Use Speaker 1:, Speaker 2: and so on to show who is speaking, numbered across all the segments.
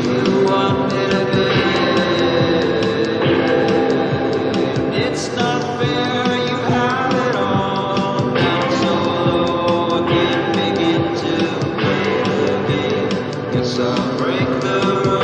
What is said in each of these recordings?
Speaker 1: you want it again. It's not fair, you have it all. Down so low, I can't begin to play the game. Guess I'll break the rules.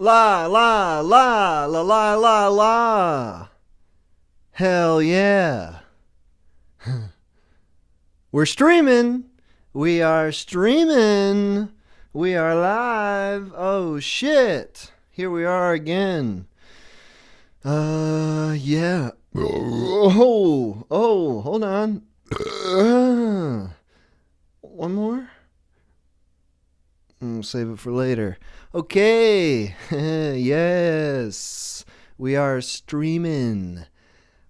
Speaker 2: La, la, la, la, la, la, la. Hell yeah. We're streaming. We are streaming. We are live. Oh, shit. Here we are again. Yeah. Oh, hold on. One more? Save it for later. Okay. Yes. We are streaming.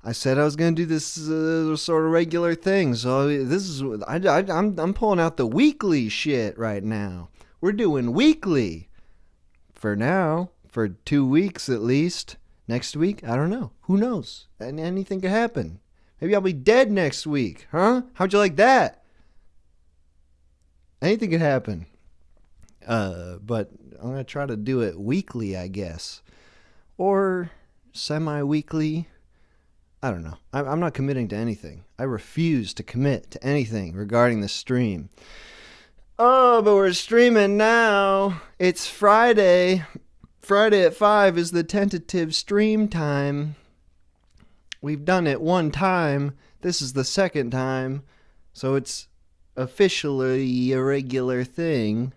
Speaker 2: I said I was going to do this sort of regular thing. So this is I'm pulling out the weekly shit right now. We're doing weekly. For now, for 2 weeks at least. Next week, I don't know. Who knows? Anything could happen. Maybe I'll be dead next week, huh? How'd you like that? Anything could happen. But I'm going to try to do it weekly, I guess. Or semi-weekly. I don't know. I'm not committing to anything. I refuse to commit to anything regarding the stream. Oh, but we're streaming now. It's Friday. Friday at 5 is the tentative stream time. We've done it one time. This is the second time. So it's officially a regular thing.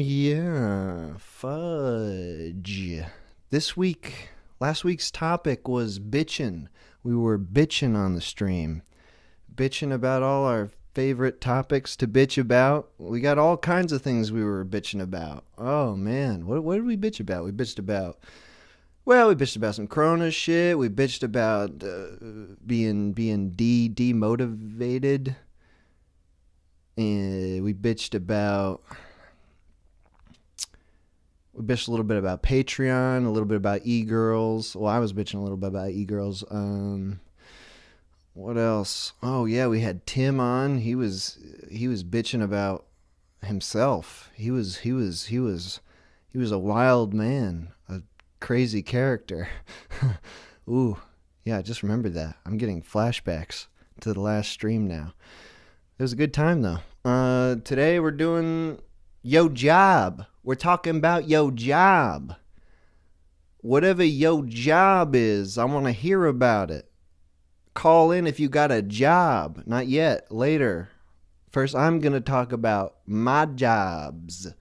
Speaker 2: Yeah. Fudge. Last week's topic was bitchin'. We were bitchin' on the stream. Bitchin' about all our favorite topics to bitch about. We got all kinds of things we were bitching about. Oh, man. What did we bitch about? We bitched about some Corona shit. We bitched about being demotivated. And we bitched a little bit about Patreon, a little bit about e-girls. Well, I was bitching a little bit about e-girls. What else? Oh yeah, we had Tim on. He was bitching about himself. He was a wild man, a crazy character. Ooh, yeah, I just remembered that. I'm getting flashbacks to the last stream now. It was a good time though. Today we're doing yo job. We're talking about yo job. Whatever yo job is, I want to hear about it. Call in if you got a job. Not yet. Later. First, I'm going to talk about my jobs.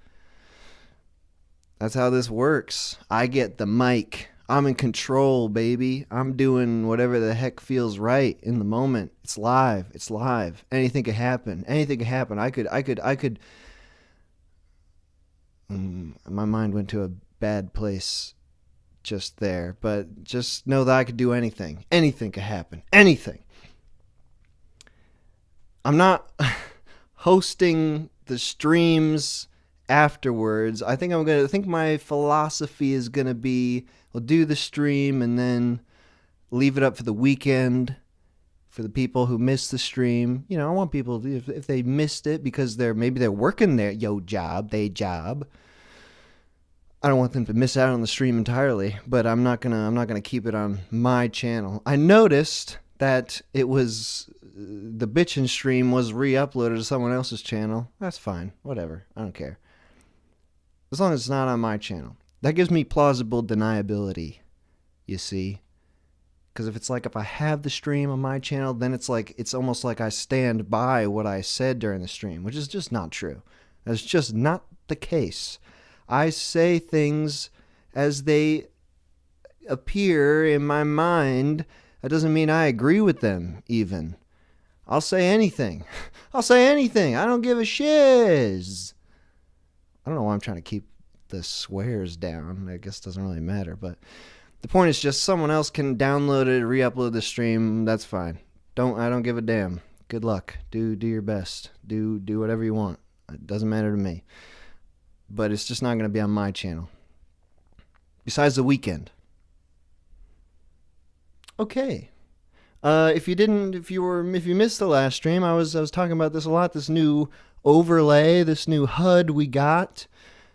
Speaker 2: That's how this works. I get the mic. I'm in control, baby. I'm doing whatever the heck feels right in the moment. It's live. It's live. Anything could happen. Anything could happen. I could. My mind went to a bad place just there, but just know that I could do anything. Anything could happen. Anything. I'm not hosting the streams afterwards. I think my philosophy is gonna be, we'll do the stream and then leave it up for the weekend for the people who missed the stream. You know, I want people, if they missed it because maybe they're working their job. I don't want them to miss out on the stream entirely, but I'm not gonna keep it on my channel. I noticed that the bitchin' stream was re-uploaded to someone else's channel. That's fine, whatever. I don't care. As long as it's not on my channel. That gives me plausible deniability, you see. Because if I have the stream on my channel, then it's almost like I stand by what I said during the stream, which is just not true. That's just not the case. I say things as they appear in my mind. That doesn't mean I agree with them, even. I'll say anything. I don't give a shiz. I don't know why I'm trying to keep the swears down. I guess it doesn't really matter. But the point is just someone else can download it, re-upload the stream. That's fine. I don't give a damn. Good luck. Do your best. Do whatever you want. It doesn't matter to me. But it's just not going to be on my channel. Besides the weekend. Okay. If you missed the last stream, I was talking about this a lot. This new overlay, this new HUD we got.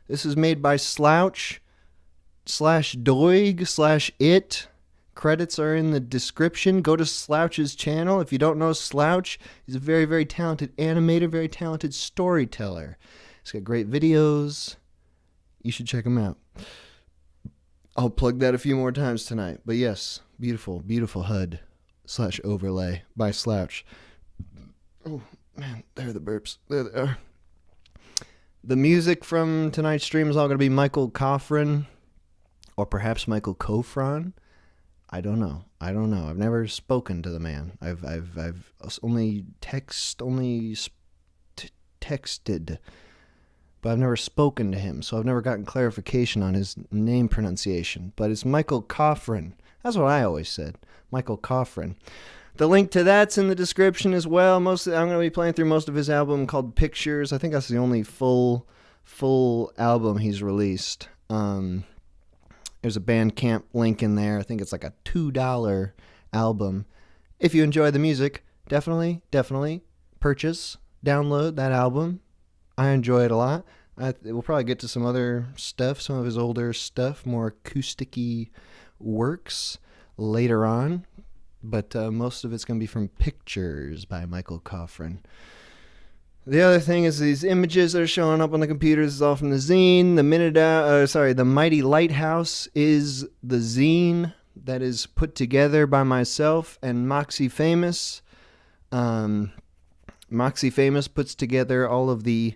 Speaker 2: This is made by Slouch/Doig/It. Credits are in the description. Go to Slouch's channel. If you don't know Slouch, he's a very, very talented animator, very talented storyteller. He's got great videos. You should check him out. I'll plug that a few more times tonight. But yes, beautiful, beautiful HUD/overlay by Slouch. Oh, man, there are the burps. There they are. The music from tonight's stream is all going to be Michael Coffrin, or perhaps Michael Kofran. I don't know. I've never spoken to the man. I've only texted, but I've never spoken to him, so I've never gotten clarification on his name pronunciation. But it's Michael Coffrin. That's what I always said. Michael Coffrin. The link to that's in the description as well. I'm going to be playing through most of his album called Pictures. I think that's the only full album he's released. There's a Bandcamp link in there. I think it's like a $2 album. If you enjoy the music, definitely purchase, download that album. I enjoy it a lot. We'll probably get to some other stuff, some of his older stuff, more acoustic-y works later on. But most of it's going to be from Pictures by Michael Coffrin. The other thing is these images that are showing up on the computers is all from the zine. The Mighty Lighthouse is the zine that is put together by myself and Moxie Famous. Moxie Famous puts together all of the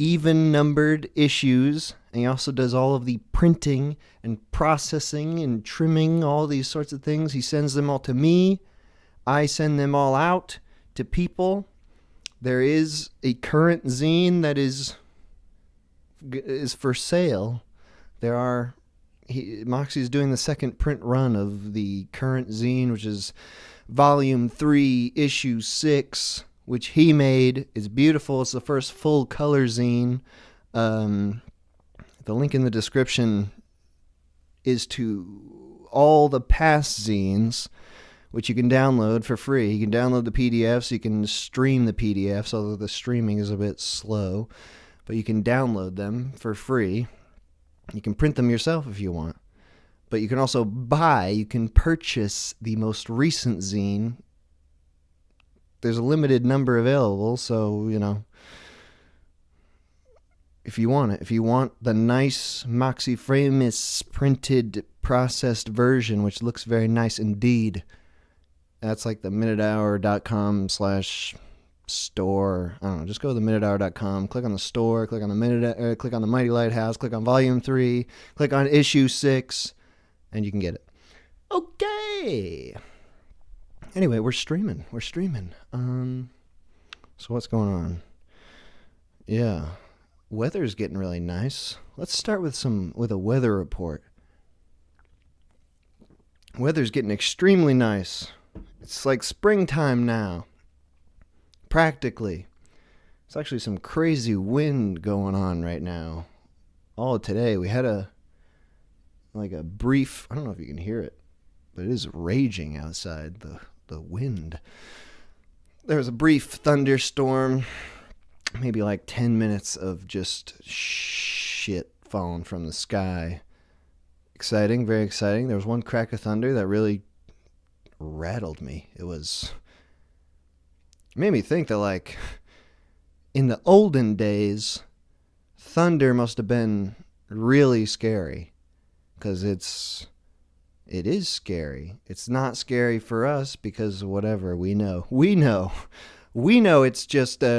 Speaker 2: even-numbered issues, and he also does all of the printing and processing and trimming, all these sorts of things. He sends them all to me. I send them all out to people. There is a current zine that is for sale. Moxie's doing the second print run of the current zine, which is Volume 3, Issue 6, which he made. It's beautiful. It's the first full color zine. The link in the description is to all the past zines, which you can download for free. You can download the PDFs. You can stream the PDFs, although the streaming is a bit slow. But you can download them for free. You can print them yourself if you want. But you can also you can purchase the most recent zine. There's a limited number available, so, if you want it. If you want the nice Moxie Famous printed, processed version, which looks very nice indeed, that's like the minutehour.com/store. I don't know, just go to the minutehour.com, click on the store, click on the Mighty Lighthouse, click on Volume 3, click on Issue 6, and you can get it. Okay. Anyway, we're streaming. So what's going on? Yeah. Weather's getting really nice. Let's start with a weather report. Weather's getting extremely nice. It's like springtime now. Practically. It's actually some crazy wind going on right now. All today we had a brief, I don't know if you can hear it, but it is raging outside, the wind. There was a brief thunderstorm, maybe like 10 minutes of just shit falling from the sky. Exciting, very exciting. There was one crack of thunder that really rattled me. It made me think that, in the olden days, thunder must have been really scary. Because it is scary. It's not scary for us because whatever, we know it's just whatever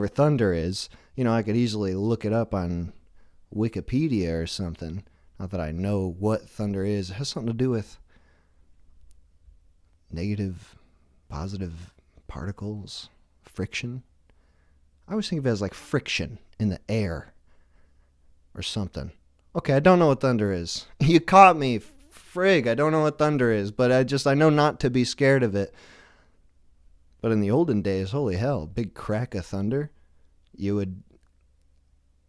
Speaker 2: thunder is. I could easily look it up on Wikipedia or something. Not that I know what thunder is. It has something to do with negative, positive particles, friction. I always think of it as like friction in the air or something. Okay, I don't know what thunder is. You caught me. Frig, I don't know what thunder is, but I know not to be scared of it. But in the olden days, holy hell, big crack of thunder, it would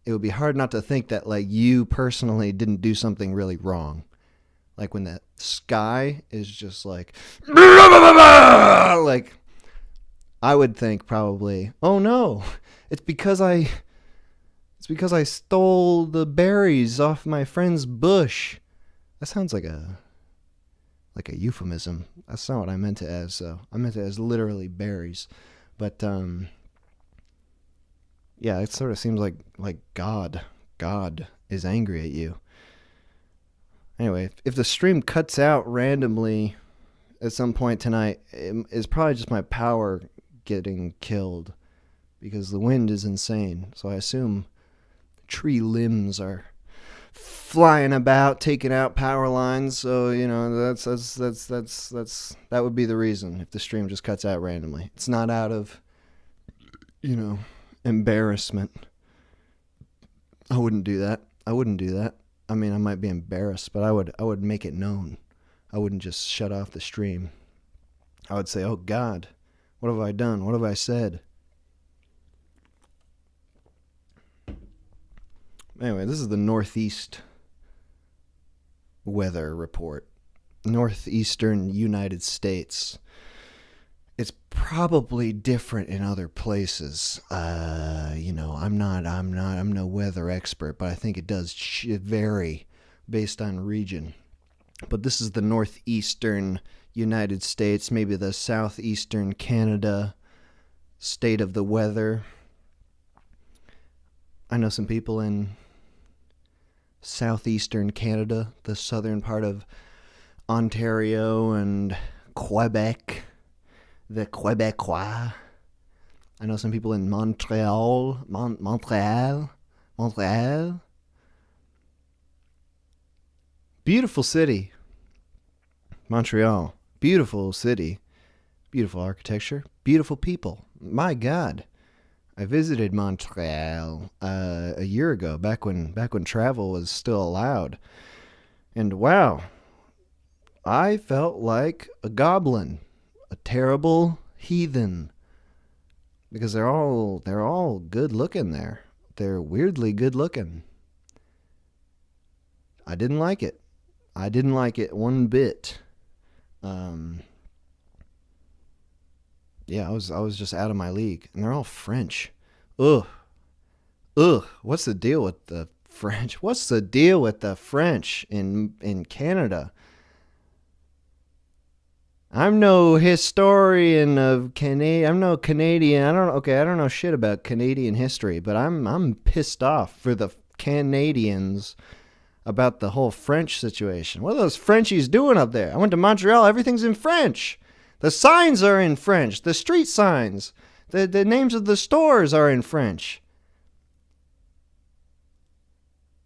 Speaker 2: be hard not to think that, you personally didn't do something really wrong. Like when the sky is just like I would think probably, oh no, it's because I stole the berries off my friend's bush. That sounds like a euphemism. That's not what I meant it as. So I meant it as literally berries. But Yeah, it sort of seems like God is angry at you. Anyway, if the stream cuts out randomly at some point tonight, it's probably just my power getting killed because the wind is insane. So I assume tree limbs are flying about, taking out power lines. So that would be the reason if the stream just cuts out randomly. It's not out of embarrassment. I wouldn't do that. I mean, I might be embarrassed, but I would make it known. I wouldn't just shut off the stream. I would say, "Oh God, what have I done? What have I said?" Anyway, this is the Northeast weather report. Northeastern United States. It's probably different in other places. I'm no weather expert, but I think it does vary based on region. But this is the northeastern United States, maybe the southeastern Canada state of the weather. I know some people in southeastern Canada, the southern part of Ontario and Quebec, the Quebecois. I know some people in Montreal. Beautiful city. Montreal. Beautiful city. Beautiful architecture. Beautiful people. My God. I visited Montreal a year ago, back when travel was still allowed. And wow, I felt like a goblin, a terrible heathen. Because they're all good looking there. They're weirdly good looking. I didn't like it. One bit. Yeah, I was just out of my league, and they're all French. Ugh. What's the deal with the French? What's the deal with the French in Canada? I'm no historian of Canada. I'm no Canadian. I don't know shit about Canadian history, but I'm pissed off for the Canadians about the whole French situation. What are those Frenchies doing up there? I went to Montreal. Everything's in French. The signs are in French. The street signs. The names of the stores are in French.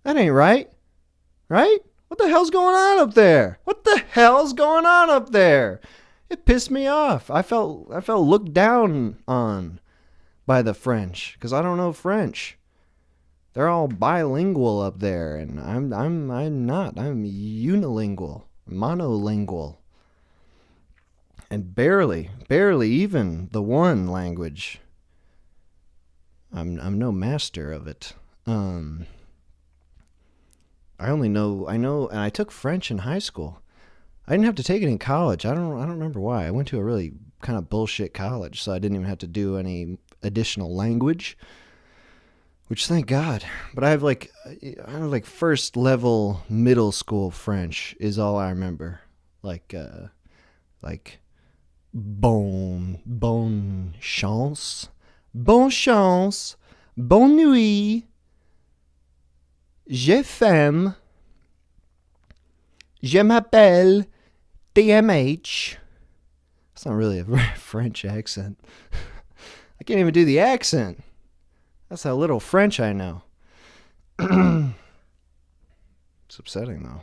Speaker 2: That ain't right. Right? What the hell's going on up there? It pissed me off. I felt looked down on by the French because I don't know French. They're all bilingual up there, and I'm not. I'm unilingual, monolingual, and barely even the one language. I'm no master of it. I know, and I took French in high school. I didn't have to take it in college. I don't remember why. I went to a really kind of bullshit college, so I didn't even have to do any additional language, which thank God. But I have like first level middle school French is all I remember. Like bonne chance, bonne nuit, je femme, je m'appelle TMH. That's not really a French accent. I can't even do the accent. That's how little French I know. It's upsetting though.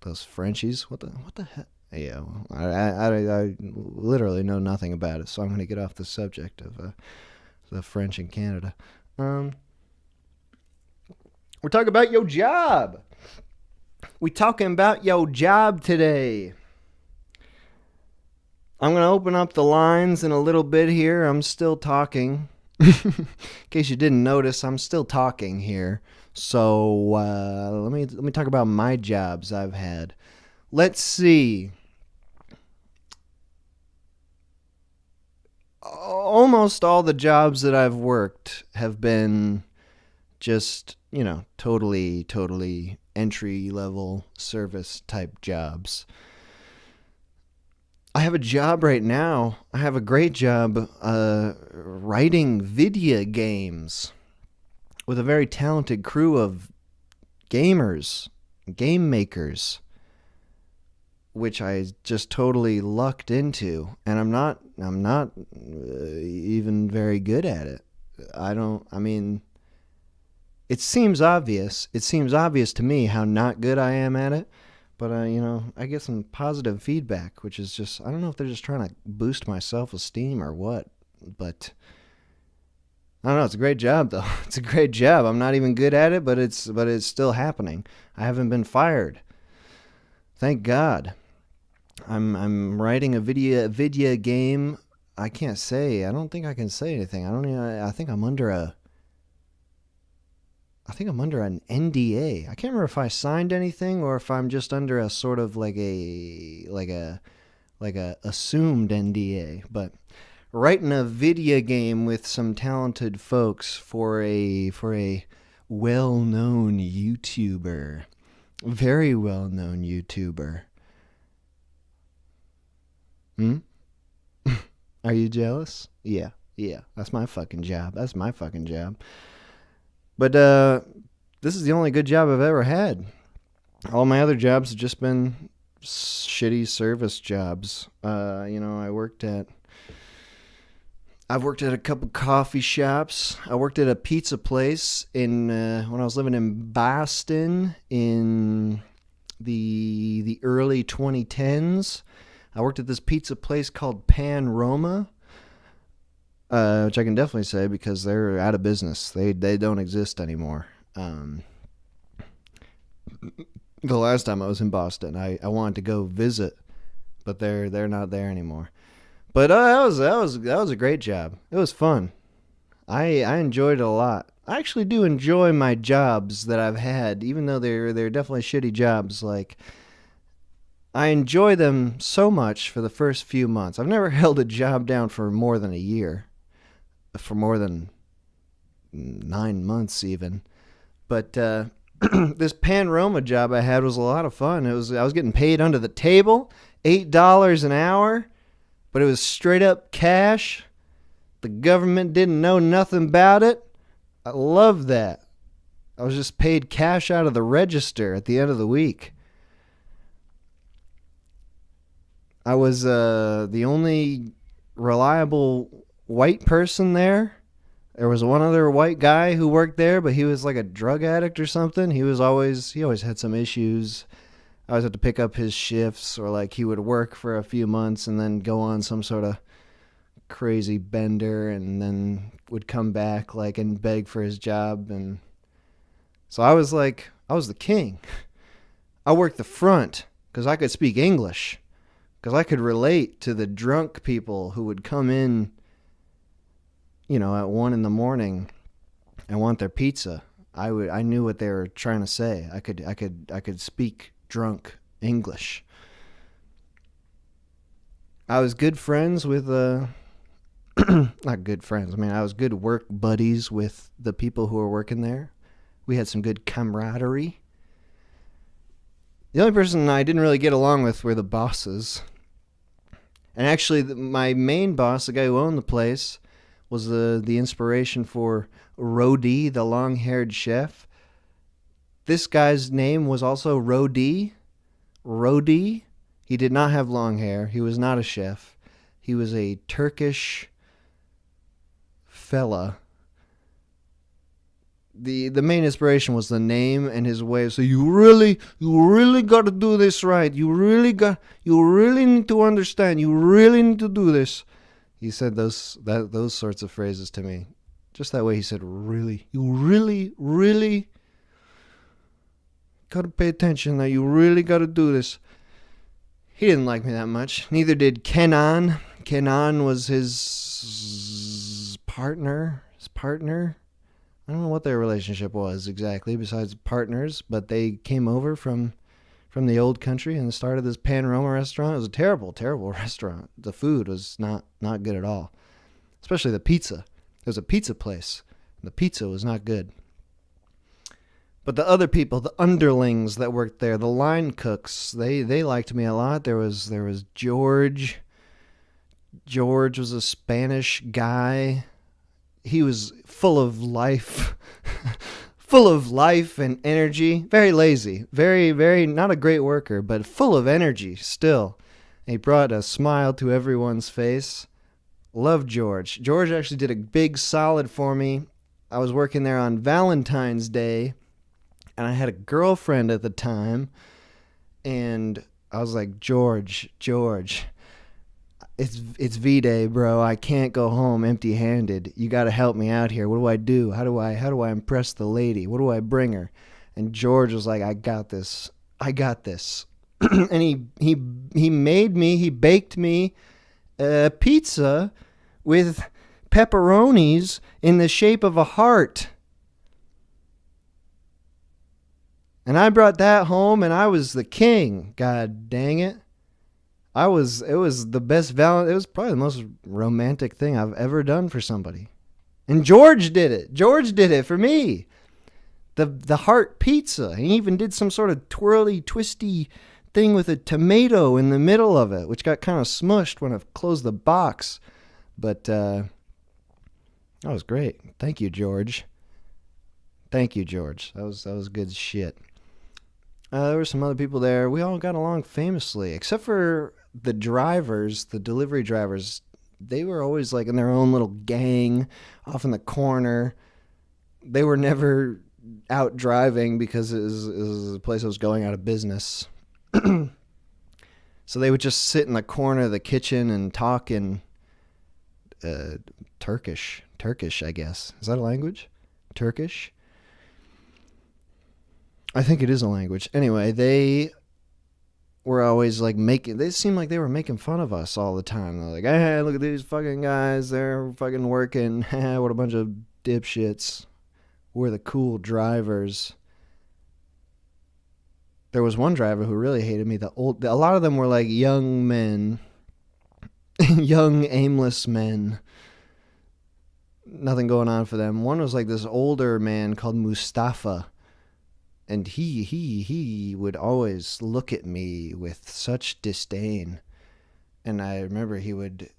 Speaker 2: Those Frenchies, what the heck? Yeah, well, I literally know nothing about it, so I'm going to get off the subject of the French in Canada. We're talking about your job. We talking about your job today. I'm going to open up the lines in a little bit here. I'm still talking. In case you didn't notice, I'm still talking here. So let me talk about my jobs I've had. Let's see. Almost all the jobs that I've worked have been just, totally entry level service type jobs. I have a job right now. I have a great job writing video games with a very talented crew of gamers, game makers, which I just totally lucked into, and I'm not even very good at it. I mean, it seems obvious. It seems obvious to me how not good I am at it. But, I get some positive feedback, which is just, I don't know if they're just trying to boost my self-esteem or what. But, I don't know. It's a great job, though. It's a great job. I'm not even good at it, but it's still happening. I haven't been fired. Thank God. I'm writing a video game. I can't say. I don't think I can say anything. I think I'm under an NDA. I can't remember if I signed anything or if I'm just under a sort of like a assumed NDA. But writing a video game with some talented folks for a well-known YouTuber, very well-known YouTuber. Are you jealous? Yeah. That's my fucking job. But this is the only good job I've ever had. All my other jobs have just been shitty service jobs. I've worked at a couple coffee shops. I worked at a pizza place when I was living in Boston in the early 2010s. I worked at this pizza place called Pan Roma. Which I can definitely say because they're out of business. They don't exist anymore. The last time I was in Boston, I wanted to go visit, but they're not there anymore. But that was a great job. It was fun. I enjoyed it a lot. I actually do enjoy my jobs that I've had, even though they're definitely shitty jobs. Like, I enjoy them so much for the first few months. I've never held a job down for more than a year. For more than 9 months even. But this Pan Roma job I had was a lot of fun. I was getting paid under the table, $8 an hour, but it was straight up cash. The government didn't know nothing about it. I loved that. I was just paid cash out of the register at the end of the week. I was the only reliable white person there. There was one other white guy who worked there, but he was like a drug addict or something. He always had some issues. I always had to pick up his shifts, or like he would work for a few months and then go on some sort of crazy bender and then would come back like and beg for his job. And so I was the king. I worked the front because I could speak English, because I could relate to the drunk people who would come in at 1 a.m. and want their pizza. I knew what they were trying to say. I could speak drunk English. I was good friends with not good friends. I mean, I was good work buddies with the people who were working there. We had some good camaraderie. The only person I didn't really get along with were the bosses. And actually, my main boss, the guy who owned the place, was the inspiration for Rody, the long-haired chef. This guy's name was also Rody. Rody. He did not have long hair. He was not a chef. He was a Turkish fella. The main inspiration was the name and his way of saying, you really got to do this right. You really need to understand. You really need to do this. He said those sorts of phrases to me. Just that way he said, really. You really got to pay attention. Now you really got to do this. He didn't like me that much. Neither did Kenan. Kenan was his partner. I don't know what their relationship was exactly besides partners, but they came over from the old country and started this Pan Roma restaurant. It was a terrible, terrible restaurant. The food was not good at all, especially the pizza. It was a pizza place. The pizza was not good. But the other people, the underlings that worked there, the line cooks, they liked me a lot. There was George. George was a Spanish guy. He was full of life, full of life and energy. Very lazy, very not a great worker, but full of energy still. He brought a smile to everyone's face. Loved George. George actually did a big solid for me. I was working there on Valentine's Day, and I had a girlfriend at the time, and I was like, George, it's V-Day, bro. I can't go home empty-handed. You got to help me out here. What do I do? How do I impress the lady? What do I bring her? And George was like, I got this. And he baked me a pizza with pepperonis in the shape of a heart. And I brought that home, and I was the king. God dang it. It was the best it was probably the most romantic thing I've ever done for somebody. And George did it. George did it for me. The heart pizza. He even did some sort of twirly, twisty thing with a tomato in the middle of it, which got kind of smushed when I closed the box. But that was great. Thank you, George. That was good shit. There were some other people there. We all got along famously, except for the drivers, the delivery drivers. They were always like in their own little gang off in the corner. They were never out driving because it was a place that was going out of business. So they would just sit in the corner of the kitchen and talk in Turkish, I guess. Is that a language? Turkish? I think it is a language. Anyway, they were always like they seemed like they were making fun of us all the time. They're like, hey, look at these fucking guys. They're fucking working. What a bunch of dipshits. We're the cool drivers. There was one driver who really hated me. A lot of them were like young men. Young, aimless men. Nothing going on for them. One was like this older man called Mustafa. And he would always look at me with such disdain. And I remember he would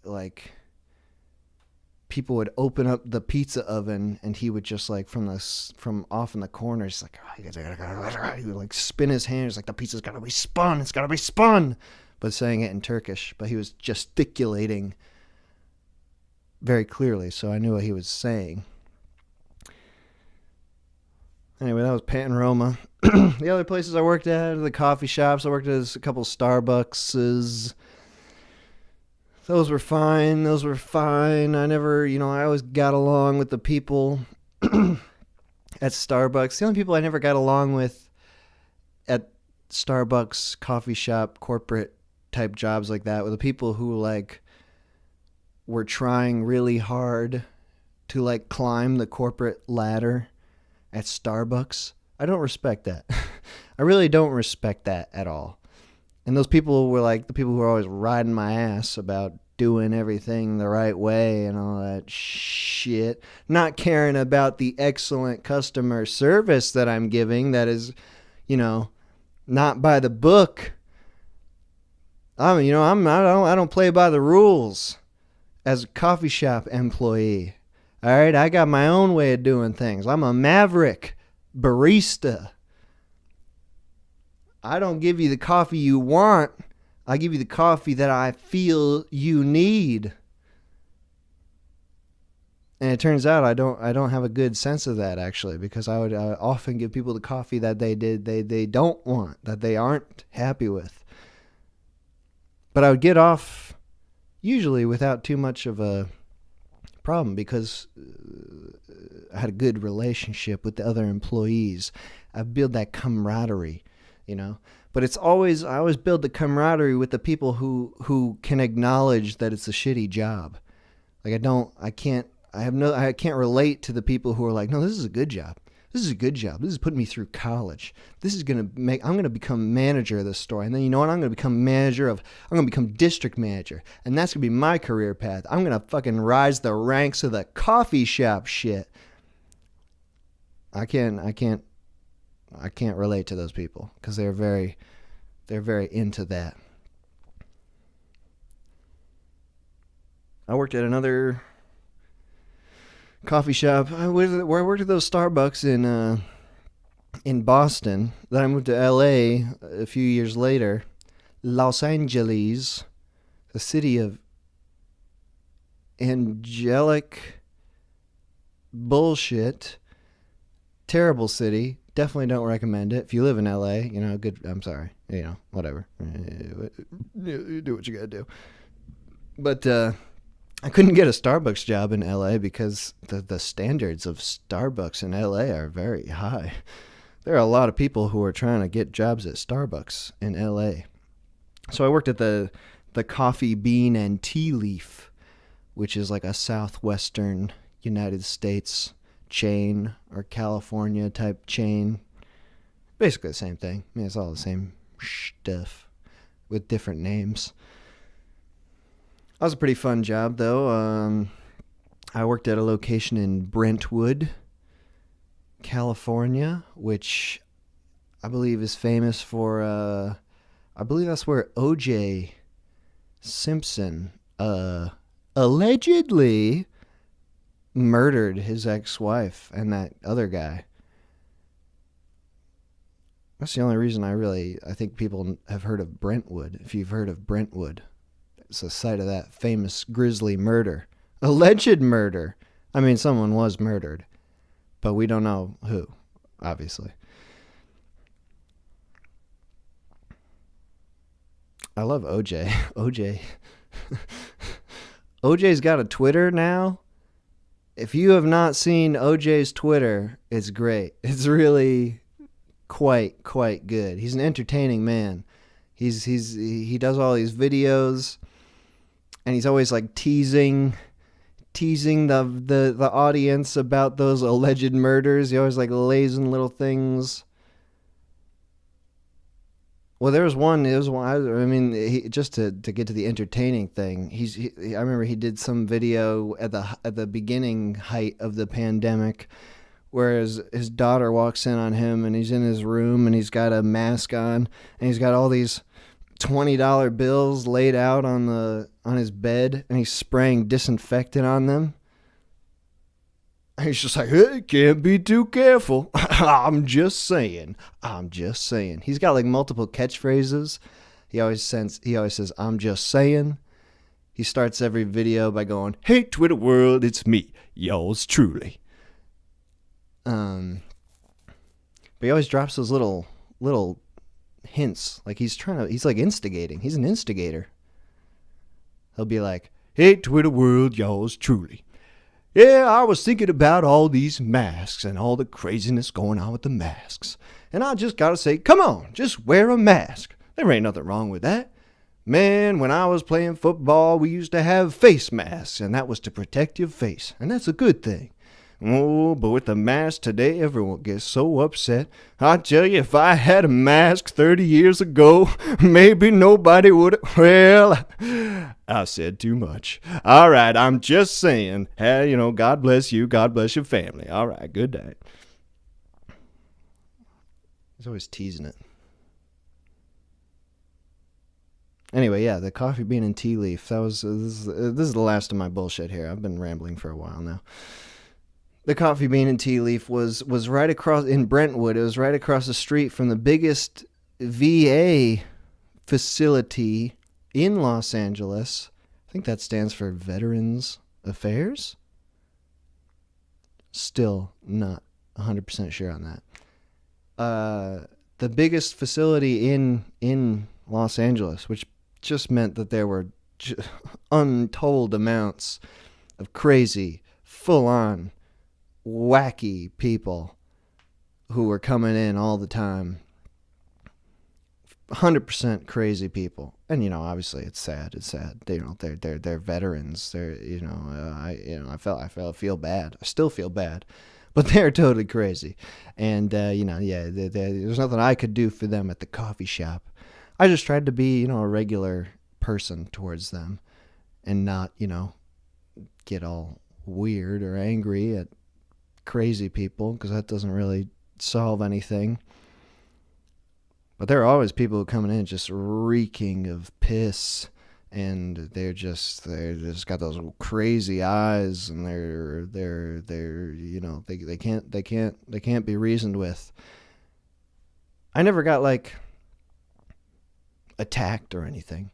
Speaker 2: people would open up the pizza oven, and he would just like from off in the corner, he's like, he would like spin his hands like the pizza's gotta be spun. It's gotta be spun. But saying it in Turkish, but he was gesticulating very clearly, so I knew what he was saying. Anyway, that was Pan Roma. The other places I worked at, the coffee shops, I worked at a couple Starbuckses. Those were fine. I never, I always got along with the people at Starbucks. The only people I never got along with at Starbucks, coffee shop, corporate type jobs like that were the people who were trying really hard to climb the corporate ladder at Starbucks. I don't respect that. I really don't respect that at all. And those people were the people who were always riding my ass about doing everything the right way and all that shit. Not caring about the excellent customer service that I'm giving that is, not by the book. I don't play by the rules as a coffee shop employee. All right, I got my own way of doing things. I'm a maverick barista. I don't give you the coffee you want. I give you the coffee that I feel you need. And it turns out I don't have a good sense of that, actually, because I would often give people the coffee that they don't want, that they aren't happy with. But I would get off usually without too much of a problem because I had a good relationship with the other employees. I built that camaraderie, But I always build the camaraderie with the people who can acknowledge that it's a shitty job. I can't relate to the people who are like, no, this is a good job. This is a good job. This is putting me through college. I'm going to become manager of this store. And then you know what? I'm going to become district manager. And that's going to be my career path. I'm going to fucking rise the ranks of the coffee shop shit. I can't relate to those people because they're very into that. I worked at another coffee shop where I worked at those Starbucks in Boston. Then I moved to L.A. a few years later. Los Angeles, the city of angelic bullshit. Terrible city. Definitely don't recommend it. If you live in LA, good. I'm sorry. Whatever. You do what you gotta do. But I couldn't get a Starbucks job in LA because the standards of Starbucks in LA are very high. There are a lot of people who are trying to get jobs at Starbucks in LA. So I worked at the Coffee Bean and Tea Leaf, which is like a southwestern United States chain or California type chain. Basically the same thing. I mean, it's all the same stuff with different names. That was a pretty fun job, though. I worked at a location in Brentwood, California, which I believe is famous for, I believe that's where O.J. Simpson allegedly murdered his ex-wife and that other guy. That's the only reason I think people have heard of Brentwood. If you've heard of Brentwood, it's the site of that famous grisly murder. Alleged murder. I mean, someone was murdered, but we don't know who, obviously. I love OJ. OJ's got a Twitter now. If you have not seen OJ's Twitter, it's great. It's really quite good. He's an entertaining man. He does all these videos, and he's always like teasing the audience about those alleged murders. He always like lays in little things. Well, there was one. I mean, just to get to the entertaining thing. I remember he did some video at the beginning height of the pandemic, where his daughter walks in on him and he's in his room and he's got a mask on and he's got all these $20 bills laid out on his bed and he's spraying disinfectant on them. And he's just like, hey, can't be too careful. I'm just saying. He's got like multiple catchphrases. He always says, I'm just saying. He starts every video by going, hey, Twitter world, it's me, yours truly. But he always drops those little hints. Like he's like instigating. He's an instigator. He'll be like, hey, Twitter world, yours truly. Yeah, I was thinking about all these masks and all the craziness going on with the masks. And I just gotta say, come on, just wear a mask. There ain't nothing wrong with that. Man, when I was playing football, we used to have face masks, and that was to protect your face. And that's a good thing. Oh, but with the mask today, everyone gets so upset. I tell you, if I had a mask 30 years ago, maybe nobody would. Well, I said too much. All right, I'm just saying. Hey, God bless you. God bless your family. All right, good night. He's always teasing it. Anyway, yeah, the Coffee Bean and Tea Leaf. This is the last of my bullshit here. I've been rambling for a while now. The Coffee Bean and Tea Leaf was right across in Brentwood. It was right across the street from the biggest VA facility in Los Angeles. I think that stands for Veterans Affairs. Still not 100% sure on that. The biggest facility in Los Angeles, which just meant that there were untold amounts of crazy, full-on, wacky people who were coming in all the time. 100% crazy people. And obviously it's sad. They're veterans. They're I feel bad. I still feel bad. But they're totally crazy. And there's nothing I could do for them at the coffee shop. I just tried to be, a regular person towards them and not, get all weird or angry at crazy people, because that doesn't really solve anything. But there are always people coming in just reeking of piss and they're just got those crazy eyes, and they're you know, they can't be reasoned with. I never got like attacked or anything.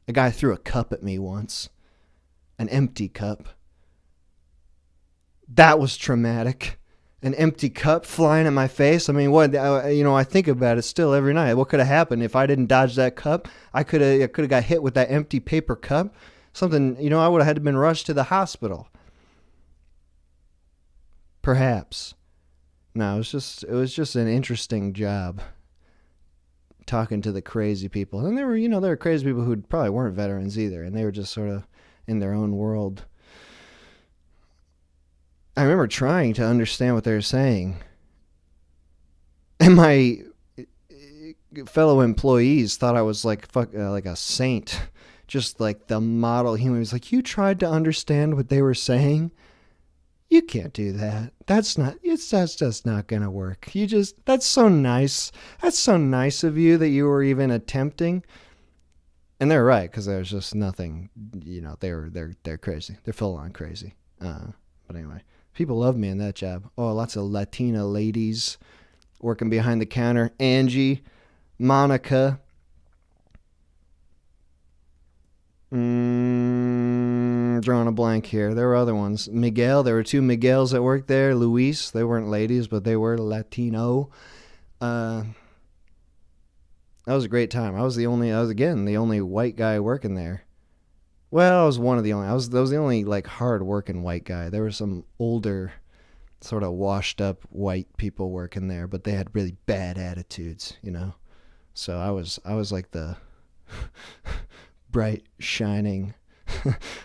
Speaker 2: A guy threw a cup at me once, an empty cup. That was traumatic. An empty cup flying at my face. I mean, what, you know, I think about it still every night. What could have happened if I didn't dodge that cup? I could have got hit with that empty paper cup. Something, you know, I would have had to been rushed to the hospital. Perhaps. No, it was just an interesting job, talking to the crazy people. And there were crazy people who probably weren't veterans either, and they were just sort of in their own world. I remember trying to understand what they were saying, and my fellow employees thought I was like a saint, just like the model human. He was like, "You tried to understand what they were saying? You can't do that. That's just not gonna work. That's so nice. That's so nice of you that you were even attempting." And they're right, because there's just nothing. You know, they're crazy. They're full on crazy. But anyway. People love me in that job. Oh, lots of Latina ladies working behind the counter. Angie, Monica. Drawing a blank here. There were other ones. Miguel. There were 2 Miguels that worked there. Luis. They weren't ladies, but they were Latino. That was a great time. I was the only white guy working there. Well, I was one of the only. I was the only like hard-working white guy. There were some older, sort of washed-up white people working there, but they had really bad attitudes, you know. So I was like the bright, shining.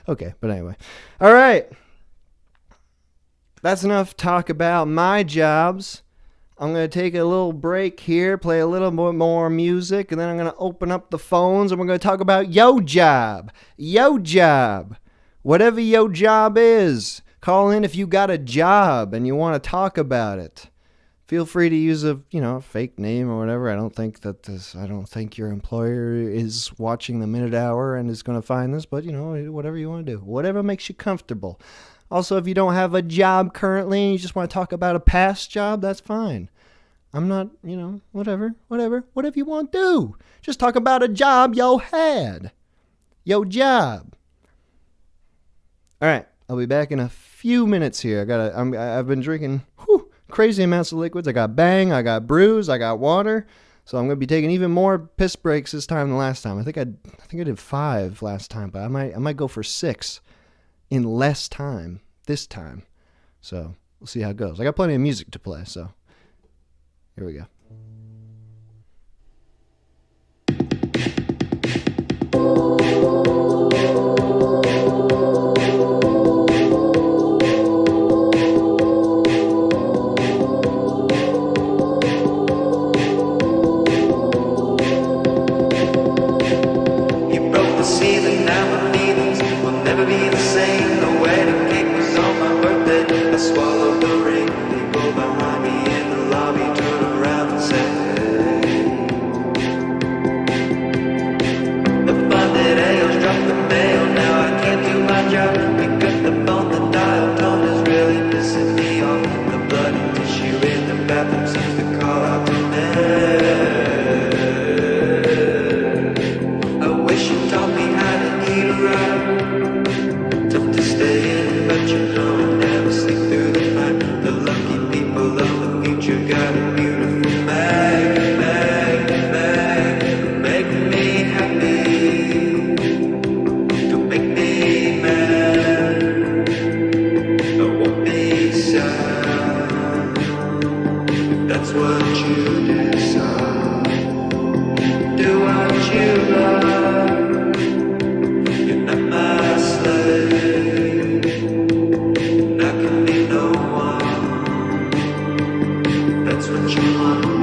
Speaker 2: Okay, but anyway, all right. That's enough talk about my jobs. I'm going to take a little break here, play a little bit more music, and then I'm going to open up the phones, and we're going to talk about your job. Your job. Whatever your job is. Call in if you got a job and you want to talk about it. Feel free to use a fake name or whatever. I don't think your employer is watching the Minute Hour and is going to find this, but whatever you want to do. Whatever makes you comfortable. Also, if you don't have a job currently and you just want to talk about a past job, that's fine. I'm not, whatever you want to do. Just talk about a job yo had. Yo job. All right, I'll be back in a few minutes here. I've been drinking crazy amounts of liquids. I got Bang, I got Brews, I got water. So I'm going to be taking even more piss breaks this time than last time. I think I did 5 last time, but I might go for 6. In less time this time. So we'll see how it goes. I got plenty of music to play, so here we go.
Speaker 1: You broke the ceiling, now my feelings will never be the same. The wedding cake was on my birthday. I swallowed the ring. People behind me in the lobby turn around and say, the funded ales dropped the mail. Now I can't do my job. Pick up the phone, the dial tone is really pissing me off. The bloody tissue in the bathroom seems to call out to me. I wish you taught me how to eat right. Tough to stay in, but I never sleep through the night. The lucky people of the future got a beautiful make me happy. Don't make me mad. I won't be sad if that's what you decide. Do what you love. You're not my slave. And I can be no one. That's what you want to be.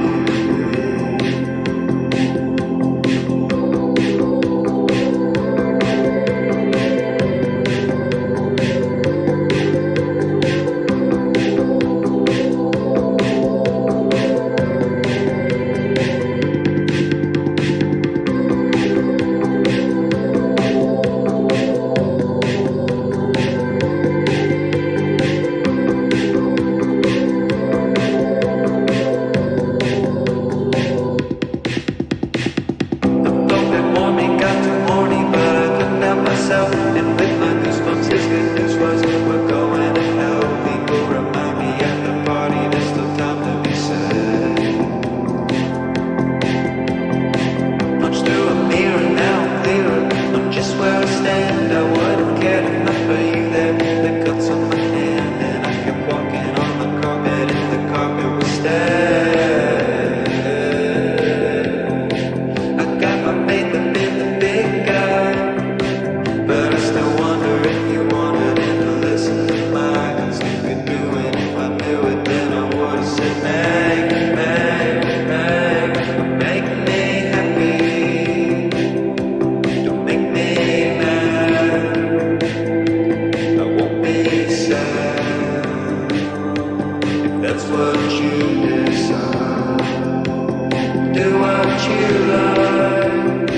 Speaker 1: you like.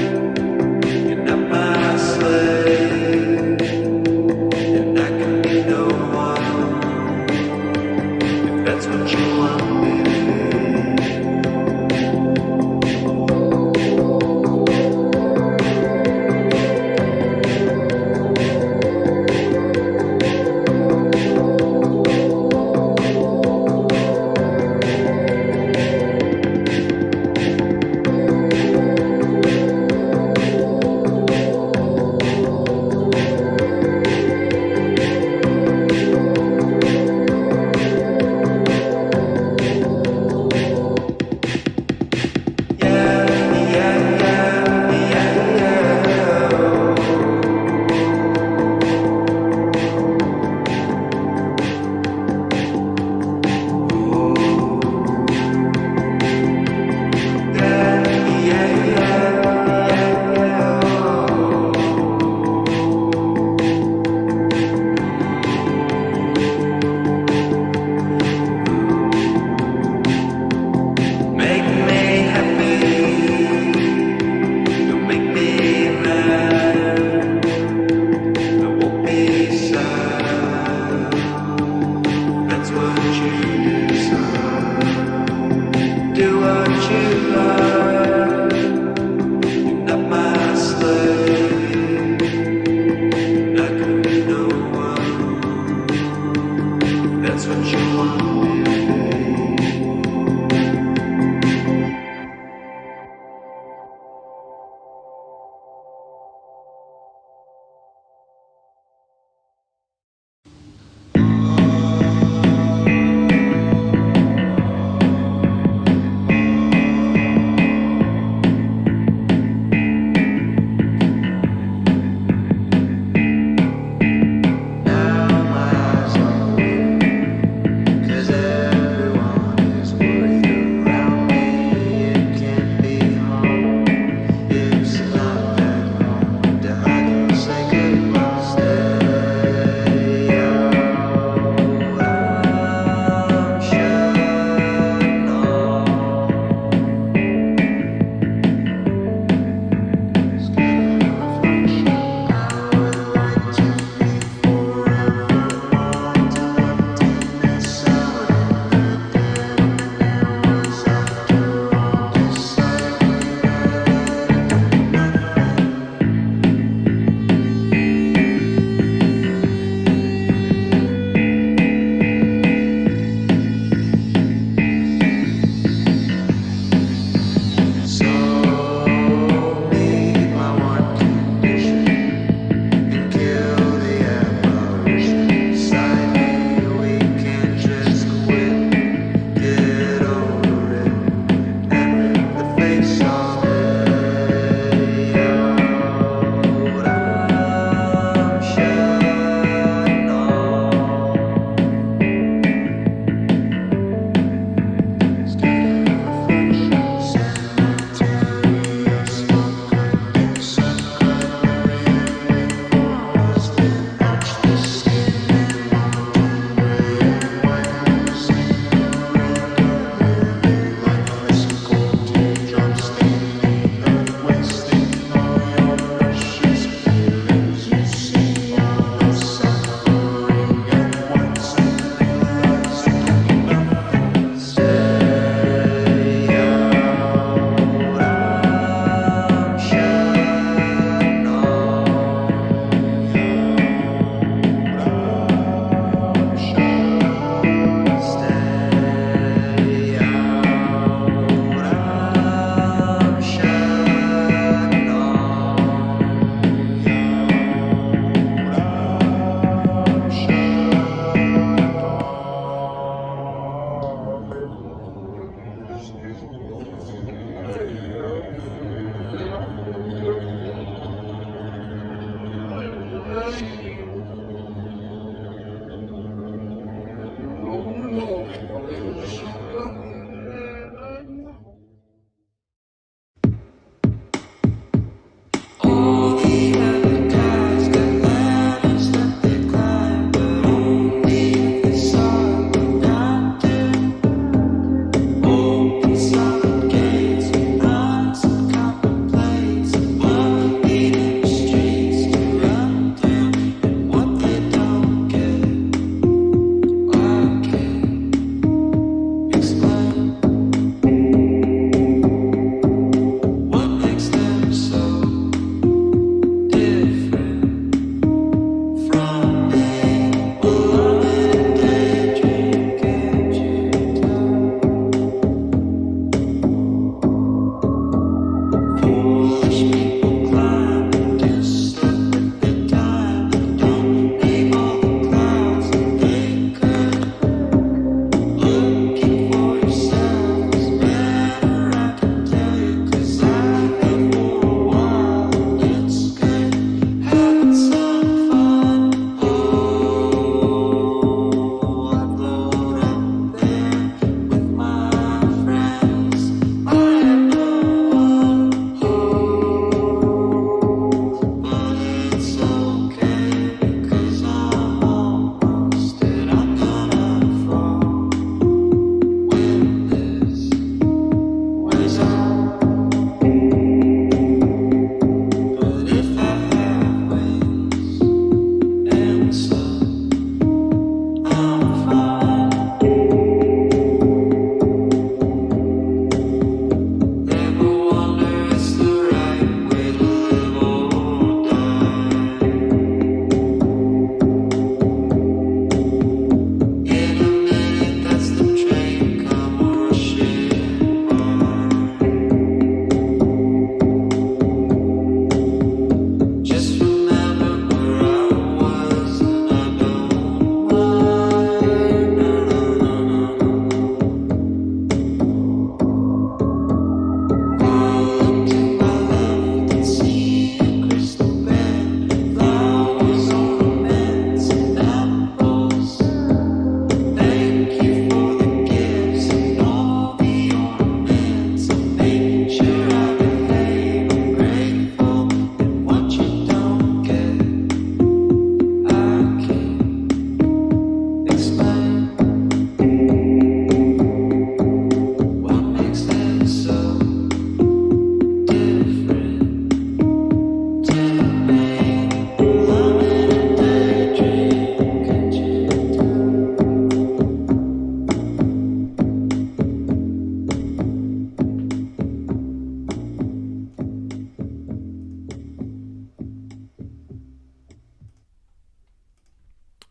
Speaker 1: You're not my slave, and I can be no one if that's what you want, baby.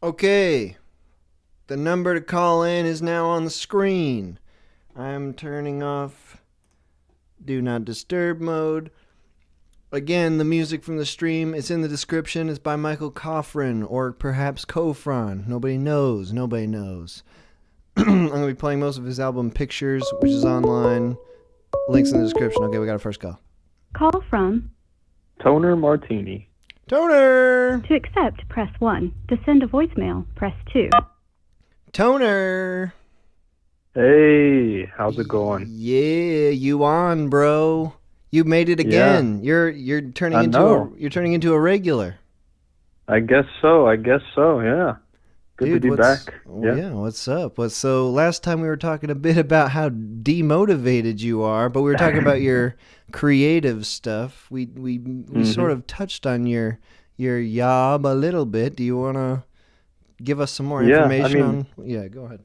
Speaker 2: Okay, the number to call in is now on the screen. I'm turning off Do Not Disturb mode. Again, the music from the stream is in the description. It's by Michael Coffrin, or perhaps Kofran. Nobody knows. Nobody knows. I'm going to be playing most of his album Pictures, which is online. Links in the description. Okay, we got a first call.
Speaker 3: Call from
Speaker 4: Toner Martini.
Speaker 2: Toner!
Speaker 3: to accept, press 1. To send a voicemail, press 2.
Speaker 2: Toner!
Speaker 4: Hey, how's it going?
Speaker 2: Yeah, you on, bro. You made it again. You're turning into a regular.
Speaker 4: I guess so. Yeah. Good
Speaker 2: Dude,
Speaker 4: to be back.
Speaker 2: Yeah, what's up? So last time we were talking a bit about how demotivated you are, but we were talking about your creative stuff. We sort of touched on your job a little bit. Do you want to give us some more information on? Yeah, go ahead.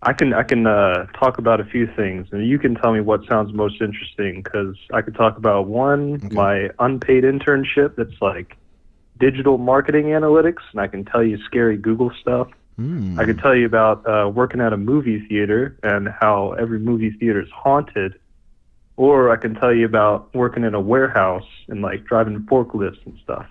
Speaker 4: I can talk about a few things, and you can tell me what sounds most interesting, because I could talk about my unpaid internship that's like digital marketing analytics, and I can tell you scary Google stuff. I could tell you about working at a movie theater and how every movie theater is haunted, or I can tell you about working in a warehouse and like driving forklifts and stuff.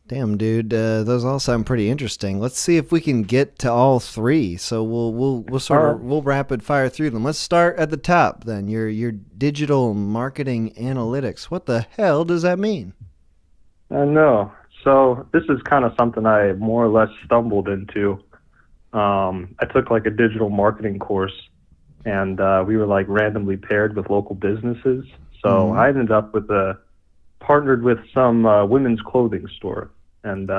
Speaker 2: Damn, dude, those all sound pretty interesting. Let's see if we can get to all three. So we'll rapid fire through them. Let's start at the top then. Your digital marketing analytics. What the hell does that mean?
Speaker 4: I know. So this is kind of something I more or less stumbled into. I took like a digital marketing course, and we were like randomly paired with local businesses. So I ended up partnered with some women's clothing store. And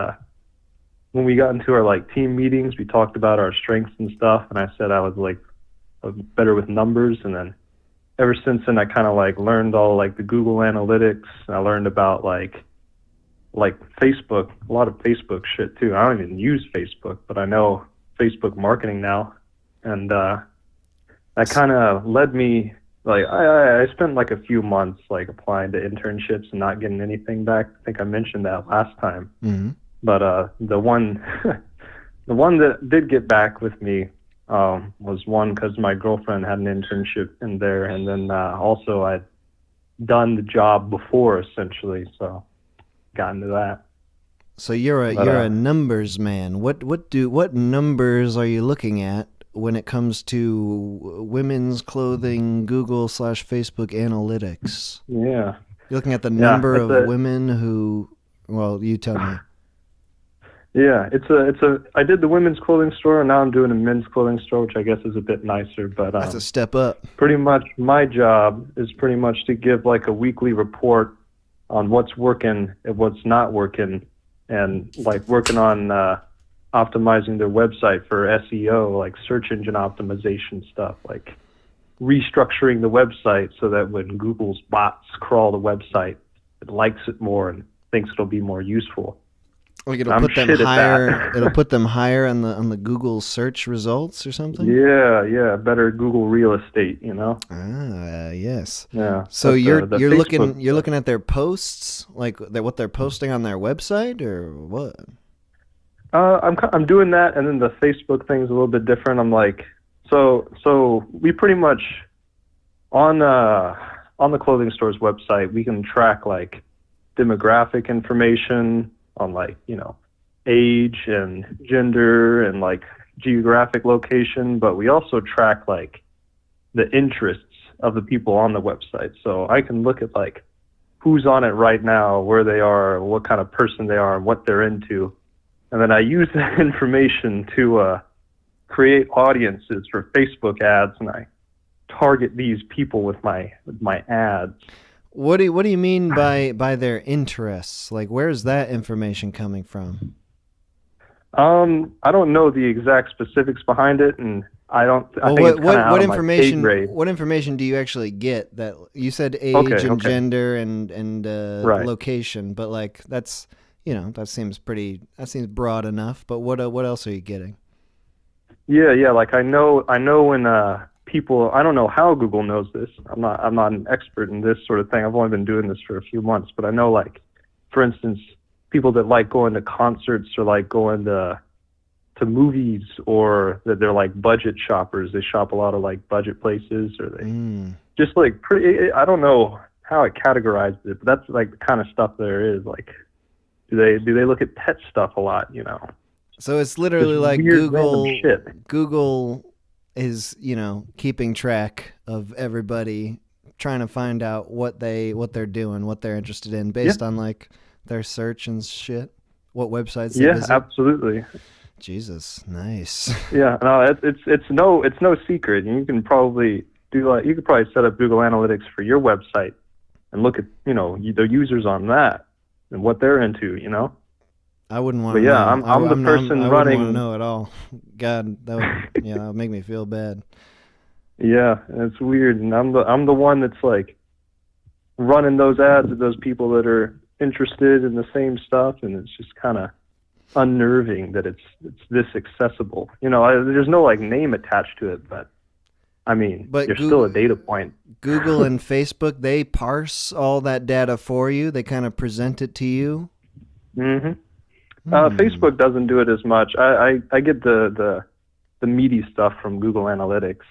Speaker 4: when we got into our like team meetings, we talked about our strengths and stuff. And I said I was better with numbers. And then ever since then, I kind of like learned all like the Google Analytics. And I learned about like Facebook, a lot of Facebook shit too. I don't even use Facebook, but I know Facebook marketing now. And that kind of led me, like I spent like a few months like applying to internships and not getting anything back. I think I mentioned that last time. But the one that did get back with me was one because my girlfriend had an internship in there, and then also I'd done the job before essentially, so got into that.
Speaker 2: So you're a numbers man. What numbers are you looking at when it comes to women's clothing Google/Facebook analytics?
Speaker 4: Yeah.
Speaker 2: You're looking at the number of women who, well, you tell me.
Speaker 4: Yeah, I did the women's clothing store, and now I'm doing a men's clothing store, which I guess is a bit nicer, but
Speaker 2: that's a step up.
Speaker 4: Pretty much my job is pretty much to give like a weekly report on what's working and what's not working, and like working on optimizing their website for SEO, like search engine optimization stuff, like restructuring the website so that when Google's bots crawl the website, it likes it more and thinks it'll be more useful.
Speaker 2: Like it'll put them higher. It'll put them higher on the Google search results or something.
Speaker 4: Yeah, better Google real estate, you know.
Speaker 2: Yes.
Speaker 4: Yeah.
Speaker 2: So you're looking at their posts, like what they're posting on their website, or what?
Speaker 4: I'm doing that, and then the Facebook thing's a little bit different. I'm like, so we pretty much on the clothing store's website, we can track like demographic information on like, you know, age and gender and like geographic location, but we also track like the interests of the people on the website. So I can look at like who's on it right now, where they are, what kind of person they are, and what they're into. And then I use that information to create audiences for Facebook ads, and I target these people with my ads.
Speaker 2: What do you mean by their interests? Like, where's that information coming from?
Speaker 4: I don't know the exact specifics behind it, and I think it's kind of out of my pay grade.
Speaker 2: What information do you actually get? That you said age and gender and location, but like that's, you know, that seems broad enough. But what else are you getting? Yeah.
Speaker 4: Like I know when people, I don't know how Google knows this. I'm not an expert in this sort of thing. I've only been doing this for a few months, but I know, like, for instance, people that like going to concerts or like going to movies, or that they're like budget shoppers. They shop a lot of like budget places, or they just like pretty. I don't know how it categorized it, but that's like the kind of stuff there is. Like, do they look at pet stuff a lot? You know.
Speaker 2: So it's literally
Speaker 4: Just
Speaker 2: like
Speaker 4: weird, random shit.
Speaker 2: Google is, keeping track of everybody, trying to find out what they're doing, what they're interested in, based on like their search and shit. What websites they visit.
Speaker 4: Yeah, absolutely.
Speaker 2: Jesus, nice.
Speaker 4: Yeah, no, it's no secret. You can probably you could probably set up Google Analytics for your website and look at the users on that and what they're into.
Speaker 2: I wouldn't want
Speaker 4: But
Speaker 2: to
Speaker 4: yeah,
Speaker 2: know.
Speaker 4: I'm the person
Speaker 2: I
Speaker 4: running.
Speaker 2: wouldn't want to know at all. God, that would make me feel bad.
Speaker 4: Yeah, it's weird, and I'm the one that's like running those ads at those people that are interested in the same stuff, and it's just kind of unnerving that it's this accessible. There's no like name attached to it, but I mean, you're still a data point.
Speaker 2: Google and Facebook, they parse all that data for you. They kind of present it to you.
Speaker 4: Mm-hmm. Facebook doesn't do it as much. I get the meaty stuff from Google Analytics,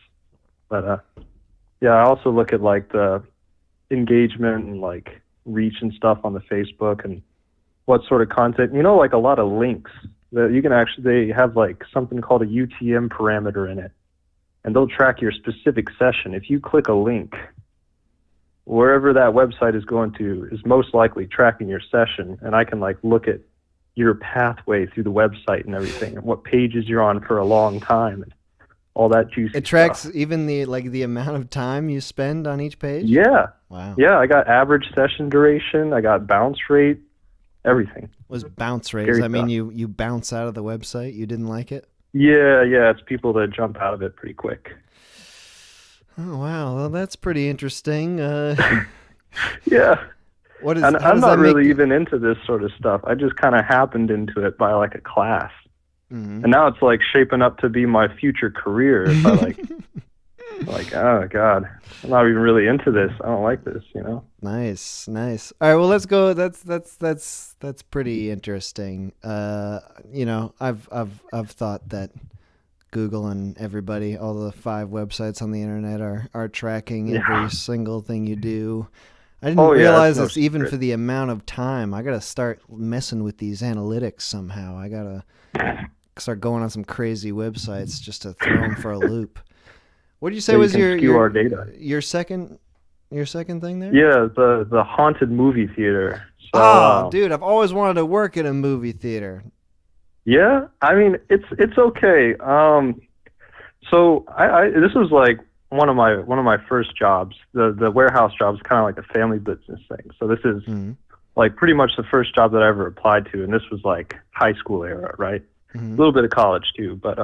Speaker 4: but I also look at like the engagement and like reach and stuff on the Facebook, and what sort of content, like a lot of links that you can they have like something called a UTM parameter in it, and they'll track your specific session. If you click a link, wherever that website is going to is most likely tracking your session, and I can like look at your pathway through the website and everything, and what pages you're on for a long time, and all that juicy
Speaker 2: It tracks
Speaker 4: stuff.
Speaker 2: even the amount of time you spend on each page?
Speaker 4: Yeah.
Speaker 2: Wow.
Speaker 4: Yeah, I got average session duration, I got bounce rate, everything.
Speaker 2: Was bounce rate?
Speaker 4: Scary
Speaker 2: Does that mean
Speaker 4: stuff.
Speaker 2: you bounce out of the website? You didn't like it?
Speaker 4: Yeah, it's people that jump out of it pretty quick.
Speaker 2: Oh, wow. Well, that's pretty interesting.
Speaker 4: Yeah.
Speaker 2: What is?
Speaker 4: And
Speaker 2: how
Speaker 4: I'm
Speaker 2: does
Speaker 4: not
Speaker 2: that make
Speaker 4: really even into this sort of stuff. I just kind of happened into it by like a class.
Speaker 2: Mhm.
Speaker 4: And now it's like shaping up to be my future career. If I like, oh God, I'm not even really into this. I don't like this,
Speaker 2: Nice. All right, well, let's go. That's pretty interesting. I've thought that Google and everybody, all the 5 websites on the internet are tracking every single thing you do. I didn't realize it's even for the amount of time. I gotta start messing with these analytics somehow. I gotta start going on some crazy websites just to throw them for a loop. What did you say was
Speaker 4: your data?
Speaker 2: Your second thing there?
Speaker 4: Yeah, the haunted movie theater. So,
Speaker 2: dude, I've always wanted to work in a movie theater.
Speaker 4: Yeah, I mean it's okay. So I this was like one of my first jobs. The warehouse job is kind of like a family business thing. So this is like pretty much the first job that I ever applied to, and this was like high school era, right? A little bit of college too, but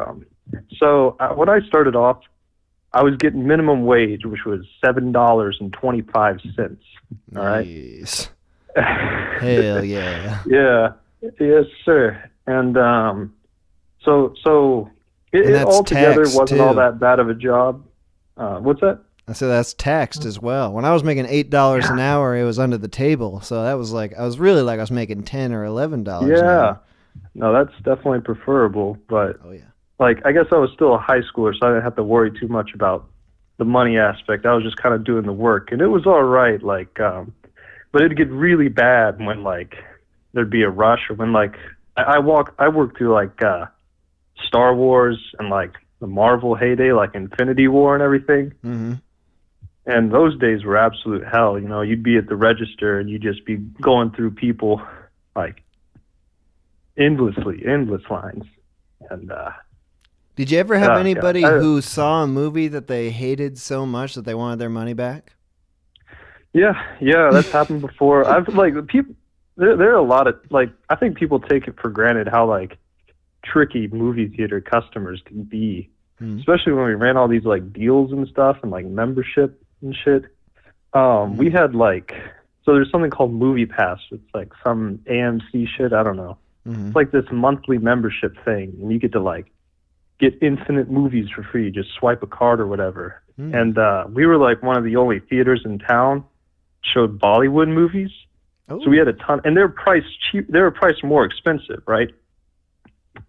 Speaker 4: so when I started off, I was getting minimum wage, which was $7.25. All right.
Speaker 2: Nice. Hell yeah.
Speaker 4: Yeah. Yes, sir. And so it altogether wasn't all that bad of a job. What's that?
Speaker 2: I said that's taxed as well. When I was making $8 an hour, it was under the table. So that was like I was making $10 or $11 an hour.
Speaker 4: No, that's definitely preferable. But
Speaker 2: Oh yeah.
Speaker 4: like I guess I was still a high schooler, so I didn't have to worry too much about the money aspect. I was just kind of doing the work, and it was all right. Like, but it'd get really bad when like there'd be a rush, or when like I worked through like Star Wars and like the Marvel heyday, like Infinity War and everything.
Speaker 2: Mm-hmm.
Speaker 4: And those days were absolute hell. You'd be at the register and you'd just be going through people like endless lines. And
Speaker 2: did you ever have
Speaker 4: Yeah,
Speaker 2: anybody
Speaker 4: yeah.
Speaker 2: who saw a movie that they hated so much that they wanted their money back?
Speaker 4: yeah, that's happened before. I've like people. There are a lot of like I think people take it for granted how like tricky movie theater customers can be, especially when we ran all these like deals and stuff and like membership and shit. We had like there's something called Movie Pass. It's like some AMC shit. I don't know. It's like this monthly membership thing, and you get to like get infinite movies for free. Just swipe a card or whatever. And we were like one of the only theaters in town showed Bollywood movies. So we had a ton, and they were priced cheap. They were priced more expensive, right?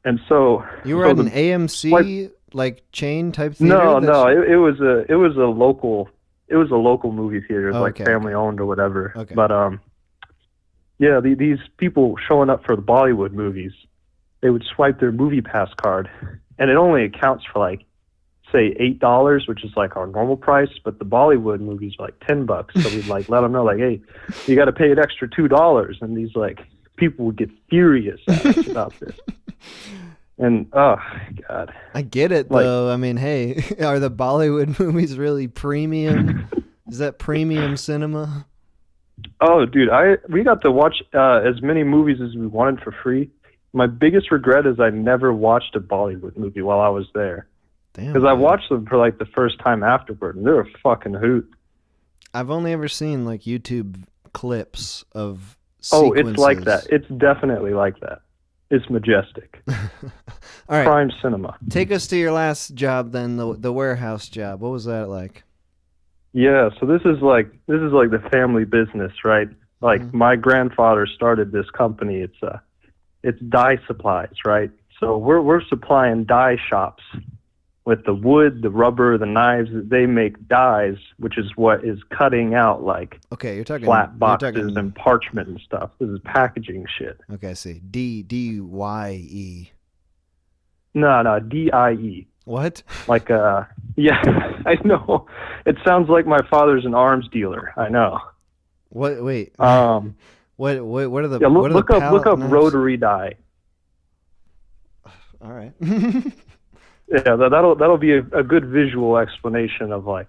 Speaker 4: And so
Speaker 2: You were
Speaker 4: so
Speaker 2: at an
Speaker 4: the-
Speaker 2: AMC like chain type theater?
Speaker 4: no, it was a local movie theater, it was like
Speaker 2: Okay,
Speaker 4: family owned or whatever.
Speaker 2: Okay.
Speaker 4: But yeah, these people showing up for the Bollywood movies, they would swipe their movie pass card, and it only accounts for like, say, $8, which is like our normal price, but the Bollywood movies are like $10. So we'd like let them know, like, hey, you got to pay an extra $2, and these like people would get furious at us about this. And oh god,
Speaker 2: I get it
Speaker 4: like-
Speaker 2: though. I mean, hey, are the Bollywood movies really premium? Is that premium cinema?
Speaker 4: Oh, dude, we got to watch as many movies as we wanted for free. My biggest regret is I never watched a Bollywood movie while I was there,
Speaker 2: Damn.
Speaker 4: because I
Speaker 2: man.
Speaker 4: watched them for like the first time afterward, and they were a fucking hoot.
Speaker 2: I've only ever seen like YouTube clips of.
Speaker 4: Oh, it's like
Speaker 2: sequences.
Speaker 4: that. It's definitely like that. It's majestic.
Speaker 2: All right,
Speaker 4: Prime cinema.
Speaker 2: take us to your last job then, the warehouse job. What was that like?
Speaker 4: Yeah, so this is like the family business, right? Like my grandfather started this company. It's dye supplies, right? So we're supplying dye shops with the wood, the rubber, the knives. They make dyes, which is what is cutting out like
Speaker 2: Okay, you're talking
Speaker 4: flat
Speaker 2: you're
Speaker 4: boxes
Speaker 2: talking-
Speaker 4: and parchment and stuff. This is packaging shit.
Speaker 2: Okay, I see. DYE.
Speaker 4: No, DIE.
Speaker 2: What?
Speaker 4: Like yeah, I know. It sounds like my father's an arms dealer. I know.
Speaker 2: What? Wait. What are the?
Speaker 4: Yeah,
Speaker 2: what are
Speaker 4: look
Speaker 2: the
Speaker 4: up
Speaker 2: pallet knives?
Speaker 4: rotary dye.
Speaker 2: All right.
Speaker 4: Yeah, that'll be a good visual explanation of like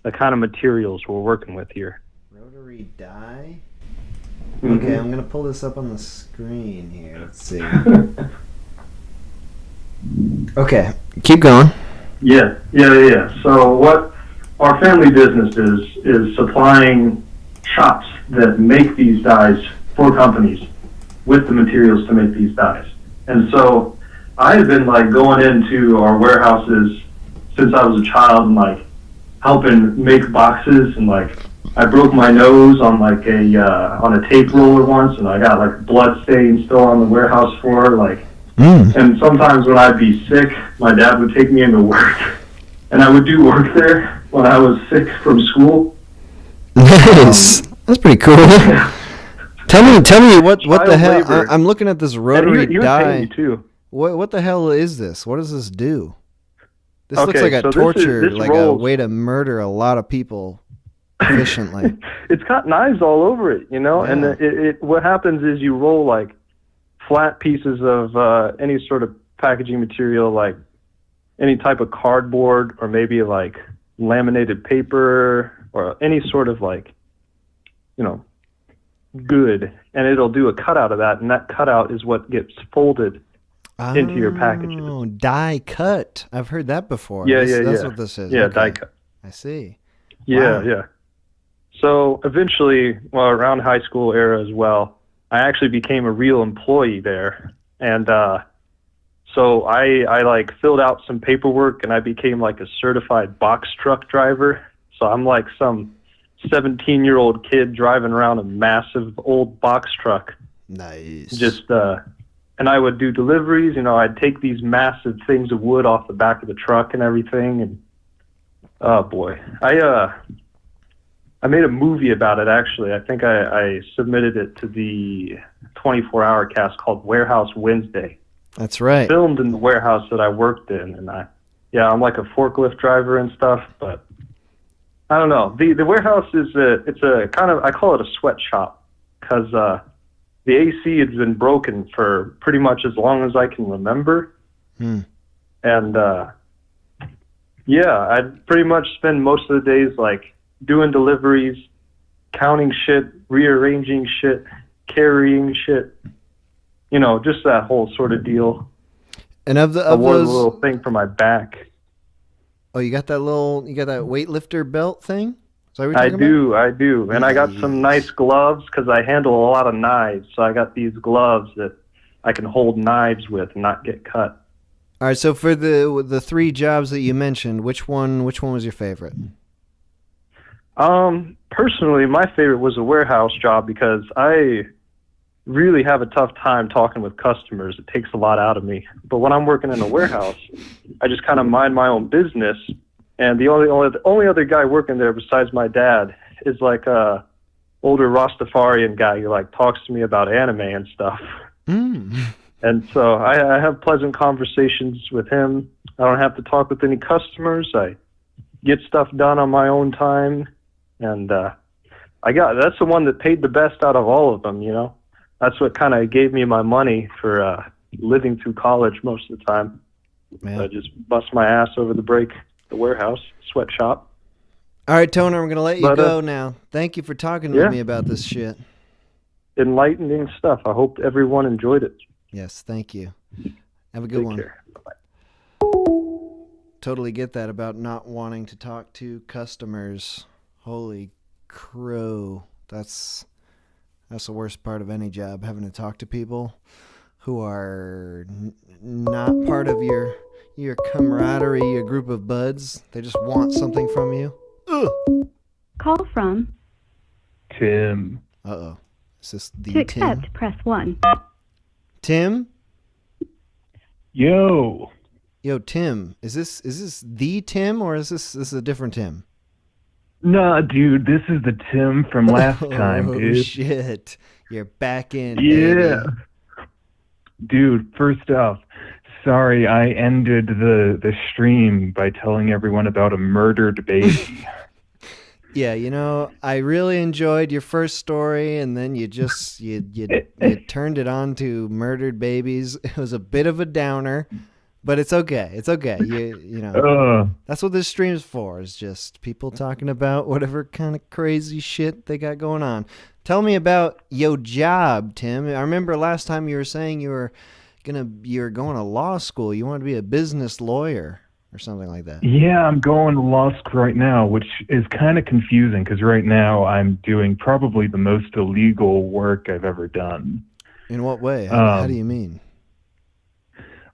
Speaker 4: the kind of materials we're working with here.
Speaker 2: Rotary die.
Speaker 4: Mhm.
Speaker 2: Okay, I'm gonna pull this up on the screen here. Let's see. Okay, keep going.
Speaker 4: Yeah. So what our family business is supplying shops that make these dyes for companies with the materials to make these dyes. And so I have been like going into our warehouses since I was a child and like helping make boxes, and like I broke my nose on like on a tape roller once, and I got like blood stains still on the warehouse floor, like. And sometimes when I'd be sick, my dad would take me into work, and I would do work there when I was sick from school.
Speaker 2: Nice. That's pretty cool. Tell me what the
Speaker 4: Child
Speaker 2: hell?
Speaker 4: labor.
Speaker 2: I'm looking at this
Speaker 4: And
Speaker 2: rotary
Speaker 4: he would pay me
Speaker 2: die.
Speaker 4: too.
Speaker 2: What the hell is this? What does this do? This looks
Speaker 4: Okay,
Speaker 2: like a
Speaker 4: so this
Speaker 2: torture,
Speaker 4: this
Speaker 2: like a
Speaker 4: rolls-
Speaker 2: way to murder a lot of people efficiently.
Speaker 4: It's got knives all over it, you know. And
Speaker 2: Yeah.
Speaker 4: it what happens is you roll like flat pieces of any sort of packaging material, like any type of cardboard or maybe like laminated paper or any sort of like, you know, good, and it'll do a cutout of that, and that cutout is what gets folded into your packages.
Speaker 2: Oh, die cut. I've heard that before.
Speaker 4: Yeah,
Speaker 2: That's
Speaker 4: yeah.
Speaker 2: what this is.
Speaker 4: Yeah,
Speaker 2: Okay.
Speaker 4: die cut.
Speaker 2: I see.
Speaker 4: Yeah,
Speaker 2: Wow.
Speaker 4: yeah. So eventually, well, around high school era as well, I actually became a real employee there, and so I like filled out some paperwork, and I became like a certified box truck driver. So I'm like some 17-year-old kid driving around a massive old box truck,
Speaker 2: Nice.
Speaker 4: just and I would do deliveries. You know, I'd take these massive things of wood off the back of the truck and everything, and oh boy, I made a movie about it, actually. I think I submitted it to the 24-hour cast called Warehouse Wednesday.
Speaker 2: That's right.
Speaker 4: Filmed in the warehouse that I worked in, and I'm like a forklift driver and stuff, but I don't know. The warehouse it's a kind of, I call it a sweatshop, because the AC has been broken for pretty much as long as I can remember. And yeah, I'd pretty much spend most of the days like doing deliveries, counting shit, rearranging shit, carrying shit, you know, just that whole sort of deal.
Speaker 2: And of
Speaker 4: I wore a
Speaker 2: those,
Speaker 4: little thing for my back.
Speaker 2: oh, you got that weightlifter belt thing? Is that what you're
Speaker 4: I
Speaker 2: talking about?
Speaker 4: do, I do. And I got some nice gloves because I handle a lot of knives. So I got these gloves that I can hold knives with and not get cut.
Speaker 2: All right, so for the three jobs that you mentioned, which one was your favorite?
Speaker 4: Personally, my favorite was a warehouse job because I really have a tough time talking with customers. It takes a lot out of me. But when I'm working in a warehouse, I just kind of mind my own business. And the only other guy working there besides my dad is like a older Rastafarian guy who like talks to me about anime and stuff. And so I have pleasant conversations with him. I don't have to talk with any customers. I get stuff done on my own time. And that's the one that paid the best out of all of them, you know. That's what kind of gave me my money for living through college most of the time. So I just bust my ass over the break, the warehouse, sweatshop.
Speaker 2: All right, Toner, I'm going to let you go now. Thank you for talking with me about this shit.
Speaker 4: Enlightening stuff. I hope everyone enjoyed it.
Speaker 2: Yes, thank you. Have a good one.
Speaker 4: Take care.
Speaker 2: Totally get that about not wanting to talk to customers. Holy crow. That's the worst part of any job, having to talk to people who are not part of your camaraderie, your group of buds. They just want something from you. Ugh.
Speaker 3: Call from
Speaker 5: Tim.
Speaker 2: Uh-oh. Is this the
Speaker 3: To accept,
Speaker 2: Tim?
Speaker 3: press 1.
Speaker 2: Tim?
Speaker 5: Yo,
Speaker 2: Tim. Is this the Tim, or is this a different Tim?
Speaker 5: nah, dude, this is the Tim from last time, dude.
Speaker 2: Oh, shit. You're back in,
Speaker 5: Yeah.
Speaker 2: baby.
Speaker 5: Dude, first off, sorry I ended the stream by telling everyone about a murdered baby.
Speaker 2: Yeah, you know, I really enjoyed your first story, and then you turned it on to murdered babies. It was a bit of a downer, but it's okay. It's okay. You know, that's what this stream's for, is just people talking about whatever kind of crazy shit they got going on. Tell me about your job, Tim. I remember last time you were saying you were going to law school. You wanted to be a business lawyer or something like that.
Speaker 5: Yeah, I'm going to law school right now, which is kind of confusing because right now I'm doing probably the most illegal work I've ever done.
Speaker 2: In what way? How do you mean?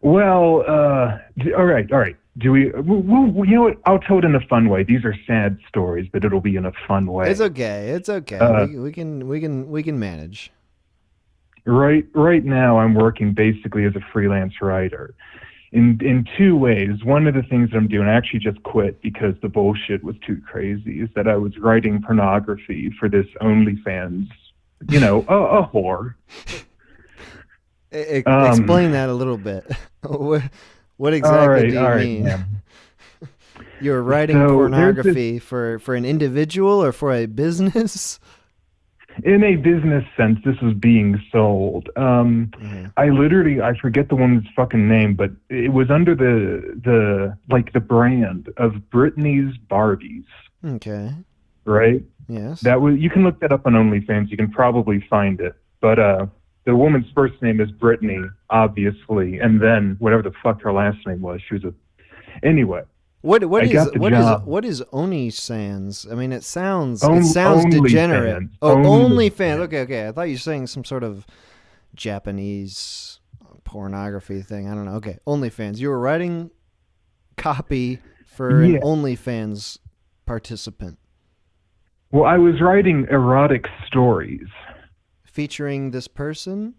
Speaker 5: Well, all right. Do we? You know what? I'll tell it in a fun way. These are sad stories, but it'll be in a fun way.
Speaker 2: It's okay. We can manage.
Speaker 5: Right now, I'm working basically as a freelance writer. In two ways. One of the things that I'm doing, I actually just quit because the bullshit was too crazy, is that I was writing pornography for this OnlyFans, you know, a whore.
Speaker 2: Explain that a little bit. What exactly do you mean?
Speaker 5: Yeah.
Speaker 2: You're writing pornography for an individual or for a business?
Speaker 5: In a business sense, this was being sold. I forget the woman's fucking name, but it was under the brand of Britney's Barbies.
Speaker 2: Okay.
Speaker 5: Right?
Speaker 2: Yes.
Speaker 5: You can look that up on OnlyFans. You can probably find it. But the woman's first name is Brittany, obviously, and then whatever the fuck her last name was, she was anyway.
Speaker 2: What is OnlyFans? I mean, it sounds degenerate.
Speaker 5: Fans.
Speaker 2: Oh, OnlyFans. Okay. I thought you were saying some sort of Japanese pornography thing. I don't know. Okay, OnlyFans. You were writing copy for an OnlyFans participant.
Speaker 5: Well, I was writing erotic stories.
Speaker 2: Featuring this person?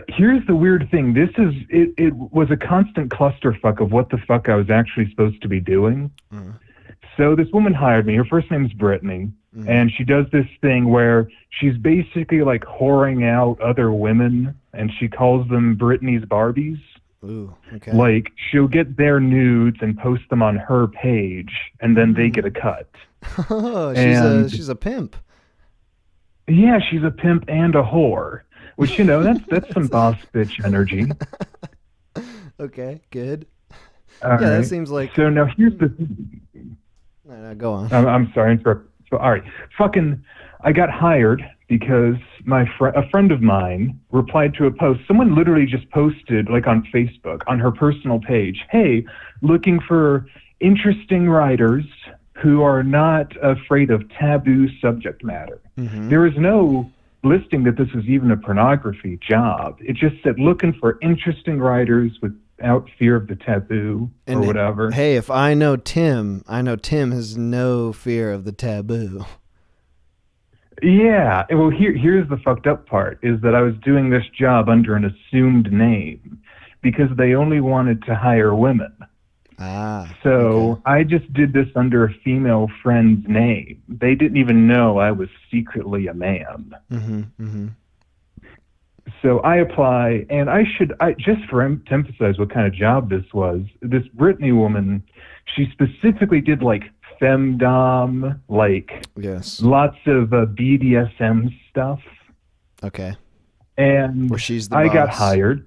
Speaker 5: Here's the weird thing. It was a constant clusterfuck of what the fuck I was actually supposed to be doing. So this woman hired me. Her first name's Brittany. And she does this thing where she's basically like whoring out other women, and she calls them Brittany's Barbies.
Speaker 2: Ooh, okay.
Speaker 5: Like, she'll get their nudes and post them on her page, and then they get a cut.
Speaker 2: Oh, she's a pimp.
Speaker 5: Yeah, she's a pimp and a whore. Which, you know, that's some boss bitch energy.
Speaker 2: Okay, good.
Speaker 5: All right.
Speaker 2: That seems like...
Speaker 5: So now here's the...
Speaker 2: No, go on.
Speaker 5: I'm sorry, interrupt. So, all right. I got hired because a friend of mine replied to a post. Someone literally just posted, like on Facebook, on her personal page, hey, looking for interesting writers who are not afraid of taboo subject matter. There is no listing that this was even a pornography job. It just said looking for interesting writers with out fear of the taboo or whatever.
Speaker 2: Hey, if I know Tim has no fear of the taboo.
Speaker 5: Yeah, well, here's the fucked up part, is that I was doing this job under an assumed name because they only wanted to hire women. So
Speaker 2: okay.
Speaker 5: I just did this under a female friend's name. They didn't even know I was secretly a man.
Speaker 2: Mm-hmm, mm-hmm.
Speaker 5: So I apply, and I just to emphasize what kind of job this was, this Brittany woman, she specifically did like femdom, like
Speaker 2: Yes.
Speaker 5: lots of BDSM stuff.
Speaker 2: Okay.
Speaker 5: And
Speaker 2: Where she's the
Speaker 5: I got
Speaker 2: boss.
Speaker 5: hired.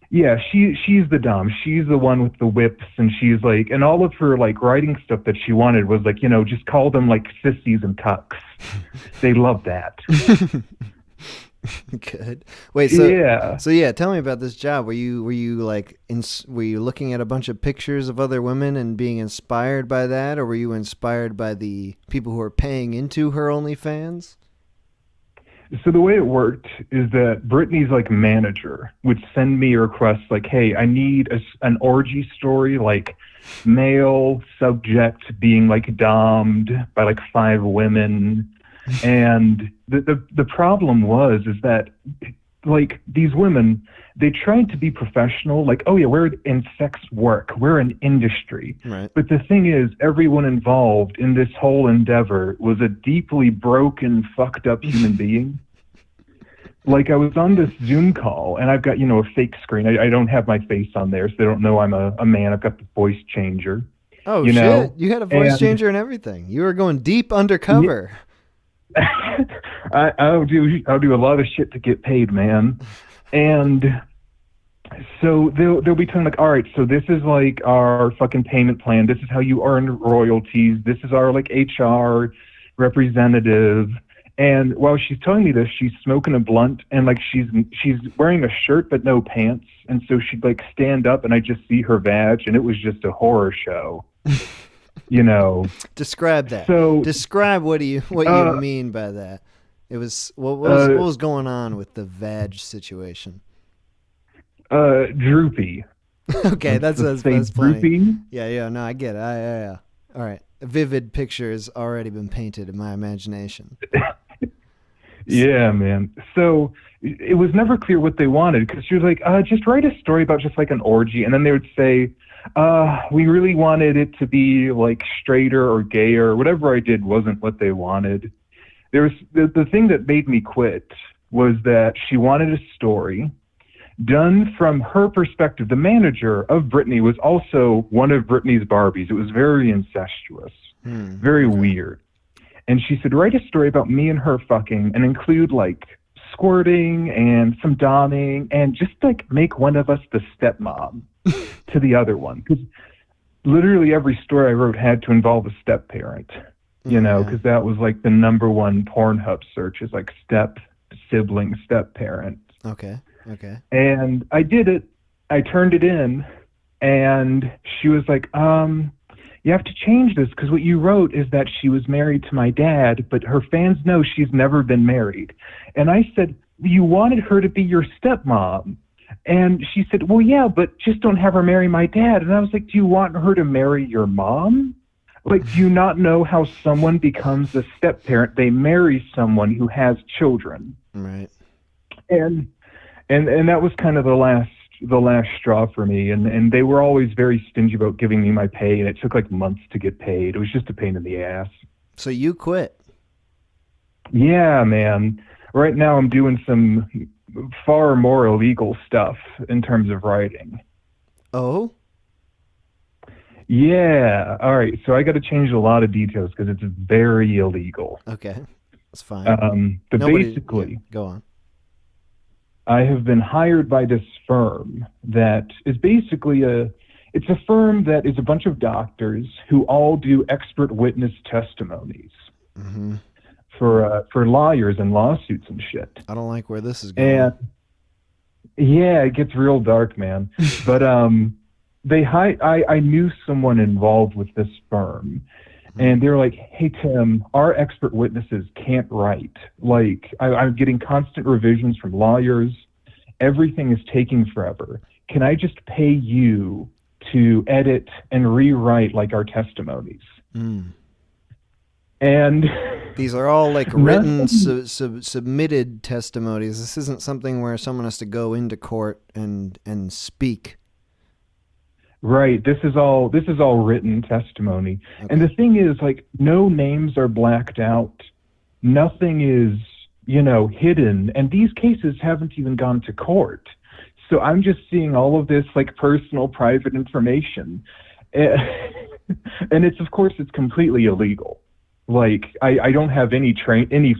Speaker 5: Yeah, she's the dom. She's the one with the whips, and she's like, and all of her like writing stuff that she wanted was like, just call them like sissies and cucks. They love that.
Speaker 2: Good. Wait, so
Speaker 5: Yeah.
Speaker 2: So yeah, tell me about this job. Were you were you looking at a bunch of pictures of other women and being inspired by that, or were you inspired by the people who are paying into her OnlyFans?
Speaker 5: So the way it worked is that Brittany's like manager would send me requests like, hey, I need an orgy story, like male subject being like dommed by like 5 women. And the problem was that like these women, they tried to be professional, like, oh yeah, we're in sex work, we're an industry.
Speaker 2: Right.
Speaker 5: But the thing is, everyone involved in this whole endeavor was a deeply broken, fucked up human being. Like I was on this Zoom call and I've got, a fake screen. I don't have my face on there, so they don't know I'm a man. I've got the voice changer.
Speaker 2: Oh,
Speaker 5: shit.
Speaker 2: Know? You had a voice changer and everything. You were going deep undercover.
Speaker 5: Yeah. I'll do a lot of shit to get paid, man. And so they'll be telling like, all right, so this is like our fucking payment plan. This is how you earn royalties. This is our like HR representative. And while she's telling me this, she's smoking a blunt and like she's wearing a shirt but no pants. And so she'd like stand up and I just see her vag, and it was just a horror show.
Speaker 2: Describe that.
Speaker 5: So
Speaker 2: describe what you mean by that. It was what was going on with the vag situation?
Speaker 5: Droopy.
Speaker 2: Okay, that's plenty.
Speaker 5: Droopy.
Speaker 2: Yeah, no, I get it. Yeah. All right, a vivid picture has already been painted in my imagination.
Speaker 5: Yeah, man. So it was never clear what they wanted, because she was like, just write a story about just like an orgy, and then they would say, we really wanted it to be like straighter or gayer. Whatever I did wasn't what they wanted. There was the thing that made me quit was that she wanted a story done from her perspective. The manager of Brittany was also one of Brittany's Barbies. It was very incestuous, very weird. And she said, write a story about me and her fucking and include like squirting and some doming and just like make one of us the stepmom to the other one. Because literally every story I wrote had to involve a step parent, because that was like the number one Pornhub search is like step sibling, step parent.
Speaker 2: Okay.
Speaker 5: And I did it. I turned it in, and she was like, you have to change this because what you wrote is that she was married to my dad, but her fans know she's never been married. And I said, you wanted her to be your stepmom. And she said, well, yeah, but just don't have her marry my dad. And I was like, do you want her to marry your mom? Like, do you not know how someone becomes a step parent? They marry someone who has children.
Speaker 2: Right.
Speaker 5: And that was kind of the last straw for me, and they were always very stingy about giving me my pay, and it took like months to get paid. It was just a pain in the ass.
Speaker 2: So you quit?
Speaker 5: Yeah, man. Right now I'm doing some far more illegal stuff in terms of writing.
Speaker 2: Oh?
Speaker 5: Yeah. All right. So I got to change a lot of details because it's very illegal.
Speaker 2: Okay. That's fine.
Speaker 5: Basically,
Speaker 2: go on.
Speaker 5: I have been hired by this firm that is basically it's a firm that is a bunch of doctors who all do expert witness testimonies for lawyers and lawsuits and shit.
Speaker 2: I don't like where this is going.
Speaker 5: And yeah, it gets real dark, man. But I knew someone involved with this firm. And they're like, hey, Tim, our expert witnesses can't write. Like, I'm getting constant revisions from lawyers. Everything is taking forever. can I just pay you to edit and rewrite like our testimonies? And
Speaker 2: these are all like written, submitted testimonies. This isn't something where someone has to go into court and speak.
Speaker 5: Right. This is all written testimony. Okay. And the thing is, like, no names are blacked out. Nothing is, hidden. And these cases haven't even gone to court. So I'm just seeing all of this like personal, private information. And it's completely illegal. Like, I don't have any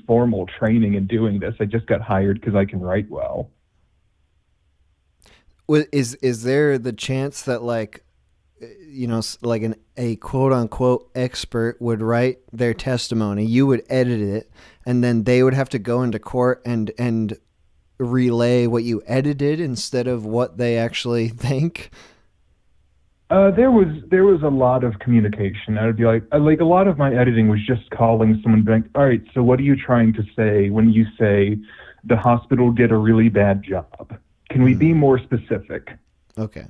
Speaker 5: formal training in doing this. I just got hired because I can write well.
Speaker 2: Is there the chance that like a quote unquote expert would write their testimony, you would edit it, and then they would have to go into court and relay what you edited instead of what they actually think?
Speaker 5: There was a lot of communication. I would be like a lot of my editing was just calling someone back. All right, so what are you trying to say when you say the hospital did a really bad job? Can we be more specific? Okay.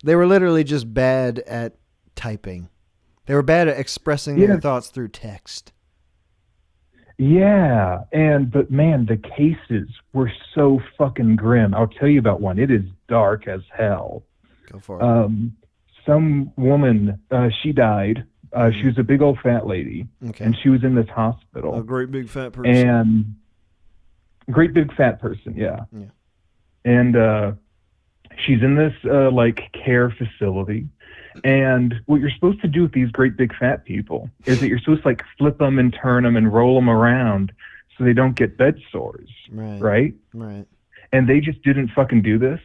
Speaker 2: They were literally just bad at typing. They were bad at expressing their thoughts through text.
Speaker 5: Yeah, but man, the cases were so fucking grim. I'll tell you about one. It is dark as hell.
Speaker 2: Go for it.
Speaker 5: Some woman, she died. She was a big old fat lady, and she was in this hospital.
Speaker 2: A great big fat person.
Speaker 5: Great big fat person, yeah. And she's in this care facility. And what you're supposed to do with these great big fat people is that you're supposed to flip them and turn them and roll them around so they don't get bed sores, right?
Speaker 2: Right.
Speaker 5: And they just didn't fucking do this.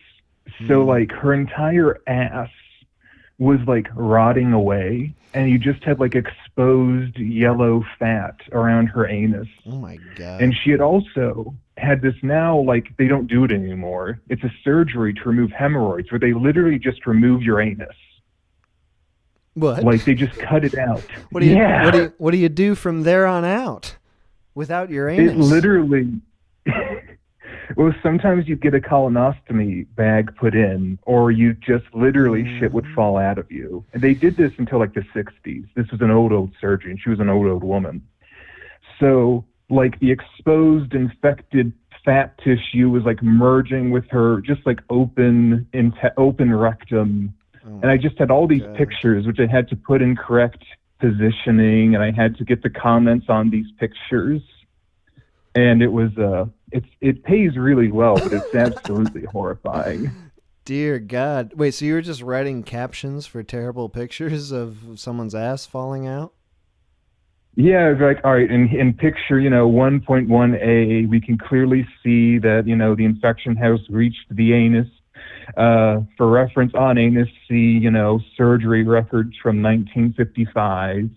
Speaker 5: So her entire ass was rotting away, and you just had exposed yellow fat around her anus.
Speaker 2: Oh my God.
Speaker 5: And she had also had this now, they don't do it anymore. It's a surgery to remove hemorrhoids where they literally just remove your anus.
Speaker 2: What?
Speaker 5: They just cut it out.
Speaker 2: What do you do from there on out without your anus?
Speaker 5: It literally... Well, sometimes you get a colonostomy bag put in, or you just literally shit would fall out of you. And they did this until the 60s. This was an old surgery, and she was an old woman. So the exposed, infected fat tissue was merging with her, just open rectum. And I just had all these pictures, which I had to put in correct positioning, and I had to get the comments on these pictures. And it was it pays really well, but it's absolutely horrifying.
Speaker 2: Dear God. Wait, so you were just writing captions for terrible pictures of someone's ass falling out?
Speaker 5: Yeah, all right, in picture, 1.1a, we can clearly see that, the infection has reached the anus. For reference on anus, see, surgery records from 1955.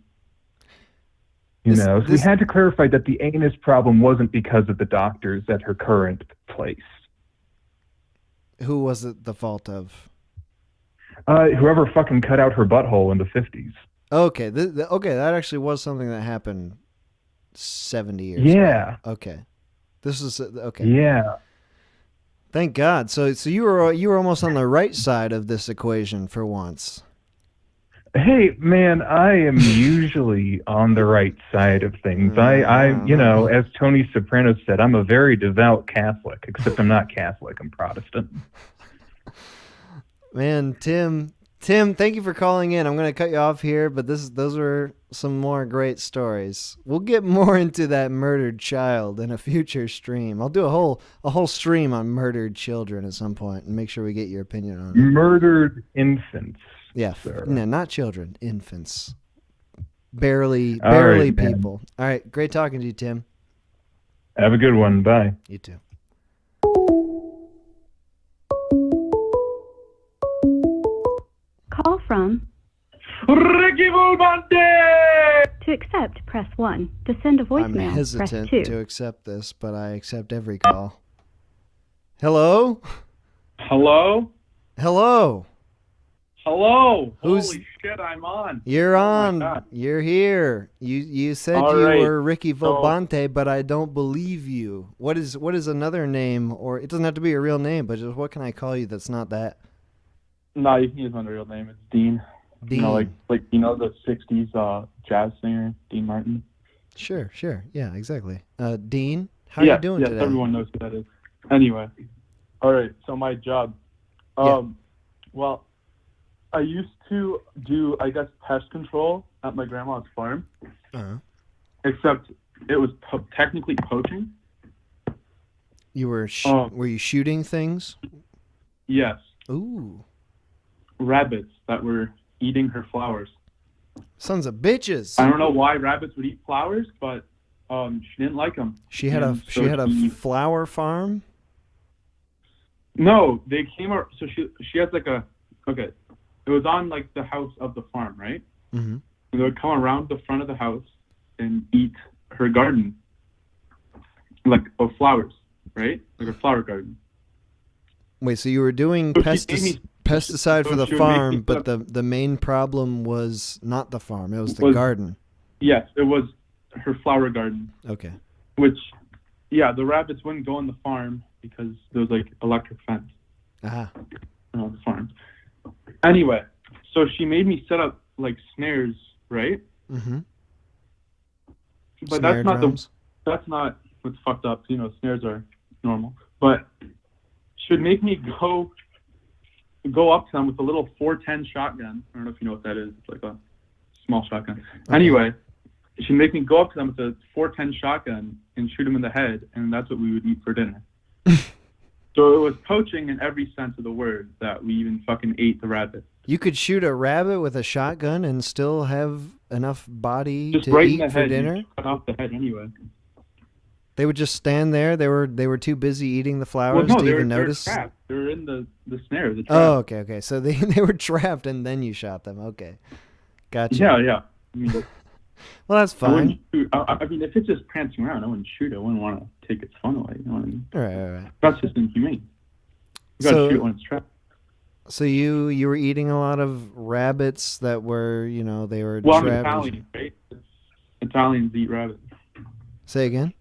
Speaker 5: So we had to clarify that the anus problem wasn't because of the doctors at her current place.
Speaker 2: Who was it the fault of?
Speaker 5: Whoever fucking cut out her butthole in the 50s.
Speaker 2: Okay, that actually was something that happened 70 years ago. Okay. This is okay.
Speaker 5: Yeah.
Speaker 2: Thank God. So you were almost on the right side of this equation for once.
Speaker 5: Hey, man, I am usually on the right side of things. I as Tony Soprano said, I'm a very devout Catholic, except I'm not Catholic, I'm Protestant.
Speaker 2: Man, Tim, thank you for calling in. I'm going to cut you off here, but those were some more great stories. We'll get more into that murdered child in a future stream. I'll do a whole stream on murdered children at some point and make sure we get your opinion on it.
Speaker 5: Murdered infants.
Speaker 2: Yeah,
Speaker 5: sir.
Speaker 2: No, not children, infants. Barely right, people. Man. All right, great talking to you, Tim.
Speaker 5: Have a good one. Bye.
Speaker 2: You too.
Speaker 3: Call from
Speaker 5: Ricky Volbante!
Speaker 3: To accept, press 1. To send a voicemail,
Speaker 2: I'm
Speaker 3: press 2.
Speaker 2: hesitant to accept this, but I accept every call. Hello?
Speaker 6: Hello?
Speaker 2: Hello?
Speaker 6: Hello.
Speaker 2: Who's-
Speaker 6: Holy shit, I'm on.
Speaker 2: You're
Speaker 6: Oh my
Speaker 2: on.
Speaker 6: God.
Speaker 2: You're here. You said
Speaker 6: All
Speaker 2: you
Speaker 6: right.
Speaker 2: were Ricky Volbante, but I don't believe you. What is another name, or it doesn't have to be a real name, but just what can I call you that's not that?
Speaker 6: No, you can use my real name. It's Dean.
Speaker 2: Dean.
Speaker 6: You know, like you know the '60s jazz singer Dean Martin.
Speaker 2: Sure. Yeah, exactly. Dean, how are you doing today?
Speaker 6: Yes, everyone knows who that is. Anyway, all right. So my job. Well, I used to do, I guess, pest control at my grandma's farm.
Speaker 2: Uh-huh.
Speaker 6: Except it was technically poaching.
Speaker 2: You were were you shooting things?
Speaker 6: Yes.
Speaker 2: Ooh.
Speaker 6: Rabbits that were eating her flowers.
Speaker 2: Sons of bitches.
Speaker 6: I don't know why rabbits would eat flowers, but she didn't like them.
Speaker 2: She had a flower farm?
Speaker 6: No, they came out. So she has like a, okay, it was on like the house of the farm, right?
Speaker 2: Mm-hmm.
Speaker 6: And they would come around the front of the house and eat her garden, like of flowers, right? Like a flower garden.
Speaker 2: Wait, so you were doing
Speaker 6: So she gave me-
Speaker 2: pesticide for
Speaker 6: so
Speaker 2: the
Speaker 6: she would make
Speaker 2: farm,
Speaker 6: me
Speaker 2: but
Speaker 6: put
Speaker 2: the main problem was not the farm; it was the garden.
Speaker 6: Yes, it was her flower garden.
Speaker 2: Okay.
Speaker 6: Which, yeah, the rabbits wouldn't go on the farm because there was like electric fence
Speaker 2: Ah.
Speaker 6: on the farm. Anyway, so she made me set up like snares, right?
Speaker 2: Mm-hmm.
Speaker 6: But
Speaker 2: Snare drums.
Speaker 6: that's not what's fucked up. You know, snares are normal. But she would make me go up to them with a little 410 shotgun. I don't know if you know what that is. It's like a small shotgun.
Speaker 2: Okay.
Speaker 6: Anyway, she'd make me go up to them with a 410 shotgun and shoot them in the head, and that's what we would eat for dinner. So it was poaching in every sense of the word that we even fucking ate the rabbit.
Speaker 2: You could shoot a rabbit with a shotgun and still have enough body
Speaker 6: Just
Speaker 2: to
Speaker 6: right in
Speaker 2: eat
Speaker 6: the
Speaker 2: for
Speaker 6: head.
Speaker 2: dinner?
Speaker 6: You cut off the head anyway.
Speaker 2: They would just stand there. They were too busy eating the flowers
Speaker 6: Well, no,
Speaker 2: to
Speaker 6: they
Speaker 2: even
Speaker 6: were
Speaker 2: notice.
Speaker 6: trapped. They were in the snare. The trap.
Speaker 2: Oh, okay. So they were trapped and then you shot them. Okay, gotcha.
Speaker 6: Yeah. I mean,
Speaker 2: Well, that's
Speaker 6: I
Speaker 2: fine.
Speaker 6: wouldn't shoot. I mean, if it's just prancing around, I wouldn't shoot it. I wouldn't want to take its fun away. You know what I mean?
Speaker 2: All right.
Speaker 6: That's just inhumane. You gotta shoot it when it's trapped.
Speaker 2: So you were eating a lot of rabbits that were, they were
Speaker 6: Well, I'm
Speaker 2: trapped.
Speaker 6: Italian, right? Italians eat rabbits.
Speaker 2: Say again?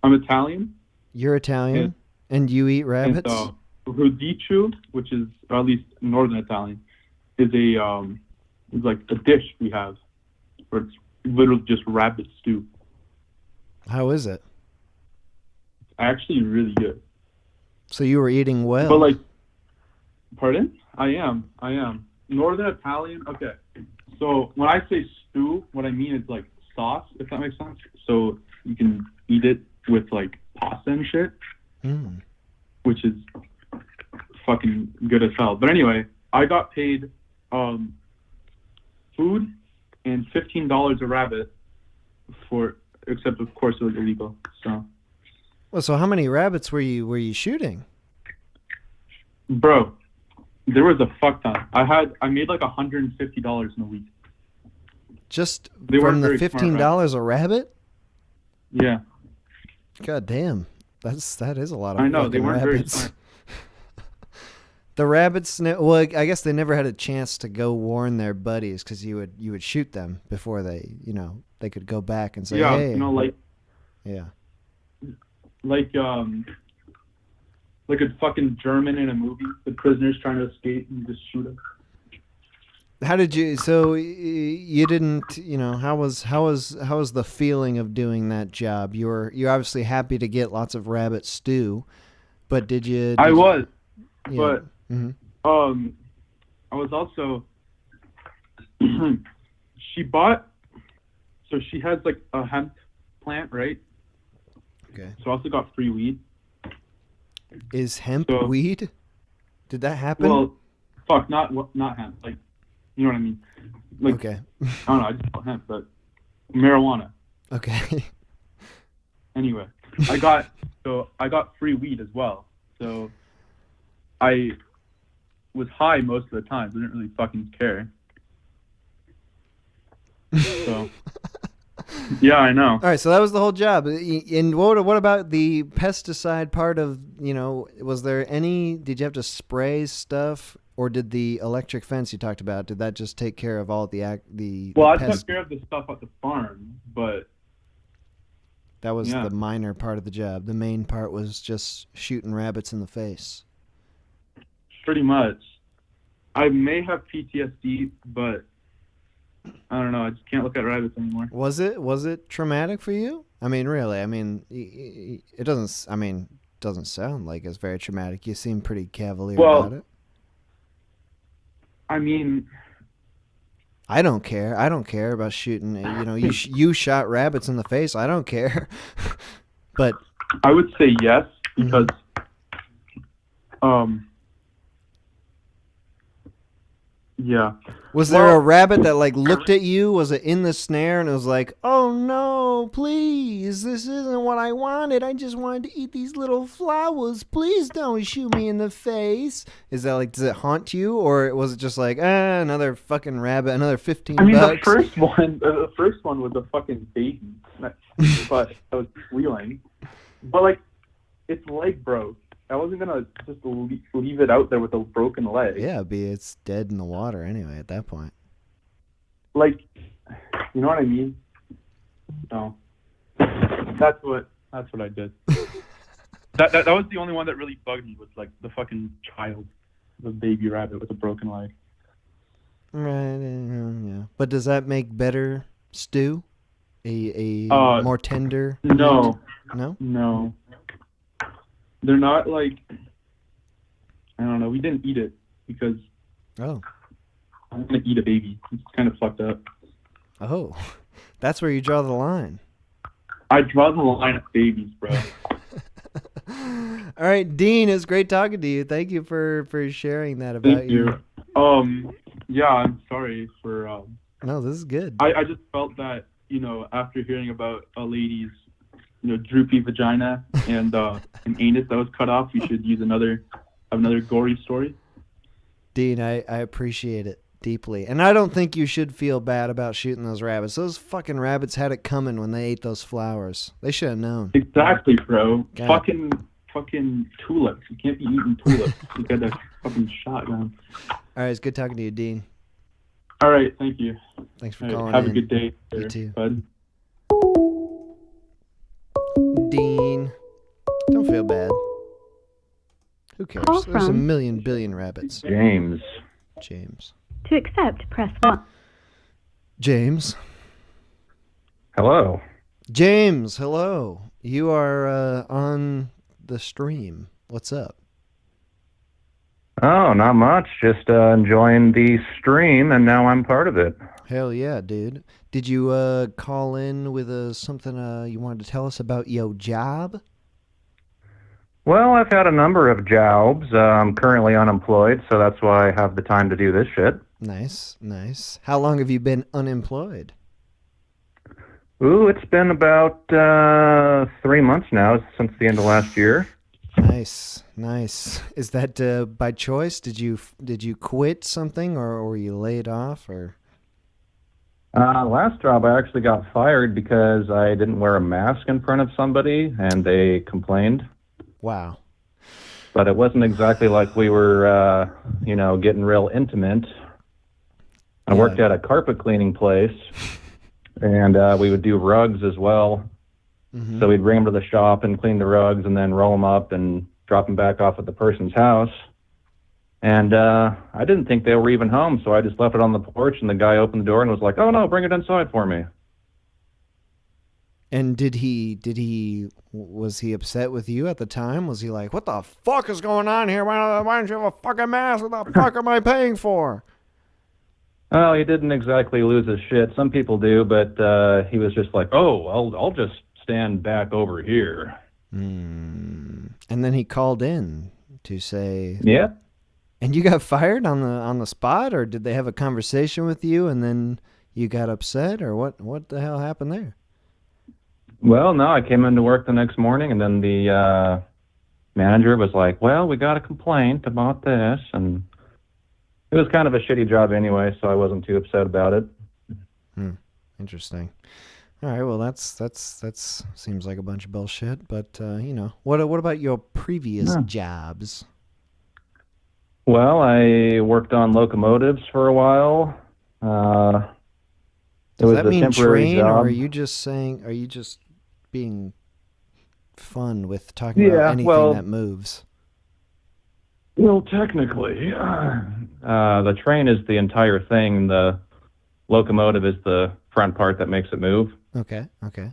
Speaker 6: I'm Italian.
Speaker 2: You're Italian, and you eat rabbits?
Speaker 6: And Rodicio, which is, or at least Northern Italian, is is like a dish we have where it's literally just rabbit stew.
Speaker 2: How is it?
Speaker 6: Actually, really good.
Speaker 2: So you were eating well.
Speaker 6: But like, pardon? I am. Northern Italian. Okay. So when I say stew, what I mean is like sauce, if that makes sense. So you can eat it with like pasta and shit, which is fucking good as hell. But anyway, I got paid food and $15 a rabbit for, except of course it was illegal. So.
Speaker 2: Well, so how many rabbits were you shooting?
Speaker 6: Bro, there was a fuck ton. I made like $150 in a week.
Speaker 2: Just
Speaker 6: They
Speaker 2: from
Speaker 6: weren't
Speaker 2: the
Speaker 6: very smart
Speaker 2: $15 a rabbit?
Speaker 6: Yeah.
Speaker 2: God damn, that is a lot of.
Speaker 6: I know, they
Speaker 2: fucking
Speaker 6: weren't very
Speaker 2: rabbits.
Speaker 6: smart.
Speaker 2: The rabbits, well, I guess they never had a chance to go warn their buddies because you would shoot them before they could go back and say,
Speaker 6: Yeah,
Speaker 2: hey,
Speaker 6: like a fucking German in a movie, the prisoners trying to escape and just shoot them.
Speaker 2: How did you? So you didn't? How was the feeling of doing that job? You're obviously happy to get lots of rabbit stew, but did you?
Speaker 6: I was,
Speaker 2: yeah.
Speaker 6: but I was also. She bought, so she has like a hemp plant, right?
Speaker 2: Okay.
Speaker 6: So I also got free weed.
Speaker 2: Is hemp weed? Did that happen?
Speaker 6: Well, fuck, not hemp. Like, you know what I mean? Like,
Speaker 2: okay.
Speaker 6: I don't know. I just call it hemp, but marijuana.
Speaker 2: Okay.
Speaker 6: Anyway, I got free weed as well. So I was high most of the time. Didn't really fucking care. So yeah, I know.
Speaker 2: All right, so that was the whole job. And what about the pesticide part of, was there any, did you have to spray stuff or did the electric fence you talked about, did that just take care of all the
Speaker 6: Well, I
Speaker 2: pest?
Speaker 6: took care of the stuff at the farm, but
Speaker 2: That was
Speaker 6: yeah.
Speaker 2: the minor part of the job. The main part was just shooting rabbits in the face.
Speaker 6: Pretty much. I may have PTSD, but I don't know. I just can't look at rabbits anymore.
Speaker 2: Was it traumatic for you? I mean, really. I mean, it doesn't. I mean, doesn't sound like it's very traumatic. You seem pretty cavalier about it.
Speaker 6: I mean,
Speaker 2: I don't care. I don't care about shooting. You know, you shot rabbits in the face. I don't care. But
Speaker 6: I would say yes because, yeah.
Speaker 2: Was there a rabbit that like looked at you? Was it in the snare and it was like, "Oh no, please, this isn't what I wanted. I just wanted to eat these little flowers. Please don't shoot me in the face." Is that like, does it haunt you, or was it just like, another fucking rabbit, another 15
Speaker 6: I mean,
Speaker 2: bucks?
Speaker 6: the first one was a fucking baby, but I was squealing. But like, its leg broke. I wasn't gonna just leave it out there with a broken leg.
Speaker 2: Yeah, it's dead in the water anyway at that point.
Speaker 6: Like, you know what I mean? No. That's what I did. that was the only one that really bugged me, was like the fucking child, the baby rabbit with a broken leg.
Speaker 2: Right. Yeah. But does that make better stew? A more tender?
Speaker 6: No.
Speaker 2: Meat? No.
Speaker 6: No. They're not like, I don't know. We didn't eat it because I'm gonna eat a baby. It's kind of fucked up.
Speaker 2: Oh, that's where you draw the line.
Speaker 6: I draw the line at babies, bro.
Speaker 2: All right, Dean, it's great talking to you. Thank you for sharing that about
Speaker 6: Thank you. Yeah, I'm sorry for.
Speaker 2: No, this is good.
Speaker 6: I just felt that, you know, after hearing about a lady's, you know, droopy vagina and an anus that was cut off, you should use another gory story.
Speaker 2: Dean, I appreciate it deeply. And I don't think you should feel bad about shooting those rabbits. Those fucking rabbits had it coming when they ate those flowers. They should have known.
Speaker 6: Exactly, bro.
Speaker 2: God.
Speaker 6: Fucking tulips. You can't be eating tulips. You got that fucking shotgun.
Speaker 2: All right, it's good talking to you, Dean.
Speaker 6: All right, thank you.
Speaker 2: Thanks for
Speaker 6: All right,
Speaker 2: calling
Speaker 6: have
Speaker 2: in.
Speaker 6: a good day.
Speaker 2: You too.
Speaker 6: Bud.
Speaker 2: Dean, don't feel bad. Who cares?
Speaker 3: Call
Speaker 2: There's a
Speaker 3: from-
Speaker 2: million billion rabbits.
Speaker 7: James.
Speaker 2: James.
Speaker 3: To accept, press 1.
Speaker 2: James.
Speaker 7: Hello.
Speaker 2: James, hello. You are on the stream. What's up?
Speaker 7: Oh, not much. Just enjoying the stream, and now I'm part of it.
Speaker 2: Hell yeah, dude. Did you call in with something you wanted to tell us about your job?
Speaker 7: Well, I've had a number of jobs. I'm currently unemployed, so that's why I have the time to do this shit.
Speaker 2: Nice, nice. How long have you been unemployed?
Speaker 7: Ooh, it's been about 3 months now, since the end of last year.
Speaker 2: Nice, nice. Is that by choice? Did you quit something, or were you laid off, or?
Speaker 7: Last job, I actually got fired because I didn't wear a mask in front of somebody, and they complained.
Speaker 2: Wow.
Speaker 7: But it wasn't exactly like we were, getting real intimate. I worked at a carpet cleaning place, and we would do rugs as well.
Speaker 2: Mm-hmm.
Speaker 7: So we'd bring them to the shop and clean the rugs and then roll them up and drop them back off at the person's house. And I didn't think they were even home, so I just left it on the porch, and the guy opened the door and was like, "Oh, no, bring it inside for me."
Speaker 2: And was he upset with you at the time? Was he like, "What the fuck is going on here? Why don't you have a fucking mask? What the fuck am I paying for?"
Speaker 7: Well, he didn't exactly lose his shit. Some people do, but he was just like, "Oh, I'll just stand back over here."
Speaker 2: And then he called in to say,
Speaker 7: "Yeah."
Speaker 2: And you got fired on the spot, or did they have a conversation with you and then you got upset, or what the hell happened there?
Speaker 7: Well, no, I came into work the next morning, and then the manager was like, "Well, we got a complaint about this," and it was kind of a shitty job anyway, so I wasn't too upset about it.
Speaker 2: Interesting. All right, well, that's seems like a bunch of bullshit, but what about your previous jobs?
Speaker 7: Well, I worked on locomotives for a while. It
Speaker 2: Does
Speaker 7: was
Speaker 2: that
Speaker 7: a
Speaker 2: mean
Speaker 7: temporary
Speaker 2: train, or
Speaker 7: job.
Speaker 2: are you just saying? Are you just being fun with talking about
Speaker 7: Yeah,
Speaker 2: anything that
Speaker 7: well,
Speaker 2: moves?
Speaker 7: technically, the train is the entire thing. The locomotive is the front part that makes it move.
Speaker 2: Okay. Okay.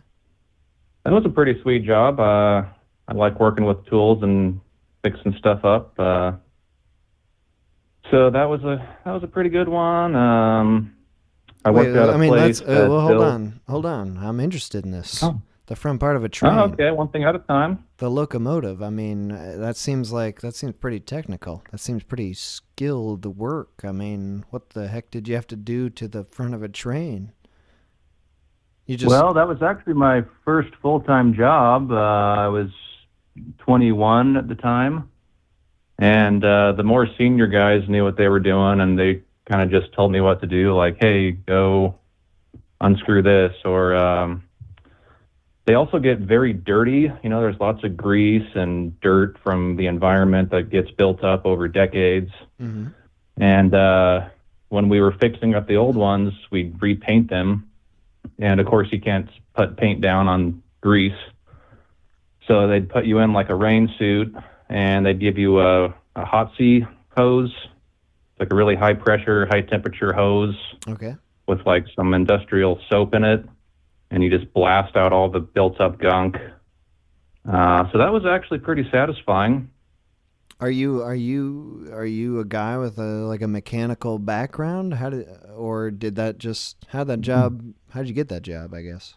Speaker 7: That was a pretty sweet job. I like working with tools and fixing stuff up. So that was a pretty good one. I
Speaker 2: Wait.
Speaker 7: worked at a
Speaker 2: I mean,
Speaker 7: place
Speaker 2: that's well.
Speaker 7: that
Speaker 2: Hold
Speaker 7: built.
Speaker 2: on. Hold on. I'm interested in this.
Speaker 7: Oh,
Speaker 2: The front part of a
Speaker 7: oh,
Speaker 2: train.
Speaker 7: okay, one thing at a time.
Speaker 2: The locomotive. I mean, that seems pretty technical. That seems pretty skilled work. I mean, what the heck did you have to do to the front of a train? You just
Speaker 7: Well, that was actually my first full-time job. I was 21 at the time, and the more senior guys knew what they were doing, and they kind of just told me what to do, like, "Hey, go unscrew this," or they also get very dirty. There's lots of grease and dirt from the environment that gets built up over decades.
Speaker 2: hmm
Speaker 7: And when we were fixing up the old ones, we'd repaint them. And of course, you can't put paint down on grease. So they'd put you in like a rain suit, and they'd give you a hot sea hose, like a really high pressure, high temperature hose
Speaker 2: Okay.
Speaker 7: with like some industrial soap in it. And you just blast out all the built up gunk. So that was actually pretty satisfying.
Speaker 2: Are you a guy with a mechanical background? How did you get that job, I guess?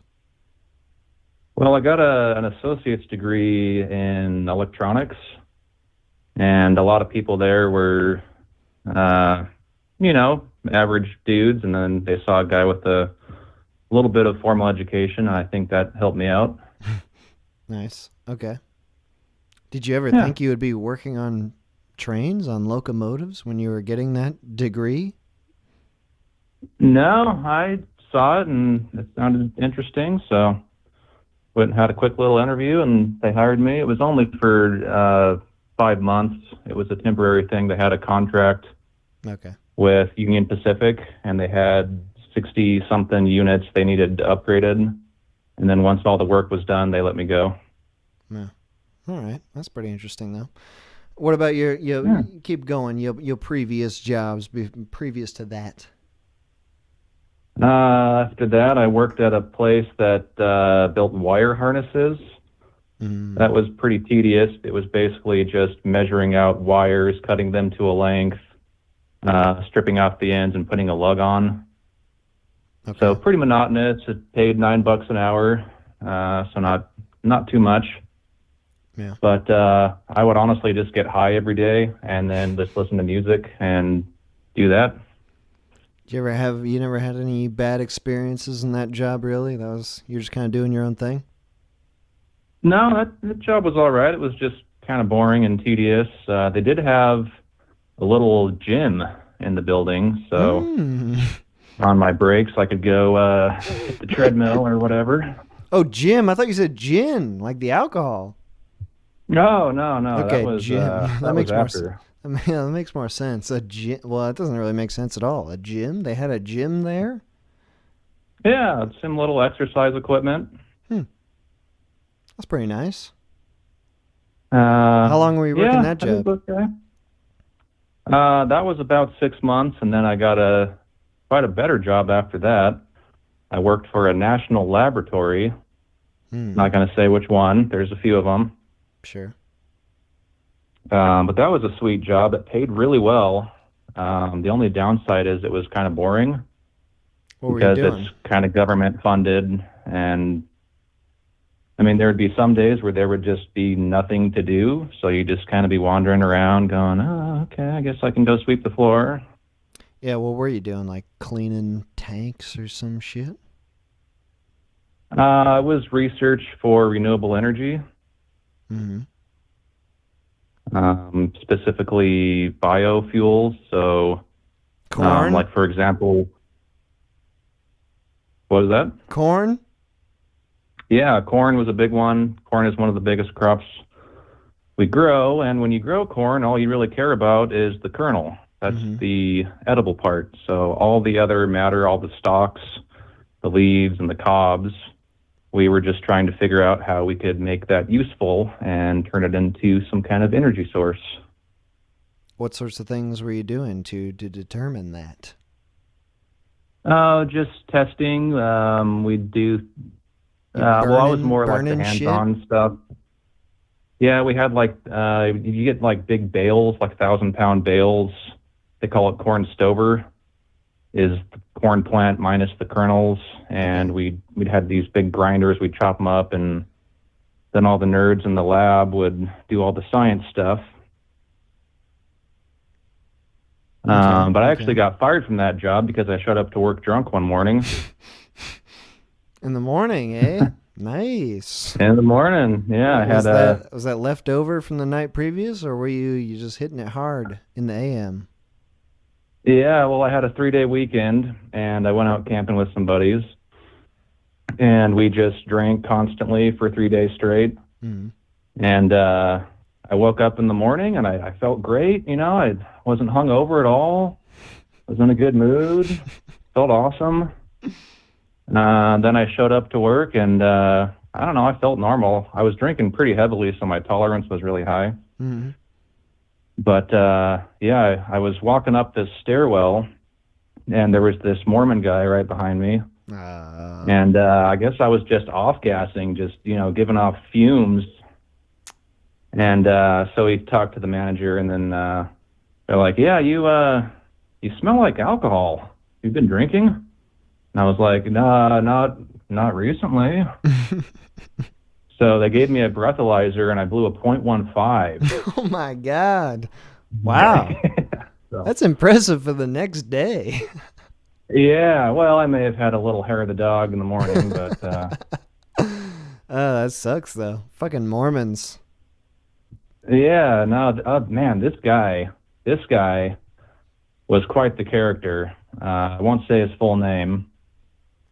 Speaker 7: Well, I got an associate's degree in electronics, and a lot of people there were, average dudes, and then they saw a guy with a little bit of formal education, and I think that helped me out.
Speaker 2: Nice. Okay. Did you ever
Speaker 7: Yeah.
Speaker 2: think you would be working on trains, on locomotives when you were getting that degree?
Speaker 7: No, I saw it, and it sounded interesting, so went and had a quick little interview, and they hired me. It was only for 5 months. It was a temporary thing. They had a contract
Speaker 2: Okay.
Speaker 7: with Union Pacific, and they had 60-something units they needed upgraded. And then once all the work was done, they let me go.
Speaker 2: Yeah. All right. That's pretty interesting, though. What about your
Speaker 7: Yeah.
Speaker 2: keep going, your previous jobs previous to that?
Speaker 7: After that, I worked at a place that built wire harnesses.
Speaker 2: Mm,
Speaker 7: That was pretty tedious. It was basically just measuring out wires, cutting them to a length, stripping off the ends, and putting a lug on.
Speaker 2: okay.
Speaker 7: So pretty monotonous. It paid $9 an hour, so not too much.
Speaker 2: Yeah.
Speaker 7: But I would honestly just get high every day and then just listen to music and do that.
Speaker 2: You never had any bad experiences in that job, really? You're just kind of doing your own thing?
Speaker 7: No, that job was all right. It was just kind of boring and tedious. They did have a little gym in the building, so on my breaks I could go hit the treadmill or whatever.
Speaker 2: Oh, gin. I thought you said gin, like the alcohol.
Speaker 7: No,
Speaker 2: Okay,
Speaker 7: that was
Speaker 2: gym.
Speaker 7: that
Speaker 2: That
Speaker 7: was
Speaker 2: makes more
Speaker 7: after.
Speaker 2: I mean, that makes more sense. A gym. Well, it doesn't really make sense at all. A gym? They had a gym there?
Speaker 7: Yeah, some little exercise equipment.
Speaker 2: That's pretty nice.
Speaker 7: How
Speaker 2: How long were you working that job?
Speaker 7: Okay. That was about 6 months, and then I got quite a better job after that. I worked for a national laboratory. Not going to say which one. There's a few of them.
Speaker 2: Sure.
Speaker 7: But that was a sweet job. It paid really well. The only downside is it was kind of boring
Speaker 2: What were you
Speaker 7: because
Speaker 2: doing?
Speaker 7: it's kind of government funded. And I mean, there would be some days where there would just be nothing to do. So you just kind of be wandering around going, oh, okay, I guess I can go sweep the floor.
Speaker 2: Yeah, what were you doing? Like cleaning tanks or some shit?
Speaker 7: It was research for renewable energy.
Speaker 2: Mm-hmm.
Speaker 7: Specifically biofuels. So,
Speaker 2: Corn?
Speaker 7: like for example, what is that?
Speaker 2: Corn?
Speaker 7: Yeah, corn was a big one. Corn is one of the biggest crops we grow, and when you grow corn, all you really care about is the kernel. That's the edible part. So all the other matter, all the stalks, the leaves, and the cobs, we were just trying to figure out how we could make that useful and turn it into some kind of energy source.
Speaker 2: What sorts of things were you doing to determine that?
Speaker 7: Just testing. We'd do. Well, I was more like the hands-on stuff. Yeah, we had like you get like big bales, like 1,000-pound bales. They call it corn stover. Is the corn plant minus the kernels, and we'd had these big grinders. We'd chop them up, and then all the nerds in the lab would do all the science stuff. But I actually got fired from that job because I showed up to work drunk one morning.
Speaker 2: In the morning, eh? Nice.
Speaker 7: In the morning, yeah.
Speaker 2: Was that left over from the night previous, or were you just hitting it hard in the AM?
Speaker 7: Yeah, well, I had a 3-day weekend, and I went out camping with some buddies, and we just drank constantly for 3 days straight. And I woke up in the morning, and I felt great. You know, I wasn't hungover at all. I was in a good mood. Felt awesome. Then I showed up to work, and I don't know, I felt normal. I was drinking pretty heavily, so my tolerance was really high. But yeah, I was walking up this stairwell, and there was this Mormon guy right behind me. And I guess I was just off-gassing, just, giving off fumes. And so he talked to the manager, and then they're like, yeah, you smell like alcohol. You've been drinking? And I was like, no, not recently. So they gave me a breathalyzer, and I blew a .15.
Speaker 2: Oh, my God. Wow.
Speaker 7: So,
Speaker 2: that's impressive for the next day.
Speaker 7: Yeah, well, I may have had a little hair of the dog in the morning, but...
Speaker 2: that sucks, though. Fucking Mormons.
Speaker 7: Yeah, no, man, this guy was quite the character. I won't say his full name,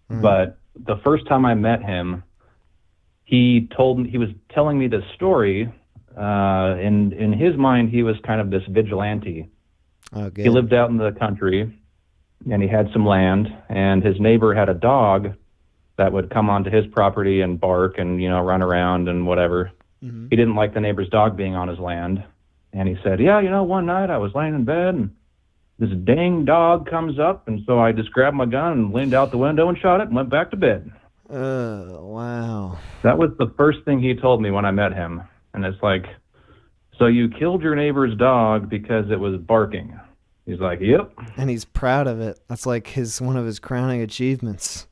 Speaker 7: but the first time I met him, he was telling me this story. In his mind, he was kind of this vigilante.
Speaker 2: Oh, good.
Speaker 7: He lived out in the country, and he had some land, and his neighbor had a dog that would come onto his property and bark and, run around and whatever. He didn't like the neighbor's dog being on his land. And he said, yeah, one night I was laying in bed, and this dang dog comes up, and so I just grabbed my gun and leaned out the window and shot it and went back to bed.
Speaker 2: Wow.
Speaker 7: That was the first thing he told me when I met him. And it's like, so you killed your neighbor's dog because it was barking? He's like, yep.
Speaker 2: And he's proud of it. That's like one of his crowning achievements.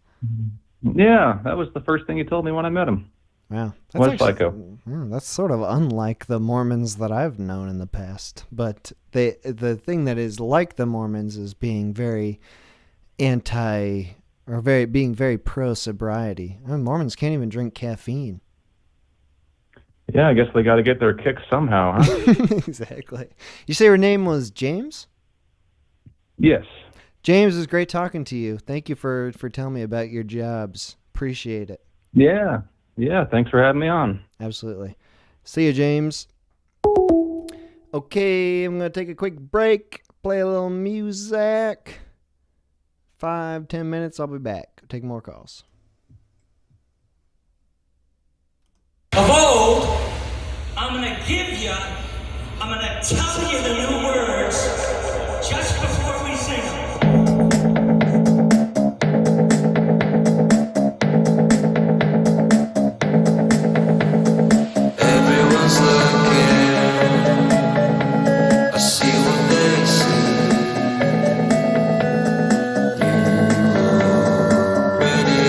Speaker 7: Yeah, that was the first thing he told me when I met him.
Speaker 2: Wow. That's sort of unlike the Mormons that I've known in the past. But the thing that is like the Mormons is being very being very pro-sobriety. Mormons can't even drink caffeine.
Speaker 7: Yeah, I guess they got to get their kicks somehow, huh?
Speaker 2: Exactly. You say your name was James?
Speaker 7: Yes.
Speaker 2: James, it was great talking to you. Thank you for telling me about your jobs. Appreciate it.
Speaker 7: Yeah, thanks for having me on.
Speaker 2: Absolutely. See you, James. Okay, I'm going to take a quick break, play a little music. 5-10 minutes, I'll be back. Take more calls.
Speaker 8: Of old, I'm gonna tell you the new words just before we sing them.
Speaker 1: Everyone's looking, I see what they see. You already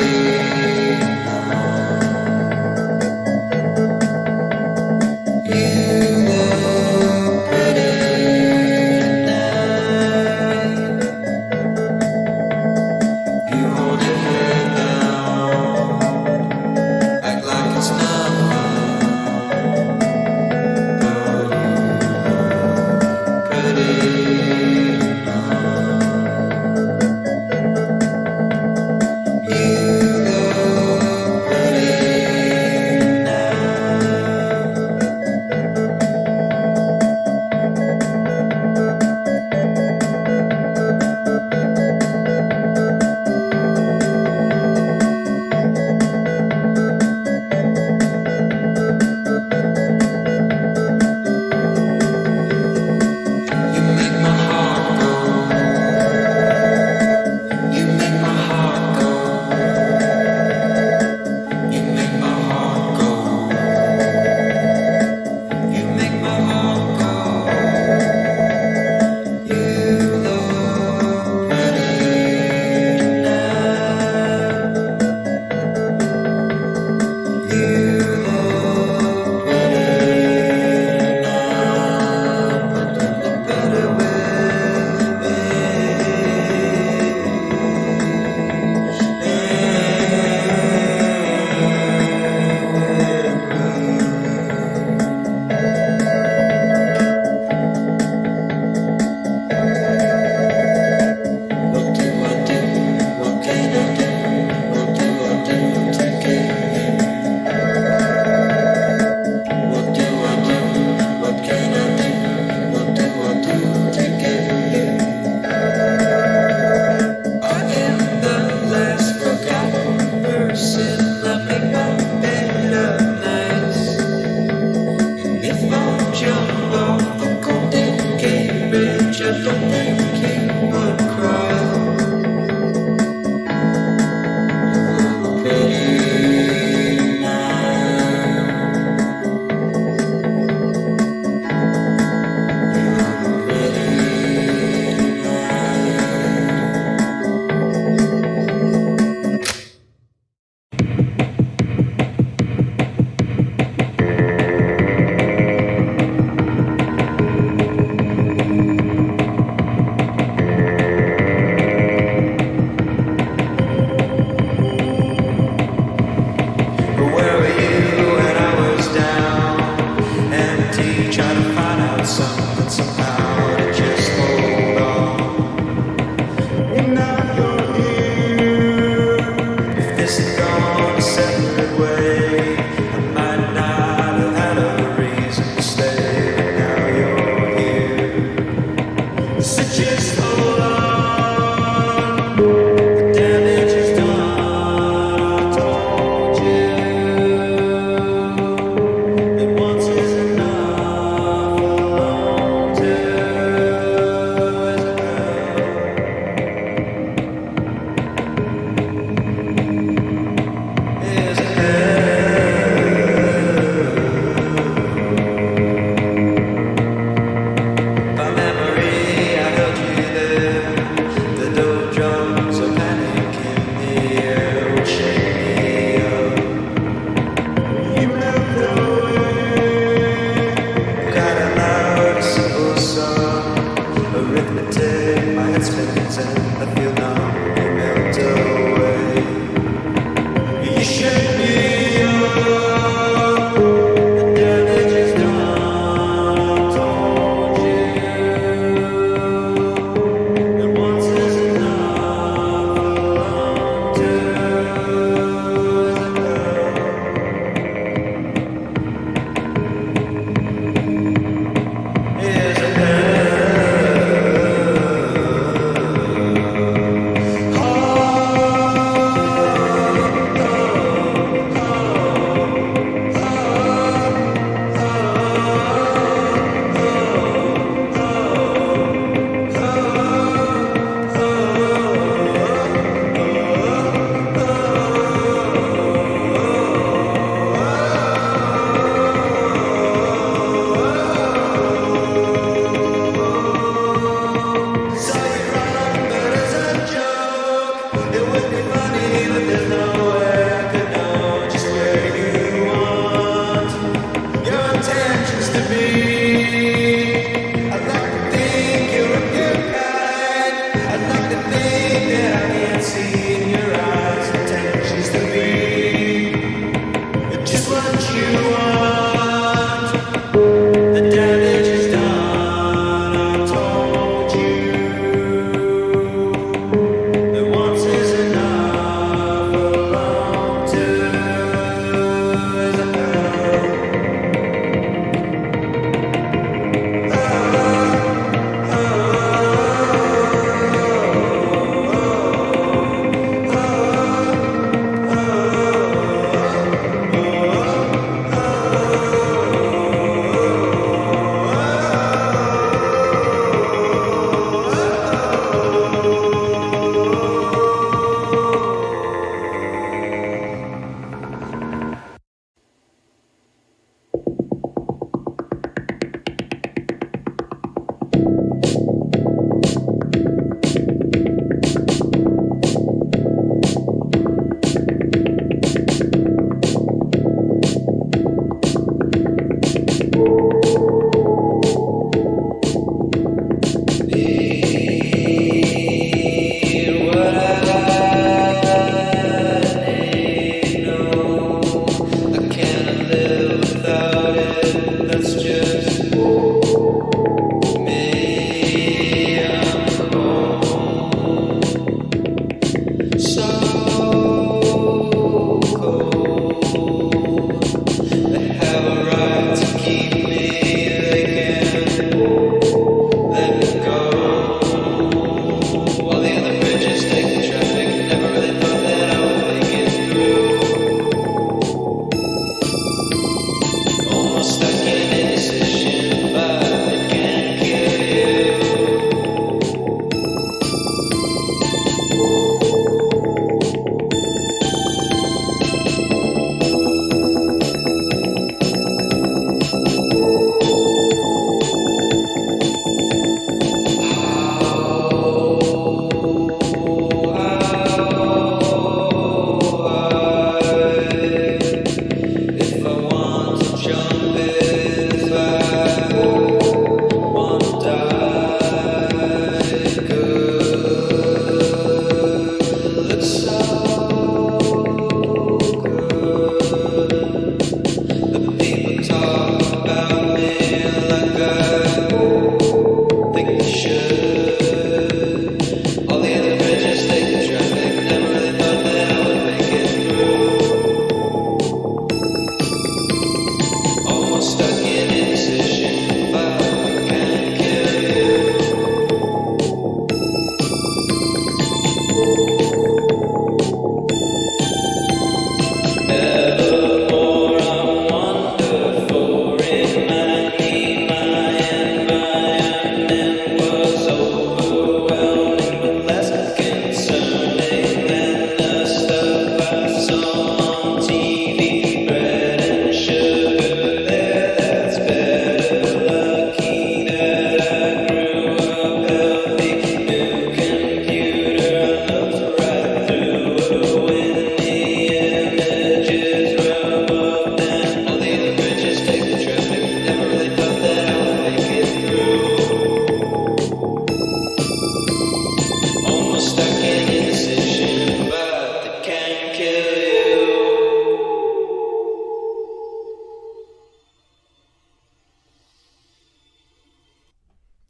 Speaker 1: know. You look pretty tonight.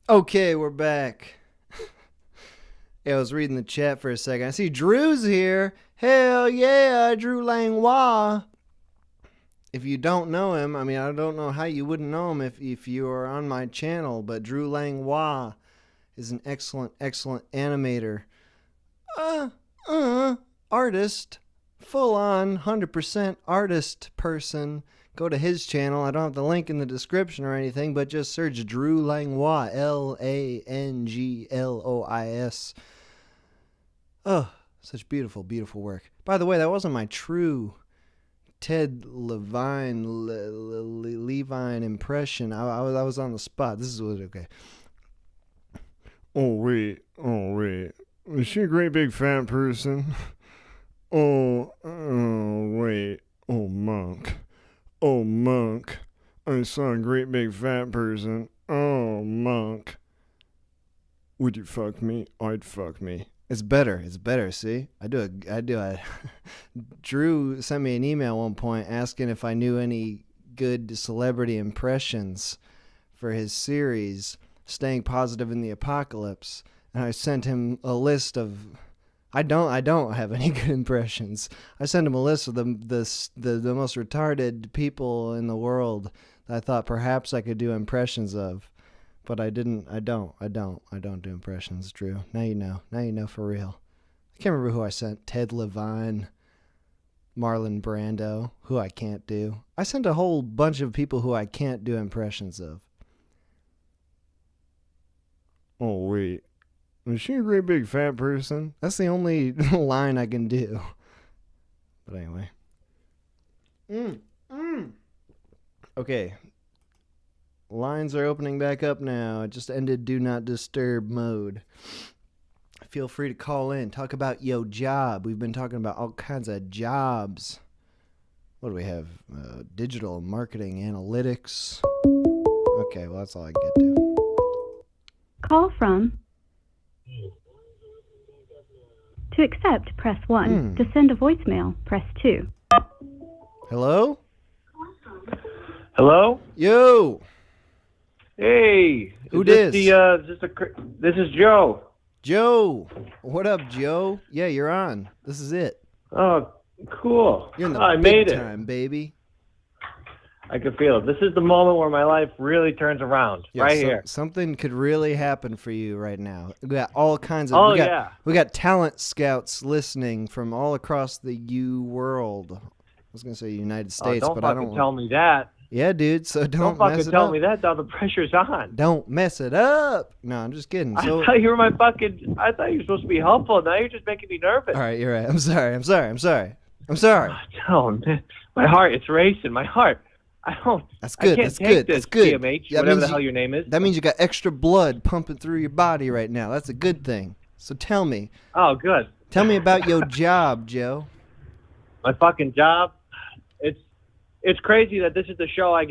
Speaker 2: Okay, we're back. Yeah, I was reading the chat for a second. I see Drew's here. Hell yeah, Drew Langlois. If you don't know him, I mean, I don't know how you wouldn't know him if you are on my channel, but Drew Langlois is an excellent, excellent animator. Artist. Full on, 100% artist person. Go to his channel. I don't have the link in the description or anything, but just search Drew Langlois. Langlois. Oh, such beautiful, beautiful work. By the way, that wasn't my true Ted Levine impression. I was on the spot. This is what, okay. Oh, wait. Is she a great big fat person? Oh, wait. Oh, Monk. I saw a great big fat person. Oh, Monk. Would you fuck me? I'd fuck me. It's better, see? I do a Drew sent me an email at one point asking if I knew any good celebrity impressions for his series, Staying Positive in the Apocalypse. And I sent him a list of I don't have any good impressions. I sent him a list of the most retarded people in the world that I thought perhaps I could do impressions of. But I didn't. I don't do impressions, Drew. Now you know. Now you know for real. I can't remember who I sent. Ted Levine, Marlon Brando, who I can't do. I sent a whole bunch of people who I can't do impressions of. Oh, wait. Is she a great big fat person? That's the only line I can do. But anyway. Okay. Lines are opening back up now. It just ended Do Not Disturb mode. Feel free to call in. Talk about your job. We've been talking about all kinds of jobs. What do we have? Digital marketing analytics. Okay, well, that's all I can get to.
Speaker 3: Call from. To accept, press 1. To send a voicemail, press 2.
Speaker 2: Hello?
Speaker 9: Hello?
Speaker 2: Yo!
Speaker 9: Hey.
Speaker 2: Who dis?
Speaker 9: This is Joe.
Speaker 2: Joe! What up, Joe? Yeah, you're on. This is it.
Speaker 9: Oh, cool.
Speaker 2: You're in the
Speaker 9: I
Speaker 2: big
Speaker 9: made it.
Speaker 2: time, baby.
Speaker 9: I can feel it. This is the moment where my life really turns around.
Speaker 2: Yeah,
Speaker 9: right here.
Speaker 2: Something could really happen for you right now. We got all kinds of. We got talent scouts listening from all across the world. I was gonna say United States, but I don't.
Speaker 9: Don't fucking tell me that.
Speaker 2: Yeah, dude. So don't
Speaker 9: fucking
Speaker 2: mess it
Speaker 9: tell
Speaker 2: up.
Speaker 9: me that. Now the pressure's on.
Speaker 2: Don't mess it up. No, I'm just kidding. So,
Speaker 9: I thought you were I thought you were supposed to be helpful. Now you're just making me nervous.
Speaker 2: all right, you're right. I'm sorry.
Speaker 9: Oh, man. My heart, it's racing. My heart.
Speaker 2: That's good.
Speaker 9: I can't
Speaker 2: That's
Speaker 9: take
Speaker 2: good.
Speaker 9: this,
Speaker 2: That's good.
Speaker 9: TMH,
Speaker 2: That
Speaker 9: whatever
Speaker 2: means
Speaker 9: the hell your name is.
Speaker 2: That means you got extra blood pumping through your body right now. That's a good thing. So tell me.
Speaker 9: Oh, good.
Speaker 2: Tell me about your job, Joe.
Speaker 9: My fucking job. It's crazy that this is the show I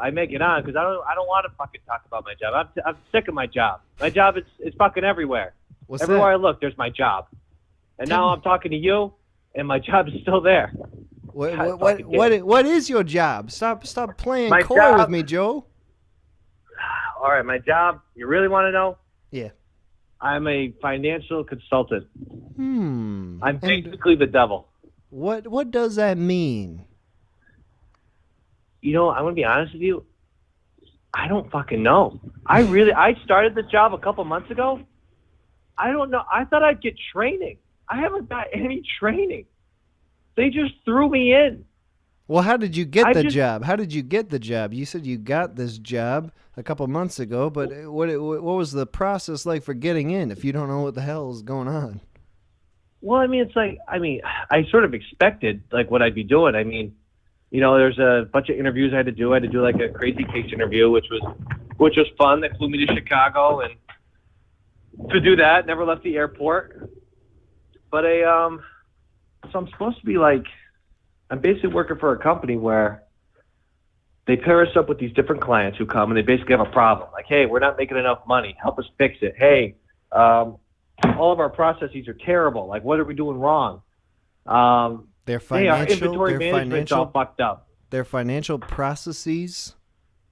Speaker 9: make it on because I don't want to fucking talk about my job. I'm sick of my job. My job is fucking everywhere. Everywhere I look, there's my job. And now I'm talking to you, and my job is still there.
Speaker 2: What is your job? Stop playing
Speaker 9: my
Speaker 2: coy
Speaker 9: job,
Speaker 2: with me, Joe.
Speaker 9: All right, my job. You really want to know?
Speaker 2: Yeah.
Speaker 9: I'm a financial consultant. I'm
Speaker 2: And
Speaker 9: basically the devil.
Speaker 2: what does that mean?
Speaker 9: You know, I'm gonna be honest with you. I don't fucking know. I started this job a couple months ago. I don't know. I thought I'd get training. I haven't got any training. They just threw me in.
Speaker 2: Well, how did you get the job? How did you get the job? You said you got this job a couple months ago, but what was the process like for getting in if you don't know what the hell is going on?
Speaker 9: Well, I sort of expected like what I'd be doing. I mean, you know, there's a bunch of interviews I had to do. I had to do like a crazy case interview, which was fun. They flew me to Chicago and to do that. Never left the airport. But so I'm supposed to be like, I'm basically working for a company where they pair us up with these different clients who come and they basically have a problem. Like, hey, we're not making enough money. Help us fix it. Hey, all of our processes are terrible. Like, what are we doing wrong?
Speaker 2: Their
Speaker 9: our inventory management's all fucked up.
Speaker 2: Their financial processes?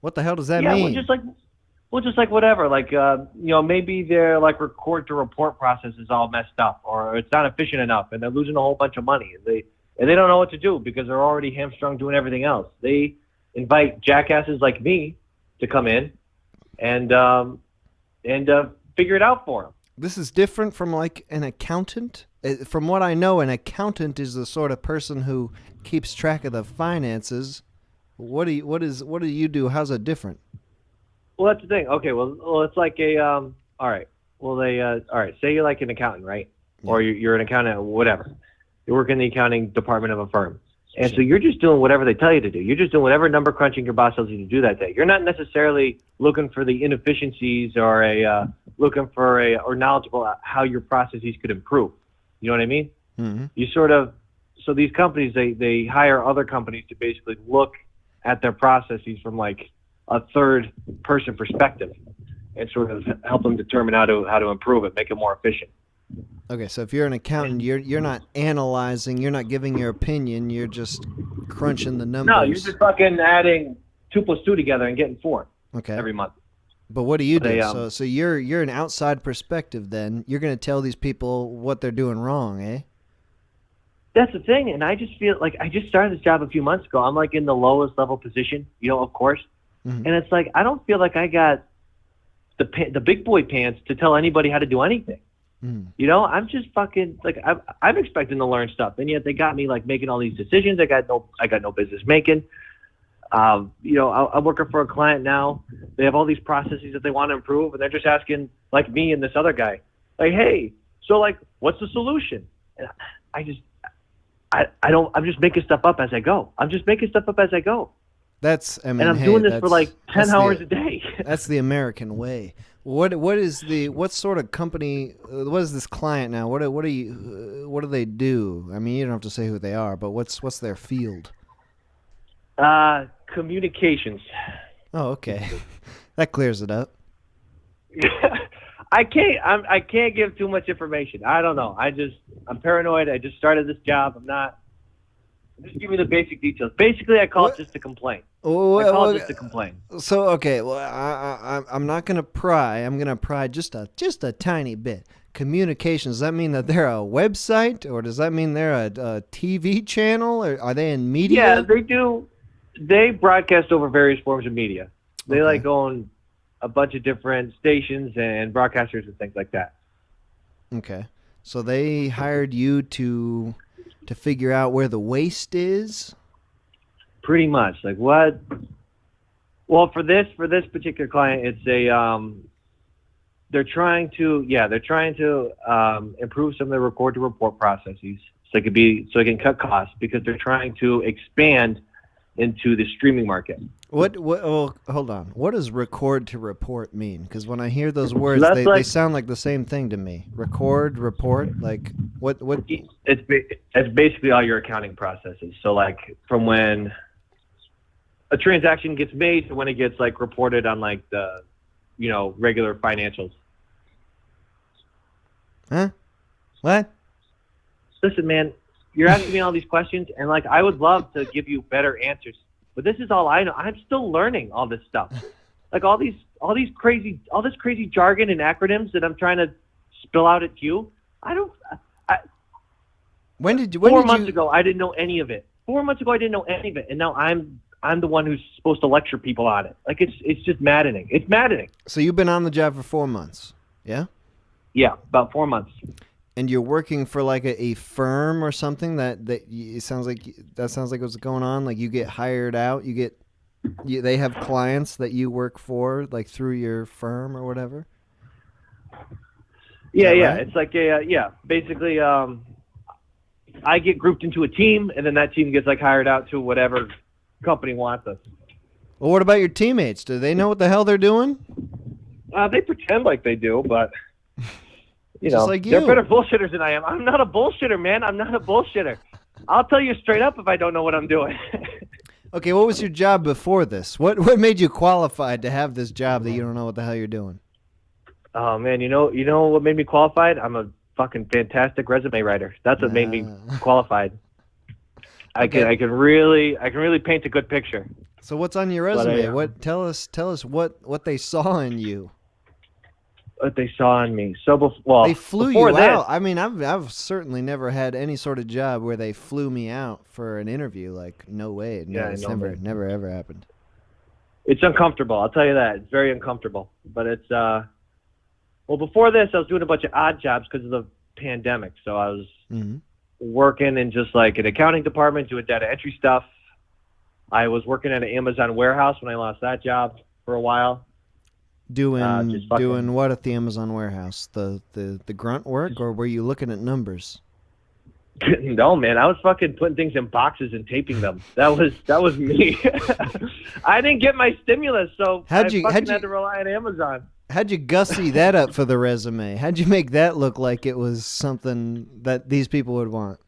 Speaker 2: What the hell does that
Speaker 9: Yeah,
Speaker 2: mean?
Speaker 9: well, just like Well, just like whatever, like maybe their like record to report process is all messed up, or it's not efficient enough, and they're losing a whole bunch of money, and they don't know what to do because they're already hamstrung doing everything else. They invite jackasses like me to come in and figure it out for them.
Speaker 2: This is different from like an accountant. From what I know, an accountant is the sort of person who keeps track of the finances. What do you do? How's it different?
Speaker 9: Well, that's the thing. Okay, well, it's like a all right. Well, all right. Say you're like an accountant, right? Yeah. Or you're an accountant, or whatever. You work in the accounting department of a firm, and so you're just doing whatever they tell you to do. You're just doing whatever number crunching your boss tells you to do that day. You're not necessarily looking for the inefficiencies or or knowledgeable how your processes could improve. You know what I mean? Mm-hmm. You so these companies they hire other companies to basically look at their processes from like a third person perspective and sort of help them determine how to improve it, make it more efficient.
Speaker 2: Okay, so if you're an accountant, you're not analyzing, you're not giving your opinion, you're just crunching the numbers.
Speaker 9: No, you're just fucking adding 2 + 2 together and getting 4 every month.
Speaker 2: But what do you do? So you're an outside perspective then. You're going to tell these people what they're doing wrong, eh?
Speaker 9: That's the thing, and I just feel like I just started this job a few months ago. I'm like in the lowest level position, of course. Mm-hmm. And it's like I don't feel like I got the big boy pants to tell anybody how to do anything. Mm. I'm just fucking like I'm expecting to learn stuff, and yet they got me like making all these decisions I got no business making. I'm working for a client now. They have all these processes that they want to improve, and they're just asking like me and this other guy, like, hey, so like, what's the solution? And I'm just making stuff up as I go. And I'm doing this for like 10 hours a day.
Speaker 2: That's the American way. What sort of company? What is this client now? What do they do? I mean, you don't have to say who they are, but what's their field?
Speaker 9: Communications.
Speaker 2: Oh, okay. That clears it up.
Speaker 9: I can't give too much information. I don't know. I'm paranoid. I just started this job. Just give me the basic details. Basically, I call it just a complaint. Just a complaint.
Speaker 2: So, okay, well, I'm not going to pry. I'm going to pry just a tiny bit. Communications, does that mean that they're a website, or does that mean they're a TV channel, or are they in media?
Speaker 9: Yeah, they do. They broadcast over various forms of media. They like own a bunch of different stations and broadcasters and things like that. Okay.
Speaker 2: So they hired you to figure out where the waste is?
Speaker 9: Pretty much. Like what? Well, for this particular client, it's they're trying to improve some of the record to report processes so it can cut costs because they're trying to expand into the streaming market.
Speaker 2: What? Oh, hold on. What does record to report mean? Because when I hear those words, they sound like the same thing to me. Record, report, like what?
Speaker 9: It's basically all your accounting processes. So like from when a transaction gets made to when it gets like reported on like the, regular financials.
Speaker 2: Huh? What?
Speaker 9: Listen, man, you're asking me all these questions, and like I would love to give you better answers. But this is all I know. I'm still learning all this stuff, like all this crazy jargon and acronyms that I'm trying to spill out at you. Four months ago, I didn't know any of it. 4 months ago, I didn't know any of it, and now I'm the one who's supposed to lecture people on it. Like it's just maddening. It's maddening.
Speaker 2: So you've been on the job for 4 months, yeah?
Speaker 9: Yeah, about 4 months.
Speaker 2: And you're working for like a firm or something that sounds like what's going on. Like you get hired out, they have clients that you work for, like through your firm or whatever.
Speaker 9: Yeah. Right? It's like basically, I get grouped into a team, and then that team gets like hired out to whatever company wants us.
Speaker 2: Well, what about your teammates? Do they know what the hell they're doing?
Speaker 9: They pretend like they do, but.
Speaker 2: Like
Speaker 9: they're better bullshitters than I am. I'm not a bullshitter, man. I'm not a bullshitter. I'll tell you straight up if I don't know what I'm doing.
Speaker 2: Okay, what was your job before this? What made you qualified to have this job that you don't know what the hell you're doing?
Speaker 9: Oh man, you know what made me qualified? I'm a fucking fantastic resume writer. That's what made me qualified. I can really paint a good picture.
Speaker 2: So what's on your
Speaker 9: But
Speaker 2: resume? Tell us what they saw in you.
Speaker 9: What they saw in me. So
Speaker 2: they flew
Speaker 9: before
Speaker 2: you
Speaker 9: this,
Speaker 2: out. I mean, I've certainly never had any sort of job where they flew me out for an interview. Like, no way. No, it's never ever happened.
Speaker 9: It's uncomfortable. I'll tell you that. It's very uncomfortable. But it's well, before this, I was doing a bunch of odd jobs because of the pandemic. So I was working in just like an accounting department, doing data entry stuff. I was working at an Amazon warehouse when I lost that job for a while.
Speaker 2: Doing what at the Amazon warehouse? The grunt work, or were you looking at numbers?
Speaker 9: No, man, I was fucking putting things in boxes and taping them. That was me. I didn't get my stimulus, so I had to rely on Amazon.
Speaker 2: How'd you gussy that up for the resume? How'd you make that look like it was something that these people would want?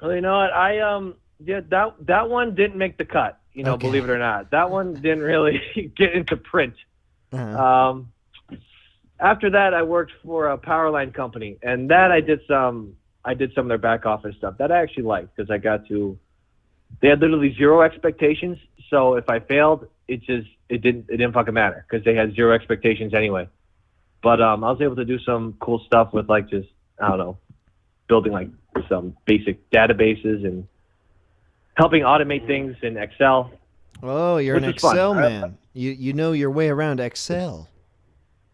Speaker 9: Well, you know what? That one didn't make the cut. You know, believe it or not, that one didn't really get into print.
Speaker 2: Uh-huh.
Speaker 9: After that, I worked for a power line company, and that I did some of their back office stuff that I actually liked because they had literally zero expectations. So if I failed, it didn't fucking matter because they had zero expectations anyway. But I was able to do some cool stuff with like just, I don't know, building like some basic databases and helping automate things in Excel.
Speaker 2: Oh, you're an Excel man. You know your way around Excel.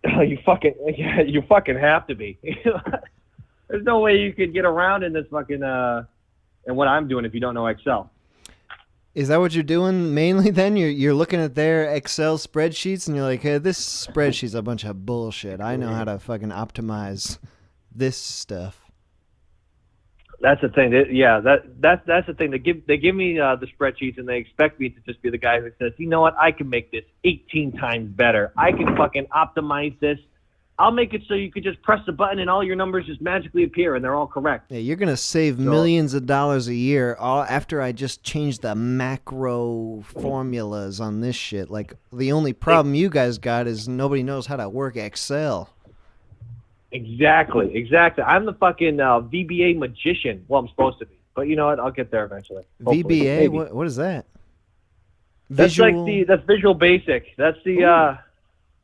Speaker 9: You fucking have to be. There's no way you could get around in this fucking and what I'm doing if you don't know Excel.
Speaker 2: Is that what you're doing mainly then? You're looking at their Excel spreadsheets and you're like, hey, this spreadsheet's a bunch of bullshit. I know how to fucking optimize this stuff.
Speaker 9: That's the thing. That's the thing. They give me the spreadsheets and they expect me to just be the guy who says, you know what, I can make this 18 times better. I can fucking optimize this. I'll make it so you could just press the button and all your numbers just magically appear and they're all correct.
Speaker 2: Yeah, you're gonna save millions of dollars a year after I just changed the macro formulas on this shit. Like the only problem you guys got is nobody knows how to work Excel.
Speaker 9: Exactly. I'm the fucking VBA magician. Well, I'm supposed to be, but you know what? I'll get there eventually. Hopefully.
Speaker 2: VBA? What is that?
Speaker 9: That's that's Visual Basic. That's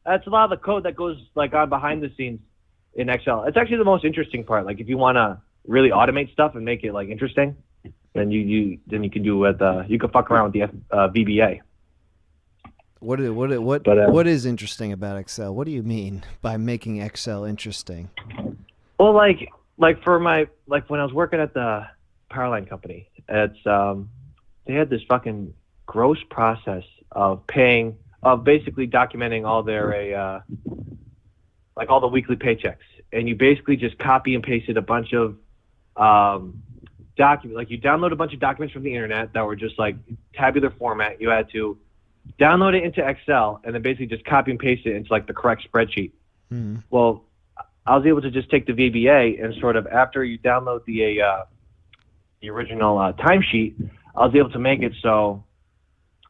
Speaker 9: that's a lot of the code that goes like on behind the scenes in Excel. It's actually the most interesting part. Like if you want to really automate stuff and make it like interesting, then you can do with you can fuck around with the VBA.
Speaker 2: What is interesting about Excel? What do you mean by making Excel interesting?
Speaker 9: Well, like for my when I was working at the power line company, it's they had this fucking gross process of basically documenting all their like all the weekly paychecks, and you basically just copy and pasted a bunch of documents. Like you download a bunch of documents from the internet that were just like tabular format. You had to download it into Excel and then basically just copy and paste it into like the correct spreadsheet. Well, I was able to just take the VBA and sort of after you download the original timesheet, I was able to make it so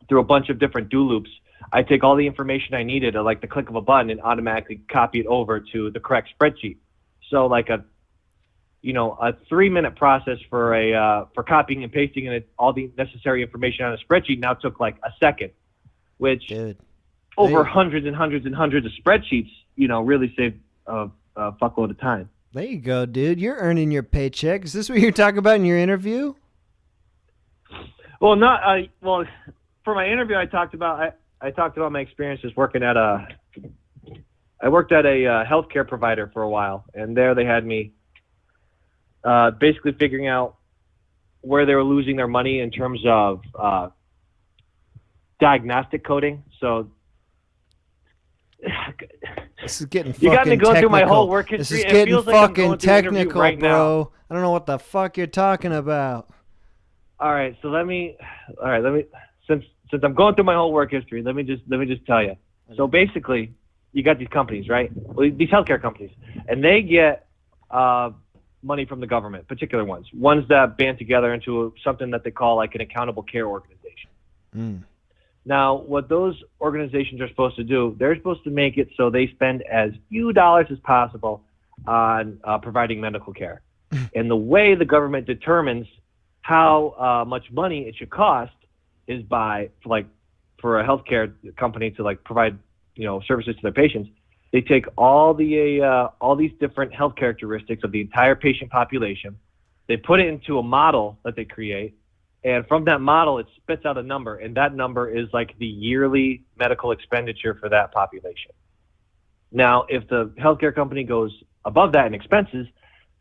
Speaker 9: through a bunch of different do loops, I take all the information I needed at like the click of a button and automatically copy it over to the correct spreadsheet. So like a 3-minute process for copying and pasting in all the necessary information on a spreadsheet now took like a second. Which over hundreds and hundreds and hundreds of spreadsheets, really saved a fuckload of time.
Speaker 2: There you go, dude. You're earning your paycheck. Is this what you're talking about in your interview?
Speaker 9: Well, for my interview, I talked about my experiences working at I worked at a healthcare provider for a while, and there they had me basically figuring out where they were losing their money in terms of diagnostic coding. So
Speaker 2: this is getting fucking
Speaker 9: you got me going
Speaker 2: technical.
Speaker 9: through my whole work history.
Speaker 2: This is getting fucking technical,
Speaker 9: right
Speaker 2: bro.
Speaker 9: Now.
Speaker 2: I don't know what the fuck you're talking about.
Speaker 9: All right, let me since I'm going through my whole work history, let me just tell you. So basically, you got these companies, right? Well, these healthcare companies, and they get money from the government, particular ones that band together into something that they call like an accountable care organization. Now, what those organizations are supposed to do, they're supposed to make it so they spend as few dollars as possible on providing medical care. And the way the government determines how much money it should cost is by like for a healthcare company to like provide, services to their patients, they take all these different health characteristics of the entire patient population, they put it into a model that they create, and from that model, it spits out a number, and that number is like the yearly medical expenditure for that population. Now, if the healthcare company goes above that in expenses,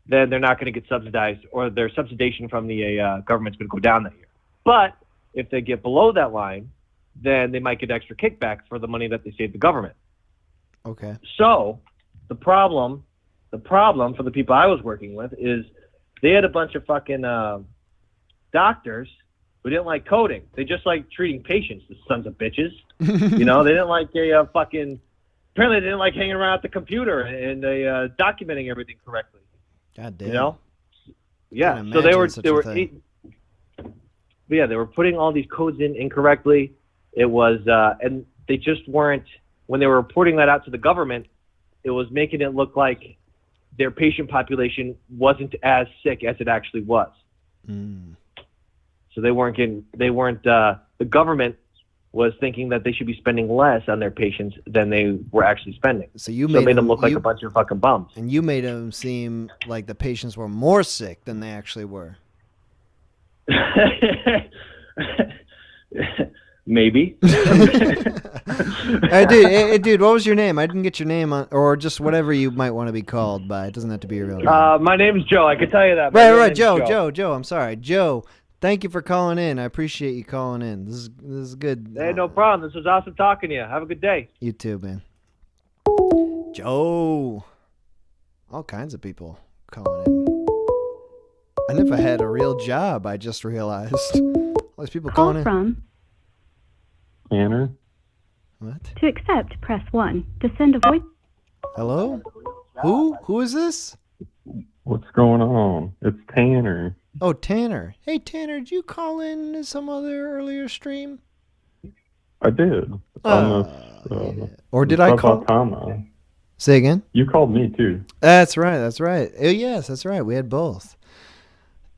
Speaker 9: then they're not going to get subsidized, or their subsidization from the government's going to go down that year. But if they get below that line, then they might get extra kickback for the money that they saved the government.
Speaker 2: Okay.
Speaker 9: So the problem for the people I was working with is they had a bunch of fucking doctors who didn't like coding. They just like treating patients, the sons of bitches. They didn't like apparently they didn't like hanging around at the computer and documenting everything correctly.
Speaker 2: God damn.
Speaker 9: Yeah. So they were putting all these codes in incorrectly. It was, and they just weren't, when they were reporting that out to the government, it was making it look like their patient population wasn't as sick as it actually was.
Speaker 2: Mm.
Speaker 9: So the government was thinking that they should be spending less on their patients than they were actually spending.
Speaker 2: So you
Speaker 9: made them look like a bunch of fucking bums.
Speaker 2: And you made them seem like the patients were more sick than they actually were.
Speaker 9: Maybe.
Speaker 2: Hey, dude, what was your name? I didn't get your name on, or just whatever you might want to be called by. It doesn't have to be your real name.
Speaker 9: My name's Joe. I can tell you that.
Speaker 2: Right, Joe. I'm sorry, Joe. Thank you for calling in. I appreciate you calling in. This is good.
Speaker 9: Hey, no problem. This was awesome talking to you. Have a good day.
Speaker 2: You too, man. Joe. All kinds of people calling in. I never had a real job, I just realized. All these people calling in.
Speaker 3: From
Speaker 7: Tanner?
Speaker 2: What?
Speaker 3: To accept, press 1. To send a voice...
Speaker 2: Hello? Who? Who is this?
Speaker 7: What's going on? It's Tanner.
Speaker 2: Oh, Tanner. Hey, Tanner, did you call in to some other earlier stream?
Speaker 7: I did.
Speaker 2: Yeah. Or did I call? Say again?
Speaker 7: You called me, too.
Speaker 2: That's right. Oh, yes, that's right. We had both.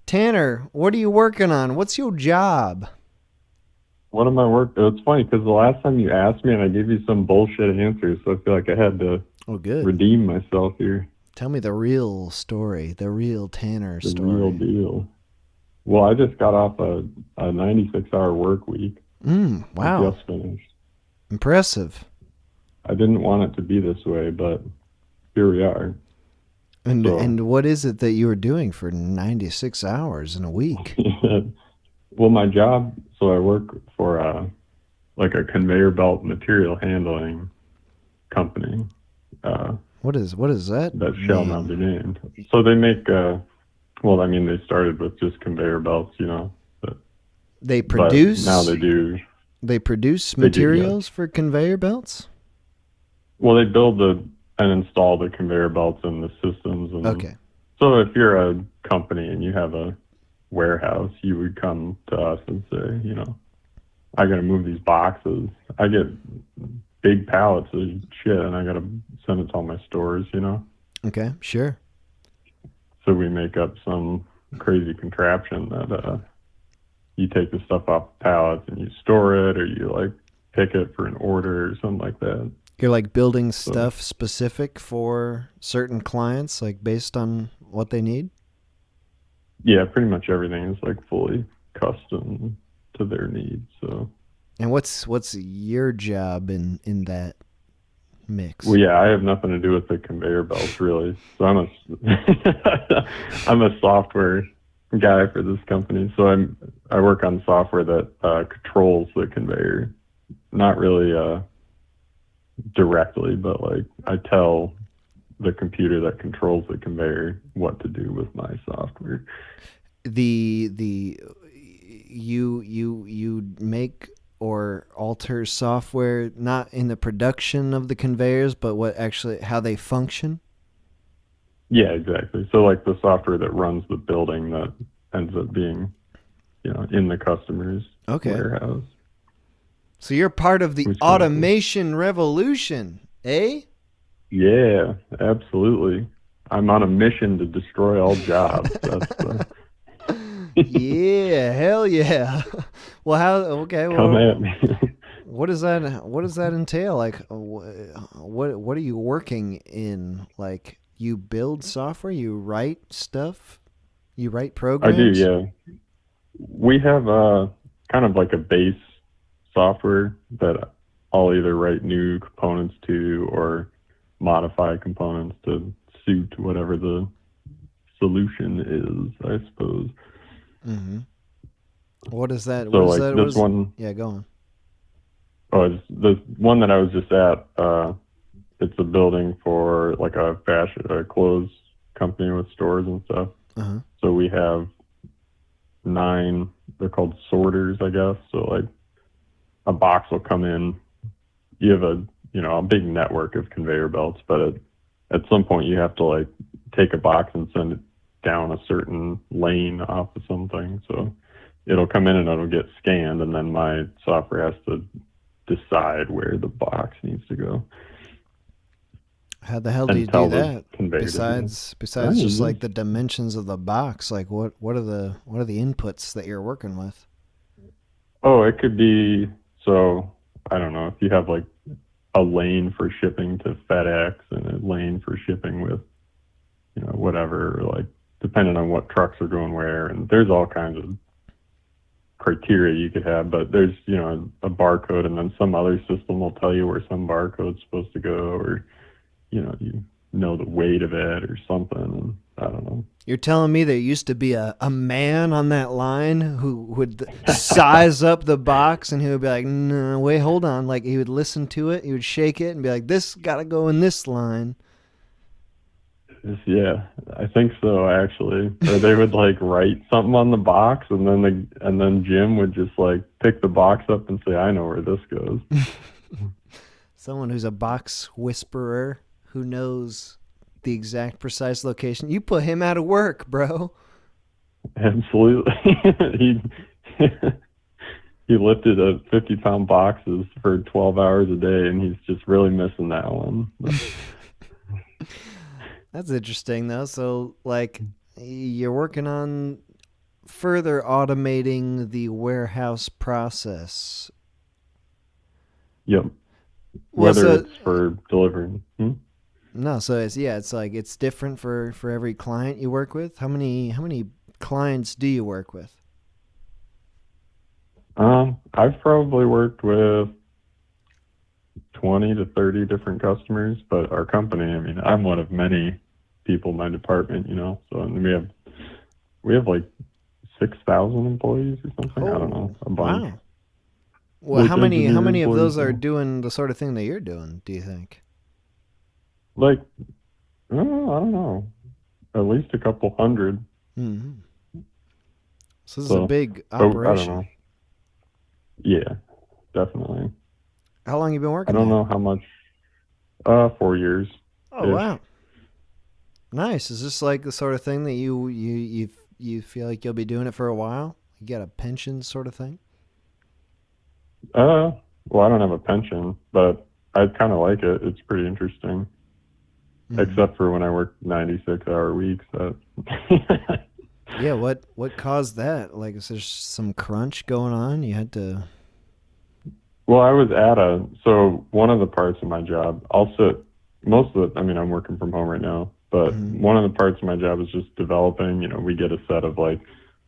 Speaker 2: Tanner, what are you working on? What's your job?
Speaker 7: What am I working? It's funny because the last time you asked me and I gave you some bullshit answers, so I feel like I had to redeem myself here.
Speaker 2: Tell me the real story, the real Tanner story.
Speaker 7: The real deal. Well, I just got off a 96-hour work week.
Speaker 2: Wow.
Speaker 7: I just finished.
Speaker 2: Impressive.
Speaker 7: I didn't want it to be this way, but here we are.
Speaker 2: And what is it that you were doing for 96 hours in a week?
Speaker 7: Well, my job, so I work for like a conveyor belt material handling company.
Speaker 2: What is that?
Speaker 7: That shall not be named. So they make, they started with just conveyor belts, But
Speaker 2: they produce?
Speaker 7: Now they do.
Speaker 2: They produce materials for conveyor belts?
Speaker 7: Well, they build and install the conveyor belts and the systems. And
Speaker 2: okay.
Speaker 7: So if you're a company and you have a warehouse, you would come to us and say, I got to move these boxes. I get big pallets of shit and I got to send it to all my stores,
Speaker 2: Okay, sure.
Speaker 7: So we make up some crazy contraption that you take the stuff off the pallets and you store it, or you like pick it for an order or something like that.
Speaker 2: You're like building stuff specific for certain clients, like based on what they need?
Speaker 7: Yeah, pretty much everything is like fully custom to their needs. So. And
Speaker 2: what's your job in that mix?
Speaker 7: Well, yeah, I have nothing to do with the conveyor belts really. So I'm a software guy for this company. So I work on software that controls the conveyor. Not really directly, but like I tell the computer that controls the conveyor what to do with my software.
Speaker 2: You make or alter software not in the production of the conveyors, but how they function?
Speaker 7: Yeah, exactly. So like the software that runs the building that ends up being, in the customer's warehouse.
Speaker 2: So you're part of the automation revolution, eh?
Speaker 7: Yeah, absolutely. I'm on a mission to destroy all jobs.
Speaker 2: Yeah, hell yeah. Well,
Speaker 7: come at me.
Speaker 2: What does that entail? Like, what are you working in? Like, you build software, you write stuff, you write
Speaker 10: I
Speaker 2: programs.
Speaker 10: do, yeah. We have kind of like a base software that I'll either write new components to or modify components to suit whatever the solution is, I suppose.
Speaker 2: Mm-hmm. What is that?
Speaker 10: So
Speaker 2: What is
Speaker 10: like
Speaker 2: that?
Speaker 10: this one,
Speaker 2: Yeah, go on.
Speaker 10: oh, it's the one that I was just at. It's a building for like a clothes company with stores and stuff.
Speaker 2: Uh-huh.
Speaker 10: So we have 9. They're called sorters, I guess. So like a box will come in. You have a big network of conveyor belts, but at some point you have to like take a box and send it down a certain lane off of something. So it'll come in and it'll get scanned, and then my software has to decide where the box needs to go.
Speaker 2: How the hell do you
Speaker 10: tell
Speaker 2: do
Speaker 10: the
Speaker 2: that?
Speaker 10: conveyor to
Speaker 2: Besides
Speaker 10: I
Speaker 2: just
Speaker 10: mean,
Speaker 2: like the dimensions of the box, like what are the inputs that you're working with?
Speaker 10: Oh, it could be, so I don't know, if you have like a lane for shipping to FedEx and a lane for shipping with, whatever, like depending on what trucks are going where, and there's all kinds of criteria you could have, but there's, a barcode, and then some other system will tell you where some barcode's supposed to go, or, you know the weight of it or something, and I don't know.
Speaker 2: You're telling me there used to be a man on that line who would size up the box, and he would be like, no, wait, hold on. Like, he would listen to it, he would shake it, and be like, this got to go in this line.
Speaker 10: Yeah, I think so, actually. Or they would like write something on the box, and then Jim would just like pick the box up and say, I know where this goes.
Speaker 2: Someone who's a box whisperer who knows the exact precise location. You put him out of work, bro.
Speaker 10: Absolutely. he lifted 50-pound boxes for 12 hours a day, and he's just really missing that one.
Speaker 2: That's interesting, though. So, like, you're working on further automating the warehouse process.
Speaker 10: Yep.
Speaker 2: Well,
Speaker 10: Whether it's for delivering.
Speaker 2: No, so it's different for every client you work with. How many clients do you work with?
Speaker 10: I've probably worked with 20 to 30 different customers, but our company, I mean, I'm one of many people in my department, so and we have like 6,000 employees or something. I don't know, a bunch.
Speaker 2: Wow. Well,
Speaker 10: Like
Speaker 2: how many
Speaker 10: engineers,
Speaker 2: of those are
Speaker 10: employees,
Speaker 2: doing the sort of thing that you're doing, do you think?
Speaker 10: like, I don't know, at least a couple hundred.
Speaker 2: Mm-hmm. So this is a big
Speaker 10: I don't
Speaker 2: operation.
Speaker 10: know. Yeah, definitely.
Speaker 2: How long you been
Speaker 10: I
Speaker 2: working
Speaker 10: don't
Speaker 2: there?
Speaker 10: know how much. 4 years.
Speaker 2: Oh, wow. Nice. Is this like the sort of thing that you feel like you'll be doing it for a while? You got a pension sort of thing?
Speaker 10: Well, I don't have a pension, but I kind of like it. It's pretty interesting.
Speaker 2: Mm-hmm.
Speaker 10: Except for when I work 96-hour weeks.
Speaker 2: Yeah, what caused that? Like, is there some crunch going on? You had to...
Speaker 10: Well, I was so one of the parts of my job, most of it, I mean, I'm working from home right now, but one of the parts of my job is just developing, we get a set of like,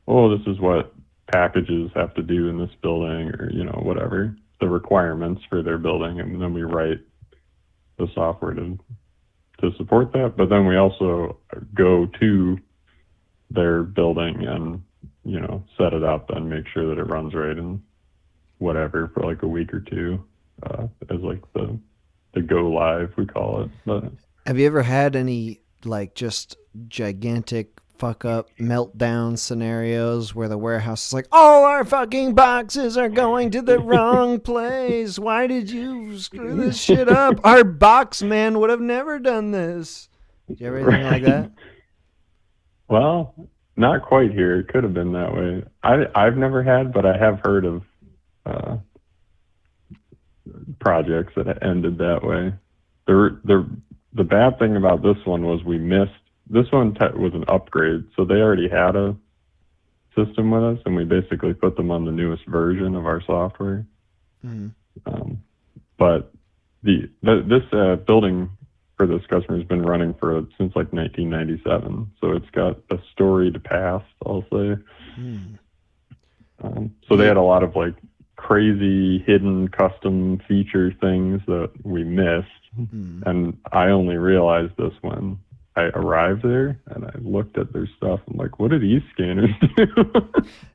Speaker 10: oh, this is what packages have to do in this building, or, whatever, the requirements for their building, and then we write the software to support that. But then we also go to their building and, set it up and make sure that it runs right and whatever for like a week or two, as like the go live, we call it. But
Speaker 2: have you ever had any like just gigantic fuck up meltdown scenarios where the warehouse is like, all our fucking boxes are going to the wrong place? Why did you screw this shit up? Our box man would have never done this. Did you ever anything like that?
Speaker 10: Well, not quite here. It could have been that way. I've never had, but I have heard of projects that ended that way. The bad thing about this one was we missed. This one was an upgrade, so they already had a system with us, and we basically put them on the newest version of our software.
Speaker 2: Mm-hmm.
Speaker 10: But this building for this customer has been running since like 1997, so it's got a storied past, I'll say. So they had a lot of like crazy hidden custom feature things that we missed, and I only realized this when I arrived there and I looked at their stuff. I'm like, what do these scanners do?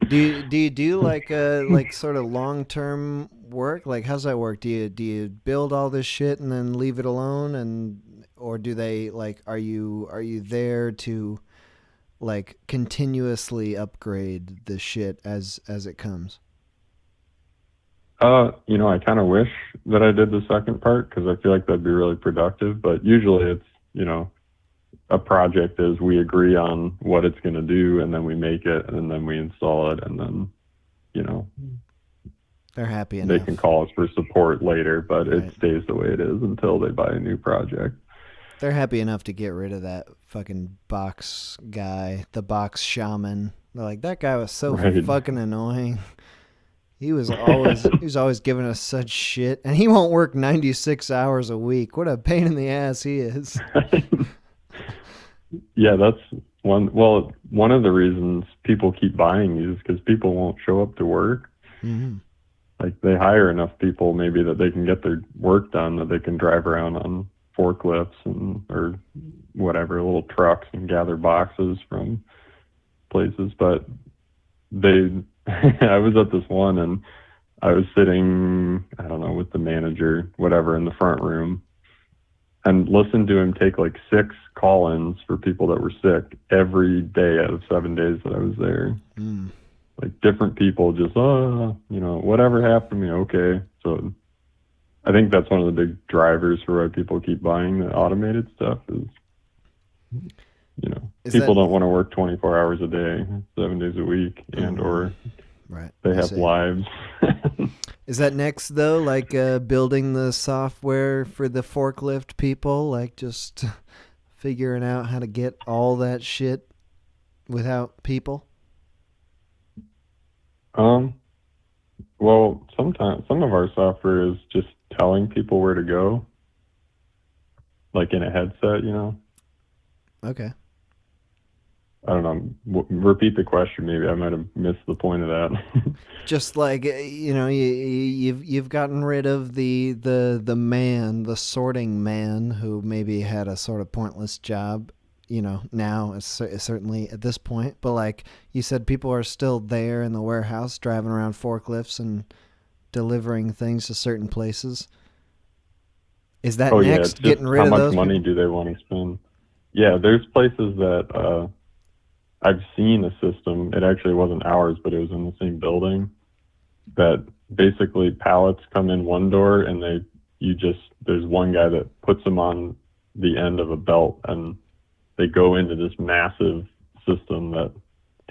Speaker 2: Do you do like sort of long-term work? Like, how's that work? Do you build all this shit and then leave it alone, or do they like are you there to like continuously upgrade the shit as it comes?
Speaker 10: I kind of wish that I did the second part because I feel like that'd be really productive, but usually it's, a project is we agree on what it's going to do and then we make it and then we install it and then,
Speaker 2: they're happy enough.
Speaker 10: They can call us for support later, but it stays the way it is until they buy a new project.
Speaker 2: They're happy enough to get rid of that fucking box guy, the box shaman. They're like, that guy was so fucking annoying. He was always giving us such shit, and he won't work 96 hours a week. What a pain in the ass he is.
Speaker 10: Yeah, that's one. Well, one of the reasons people keep buying these is because people won't show up to work.
Speaker 2: Mm-hmm.
Speaker 10: Like they hire enough people maybe that they can get their work done, that they can drive around on forklifts or whatever, little trucks, and gather boxes from places. But I was at this one and I was sitting, I don't know, with the manager, whatever, in the front room, and listened to him take like 6 call-ins for people that were sick every day out of 7 days that I was there. Like different people just, whatever happened to me, okay. So I think that's one of the big drivers for why people keep buying the automated stuff is people don't want to work 24 hours a day, 7 days a week, or they have lives.
Speaker 2: Is that next, though, like building the software for the forklift people, like just figuring out how to get all that shit without people?
Speaker 10: Well, sometimes some of our software is just telling people where to go, like in a headset,
Speaker 2: Okay.
Speaker 10: I don't know. Repeat the question. Maybe I might have missed the point of that.
Speaker 2: Just like you've gotten rid of the sorting man who maybe had a sort of pointless job. Now it's certainly at this point. But like you said, people are still there in the warehouse, driving around forklifts and delivering things to certain places. Is that next? Getting rid of those?
Speaker 10: How much money do they want to spend? Yeah, there's places that. I've seen a system, it actually wasn't ours, but it was in the same building, that basically pallets come in one door and there's one guy that puts them on the end of a belt and they go into this massive system that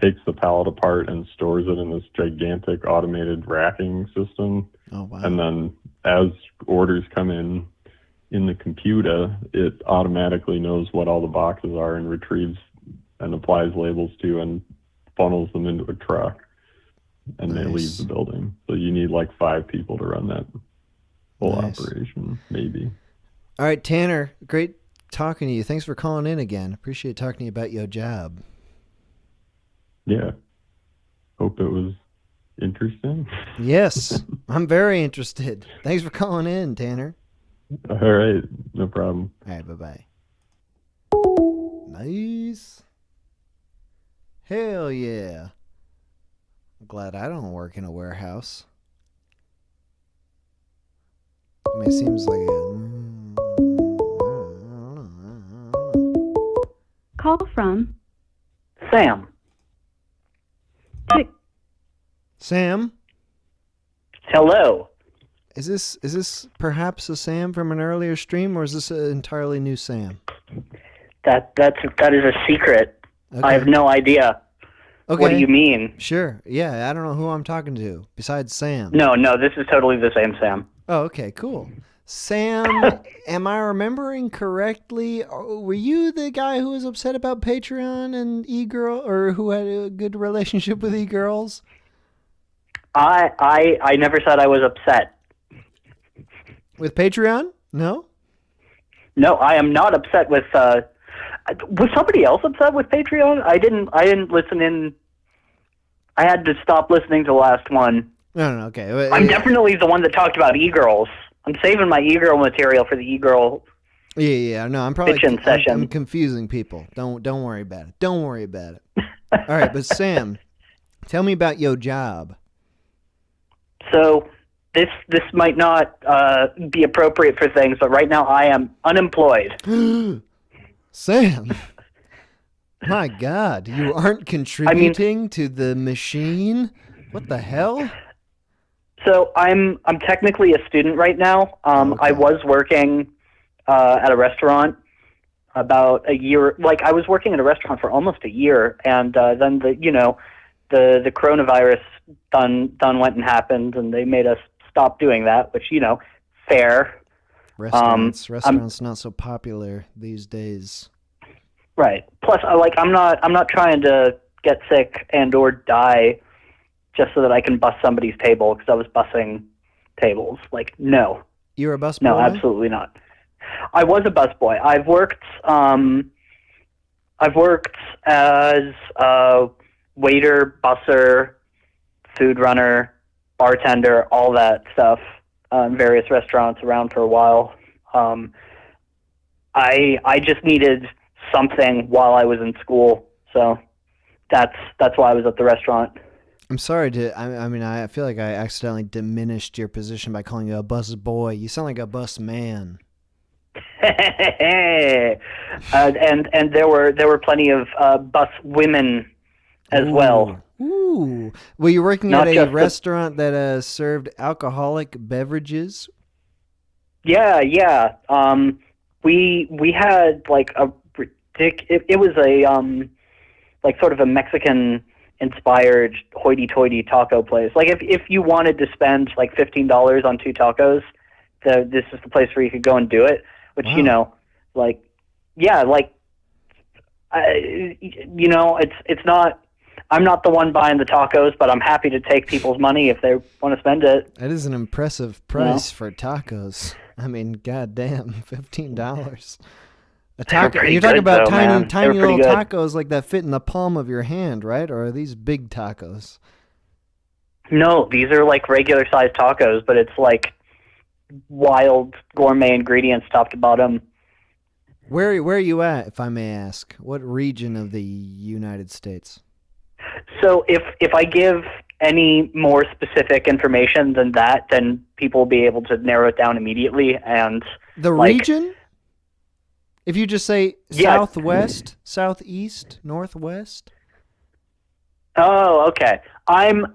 Speaker 10: takes the pallet apart and stores it in this gigantic automated racking system.
Speaker 2: Oh, wow.
Speaker 10: And then as orders come in the computer, it automatically knows what all the boxes are and retrieves and applies labels to and funnels them into a truck, and they leave the building. So you need like 5 people to run that whole operation, maybe.
Speaker 2: All right, Tanner, great talking to you. Thanks for calling in again. Appreciate talking to you about your job.
Speaker 10: Yeah. Hope it was interesting.
Speaker 2: Yes, I'm very interested. Thanks for calling in, Tanner.
Speaker 10: All right, no problem.
Speaker 2: All right, bye-bye. Nice. Hell yeah. I'm glad I don't work in a warehouse. I mean, it seems like
Speaker 3: Call from
Speaker 11: Sam.
Speaker 2: Sam?
Speaker 11: Hello.
Speaker 2: Is this perhaps a Sam from an earlier stream, or is this an entirely new Sam?
Speaker 11: That is a secret. Okay. I have no idea.
Speaker 2: Okay.
Speaker 11: What do you mean?
Speaker 2: Sure. Yeah, I don't know who I'm talking to besides Sam.
Speaker 11: No, this is totally the same Sam.
Speaker 2: Oh, okay, cool. Sam, am I remembering correctly? Were you the guy who was upset about Patreon and e-girl, or who had a good relationship with e-girls?
Speaker 11: I never said I was upset.
Speaker 2: With Patreon? No?
Speaker 11: No, I am not upset with. Was somebody else upset with Patreon? I didn't listen in. I had to stop listening to the last one.
Speaker 2: No, okay.
Speaker 11: I'm definitely the one that talked about e-girls. I'm saving my e-girl material for the e-girl.
Speaker 2: Yeah. No, I'm probably
Speaker 11: bitchin' session.
Speaker 2: I'm confusing people. Don't worry about it. Don't worry about it. All right, but Sam, tell me about your job.
Speaker 11: So this might not be appropriate for things, but right now I am unemployed.
Speaker 2: Sam, my God, you aren't contributing to the machine? What the hell?
Speaker 11: So I'm technically a student right now.
Speaker 2: Okay.
Speaker 11: I was working at a restaurant about a year. Like I was working at a restaurant for almost a year, and then the coronavirus done went and happened, and they made us stop doing that. Which fair.
Speaker 2: Restaurants not so popular these days.
Speaker 11: Right. Plus, I'm not trying to get sick and or die just so that I can bus somebody's table because I was busing tables. Like, no.
Speaker 2: You're a busboy?
Speaker 11: No, absolutely not. I was a busboy. I've worked as a waiter, busser, food runner, bartender, all that stuff in various restaurants around for a while. I just needed something while I was in school, so that's why I was at the restaurant.
Speaker 2: I'm sorry I feel like I accidentally diminished your position by calling you a bus boy. You sound like a bus man.
Speaker 11: And there were plenty of bus women as well.
Speaker 2: Ooh. Were you working at a restaurant that served alcoholic beverages?
Speaker 11: Yeah. We had like a it was a like sort of a Mexican inspired hoity-toity taco place. Like if you wanted to spend like $15 on 2 tacos, this is the place where you could go and do it. Which
Speaker 2: wow.
Speaker 11: It's not. I'm not the one buying the tacos, but I'm happy to take people's money if they want to spend it.
Speaker 2: That is an impressive price for tacos. I mean, goddamn, $15. A taco. You're talking about tiny little tacos like that fit in the palm of your hand, right? Or are these big tacos?
Speaker 11: No, these are like regular sized tacos, but it's like wild gourmet ingredients top to bottom.
Speaker 2: Where are you at, if I may ask? What region of the United States?
Speaker 11: So if I give any more specific information than that, then people will be able to narrow it down immediately. And
Speaker 2: the region? If you just say southwest, southeast, northwest.
Speaker 11: Oh, okay. I'm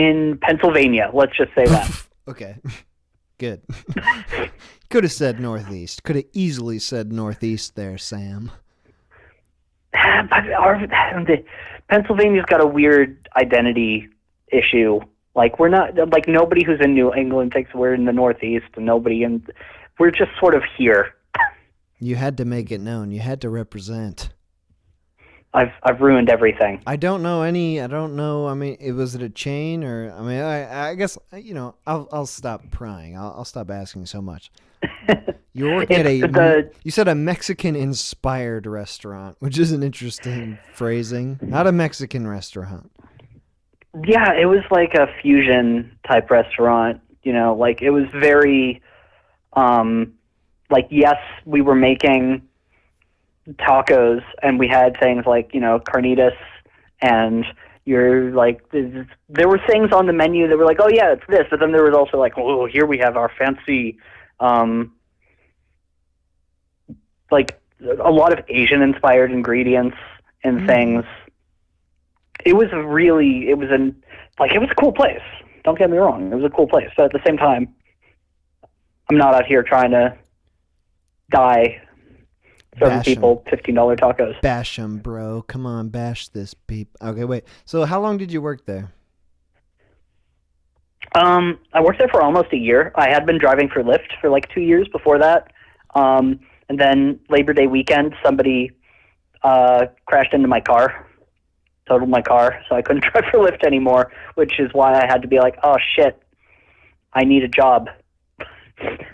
Speaker 11: in Pennsylvania. Let's just say that.
Speaker 2: Okay. Good. Could have said northeast. Could have easily said northeast there, Sam.
Speaker 11: But Pennsylvania's got a weird identity issue. Like we're not like nobody who's in New England thinks we're in the Northeast, and we're just sort of here.
Speaker 2: You had to make it known. You had to represent.
Speaker 11: I've ruined everything.
Speaker 2: I don't know. I mean, was it a chain or? I mean, I guess I'll stop prying. I'll stop asking so much. You're working at you said a Mexican-inspired restaurant, which is an interesting phrasing. Not a Mexican restaurant.
Speaker 11: Yeah, it was like a fusion type restaurant. Like it was very, like yes, we were making tacos and we had things like carnitas, and you're like there were things on the menu that were like, oh yeah, it's this, but then there was also like, oh, here we have our fancy like a lot of Asian inspired ingredients and things. It was a cool place. Don't get me wrong. It was a cool place. But at the same time, I'm not out here trying to die serving people $15 tacos.
Speaker 2: Bash them, bro. Come on, bash this peep. Okay, wait. So how long did you work there?
Speaker 11: I worked there for almost a year. I had been driving for Lyft for like 2 years before that. And then Labor Day weekend, somebody crashed into my car. totaled my car, so I couldn't drive for Lyft anymore, which is why I had to be like, oh shit, I need a job.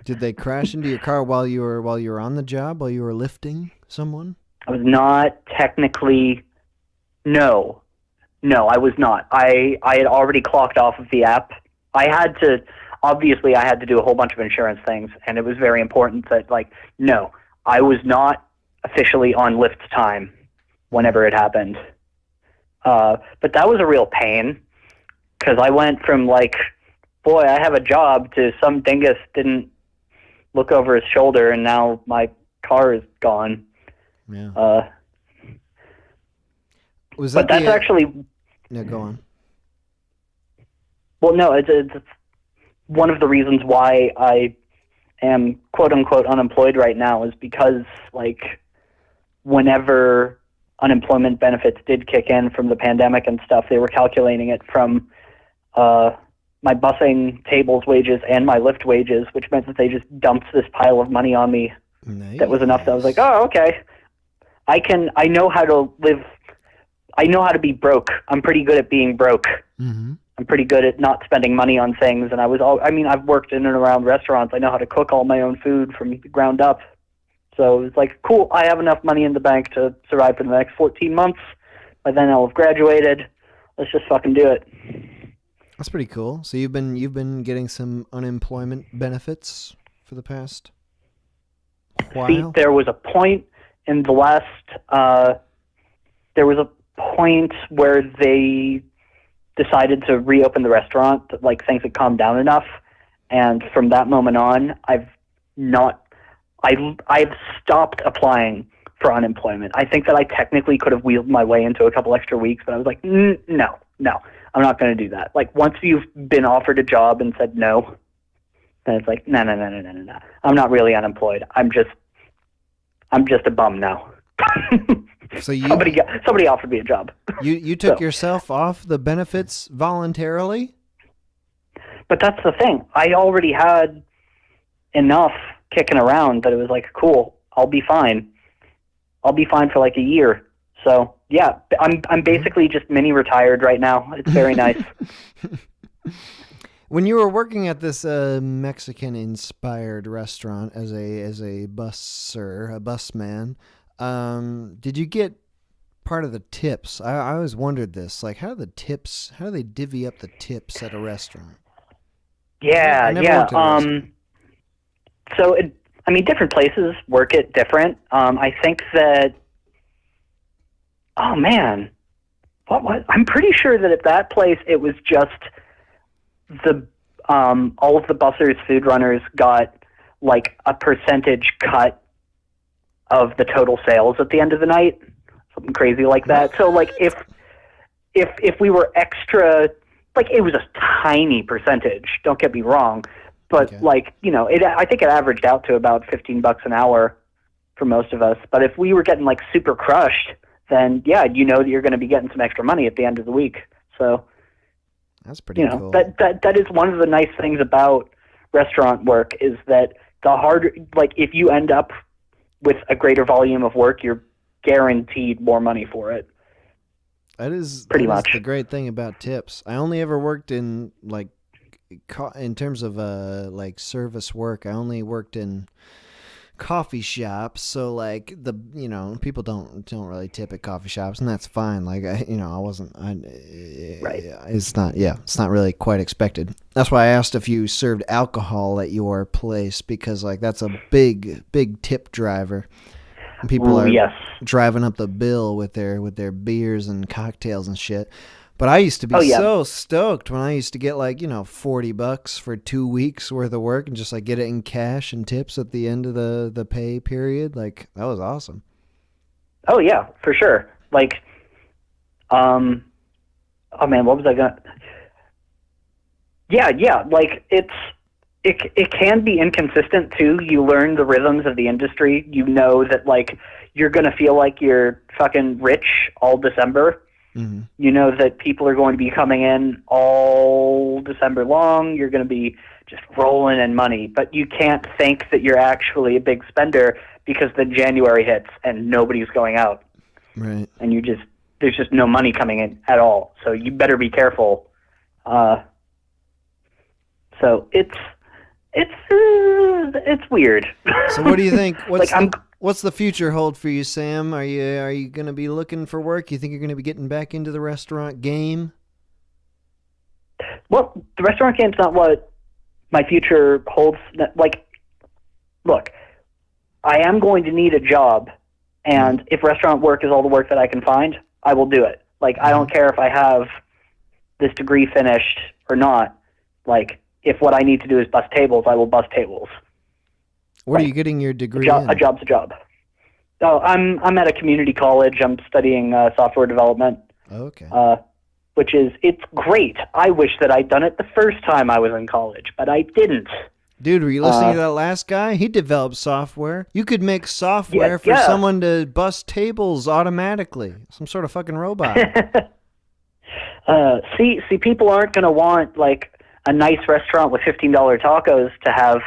Speaker 2: Did they crash into your car while you were on the job, while you were lifting someone?
Speaker 11: I was not technically. No, I was not. I had already clocked off of the app. I had to do a whole bunch of insurance things, and it was very important that, like, no, I was not officially on Lyft's time whenever it happened. But that was a real pain, because I went from, like, boy, I have a job, to some dingus didn't look over his shoulder, and now my car is gone.
Speaker 2: Yeah. Was
Speaker 11: but
Speaker 2: that
Speaker 11: that's actually...
Speaker 2: No, go on.
Speaker 11: Well, no, it's one of the reasons why I am quote-unquote unemployed right now is because, like, whenever unemployment benefits did kick in from the pandemic and stuff, they were calculating it from my busing table's wages and my Lyft wages, which meant that they just dumped this pile of money on me.
Speaker 2: Nice.
Speaker 11: That was enough that I was like, oh, okay. I know how to live. I know how to be broke. I'm pretty good at being broke.
Speaker 2: Mm-hmm.
Speaker 11: I'm pretty good at not spending money on things. And I've worked in and around restaurants. I know how to cook all my own food from the ground up. So it's like, cool, I have enough money in the bank to survive for the next 14 months. By then I'll have graduated. Let's just fucking do it.
Speaker 2: That's pretty cool. So you've been getting some unemployment benefits for the past while?
Speaker 11: See, there was a point in the last, point where they decided to reopen the restaurant, that, like, things had calmed down enough, and from that moment on, I've stopped applying for unemployment. I think that I technically could have wheeled my way into a couple extra weeks, but I was like, no, I'm not going to do that. Like, once you've been offered a job and said no, then it's like, no. I'm not really unemployed. I'm just a bum now.
Speaker 2: So
Speaker 11: somebody offered me a job.
Speaker 2: You took yourself off the benefits voluntarily?
Speaker 11: But that's the thing. I already had enough kicking around that it was like, cool, I'll be fine. I'll be fine for like a year. So yeah, I'm basically just mini retired right now. It's very nice.
Speaker 2: When you were working at this Mexican-inspired restaurant as a busman, did you get part of the tips? I always wondered this. Like, how do they divvy up the tips at a restaurant?
Speaker 11: Yeah. So, different places work it different. I think that, oh man, what? I'm pretty sure that at that place it was just all of the bussers, food runners got like a percentage cut of the total sales at the end of the night, something crazy like that. So like if we were extra, like, it was a tiny percentage, don't get me wrong, but okay. Like, I think it averaged out to about $15 an hour for most of us. But if we were getting like super crushed, then yeah, that you're going to be getting some extra money at the end of the week. So
Speaker 2: that's pretty cool.
Speaker 11: That is one of the nice things about restaurant work, is that the harder, like, if you end up with a greater volume of work, you're guaranteed more money for it.
Speaker 2: That is
Speaker 11: pretty much
Speaker 2: the great thing about tips. I only ever worked in, like, in terms of like service work, I only worked in coffee shops. So like people don't really tip at coffee shops, and that's fine. Like right. It's not really quite expected. That's why I asked if you served alcohol at your place, because like that's a big tip driver. And people are driving up the bill with their beers and cocktails and shit. But I used to be so stoked when I used to get like, $40 for 2 weeks worth of work and just like get it in cash and tips at the end of the pay period. Like, that was awesome.
Speaker 11: Oh yeah, for sure. Like, oh man, what was I gonna? Yeah. Like it can be inconsistent too. You learn the rhythms of the industry. You know that like you're gonna feel like you're fucking rich all December. Mm-hmm. You know that people are going to be coming in all December long. You're going to be just rolling in money, but you can't think that you're actually a big spender, because then January hits and nobody's going out.
Speaker 2: Right.
Speaker 11: And you just there's just no money coming in at all. So you better be careful. So it's weird.
Speaker 2: So what do you think?
Speaker 11: Like,
Speaker 2: What's the future hold for you, Sam? Are you going to be looking for work? You think you're going to be getting back into the restaurant game?
Speaker 11: Well, the restaurant game's not what my future holds. Like, look, I am going to need a job, and if restaurant work is all the work that I can find, I will do it. Like, I don't care if I have this degree finished or not. Like, if what I need to do is bust tables, I will bust tables.
Speaker 2: What are you getting your degree in?
Speaker 11: A job's a job. Oh, I'm at a community college. I'm studying software development.
Speaker 2: Okay.
Speaker 11: It's great. I wish that I'd done it the first time I was in college, but I didn't.
Speaker 2: Dude, were you listening to that last guy? He developed software. You could make software for someone to bust tables automatically. Some sort of fucking robot.
Speaker 11: See, people aren't going to want, like, a nice restaurant with $15 tacos to have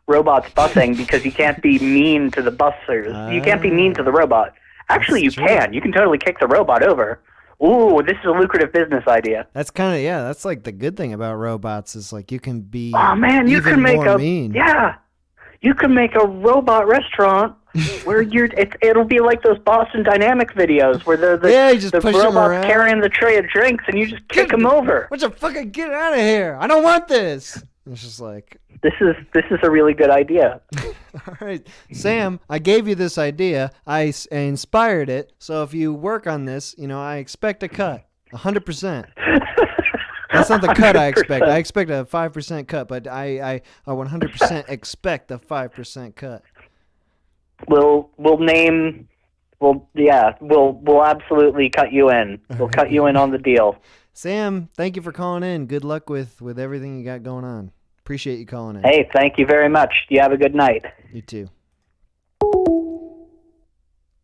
Speaker 11: robots bussing because you can't be mean to the bussers. You can't be mean to the robot. Actually, you can. You can totally kick the robot over. Ooh, this is a lucrative business idea.
Speaker 2: That's kind of, that's like the good thing about robots is like you can be
Speaker 11: you can make
Speaker 2: mean.
Speaker 11: Yeah. You can make a robot restaurant where it'll be like those Boston Dynamics videos where
Speaker 2: you just
Speaker 11: the
Speaker 2: push them
Speaker 11: robot's
Speaker 2: around.
Speaker 11: carrying the tray of drinks and you just kick them over.
Speaker 2: What's fucking get out of here? I don't want this. It's just like
Speaker 11: this is a really good idea.
Speaker 2: All right, Sam, I gave you this idea. I inspired it. So if you work on this, I expect a cut, 100%. That's not the cut 100%. I expect. I expect a 5% cut, but I 100% expect a 5% cut.
Speaker 11: We'll absolutely cut you in. We'll cut you in on the deal.
Speaker 2: Sam, thank you for calling in. Good luck with everything you got going on. Appreciate you calling in.
Speaker 11: Hey, thank you very much. You have a good night.
Speaker 2: You too.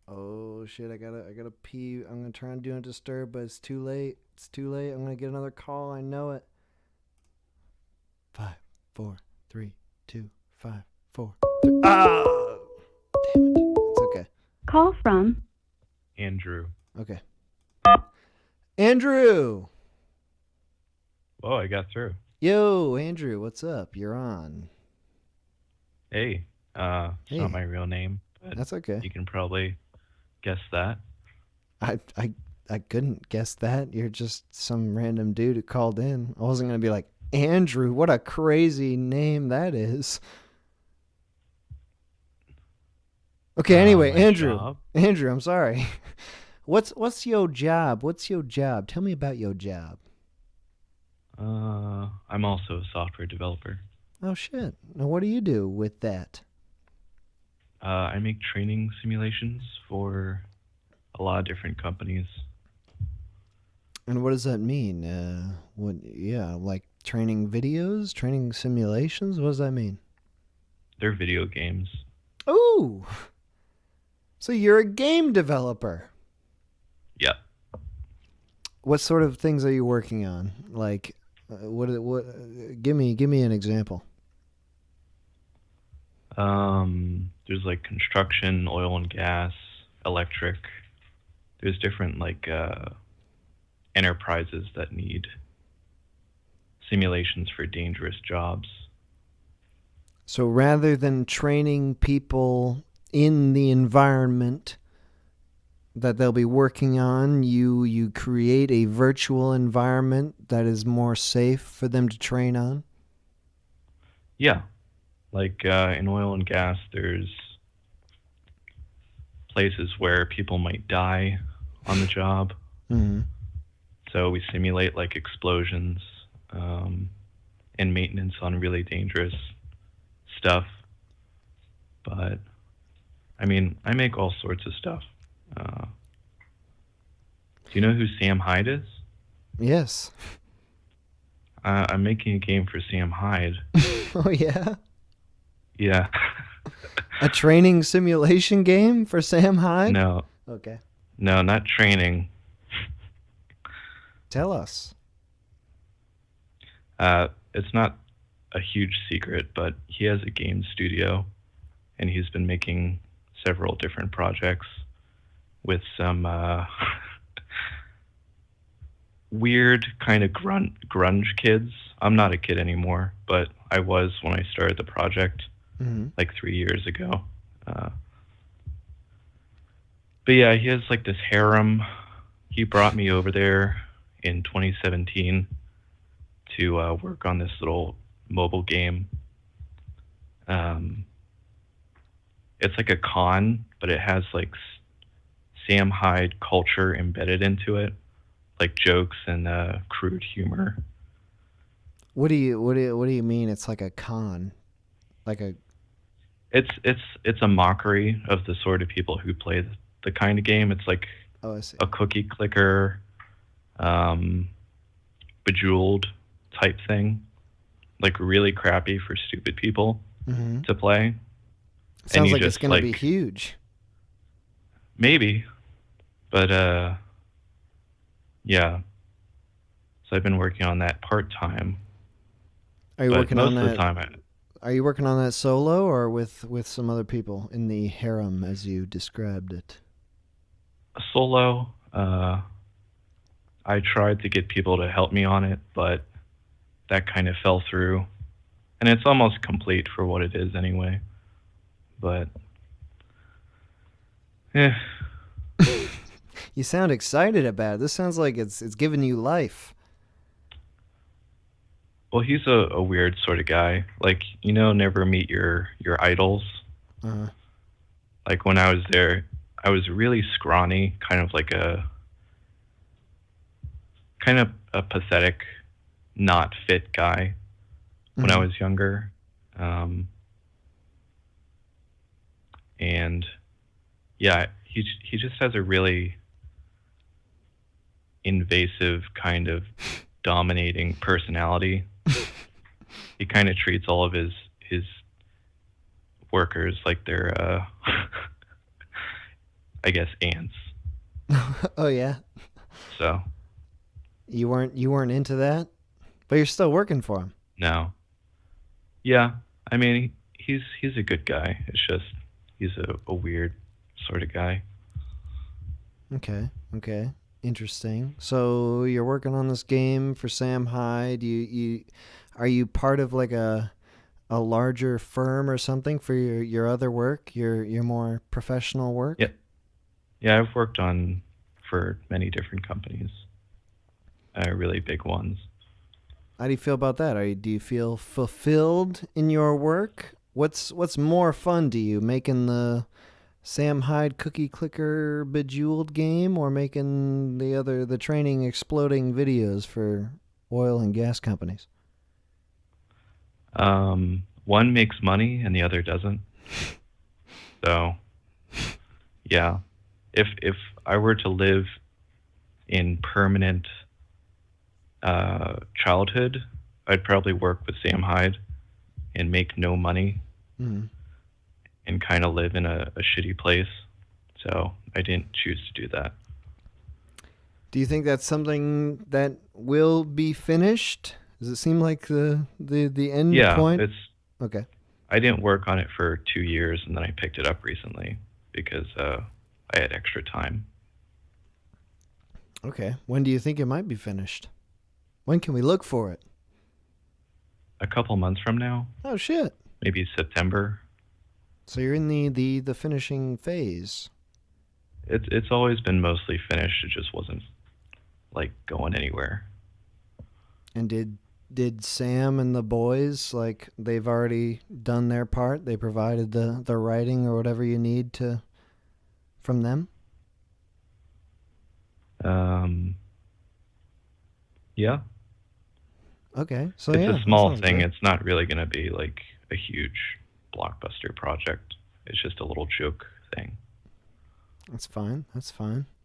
Speaker 2: Oh shit, I gotta pee. I'm gonna try and do not disturb, but it's too late. It's too late. I'm gonna get another call. I know it. 5, 4, 3, 2, 5, 4, 3. Ah! Damn it. It's okay.
Speaker 3: Call from
Speaker 12: Andrew.
Speaker 2: Okay. Andrew!
Speaker 12: Oh, I got through.
Speaker 2: Yo, Andrew, what's up? You're on.
Speaker 12: Hey, it's not my real name, but
Speaker 2: that's okay.
Speaker 12: You can probably guess that.
Speaker 2: I couldn't guess that. You're just some random dude who called in. I wasn't gonna be like, Andrew, what a crazy name that is. Okay, anyway, Andrew.
Speaker 12: Job.
Speaker 2: Andrew, I'm sorry. What's your job? What's your job? Tell me about your job.
Speaker 12: I'm also a software developer.
Speaker 2: Oh shit. Now what do you do with that?
Speaker 12: I make training simulations for a lot of different companies.
Speaker 2: And what does that mean? Like training videos, training simulations? What does that mean?
Speaker 12: They're video games.
Speaker 2: Ooh. So you're a game developer.
Speaker 12: Yeah.
Speaker 2: What sort of things are you working on? Like what give me an example.
Speaker 12: There's like construction, oil and gas, electric. There's different like enterprises that need simulations for dangerous jobs.
Speaker 2: So rather than training people in the environment that they'll be working on, you create a virtual environment that is more safe for them to train on?
Speaker 12: Yeah. Like in oil and gas, there's places where people might die on the job.
Speaker 2: Mm-hmm.
Speaker 12: So we simulate like explosions and maintenance on really dangerous stuff. But I mean, I make all sorts of stuff. Do you know who Sam Hyde is?
Speaker 2: Yes.
Speaker 12: I'm making a game for Sam Hyde.
Speaker 2: Oh, yeah?
Speaker 12: Yeah.
Speaker 2: A training simulation game for Sam Hyde?
Speaker 12: No.
Speaker 2: Okay.
Speaker 12: No, not training.
Speaker 2: Tell us.
Speaker 12: It's not a huge secret, but he has a game studio, and he's been making several different projects with some weird kind of grunge kids. I'm not a kid anymore, but I was when I started the project like 3 years ago. But yeah, he has like this harem. He brought me over there in 2017 to work on this little mobile game. It's like a con, but it has like Sam Hyde culture embedded into it, like jokes and crude humor.
Speaker 2: What do you mean? It's like a con, like a.
Speaker 12: It's a mockery of the sort of people who play the kind of game. It's like
Speaker 2: I see.
Speaker 12: a cookie clicker, Bejeweled type thing, like really crappy for stupid people to play.
Speaker 2: Sounds like it's going to be huge.
Speaker 12: Maybe, but yeah. So I've been working on that part time.
Speaker 2: Are you working on that?
Speaker 12: Most of the time,
Speaker 2: are you working on that solo or with some other people in the harem as you described it?
Speaker 12: Solo. I tried to get people to help me on it, but that kind of fell through. And it's almost complete for what it is anyway. But yeah.
Speaker 2: You sound excited about it. This sounds like it's giving you life.
Speaker 12: Well, he's a weird sort of guy. Like, never meet your idols. Like when I was there, I was really scrawny, kind of a pathetic, not fit guy when I was younger. And yeah, he just has a really invasive kind of dominating personality. He kind of treats all of his workers like they're I guess ants.
Speaker 2: Oh yeah.
Speaker 12: So
Speaker 2: you weren't into that, but you're still working for him.
Speaker 12: No. Yeah, I mean he's a good guy. It's just he's a weird sort of guy. Okay.
Speaker 2: Interesting. So you're working on this game for Sam Hyde. Are you part of like a larger firm or something for your other work, your more professional work?
Speaker 12: Yeah, I've worked for many different companies, really big ones.
Speaker 2: How do you feel about that? Do you feel fulfilled in your work? What's more fun to you, making the Sam Hyde cookie clicker Bejeweled game, or making the training exploding videos for oil and gas companies?
Speaker 12: One makes money and the other doesn't. So, yeah. If I were to live in permanent childhood, I'd probably work with Sam Hyde and make no money and kind of live in a shitty place. So I didn't choose to do that.
Speaker 2: Do you think that's something that will be finished? Does it seem like the end point?
Speaker 12: Yeah,
Speaker 2: okay.
Speaker 12: I didn't work on it for 2 years, and then I picked it up recently because I had extra time.
Speaker 2: Okay. When do you think it might be finished? When can we look for it?
Speaker 12: A couple months from now.
Speaker 2: Oh shit.
Speaker 12: Maybe September.
Speaker 2: So you're in the finishing phase.
Speaker 12: It's always been mostly finished. It just wasn't like going anywhere.
Speaker 2: And did Sam and the boys, like, they've already done their part? They provided the writing or whatever you need from them?
Speaker 12: Yeah.
Speaker 2: Okay. So
Speaker 12: it's a small thing.
Speaker 2: Good.
Speaker 12: It's not really going to be like a huge blockbuster project. It's just a little joke thing.
Speaker 2: That's fine.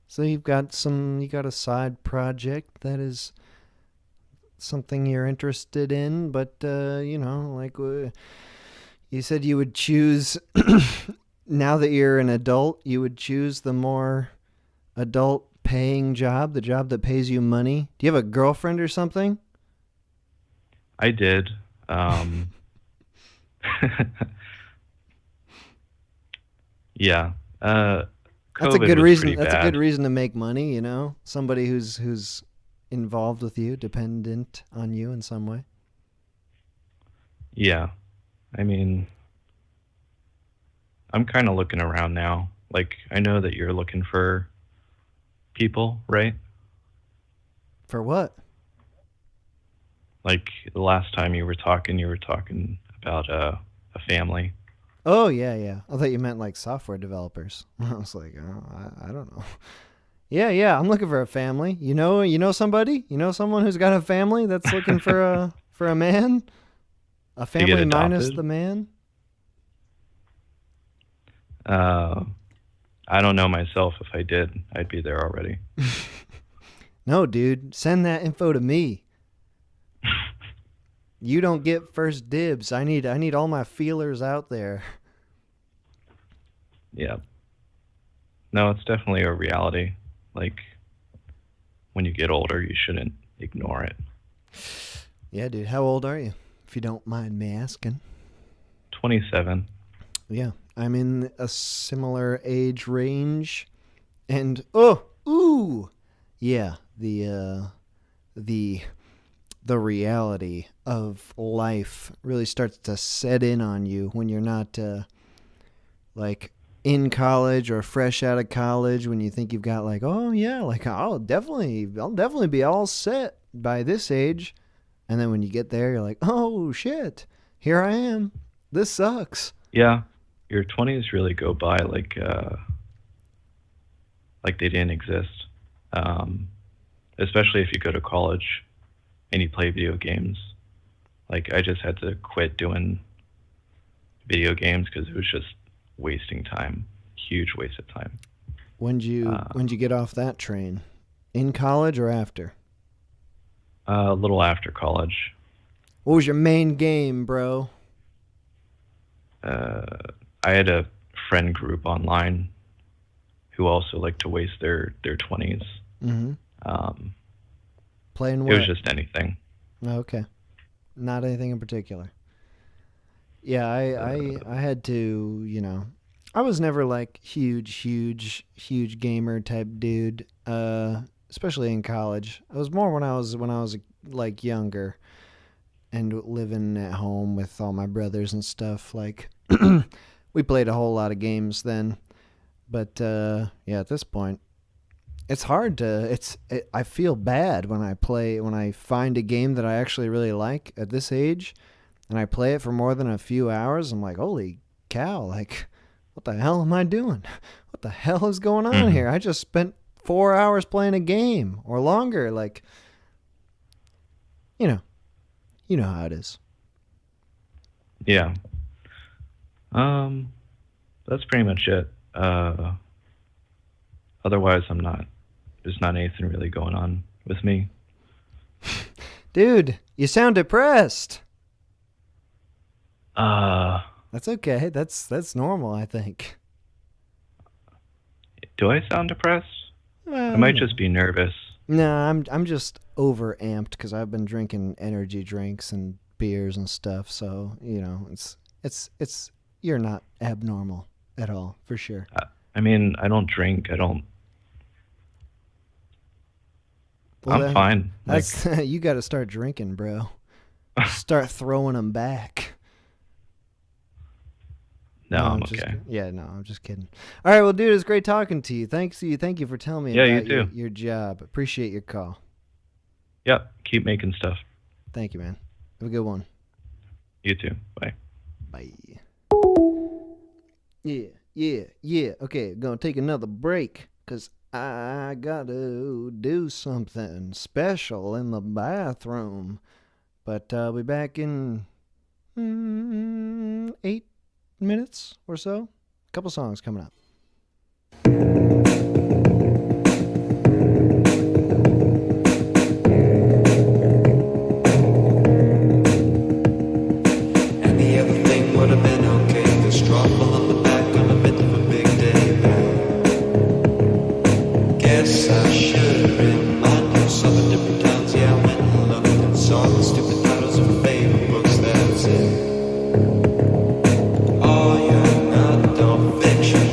Speaker 2: So you got a side project that is something you're interested in, but you said you would choose now that you're an adult, you would choose the more adult paying job, the job that pays you money. Do you have a girlfriend or something?
Speaker 12: I did. Yeah.
Speaker 2: That's a good reason. That's a good reason to make money. Somebody who's involved with you, dependent on you in some way?
Speaker 12: Yeah. I mean, I'm kind of looking around now. Like, I know that you're looking for people, right?
Speaker 2: For what?
Speaker 12: Like, the last time you were talking about a family.
Speaker 2: Oh, yeah. I thought you meant like software developers. I was like, oh, I don't know. Yeah, I'm looking for a family. You know somebody? You know someone who's got a family that's looking for a man? A family minus the man?
Speaker 12: I don't know myself. If I did, I'd be there already.
Speaker 2: No, dude. Send that info to me. You don't get first dibs. I need all my feelers out there.
Speaker 12: Yeah. No, it's definitely a reality. Like, when you get older, you shouldn't ignore it.
Speaker 2: Yeah, dude. How old are you, if you don't mind me asking?
Speaker 12: 27.
Speaker 2: Yeah, I'm in a similar age range. And, yeah, the reality of life really starts to set in on you when you're not, like, in college or fresh out of college, when you think you've got like, oh yeah, like I'll definitely be all set by this age. And then when you get there, you're like, oh shit, here I am. This sucks.
Speaker 12: Yeah. Your 20s really go by like they didn't exist. Especially if you go to college and you play video games. Like, I just had to quit doing video games because it was just wasting time. Huge waste of time.
Speaker 2: When'd you get off that train? In college or after?
Speaker 12: A little after college.
Speaker 2: What was your main game, bro?
Speaker 12: I had a friend group online who also liked to waste their 20s.
Speaker 2: Mm-hmm. Playing what?
Speaker 12: It was just anything.
Speaker 2: Okay. Not anything in particular. Yeah, I had to, I was never like huge gamer type dude, especially in college. I was more when I was like younger and living at home with all my brothers and stuff. Like, we played a whole lot of games then. But yeah, at this point, it's hard to. I feel bad when I find a game that I actually really like at this age, and I play it for more than a few hours. I'm like, holy cow! Like, what the hell am I doing? What the hell is going on here? I just spent 4 hours playing a game or longer. Like, you know how it is.
Speaker 12: Yeah. That's pretty much it. Otherwise, there's not anything really going on with me.
Speaker 2: Dude, you sound depressed.
Speaker 12: That's
Speaker 2: okay. That's normal, I think.
Speaker 12: Do I sound depressed? I might just be nervous.
Speaker 2: No, I'm just over amped because I've been drinking energy drinks and beers and stuff. So it's you're not abnormal at all, for sure.
Speaker 12: I mean, I don't drink.
Speaker 2: Well,
Speaker 12: I'm fine.
Speaker 2: That's you got to start drinking, bro. Start throwing them back.
Speaker 12: No, I'm okay.
Speaker 2: I'm just kidding. All right, well, dude, it's great talking to you. Thank you for telling me about your job. Appreciate your call.
Speaker 12: Yep, keep making stuff.
Speaker 2: Thank you, man. Have a good one.
Speaker 12: You too. Bye.
Speaker 2: Bye. Yeah. Okay, gonna take another break because I gotta do something special in the bathroom. But I'll be back in 8 minutes or so. A couple songs coming up.
Speaker 1: And the other thing would have been okay. The struggle on the back on a bit of a big day back. Guess I should remind you some of the different times. Yeah, I went and looked and saw the stupid titles of favorite books. That's it. All your not fiction.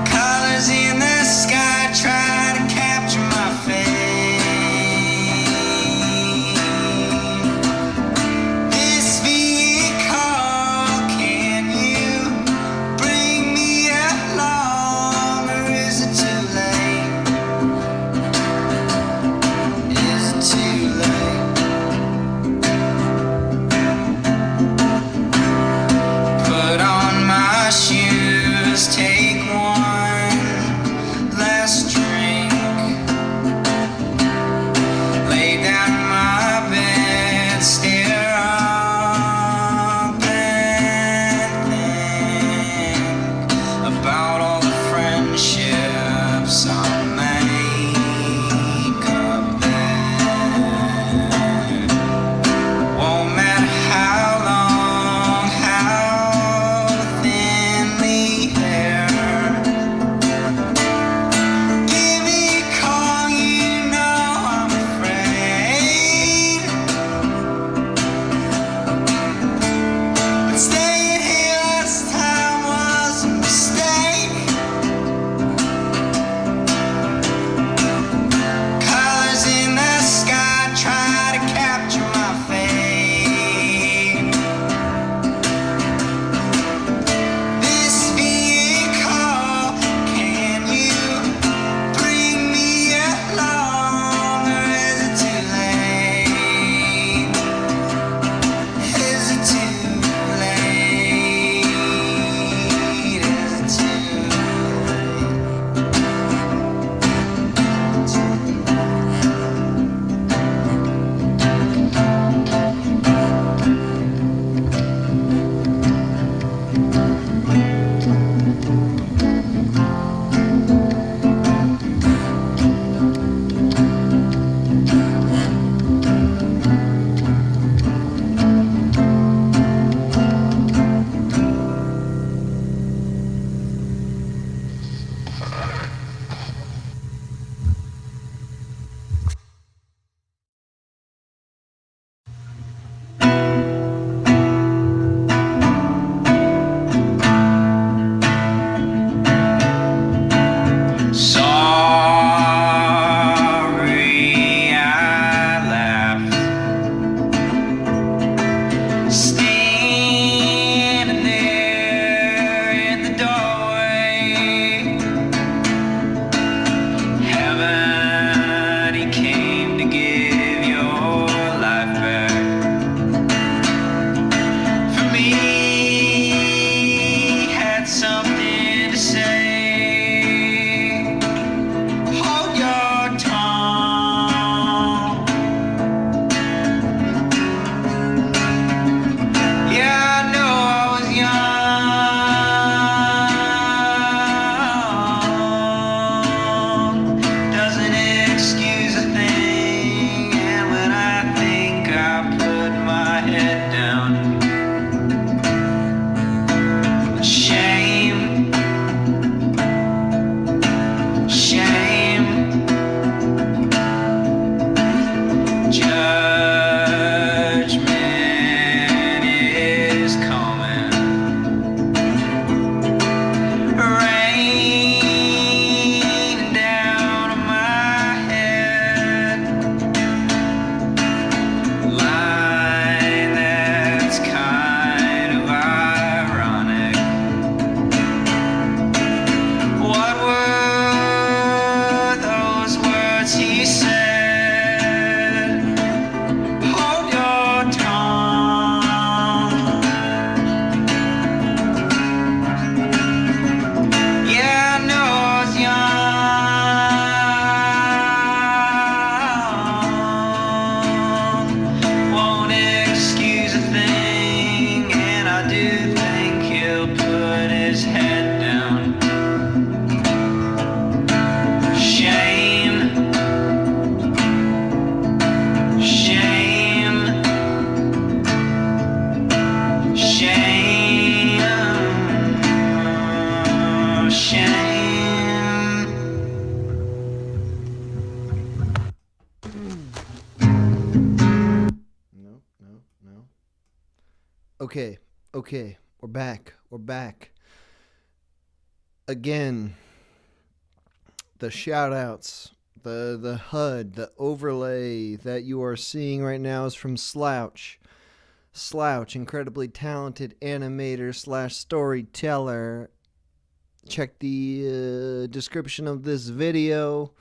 Speaker 1: Colors in the sky try to capture my face. put his head down. Shame, shame, shame, shame.
Speaker 2: No. Okay, we're back. Again, the shout-outs, the HUD, the overlay that you are seeing right now is from Slouch. Slouch, incredibly talented animator / storyteller. Check the description of this video.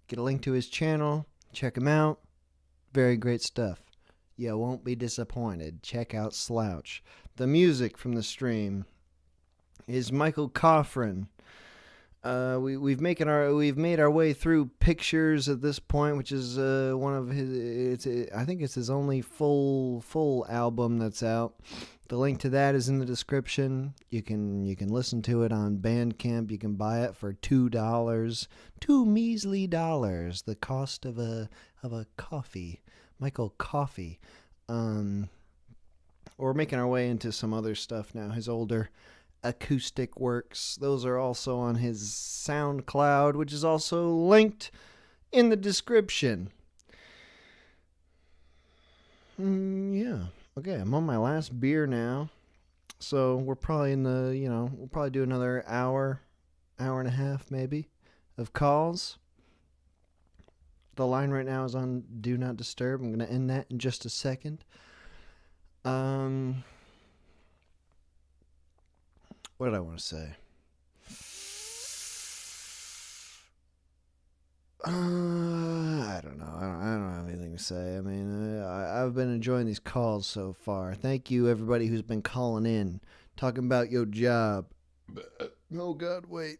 Speaker 2: Get a link to his channel. Check him out. Very great stuff. You won't be disappointed. Check out Slouch. The music from the stream is Michael Coffrin. We've made our way through Pictures at this point, which is one of his. I think it's his only full album that's out. The link to that is in the description. You can listen to it on Bandcamp. You can buy it for $2, $2 measly, the cost of a coffee. Michael Coffee. We're making our way into some other stuff now. His older acoustic works. Those are also on his SoundCloud, which is also linked in the description. Yeah. Okay, I'm on my last beer now. So we're probably we'll probably do another hour and a half maybe of calls. The line right now is on Do Not Disturb. I'm going to end that in just a second. What did I want to say? I don't know. I don't have anything to say. I mean, I've been enjoying these calls so far. Thank you, everybody who's been calling in, talking about your job. Oh, God, wait.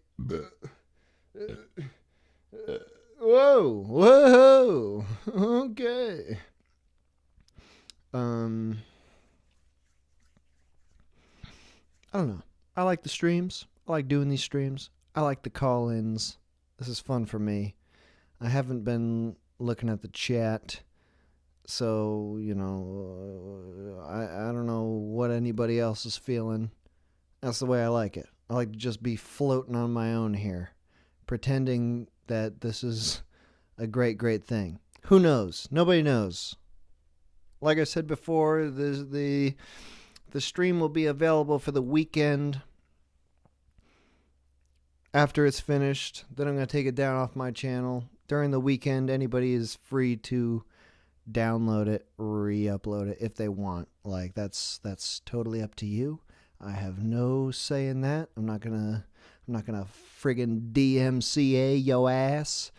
Speaker 2: Whoa. Okay. I don't know. I like the streams. I like doing these streams. I like the call-ins. This is fun for me. I haven't been looking at the chat, so, I don't know what anybody else is feeling. That's the way I like it. I like to just be floating on my own here, pretending that this is a great thing. Who knows? Nobody knows. Like I said before, the stream will be available for the weekend. After it's finished, then I'm going to take it down off my channel. During the weekend, anybody is free to download it, re-upload it if they want. Like, that's totally up to you. I have no say in that. I'm not gonna friggin' DMCA yo ass,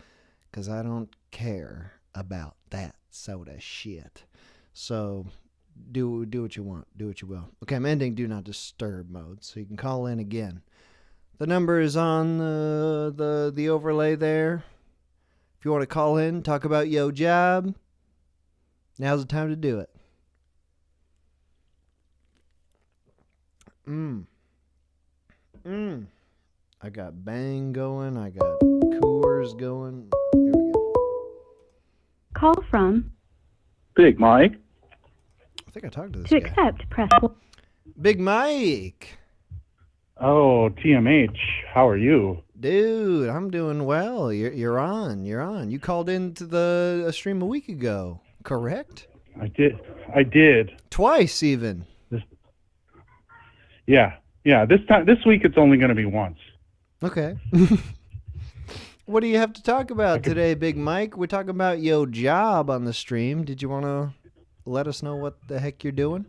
Speaker 2: because I don't care about that sort of shit. So do what you want. Do what you will. Okay, I'm ending Do Not Disturb mode, so you can call in again. The number is on the overlay there. If you want to call in, talk about your job, now's the time to do it. I got Bang going. I got Coors going. Here we go.
Speaker 3: Call from
Speaker 13: Big Mike.
Speaker 2: I think I talked to this
Speaker 3: to
Speaker 2: guy.
Speaker 3: accept, press 1.
Speaker 2: Big Mike.
Speaker 13: Oh, TMH. How are you?
Speaker 2: Dude, I'm doing well. You're on. You called into a stream a week ago, correct?
Speaker 13: I did.
Speaker 2: Twice even.
Speaker 13: Yeah. This week it's only going to be once.
Speaker 2: Okay. What do you have to talk about today, Big Mike? We're talking about your job on the stream. Did you want to let us know what the heck you're doing?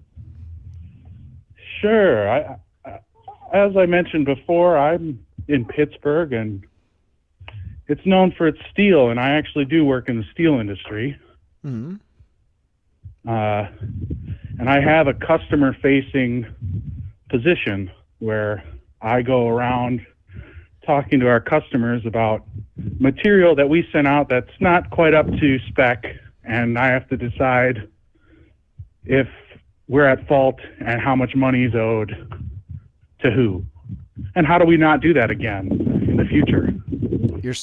Speaker 13: Sure. As I mentioned before, I'm in Pittsburgh, and it's known for its steel, and I actually do work in the steel industry.
Speaker 2: Mm-hmm.
Speaker 13: And I have a customer-facing position where I go around talking to our customers about material that we sent out that's not quite up to spec, and I have to decide if we're at fault and how much money is owed. to who? And how do we not do that again in the future?
Speaker 2: Your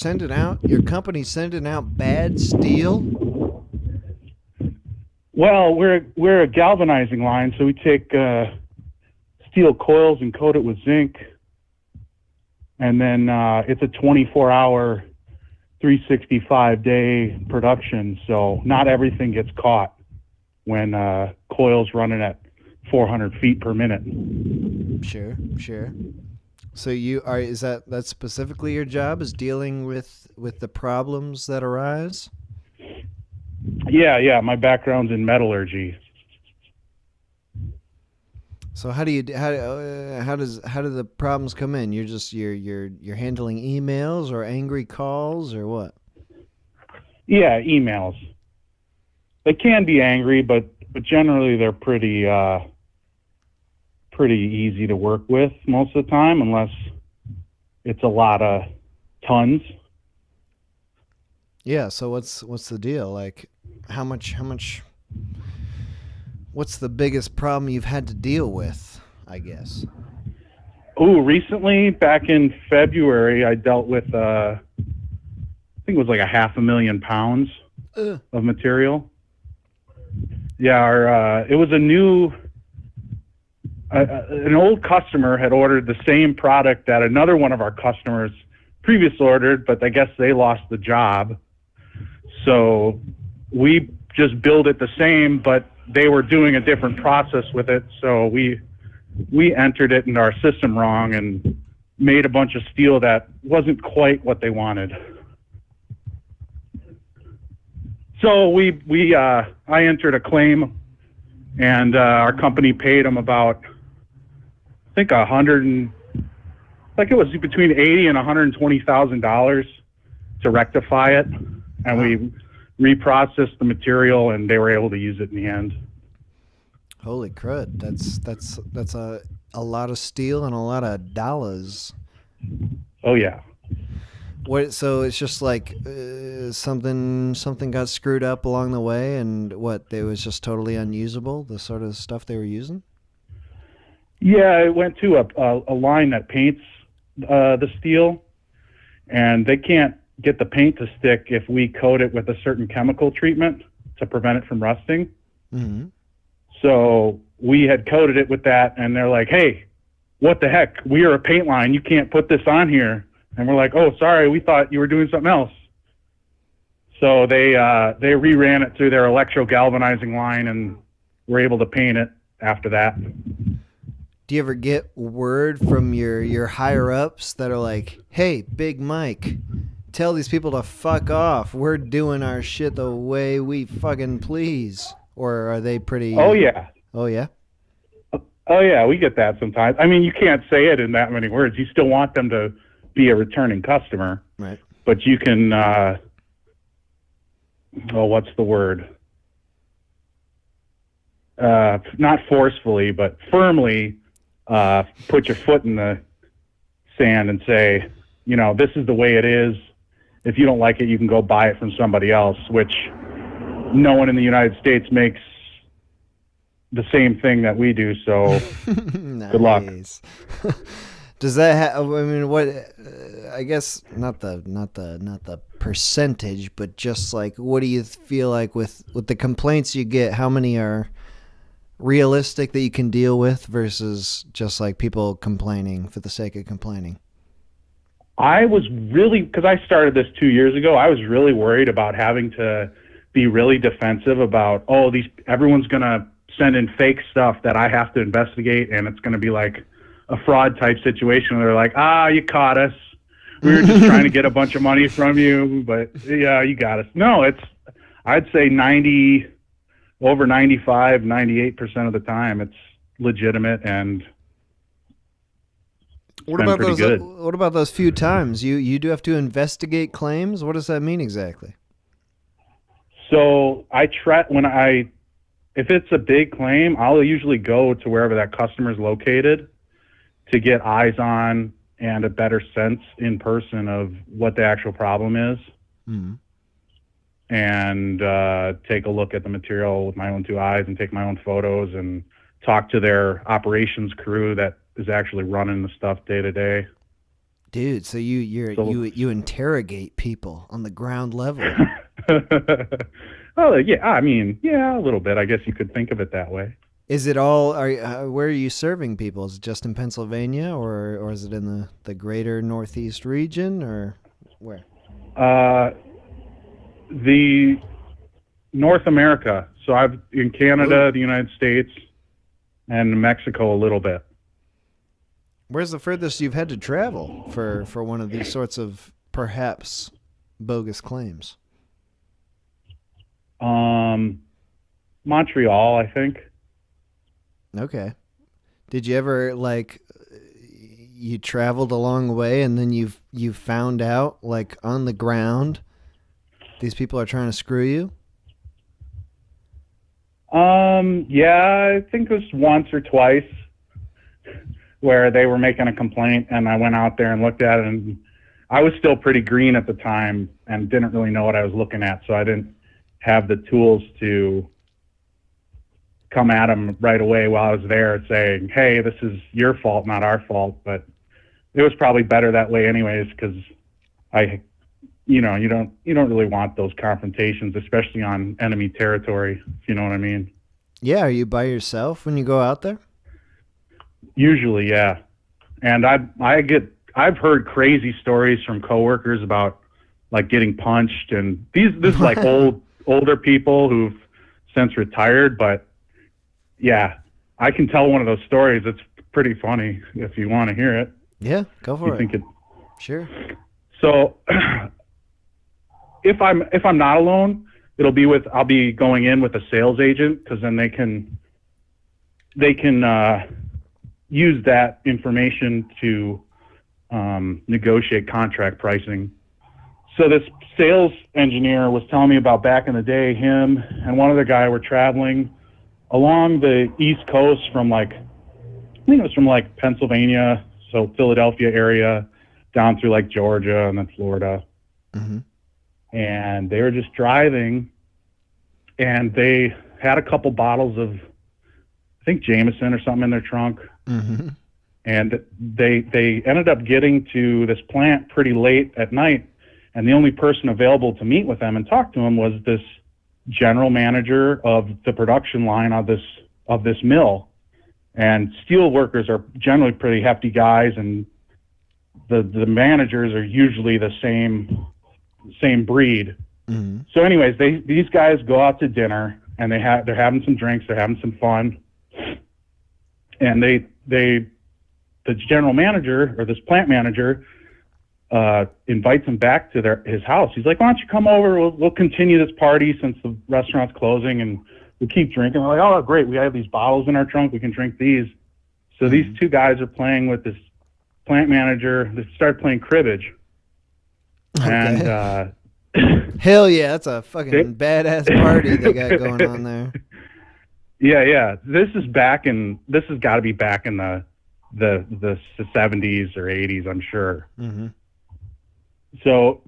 Speaker 2: company's sending out bad steel?
Speaker 13: Well, we're a galvanizing line, so we take steel coils and coat it with zinc, and then it's a 24-hour, 365-day production. So not everything gets caught when coils running at 400 feet per minute.
Speaker 2: Sure. So that's specifically your job, is dealing with the problems that arise?
Speaker 13: Yeah. My background's in metallurgy.
Speaker 2: So how do the problems come in? You're handling emails or angry calls or what?
Speaker 13: Yeah, emails. They can be angry, but generally they're pretty easy to work with most of the time, unless it's a lot of tons.
Speaker 2: Yeah. So what's the deal? Like, how much? What's the biggest problem you've had to deal with, I guess?
Speaker 13: Oh, recently, back in February, I dealt with, I think it was like 500,000 pounds of material. Yeah, it was an old customer had ordered the same product that another one of our customers previously ordered, but I guess they lost the job. So we just billed it the same, but they were doing a different process with it. So we entered it into our system wrong and made a bunch of steel that wasn't quite what they wanted. So I entered a claim, and our company paid them about, I think it was between $80,000 and $120,000 to rectify it, and we reprocessed the material, and they were able to use it in the end.
Speaker 2: Holy crud! That's a lot of steel and a lot of dollars.
Speaker 13: Oh yeah.
Speaker 2: What? So it's just like something got screwed up along the way, and it was just totally unusable. The sort of stuff they were using.
Speaker 13: Yeah, it went to a line that paints the steel, and they can't get the paint to stick if we coat it with a certain chemical treatment to prevent it from rusting.
Speaker 2: Mm-hmm.
Speaker 13: So we had coated it with that, and they're like, "Hey, what the heck? We are a paint line. You can't put this on here." And we're like, "Oh, sorry, we thought you were doing something else." So they reran it through their electro galvanizing line, and were able to paint it after that.
Speaker 2: Do you ever get word from your higher ups that are like, "Hey, Big Mike, tell these people to fuck off. We're doing our shit the way we fucking please"? Or are they pretty...
Speaker 13: Oh, yeah.
Speaker 2: Oh, yeah?
Speaker 13: Oh, yeah, we get that sometimes. I mean, you can't say it in that many words. You still want them to be a returning customer.
Speaker 2: Right.
Speaker 13: But you can, what's the word? Not forcefully, but firmly put your foot in the sand and say, this is the way it is. If you don't like it, you can go buy it from somebody else, which no one in the United States makes the same thing that we do. So good luck.
Speaker 2: Does that I mean, what? I guess not the percentage, but just like, what do you feel like with the complaints you get? How many are realistic that you can deal with versus just like people complaining for the sake of complaining?
Speaker 13: I was really, because I started this 2 years ago, I was really worried about having to be really defensive about, everyone's going to send in fake stuff that I have to investigate, and it's going to be like a fraud type situation where they're like, you caught us. We were just trying to get a bunch of money from you, but yeah, you got us. No, I'd say 98% of the time it's legitimate, and
Speaker 2: what about those few times you do have to investigate claims? What does that mean exactly?
Speaker 13: So if it's a big claim, I'll usually go to wherever that customer is located to get eyes on and a better sense in person of what the actual problem is.
Speaker 2: Mm-hmm.
Speaker 13: And take a look at the material with my own two eyes and take my own photos and talk to their operations crew that is actually running the stuff day to day.
Speaker 2: Dude, so you interrogate people on the ground level.
Speaker 13: Oh yeah, I mean, yeah, a little bit. I guess you could think of it that way.
Speaker 2: Is it all? Where are you serving people? Is it just in Pennsylvania, or is it in the greater Northeast region, or where?
Speaker 13: The North America. So I've in Canada, the United States, and Mexico a little bit.
Speaker 2: Where's the furthest you've had to travel for one of these sorts of perhaps bogus claims?
Speaker 13: Montreal, I think.
Speaker 2: Okay. Did you ever you traveled a long way and then you found out on the ground these people are trying to screw you?
Speaker 13: Yeah, I think it was once or twice where they were making a complaint and I went out there and looked at it, and I was still pretty green at the time and didn't really know what I was looking at, so I didn't have the tools to come at them right away while I was there saying, hey, this is your fault, not our fault. But it was probably better that way anyways, because you don't really want those confrontations, especially on enemy territory, if you know what I mean.
Speaker 2: Yeah, are you by yourself when you go out there?
Speaker 13: Usually, yeah. And I've heard crazy stories from coworkers about getting punched, and this is older people who've since retired, but yeah, I can tell one of those stories. It's pretty funny if you want to hear it.
Speaker 2: Yeah, go for it. Sure.
Speaker 13: So if I'm not alone, I'll be going in with a sales agent, because then they can use that information to negotiate contract pricing. So this sales engineer was telling me about back in the day, him and one other guy were traveling along the East Coast from I think it was from Pennsylvania, so Philadelphia area, down through Georgia and then Florida.
Speaker 2: Mm-hmm.
Speaker 13: And they were just driving, and they had a couple bottles of, I think, Jameson or something in their trunk.
Speaker 2: Mm-hmm.
Speaker 13: And they ended up getting to this plant pretty late at night, and the only person available to meet with them and talk to them was this general manager of the production line of this mill. And steel workers are generally pretty hefty guys, and the managers are usually the same breed.
Speaker 2: Mm-hmm.
Speaker 13: So anyways, these guys go out to dinner, and they're having some drinks, they're having some fun, and the general manager, or this plant manager, invites him back to his house. He's like, why don't you come over? We'll continue this party since the restaurant's closing, and we'll keep drinking. We're like, oh, great. We have these bottles in our trunk. We can drink these. So these two guys are playing with this plant manager. They start playing cribbage.
Speaker 2: Okay.
Speaker 13: And
Speaker 2: hell yeah, that's a fucking badass party they got going on there.
Speaker 13: Yeah. This has got to be back in the 70s or 80s, I'm sure.
Speaker 2: Mm-hmm.
Speaker 13: So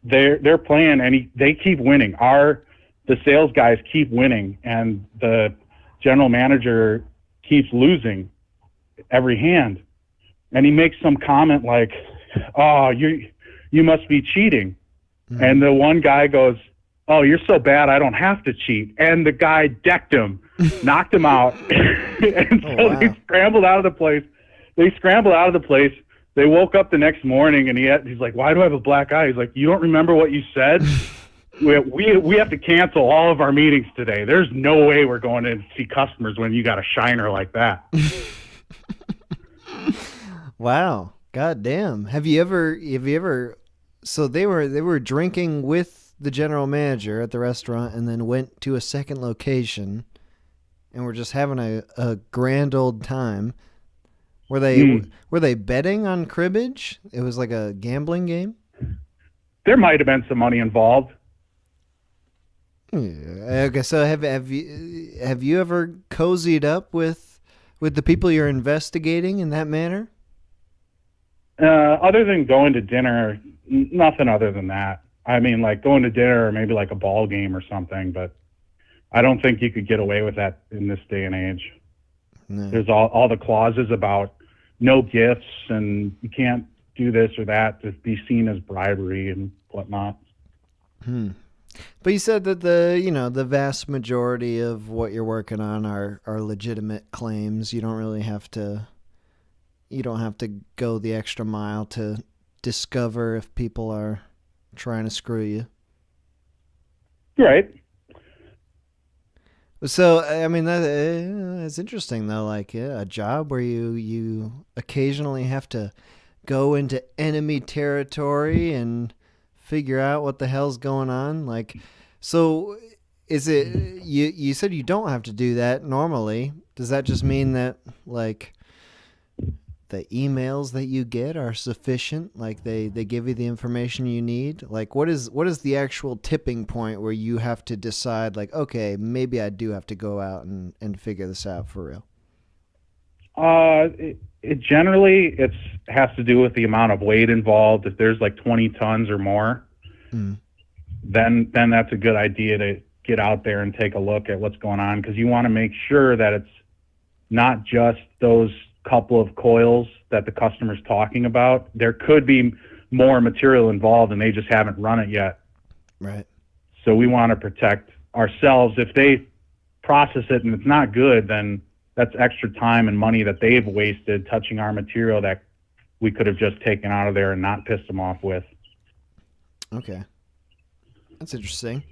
Speaker 13: they're playing, and they keep winning. The sales guys keep winning, and the general manager keeps losing every hand. And he makes some comment like, "Oh, you must be cheating." Mm-hmm. And the one guy goes, "Oh, you're so bad, I don't have to cheat." And the guy decked him, knocked him out. And so they scrambled out of the place. They woke up the next morning, and he's like, "Why do I have a black eye?" He's like, "You don't remember what you said? We have to cancel all of our meetings today. There's no way we're going to see customers when you got a shiner like that."
Speaker 2: Wow. God damn. Have you ever so they were drinking with the general manager at the restaurant, and then went to a second location and were just having a grand old time. Were they betting on cribbage? It was like a gambling game?
Speaker 13: There might have been some money involved.
Speaker 2: Yeah. Okay, so have you ever cozied up with the people you're investigating in that manner?
Speaker 13: Other than going to dinner, nothing other than that. I mean, going to dinner or maybe a ball game or something, but I don't think you could get away with that in this day and age.
Speaker 2: No.
Speaker 13: There's all the clauses about no gifts, and you can't do this or that to be seen as bribery and whatnot.
Speaker 2: But you said that the vast majority of what you're working on are legitimate claims. You don't have to go the extra mile to discover if people are trying to screw you.
Speaker 13: Right.
Speaker 2: So, I mean, that's interesting, though. Like, a job where you occasionally have to go into enemy territory and figure out what the hell's going on. Like, so is it, you said you don't have to do that normally. Does that just mean that, like, the emails that you get are sufficient? Like, they give you the information you need? Like, what is the actual tipping point where you have to decide, like, okay, maybe I do have to go out and figure this out for real?
Speaker 13: It generally has to do with the amount of weight involved. If there's like 20 tons or more, then that's a good idea to get out there and take a look at what's going on, because you want to make sure that it's not just those couple of coils that the customer's talking about. There could be more material involved and they just haven't run it yet.
Speaker 2: Right.
Speaker 13: So we want to protect ourselves. If they process it and it's not good, then that's extra time and money that they've wasted touching our material that we could have just taken out of there and not pissed them off with.
Speaker 2: Okay. That's interesting.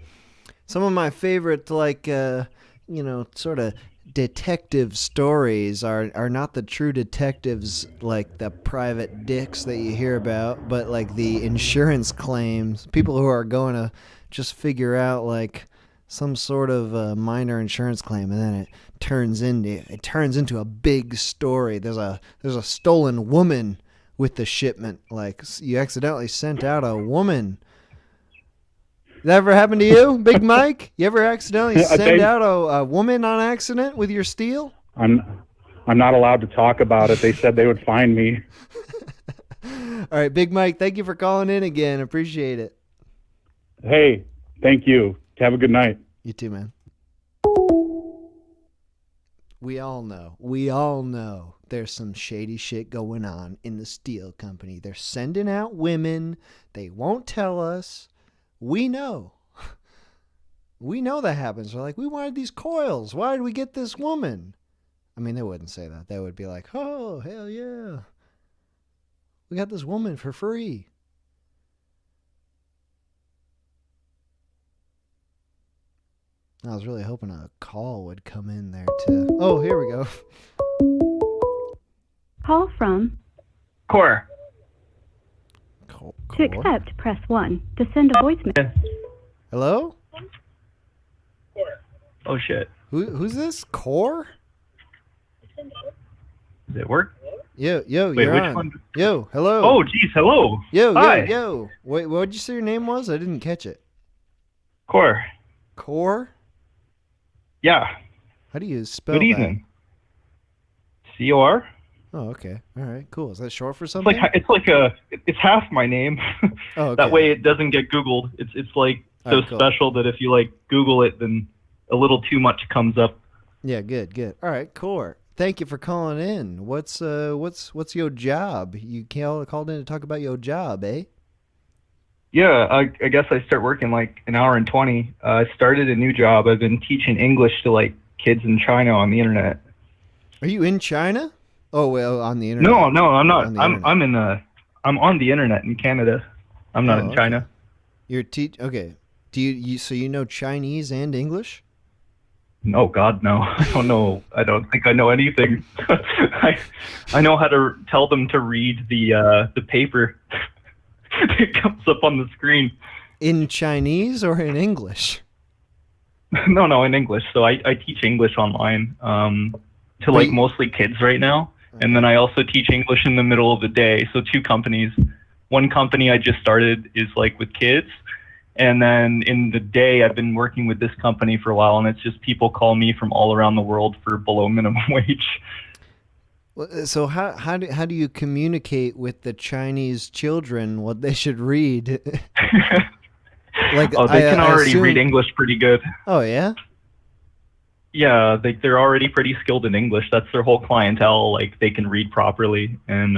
Speaker 2: Some of my favorite, like, sort of detective stories are not the true detectives, like the private dicks that you hear about, but like the insurance claims, people who are going to just figure out like some sort of minor insurance claim, and then it turns into a big story. There's a stolen woman with the shipment. Like, you accidentally sent out a woman. That ever happened to you, Big Mike? You ever accidentally send out a woman on accident with your steel?
Speaker 13: I'm not allowed to talk about it. They said they would find me.
Speaker 2: All right, Big Mike, thank you for calling in again. Appreciate it.
Speaker 13: Hey, thank you. Have a good night.
Speaker 2: You too, man. We all know there's some shady shit going on in the steel company. They're sending out women. They won't tell us. We know. We know that happens. They're like, we wanted these coils. Why did we get this woman? I mean, they wouldn't say that. They would be like, oh, hell yeah. We got this woman for free. I was really hoping a call would come in there too. Oh, here we go.
Speaker 3: Call from
Speaker 14: Core.
Speaker 3: To accept, press 1. To send a voicemail.
Speaker 2: Hello?
Speaker 14: Oh shit.
Speaker 2: Who's this? Core?
Speaker 14: Does it work?
Speaker 2: Yo,
Speaker 14: Wait,
Speaker 2: you're
Speaker 14: which
Speaker 2: on.
Speaker 14: one?
Speaker 2: Yo, hello.
Speaker 14: Oh, geez, hello.
Speaker 2: Yo.
Speaker 14: Hi.
Speaker 2: Wait, what did you say your name was? I didn't catch it.
Speaker 14: Core.
Speaker 2: Core?
Speaker 14: Yeah.
Speaker 2: How do you spell
Speaker 14: Good
Speaker 2: that?
Speaker 14: evening. C-O-R?
Speaker 2: Oh, okay. All right, cool. Is that short for
Speaker 14: It's
Speaker 2: something?
Speaker 14: it's half my name.
Speaker 2: Oh, okay.
Speaker 14: That way it doesn't get Googled. It's like so
Speaker 2: All right, cool.
Speaker 14: special that if you like Google it, then a little too much comes up.
Speaker 2: Yeah, good. All right, Core. Thank you for calling in. What's your job? You called in to talk about your job, eh?
Speaker 14: Yeah, I guess I start working like an hour and 20. I started a new job. I've been teaching English to like kids in China on the internet.
Speaker 2: Are you in China? Oh, well, on the internet.
Speaker 14: No, I'm not.
Speaker 2: On the
Speaker 14: I'm on the internet in Canada. I'm not in
Speaker 2: okay.
Speaker 14: China.
Speaker 2: You're okay. Do you so you know Chinese and English?
Speaker 14: No, God, no. I don't know. I don't think I know anything. I know how to tell them to read the paper. It comes up on the screen.
Speaker 2: In Chinese or in English?
Speaker 14: No, in English. So I teach English online to like mostly kids right now. And then I also teach English in the middle of the day. So 2 companies. One company I just started is like with kids. And then in the day, I've been working with this company for a while. And it's just people call me from all around the world for below minimum wage.
Speaker 2: So how do you communicate with the Chinese children what they should read?
Speaker 14: Like, they can already read English pretty good.
Speaker 2: Oh, yeah?
Speaker 14: Yeah, they're already pretty skilled in English. That's their whole clientele. Like they can read properly, and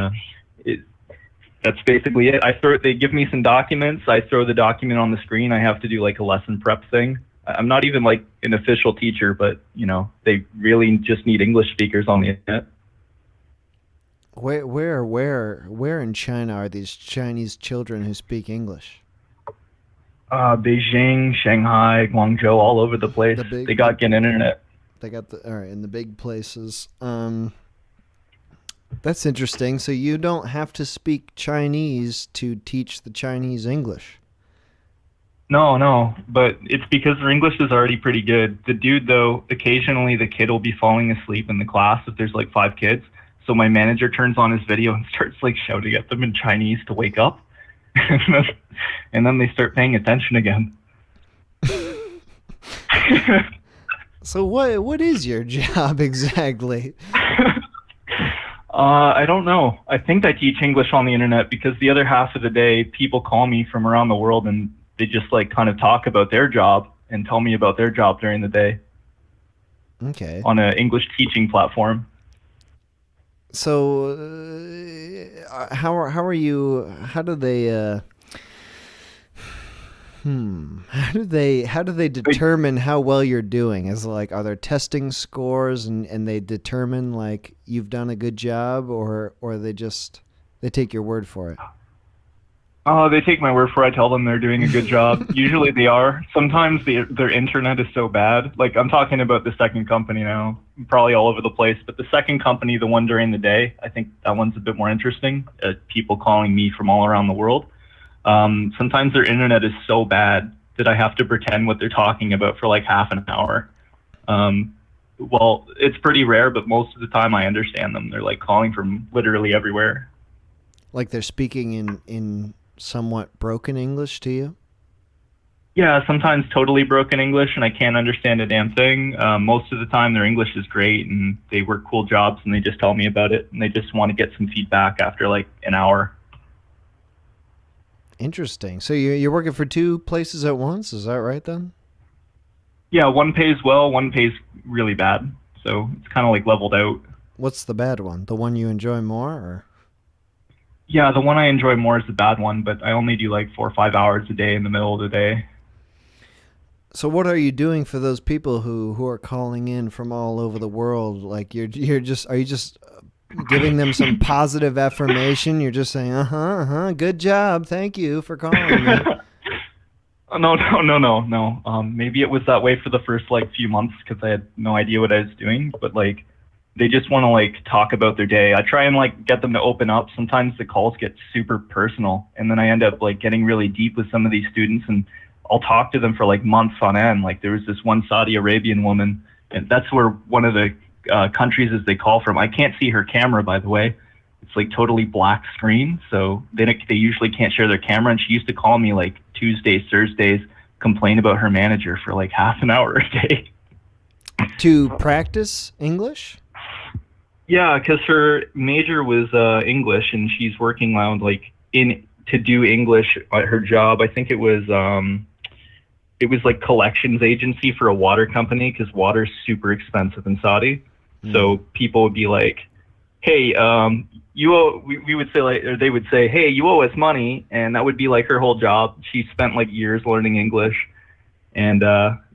Speaker 14: that's basically it. They give me some documents. I throw the document on the screen. I have to do like a lesson prep thing. I'm not even like an official teacher, but they really just need English speakers on the internet.
Speaker 2: Where in China are these Chinese children who speak English?
Speaker 14: Beijing, Shanghai, Guangzhou, all over the place. They got good internet.
Speaker 2: They got in the big places. That's interesting. So you don't have to speak Chinese to teach the Chinese English.
Speaker 14: No, but it's because their English is already pretty good. The dude, though, occasionally the kid will be falling asleep in the class if there's like 5 kids. So my manager turns on his video and starts like shouting at them in Chinese to wake up. And then they start paying attention again.
Speaker 2: So what is your job exactly?
Speaker 14: I don't know. I think I teach English on the internet because the other half of the day people call me from around the world and they just like kind of talk about their job and tell me about their job during the day.
Speaker 2: Okay.
Speaker 14: On an English teaching platform.
Speaker 2: So how are you? How do they determine how well you're doing? Is like, are there testing scores and they determine like you've done a good job, or they take your word for it?
Speaker 14: They take my word for it. I tell them they're doing a good job. Usually they are. Sometimes their internet is so bad. Like I'm talking about the second company now, probably all over the place. But the second company, the one during the day, I think that one's a bit more interesting. People calling me from all around the world. Sometimes their internet is so bad that I have to pretend what they're talking about for like half an hour. Well, it's pretty rare, but most of the time I understand them. They're like calling from literally everywhere.
Speaker 2: Like they're speaking in somewhat broken English to you?
Speaker 14: Yeah, sometimes totally broken English and I can't understand a damn thing. Most of the time their English is great and they work cool jobs and they just tell me about it and they just want to get some feedback after like an hour.
Speaker 2: Interesting. So you're working for 2 places at once, is that right then?
Speaker 14: Yeah, one pays well, one pays really bad. So it's kind of like leveled out.
Speaker 2: What's the bad one? The one you enjoy more, or?
Speaker 14: Yeah, the one I enjoy more is the bad one, but I only do like 4 or 5 hours a day in the middle of the day.
Speaker 2: So what are you doing for those people who are calling in from all over the world? Like are you just giving them some positive affirmation? You're just saying, good job, thank you for calling me.
Speaker 14: No. Maybe it was that way for the first like few months because I had no idea what I was doing, but like they just want to like talk about their day. I try and like get them to open up. Sometimes the calls get super personal and then I end up like getting really deep with some of these students and I'll talk to them for like months on end. Like there was this one Saudi Arabian woman and that's where one of the countries as they call from. I can't see her camera, by the way. It's like totally black screen. So they usually can't share their camera. And she used to call me like Tuesdays, Thursdays, complain about her manager for like half an hour a day.
Speaker 2: To practice English?
Speaker 14: Yeah, because her major was English, and she's working around like to do English at her job. I think it was like collections agency for a water company because water's super expensive in Saudi. So people would be like, "Hey, you owe." We would say like, or they would say, "Hey, you owe us money," and that would be like her whole job. She spent like years learning English, and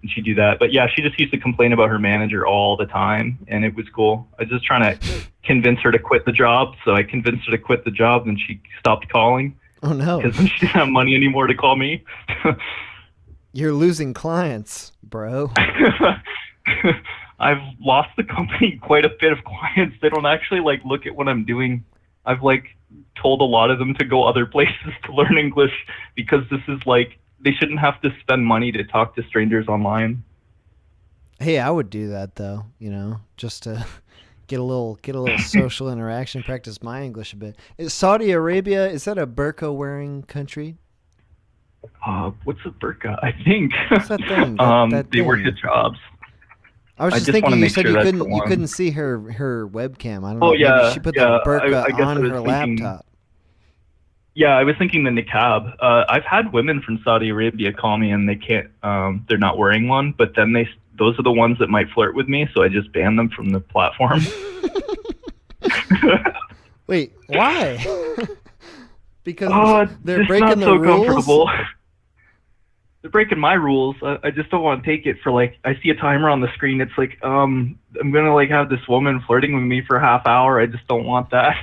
Speaker 14: she'd do that. But yeah, she just used to complain about her manager all the time, and it was cool. I was just trying to convince her to quit the job, so I convinced her to quit the job, and she stopped calling.
Speaker 2: Oh no!
Speaker 14: Because she didn't have money anymore to call me.
Speaker 2: You're losing clients, bro.
Speaker 14: I've lost the company quite a bit of clients. They don't actually like look at what I'm doing. I've like told a lot of them to go other places to learn English because this is like they shouldn't have to spend money to talk to strangers online.
Speaker 2: Hey, I would do that though, just to get a little social interaction, practice my English a bit. Is Saudi Arabia, is that a burqa wearing country?
Speaker 14: What's a burqa? I think.
Speaker 2: What's that thing?
Speaker 14: They work at jobs.
Speaker 2: I was just thinking you said you couldn't see her webcam. I don't know.
Speaker 14: Oh yeah,
Speaker 2: maybe she put the burqa on her laptop.
Speaker 14: Yeah, I was thinking the niqab. I've had women from Saudi Arabia call me and they can't. They're not wearing one, but then those are the ones that might flirt with me, so I just ban them from the platform.
Speaker 2: Wait, why? Because they're
Speaker 14: just
Speaker 2: breaking
Speaker 14: not
Speaker 2: the
Speaker 14: so
Speaker 2: rules?
Speaker 14: comfortable. They're breaking my rules. I just don't want to take it for like, I see a timer on the screen. It's like, I'm going to like have this woman flirting with me for a half hour. I just don't want that.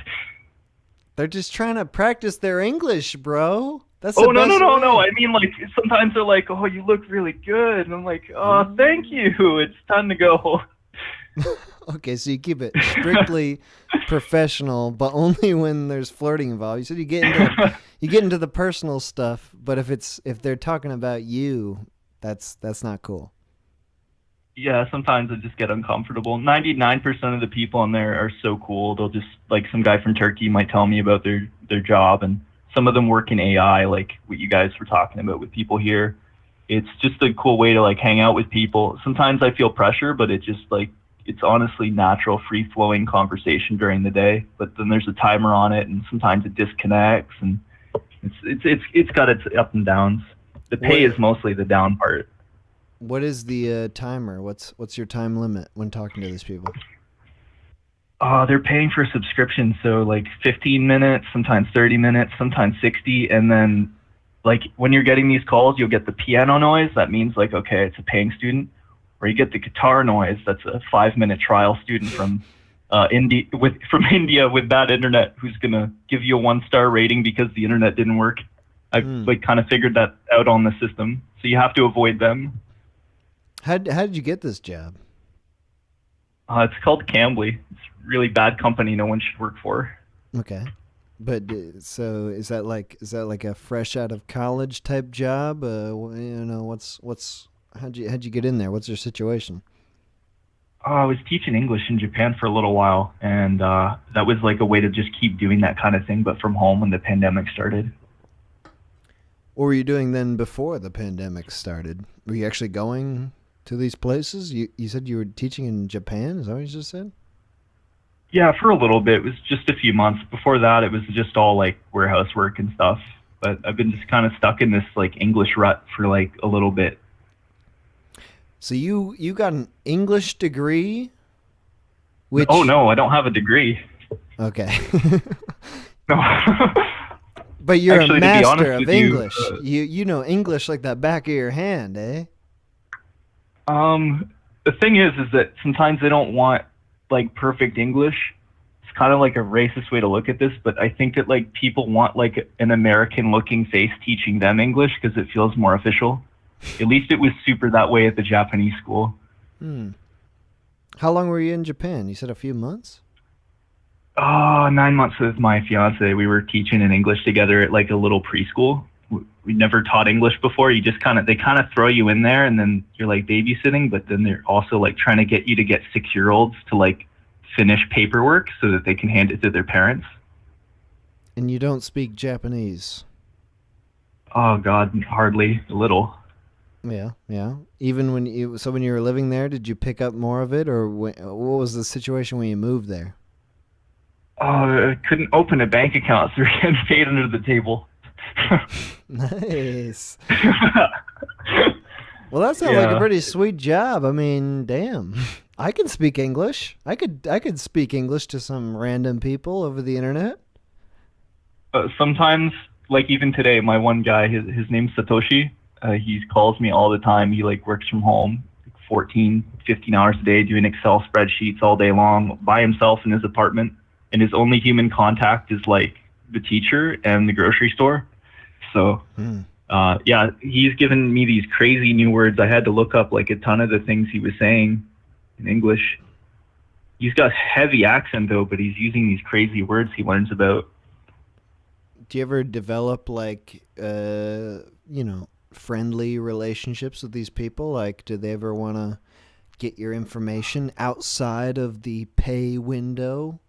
Speaker 2: They're just trying to practice their English, bro. That's
Speaker 14: Oh,
Speaker 2: the
Speaker 14: no,
Speaker 2: best
Speaker 14: no, no,
Speaker 2: way.
Speaker 14: no. I mean, like, sometimes they're like, oh, you look really good. And I'm like, oh, thank you. It's time to go.
Speaker 2: Okay, so you keep it strictly professional, but only when there's flirting involved. You said you get into the personal stuff, but if they're talking about you, that's not cool.
Speaker 14: Yeah, sometimes I just get uncomfortable. 99% of the people on there are so cool. They'll just, like, some guy from Turkey might tell me about their job, and some of them work in AI, like what you guys were talking about with people here. It's just a cool way to, like, hang out with people. Sometimes I feel pressure, but it just, like, it's honestly natural, free-flowing conversation during the day. But then there's a timer on it, and sometimes it disconnects, and it's got its up and downs. The pay is mostly the down part.
Speaker 2: What is the timer? What's your time limit when talking to these people?
Speaker 14: They're paying for a subscription, so like 15 minutes, sometimes 30 minutes, sometimes 60, and then like when you're getting these calls, you'll get the piano noise. That means like, okay, it's a paying student. Or you get the guitar noise. That's a 5-minute trial student from India with bad internet who's gonna give you a 1-star rating because the internet didn't work. I've like kind of figured that out on the system, so you have to avoid them.
Speaker 2: How did you get this job?
Speaker 14: It's called Cambly. It's a really bad company. No one should work for.
Speaker 2: Okay, but so is that like a fresh out of college type job? How'd you get in there? What's your situation?
Speaker 14: I was teaching English in Japan for a little while, and that was like a way to just keep doing that kind of thing, but from home when the pandemic started.
Speaker 2: What were you doing then before the pandemic started? Were you actually going to these places? You said you were teaching in Japan? Is that what you just said?
Speaker 14: Yeah, for a little bit. It was just a few months. Before that, it was just all like warehouse work and stuff. But I've been just kind of stuck in this like English rut for like a little bit.
Speaker 2: So you got an English degree? Which...
Speaker 14: Oh no, I don't have a degree.
Speaker 2: Okay.
Speaker 14: No.
Speaker 2: But you're
Speaker 14: Actually,
Speaker 2: a master of
Speaker 14: with
Speaker 2: English. You know English like the back of your hand, eh?
Speaker 14: The thing is that sometimes they don't want like perfect English. It's kind of like a racist way to look at this, but I think that like people want like an American-looking face teaching them English because it feels more official. At least it was super that way at the Japanese school.
Speaker 2: How long were you in Japan? You said a few months?
Speaker 14: 9 months with my fiance. We were teaching in English together at like a little preschool. We never taught English before. You just they kind of throw you in there, and then you're like babysitting, but then they're also like trying to get you to get 6-year-olds to like finish paperwork so that they can hand it to their parents.
Speaker 2: And you don't speak Japanese?
Speaker 14: Oh God, hardly. A little.
Speaker 2: Yeah. Even when you were living there, did you pick up more of it, or what was the situation when you moved there?
Speaker 14: I couldn't open a bank account, so we were getting paid under the table.
Speaker 2: Nice. Well, that sounds like a pretty sweet job. I mean, damn. I can speak English. I could speak English to some random people over the internet.
Speaker 14: Sometimes, like even today, my one guy, his name's Satoshi. He calls me all the time. He like works from home 14, 15 hours a day doing Excel spreadsheets all day long by himself in his apartment. And his only human contact is like the teacher and the grocery store. So, yeah, he's given me these crazy new words. I had to look up like a ton of the things he was saying in English. He's got heavy accent though, but he's using these crazy words he learns about.
Speaker 2: Do you ever develop like, friendly relationships with these people? Like, do they ever want to get your information outside of the pay window?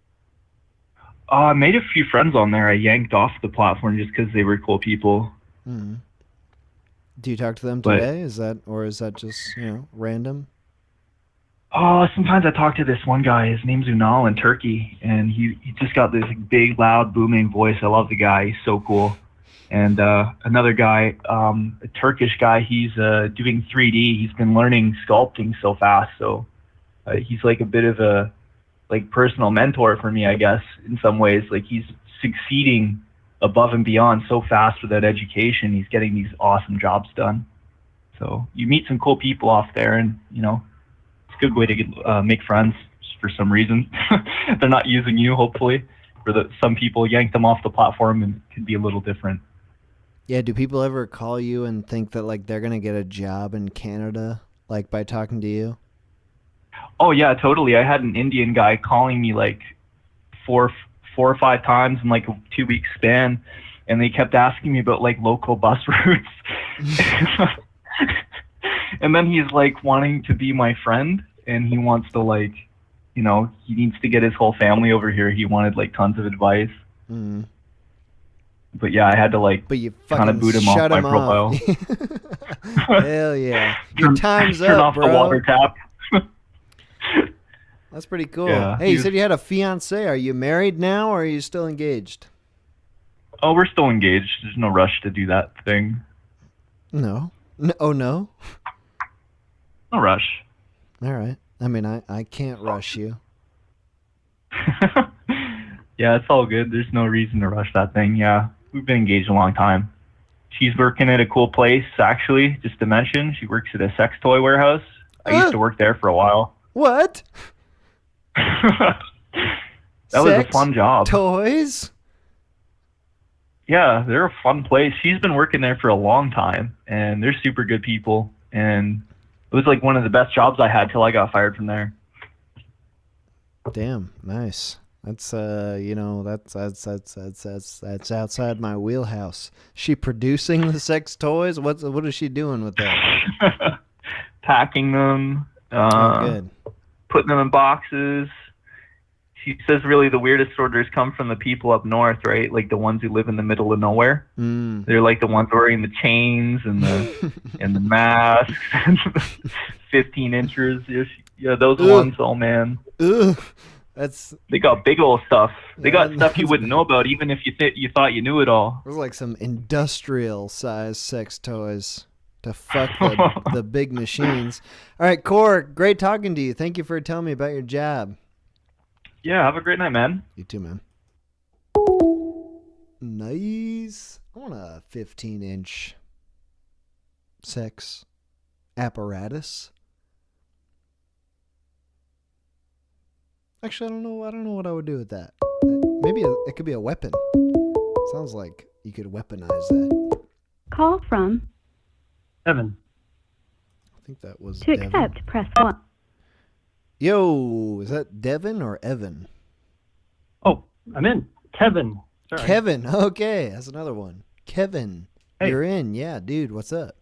Speaker 14: I made a few friends on there. I yanked off the platform just because they were cool people.
Speaker 2: Do you talk to them today? Is that just random?
Speaker 14: Sometimes I talk to this one guy. His name's Unal in Turkey, and he just got this big, loud, booming voice. I love the guy. He's so cool. And another guy, a Turkish guy, he's doing 3D. He's been learning sculpting so fast, so he's like a bit of a like personal mentor for me, I guess, in some ways. Like he's succeeding above and beyond so fast with that education. He's getting these awesome jobs done. So you meet some cool people off there, and you know, it's a good way to get, make friends for some reason. They're not using you, hopefully. Some people yank them off the platform, and it can be a little different.
Speaker 2: Yeah, do people ever call you and think that like they're gonna get a job in Canada, like by talking to you?
Speaker 14: Oh yeah, totally. I had an Indian guy calling me like four or five times in like a 2-week span, and they kept asking me about like local bus routes. And then he's like wanting to be my friend, and he wants to like, you know, he needs to get his whole family over here. He wanted like tons of advice.
Speaker 2: Mm.
Speaker 14: But yeah, I had to like kind of boot him off my profile.
Speaker 2: Hell yeah. Your time's
Speaker 14: turn
Speaker 2: up,
Speaker 14: off
Speaker 2: bro.
Speaker 14: the water tap.
Speaker 2: That's pretty cool.
Speaker 14: Yeah.
Speaker 2: Hey, you said you had a fiance. Are you married now, or are you still engaged?
Speaker 14: Oh, we're still engaged. There's no rush to do that thing.
Speaker 2: No. Oh, no?
Speaker 14: No rush.
Speaker 2: All right. I mean, I can't rush you.
Speaker 14: Yeah, it's all good. There's no reason to rush that thing. Yeah, we've been engaged a long time. She's working at a cool place, actually, just to mention. She works at a sex toy warehouse. I used to work there for a while.
Speaker 2: What?
Speaker 14: That was a fun job.
Speaker 2: Toys?
Speaker 14: Yeah, they're a fun place. She's been working there for a long time, and they're super good people. And it was like one of the best jobs I had till I got fired from there.
Speaker 2: Damn, nice. That's you know, that's outside my wheelhouse. She producing the sex toys? What is she doing with that?
Speaker 14: Packing them,
Speaker 2: good.
Speaker 14: Putting them in boxes. She says really the weirdest orders come from the people up north, right? Like the ones who live in the middle of nowhere.
Speaker 2: Mm.
Speaker 14: They're like the ones wearing the chains and the and the masks, 15 inches. Yeah, those ones. Oh man.
Speaker 2: Ugh.
Speaker 14: They got big old stuff. They got stuff you wouldn't know about, even if you thought you knew it all.
Speaker 2: Those are like some industrial size sex toys to fuck the big machines. All right, Core, great talking to you. Thank you for telling me about your job.
Speaker 14: Yeah, have a great night, man.
Speaker 2: You too, man. Nice. I want a 15-inch sex apparatus. Actually, I don't know what I would do with that. Maybe it could be a weapon. Sounds like you could weaponize that.
Speaker 3: Call from
Speaker 15: Evan.
Speaker 2: I think that was
Speaker 3: To
Speaker 2: Devin.
Speaker 3: accept, press 1.
Speaker 2: Yo, is that Devin or Evan?
Speaker 15: Oh, I'm in. Kevin. Sorry.
Speaker 2: Kevin. Okay, that's another one. Kevin,
Speaker 15: Hey.
Speaker 2: you're in. Yeah, dude, what's up?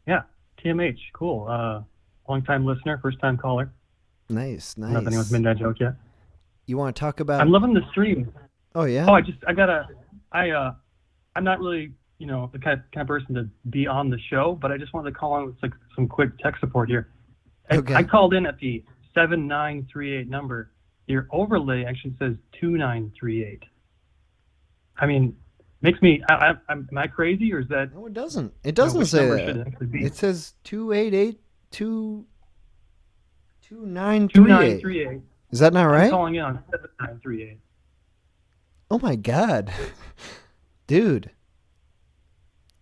Speaker 15: Yeah, TMH. Cool. Long-time listener, first-time caller.
Speaker 2: Nice,
Speaker 15: I don't know if anyone's made that joke yet.
Speaker 2: You want to talk about?
Speaker 15: I'm loving the stream.
Speaker 2: Oh yeah.
Speaker 15: Oh, I'm not really, you know, the kind of person to be on the show, but I just wanted to call on with like some quick tech support here.
Speaker 2: Okay.
Speaker 15: I called in at the 7938 number. Your overlay actually says 2938. I mean, makes me. Am I crazy, or is that?
Speaker 2: No, it doesn't. It doesn't say that. It says 288 2938. Is that not right?
Speaker 15: I'm calling in on 7938.
Speaker 2: Oh my god, dude,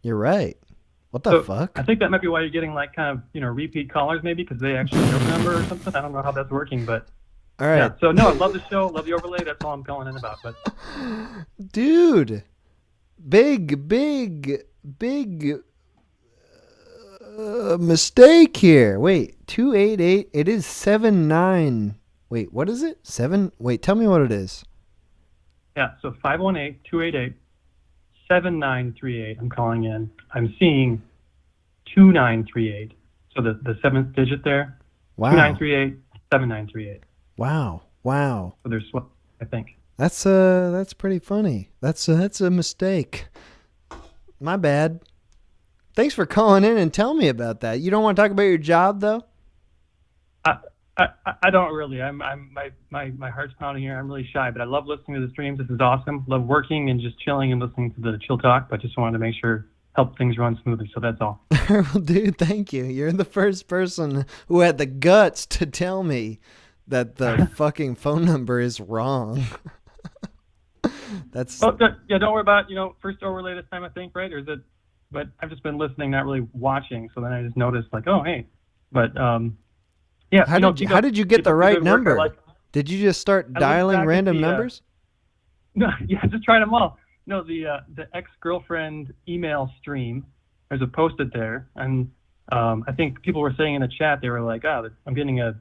Speaker 2: you're right. What the fuck?
Speaker 15: I think that might be why you're getting like kind of, you know, repeat callers maybe because they actually know the number or something. I don't know how that's working, but
Speaker 2: all right.
Speaker 15: Yeah. So no, I love the show, love the overlay. That's all I'm calling in about. But
Speaker 2: dude, big mistake here. Wait, 288. It is 79. Wait, what is it? 7. Wait, tell me what it is.
Speaker 15: Yeah, so 518-288-7938. I'm calling in. I'm seeing 2938. So the seventh digit there.
Speaker 2: Wow.
Speaker 15: 2938-7938.
Speaker 2: Wow.
Speaker 15: So there's what I think.
Speaker 2: That's pretty funny. That's a mistake. My bad. Thanks for calling in and telling me about that. You don't want to talk about your job though?
Speaker 15: I don't really. My heart's pounding here. I'm really shy, but I love listening to the streams. This is awesome. Love working and just chilling and listening to the chill talk. But just wanted to make sure help things run smoothly. So that's all.
Speaker 2: Well, dude, thank you. You're the first person who had the guts to tell me that the fucking phone number is wrong. That's.
Speaker 15: Oh, yeah. Don't worry about first overlay this time. I think right or is it? But I've just been listening, not really watching. So then I just noticed like, oh hey, but yeah.
Speaker 2: How did you get the right number? Did you just start
Speaker 15: I
Speaker 2: dialing
Speaker 15: looked back at
Speaker 2: random
Speaker 15: the,
Speaker 2: numbers?
Speaker 15: No, yeah, just tried them all. No, the ex-girlfriend email stream. There's a post-it there, and I think people were saying in the chat they were like, I'm getting a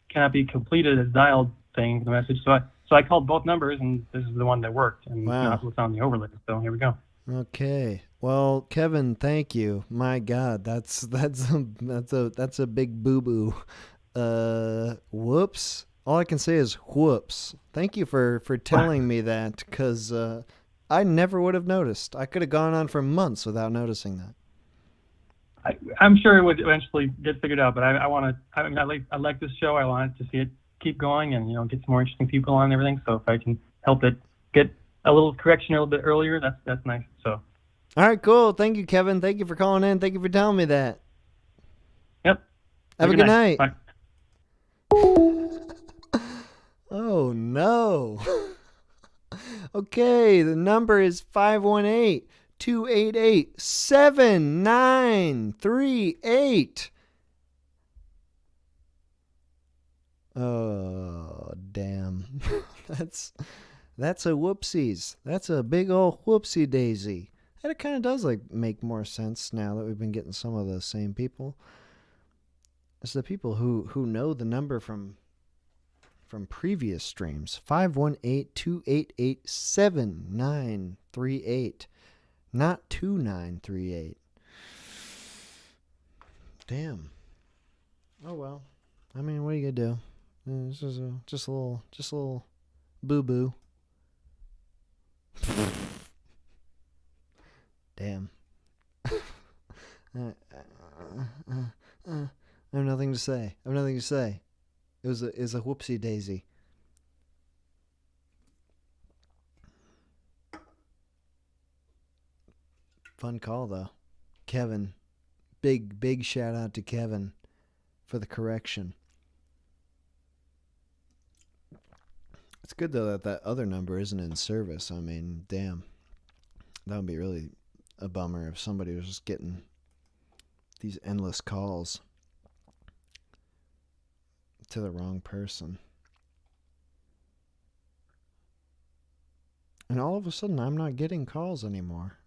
Speaker 15: cannot be completed as dialed thing for the message. So I called both numbers, and this is the one that worked, and not what's on the overlay. So here we go.
Speaker 2: Okay. Well, Kevin, thank you. My God, that's a big boo boo. Whoops. All I can say is whoops. Thank you for telling me that, because I never would have noticed. I could have gone on for months without noticing that.
Speaker 15: I'm sure it would eventually get figured out, but I like this show. I want to see it keep going and get some more interesting people on and everything. So if I can help it get a little correction a little bit earlier, that's nice. So.
Speaker 2: All right, cool. Thank you, Kevin. Thank you for calling in. Thank you for telling me that.
Speaker 15: Yep.
Speaker 2: Have a good night.
Speaker 15: Bye.
Speaker 2: Oh, no. Okay, the number is 518-288-7938. Oh, damn. That's a whoopsies. That's a big old whoopsie daisy. And it kind of does make more sense now that we've been getting some of the same people. It's the people who know the number from previous streams. 518-288-7938. Not 2938. Damn. Oh well. I mean, what are you gonna do? This is just a little boo boo. Damn. I have nothing to say. It was a whoopsie daisy. Fun call though. Kevin. Big shout out to Kevin for the correction. It's good though that other number isn't in service. I mean, damn. That would be really a bummer if somebody was just getting these endless calls to the wrong person. And all of a sudden, I'm not getting calls anymore.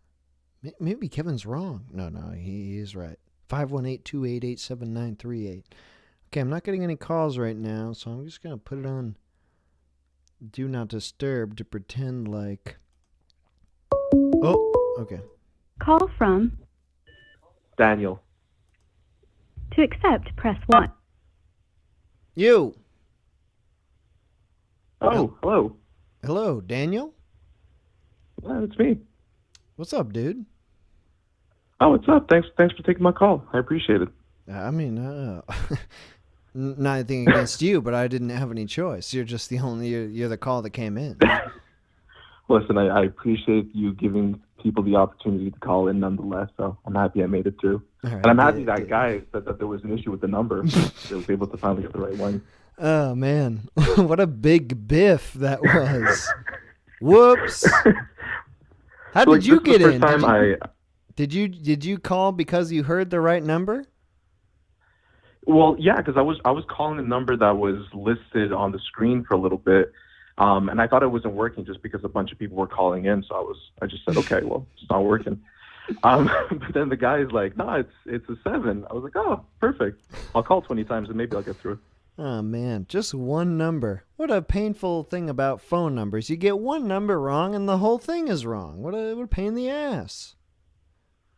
Speaker 2: Maybe Kevin's wrong. No, he is right. 518-288-7938. Okay, I'm not getting any calls right now, so I'm just going to put it on Do Not Disturb to pretend like... Oh, okay.
Speaker 3: Call from
Speaker 9: Daniel.
Speaker 3: To accept, press 1.
Speaker 2: You.
Speaker 9: Oh, hello.
Speaker 2: Hello, Daniel?
Speaker 9: Yeah, it's me.
Speaker 2: What's up, dude?
Speaker 9: Oh, what's up? Thanks for taking my call. I appreciate it.
Speaker 2: I mean, not anything against you, but I didn't have any choice. You're just you're the call that came in.
Speaker 9: Listen, I appreciate you giving people the opportunity to call in nonetheless, so I'm happy I made it through.
Speaker 2: Right,
Speaker 9: and I'm happy that guy said that there was an issue with the number. They was able to finally get the right one.
Speaker 2: Oh, man. What a big biff that was. Whoops. How did you get in? Did you call because you heard the right number?
Speaker 9: Well, yeah, because I was calling a number that was listed on the screen for a little bit, and I thought it wasn't working just because a bunch of people were calling in. So I just said, okay, well, it's not working. But then the guy is like, no, it's a 7. I was like, oh, perfect. I'll call 20 times and maybe I'll get through.
Speaker 2: Oh, man, just one number. What a painful thing about phone numbers. You get one number wrong and the whole thing is wrong. What a pain in the ass.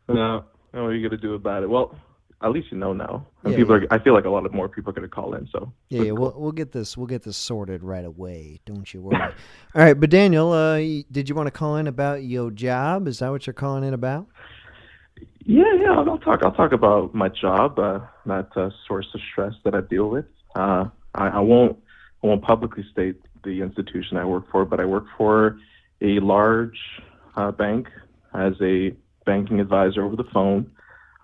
Speaker 9: No, what are you going to do about it? Well, at least you know now. And I feel like a lot more people are going to call in. So
Speaker 2: yeah, cool. we'll get this sorted right away. Don't you worry. All right, but Daniel, did you want to call in about your job? Is that what you're calling in about?
Speaker 9: Yeah. I'll talk about my job, that source of stress that I deal with.
Speaker 16: I won't publicly state the institution I work for, but I work for a large bank as a banking advisor over the phone.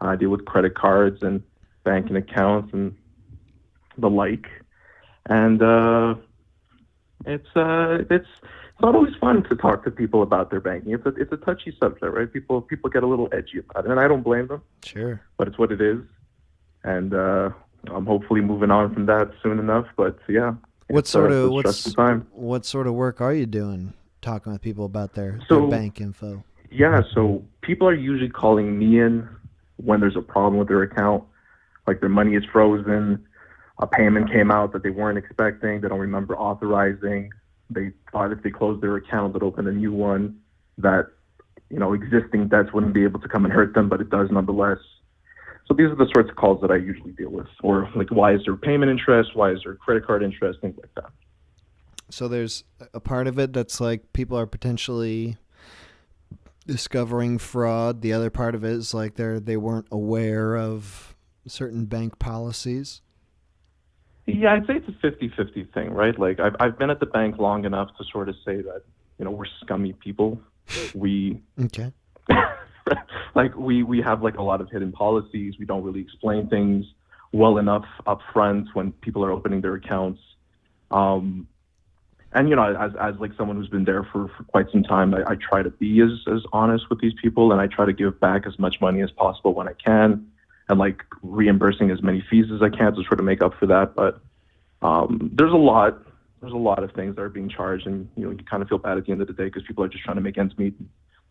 Speaker 16: I deal with credit cards and banking accounts and the like. And it's not always fun to talk to people about their banking. It's a touchy subject, right? People get a little edgy about it, and I don't blame them.
Speaker 2: Sure.
Speaker 16: But it's what it is, and I'm hopefully moving on from that soon enough. But yeah,
Speaker 2: What sort of
Speaker 16: stressful time.
Speaker 2: what sort of work are you doing? Talking with people about their
Speaker 16: So-
Speaker 2: bank info.
Speaker 16: Yeah, so people are usually calling me in when there's a problem with their account, like their money is frozen, a payment came out that they weren't expecting, they don't remember authorizing, they thought if they closed their account they'd open a new one, that existing debts wouldn't be able to come and hurt them, but it does nonetheless. So these are the sorts of calls that I usually deal with, or like, why is there payment interest, why is there credit card interest, things like that.
Speaker 2: So there's a part of it that's like people are potentially discovering fraud. The other part of it is like they weren't aware of certain bank policies.
Speaker 16: Yeah, I'd say it's a 50-50 thing, right? Like I've been at the bank long enough to sort of say that, we're scummy people. We
Speaker 2: Okay.
Speaker 16: we have like a lot of hidden policies. We don't really explain things well enough up front when people are opening their accounts. And as like someone who's been there for quite some time, I try to be as honest with these people, and I try to give back as much money as possible when I can, and like reimbursing as many fees as I can to sort of make up for that. But there's a lot of things that are being charged, and you kind of feel bad at the end of the day because people are just trying to make ends meet.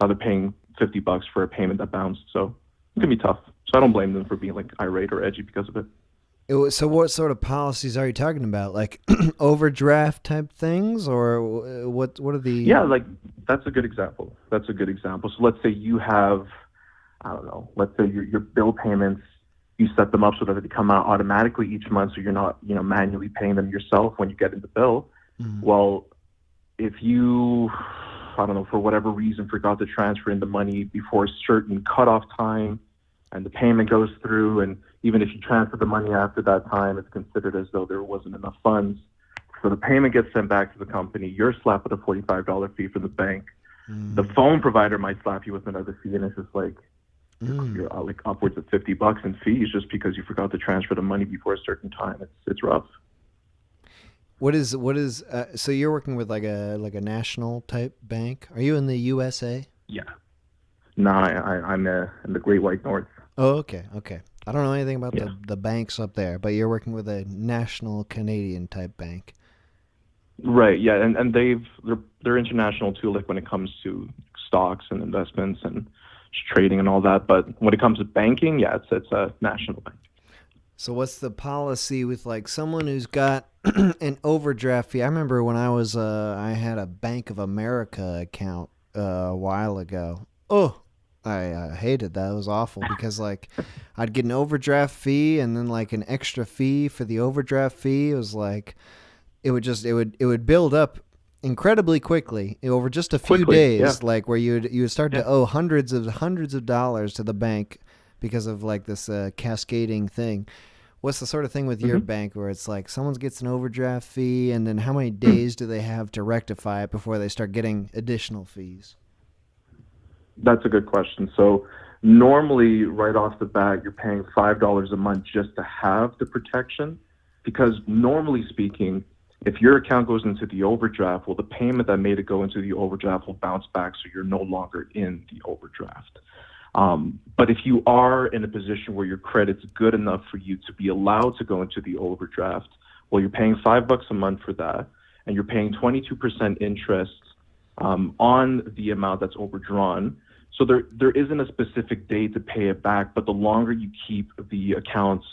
Speaker 16: Now they're paying $50 for a payment that bounced, so it can be tough. So I don't blame them for being like irate or edgy because of it.
Speaker 2: So what sort of policies are you talking about? Like overdraft type things, or what are the...
Speaker 16: Yeah, like that's a good example. So let's say you have, I don't know, let's say your bill payments, you set them up so that they come out automatically each month, so you're not, manually paying them yourself when you get in the bill.
Speaker 2: Mm-hmm.
Speaker 16: Well, if you, I don't know, for whatever reason forgot to transfer in the money before a certain cutoff time, and the payment goes through, and even if you transfer the money after that time, it's considered as though there wasn't enough funds. So the payment gets sent back to the company. You're slapped with a $45 fee from the bank. The phone provider might slap you with another fee, and it's just like you're like upwards of $50 in fees just because you forgot to transfer the money before a certain time. It's rough.
Speaker 2: What is so you're working with like a national type bank? Are you in the USA?
Speaker 16: Yeah. No, I'm in the Great White North.
Speaker 2: Oh, okay. I don't know anything about the banks up there, but you're working with a national Canadian type bank.
Speaker 16: Right, yeah, and they're international too, like when it comes to stocks and investments and trading and all that. But when it comes to banking, yeah, it's a national bank.
Speaker 2: So what's the policy with like someone who's got an overdraft fee? I remember when I was I had a Bank of America account a while ago. Oh, I hated that. It was awful because like I'd get an overdraft fee and then like an extra fee for the overdraft fee. It was like it would build up incredibly quickly over just a few days, like where you would start to owe hundreds of dollars to the bank because of like this cascading thing. What's the sort of thing with your bank where it's like someone gets an overdraft fee and then how many days do they have to rectify it before they start getting additional fees?
Speaker 16: That's a good question. So normally right off the bat, you're paying $5 a month just to have the protection, because normally speaking, if your account goes into the overdraft, well, the payment that made it go into the overdraft will bounce back, so you're no longer in the overdraft. But if you are in a position where your credit's good enough for you to be allowed to go into the overdraft, well, you're paying $5 a month for that, and you're paying 22% interest on the amount that's overdrawn. So there isn't a specific date to pay it back, but the longer you keep the accounts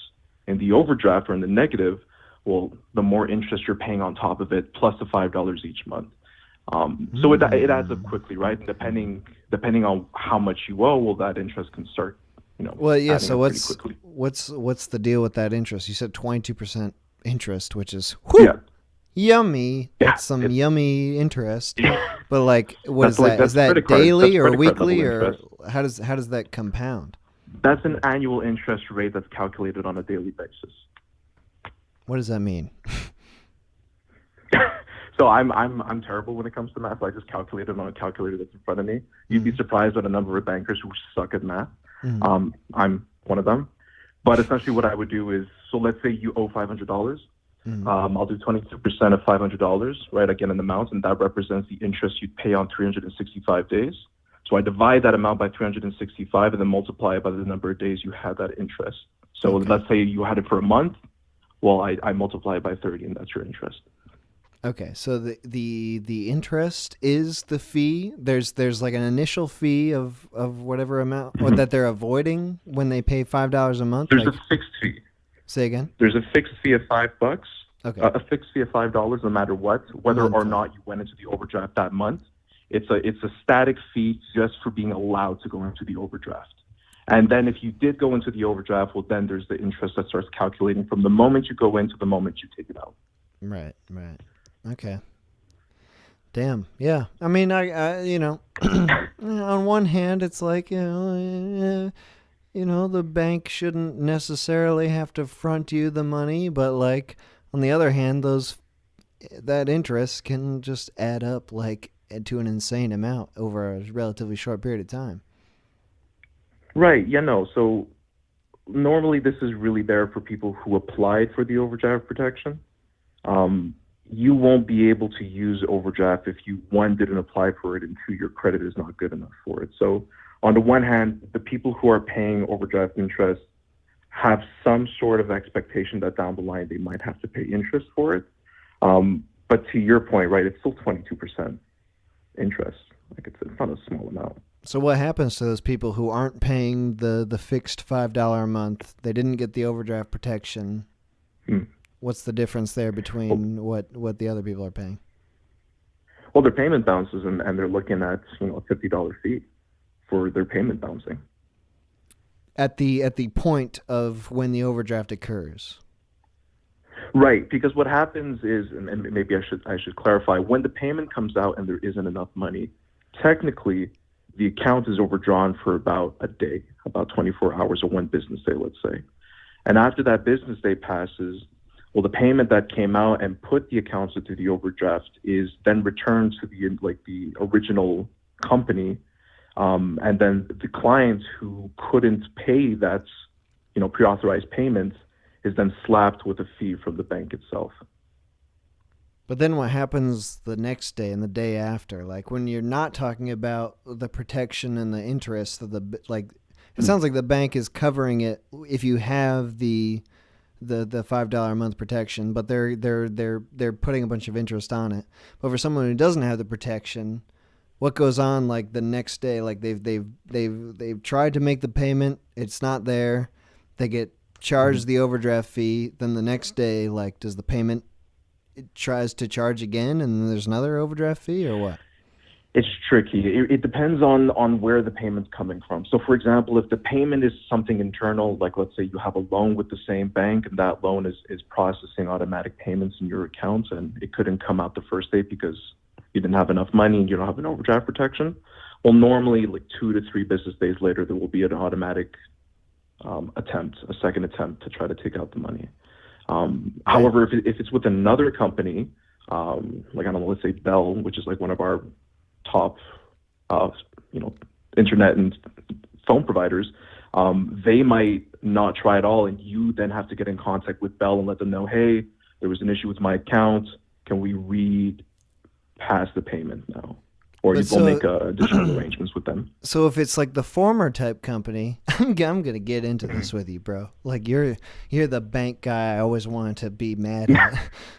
Speaker 16: in the overdraft or in the negative, well, the more interest you're paying on top of it, plus the $5 each month. So it adds up quickly, right? And depending on how much you owe, well, that interest can start,
Speaker 2: Well, yeah. So
Speaker 16: quickly.
Speaker 2: what's the deal with that interest? You said 22% interest, which is yummy.
Speaker 16: Yeah,
Speaker 2: that's some yummy interest. But like, what is that?
Speaker 16: That's
Speaker 2: Is that
Speaker 16: credit card-
Speaker 2: daily
Speaker 16: that's
Speaker 2: or
Speaker 16: credit card
Speaker 2: weekly,
Speaker 16: level
Speaker 2: or
Speaker 16: interest.
Speaker 2: how does that compound?
Speaker 16: That's an annual interest rate that's calculated on a daily basis.
Speaker 2: What does that mean?
Speaker 16: So I'm terrible when it comes to math. So I just calculate it on a calculator that's in front of me. You'd be surprised at a number of bankers who suck at math. I'm one of them. But essentially, what I would do is, so let's say you owe $500. I'll do 22% of $500, right? Again, in amount, and that represents the interest you'd pay on 365 days. So I divide that amount by 365 and then multiply it by the number of days you had that interest. So let's say you had it for a month. Well, I multiply it by 30, and that's your interest.
Speaker 2: Okay, so the interest is the fee. There's like an initial fee of whatever amount or that they're avoiding when they pay $5 a month.
Speaker 16: There's a fixed fee.
Speaker 2: Say again.
Speaker 16: There's a fixed fee of $5.
Speaker 2: Okay.
Speaker 16: A fixed fee of $5 no matter what, whether or not you went into the overdraft that month. It's a static fee just for being allowed to go into the overdraft. And then if you did go into the overdraft, well, then there's the interest that starts calculating from the moment you go in to the moment you take it out.
Speaker 2: Right. Okay. Damn. Yeah. I mean, I on one hand, it's like, the bank shouldn't necessarily have to front you the money, but like on the other hand, that interest can just add up like to an insane amount over a relatively short period of time.
Speaker 16: Right. Yeah, no. So normally this is really there for people who applied for the overdraft protection. You won't be able to use overdraft if you, one, didn't apply for it, and two, your credit is not good enough for it. So on the one hand, the people who are paying overdraft interest have some sort of expectation that down the line they might have to pay interest for it. But to your point, right, it's still 22% interest. Like it's not a small amount.
Speaker 2: So what happens to those people who aren't paying the fixed $5 a month? They didn't get the overdraft protection. What's the difference there between what the other people are paying?
Speaker 16: Well, their payment bounces, and they're looking at a $50 fee for their payment bouncing.
Speaker 2: At the point of when the overdraft occurs.
Speaker 16: Right, because what happens is, and maybe I should clarify, when the payment comes out and there isn't enough money, technically the account is overdrawn for about a day, about 24 hours or one business day, let's say. And after that business day passes, well, the payment that came out and put the accounts into the overdraft is then returned to the original company, and then the client who couldn't pay that, pre-authorized payment is then slapped with a fee from the bank itself.
Speaker 2: But then what happens the next day and the day after? Like when you're not talking about the protection and the interest of it sounds like the bank is covering it if you have the $5 a month protection, but they're putting a bunch of interest on it. But for someone who doesn't have the protection, what goes on like the next day? Like they've tried to make the payment, it's not there. They get charged the overdraft fee. Then the next day, like, does the payment it tries to charge again, and then there's another overdraft fee, or what?
Speaker 16: It's tricky. It depends on where the payment's coming from. So, for example, if the payment is something internal, like let's say you have a loan with the same bank and that loan is processing automatic payments in your account and it couldn't come out the first day because you didn't have enough money and you don't have an overdraft protection, well, normally like 2 to 3 business days later, there will be an automatic a second attempt to try to take out the money. However, if it's with another company, like, I don't know, let's say Bell, which is like one of our top, internet and phone providers, they might not try at all, and you then have to get in contact with Bell and let them know, hey, there was an issue with my account. Can we repass the payment now? Or you will make additional arrangements with them.
Speaker 2: So if it's like the former type company, I'm gonna get into this with you, bro. Like you're the bank guy I always wanted to be mad at.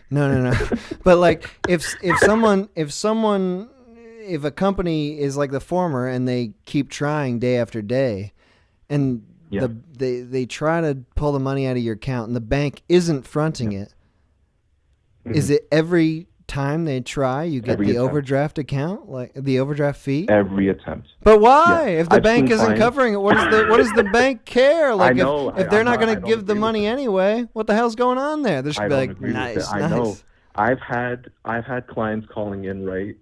Speaker 2: No. But like if a company is like the former and they keep trying day after day, and they try to pull the money out of your account and the bank isn't fronting it, is it every time they try you get the overdraft account, like the overdraft fee?
Speaker 16: Every attempt.
Speaker 2: But why? If the bank isn't covering it, what does the bank care? Like if they're not going to give the money anyway, what the hell's going on there? They should be like, nice.
Speaker 16: I know. I've had clients calling in, right?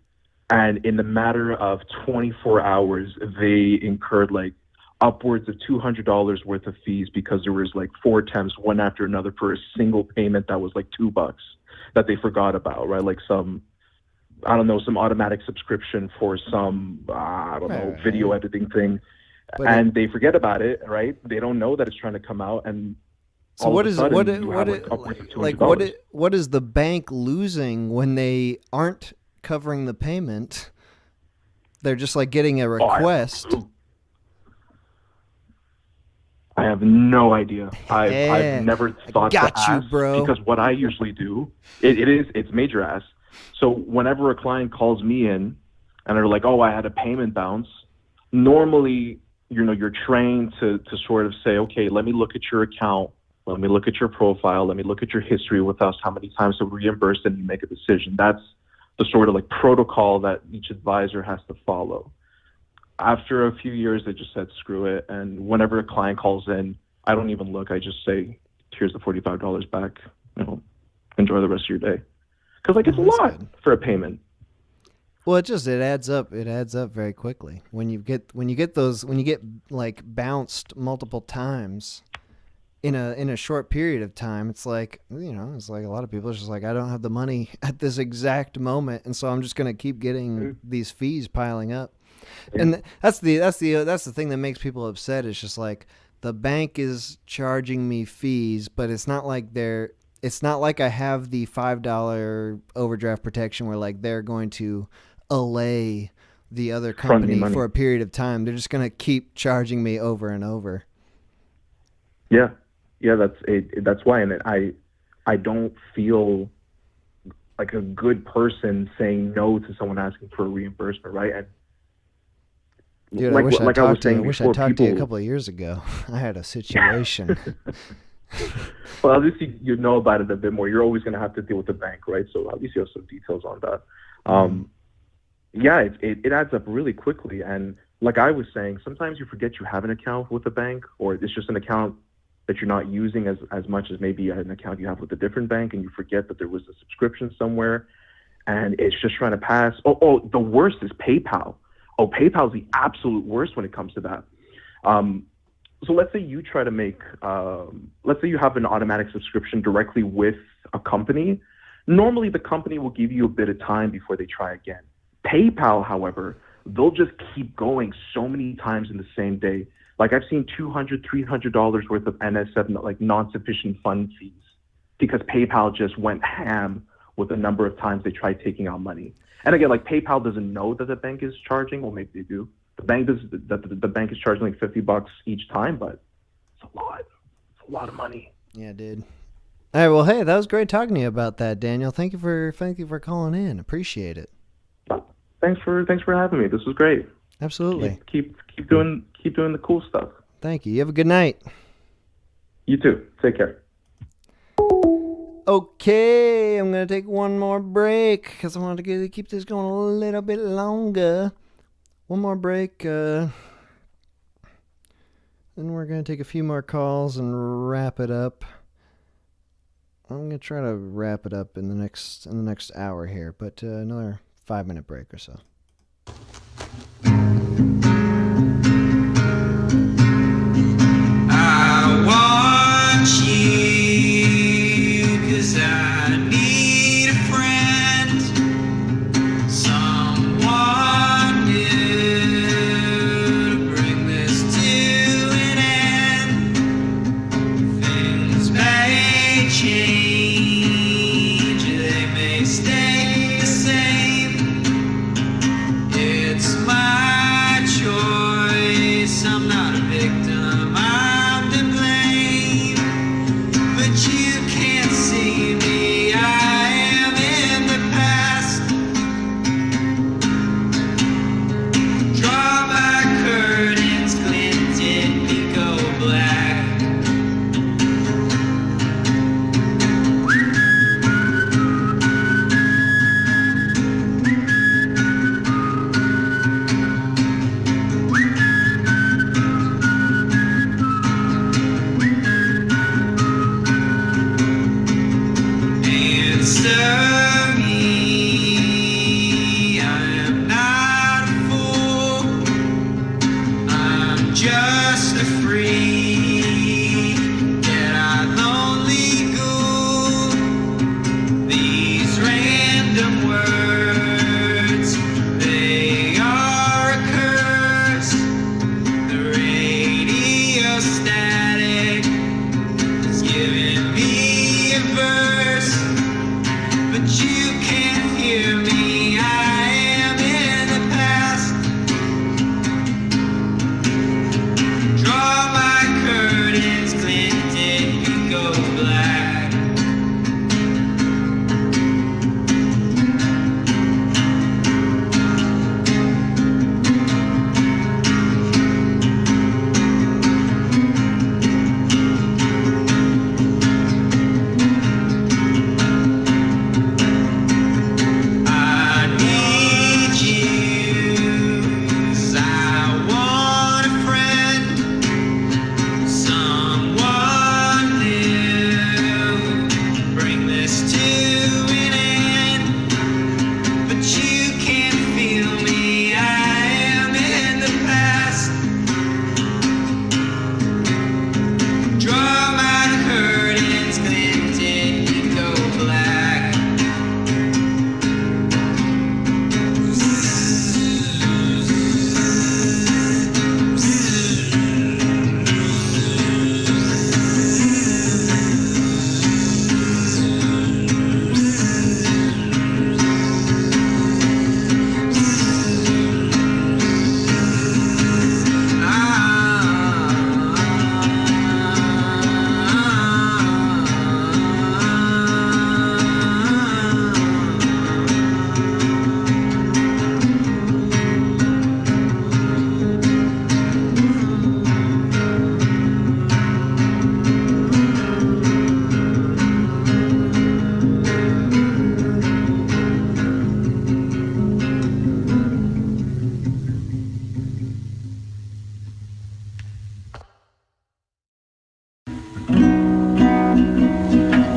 Speaker 16: And in the matter of 24 hours, they incurred like upwards of $200 worth of fees because there was like 4 attempts, one after another, for a single payment that was like $2. that they forgot about, right? Like some, I don't know, some automatic subscription for some, I don't know, video editing thing. And they forget about it, right? They don't know that it's trying to come out. And
Speaker 2: so what is what is the bank losing when they aren't covering the payment? They're just like getting a request.
Speaker 16: I have no idea. I've never thought to ask,
Speaker 2: bro.
Speaker 16: Because what I usually do, it's major ass. So whenever a client calls me in and they're like, "Oh, I had a payment bounce," normally, you're trained to sort of say, "Okay, let me look at your account, let me look at your profile, let me look at your history with us, how many times have we reimbursed, and you make a decision." That's the sort of like protocol that each advisor has to follow. After a few years, they just said, screw it. And whenever a client calls in, I don't even look. I just say, here's the $45 back. Enjoy the rest of your day. Because it's a lot for a payment.
Speaker 2: Well, it adds up. It adds up very quickly when you get like bounced multiple times in a short period of time. It's like, it's like a lot of people are just like, I don't have the money at this exact moment, and so I'm just gonna keep getting these fees piling up. Yeah. And that's the thing that makes people upset. It's just like the bank is charging me fees, but it's not like I have the $5 overdraft protection where like they're going to allay the other company for a period of time. They're just going to keep charging me over and over.
Speaker 16: Yeah, that's why. And I don't feel like a good person saying no to someone asking for a reimbursement, right? And
Speaker 2: dude, I wish I talked to you a couple of years ago. I had a situation.
Speaker 16: Well, at least you know about it a bit more. You're always going to have to deal with the bank, right? So at least you have some details on that. Yeah, it adds up really quickly. And like I was saying, sometimes you forget you have an account with the bank, or it's just an account that you're not using as much as maybe an account you have with a different bank, and you forget that there was a subscription somewhere, and it's just trying to pass. Oh, the worst is PayPal. Oh, PayPal's the absolute worst when it comes to that. So let's say you try to make, let's say you have an automatic subscription directly with a company. Normally, the company will give you a bit of time before they try again. PayPal, however, they'll just keep going so many times in the same day. Like I've seen $200, $300 worth of NSF, like non-sufficient fund fees, because PayPal just went ham with the number of times they tried taking out money. And again, like PayPal doesn't know that the bank is charging. Well, maybe they do. The bank is charging like $50 each time, but it's a lot. It's a lot of money.
Speaker 2: Yeah, dude. All right. Well, hey, that was great talking to you about that, Daniel. Thank you for calling in. Appreciate it.
Speaker 16: Thanks for having me. This was great.
Speaker 2: Absolutely.
Speaker 16: Keep doing the cool stuff.
Speaker 2: Thank you. You have a good night.
Speaker 16: You too. Take care.
Speaker 2: Okay, I'm going to take one more break because I wanted to keep this going a little bit longer. One more break. Then we're going to take a few more calls and wrap it up. I'm going to try to wrap it up in the next hour here, but another 5-minute break or so.
Speaker 1: I want you 'cause I need a friend, someone new to bring this to an end. Things may change, they may stay the same. It's my choice, I'm not a victim, I'm to blame. But you can't see me, I am in the past. Draw back curtains, glinted, we go black. Answer me, I am not a fool, I'm just a freak, yet I lonely ghoul. The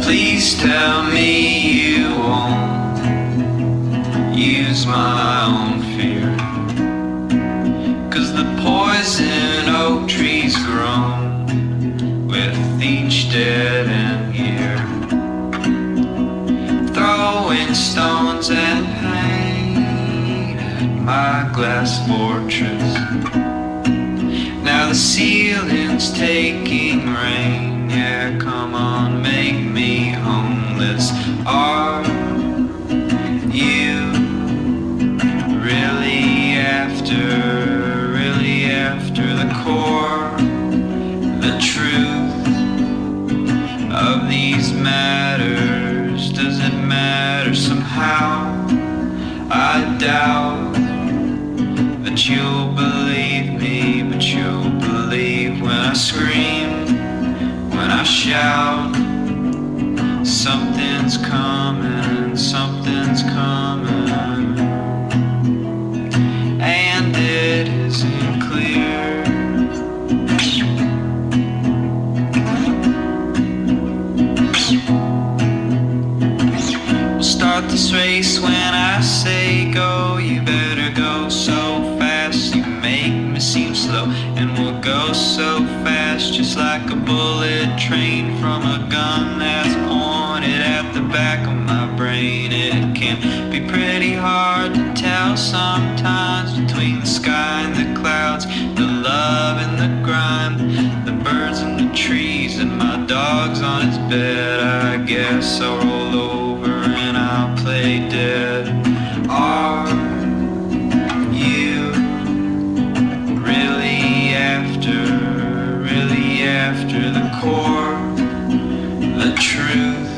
Speaker 1: Please tell me you won't use my own fear, 'cause the poison oak trees grown with each dead end year, throwing stones at painted my glass fortress. Now the ceiling's taking rain, yeah, come on, make me homeless. Are you really after the core, the truth of these matters? Does it matter somehow? I doubt that you'll believe me, but you'll believe when I scream, when I shout. Something's coming, something's coming, and it isn't clear. We'll start this race when I say go. You better go so fast, you make me seem slow. And we'll go so fast, just like a bullet trained from a gun that's pointed at the back of my brain. It can be pretty hard to tell sometimes between the sky and the clouds, the love and the grime, the birds and the trees, and my dog's on his bed. I guess I'll roll over and I'll play dead. Are you really after the core, the truth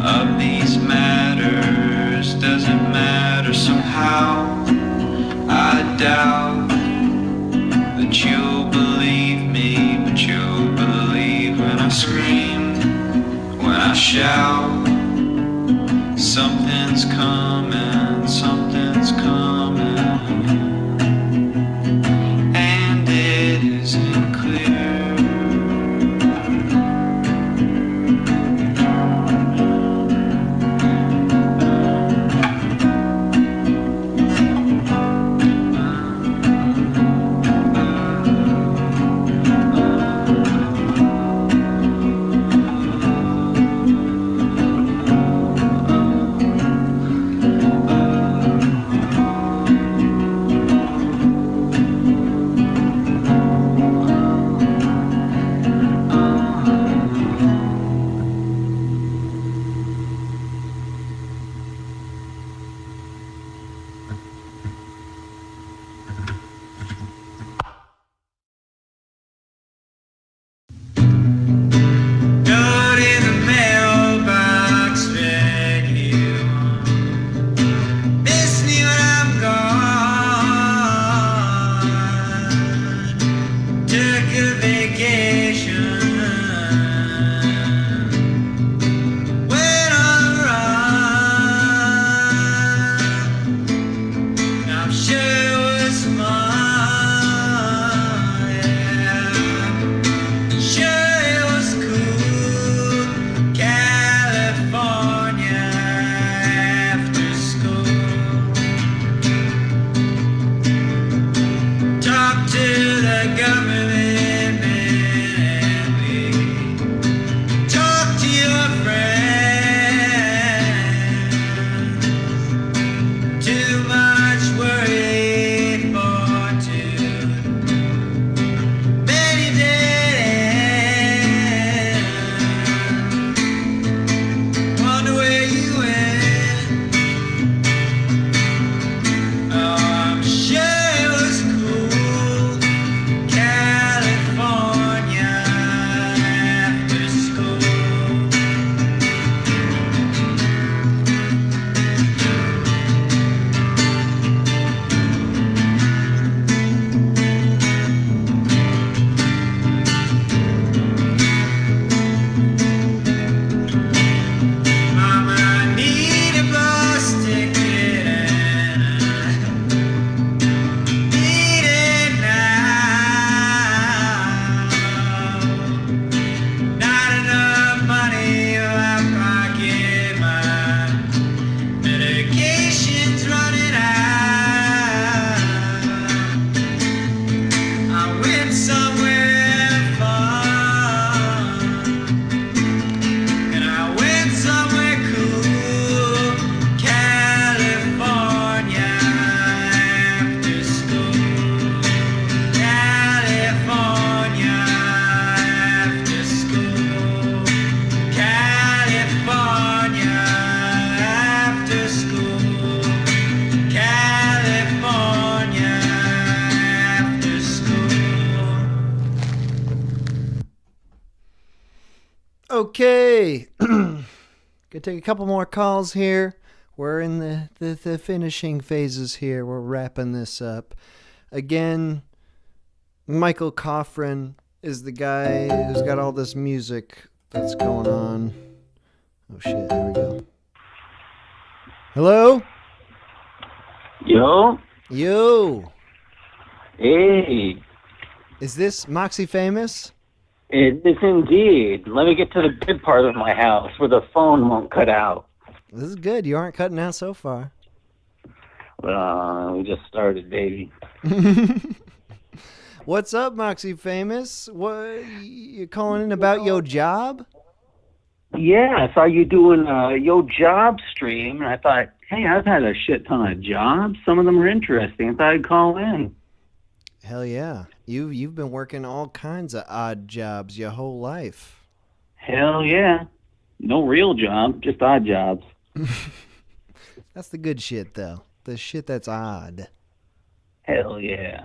Speaker 1: of these matters? Does it matter somehow? I doubt that you'll believe me, but you'll believe when I scream, when I shout. Something's coming, something's coming, and it isn't clear. Note in the mailbox, read you miss me when I'm gone. Took a vacation, went on a run. I'm sure it was fun, yeah. Sure it was cool, California after school. Talk to the government, man.
Speaker 2: Okay. Gonna take a couple more calls here. We're in the finishing phases here. We're wrapping this up. Again, Michael Coffrin is the guy who's got all this music that's going on. Oh shit, here we go. Hello?
Speaker 17: Yo.
Speaker 2: Yo.
Speaker 17: Hey.
Speaker 2: Is this Moxie Famous?
Speaker 17: It is indeed. Let me get to the good part of my house where the phone won't cut out.
Speaker 2: This is good. You aren't cutting out so far.
Speaker 17: We just started, baby.
Speaker 2: What's up, Moxie Famous? What you calling in about your job?
Speaker 17: Yeah, I saw you doing your job stream, and I thought, hey, I've had a shit ton of jobs. Some of them are interesting. I thought I'd call in.
Speaker 2: Hell yeah. You've been working all kinds of odd jobs your whole life.
Speaker 17: Hell yeah. No real job, just odd jobs.
Speaker 2: That's the good shit, though. The shit that's odd.
Speaker 17: Hell yeah.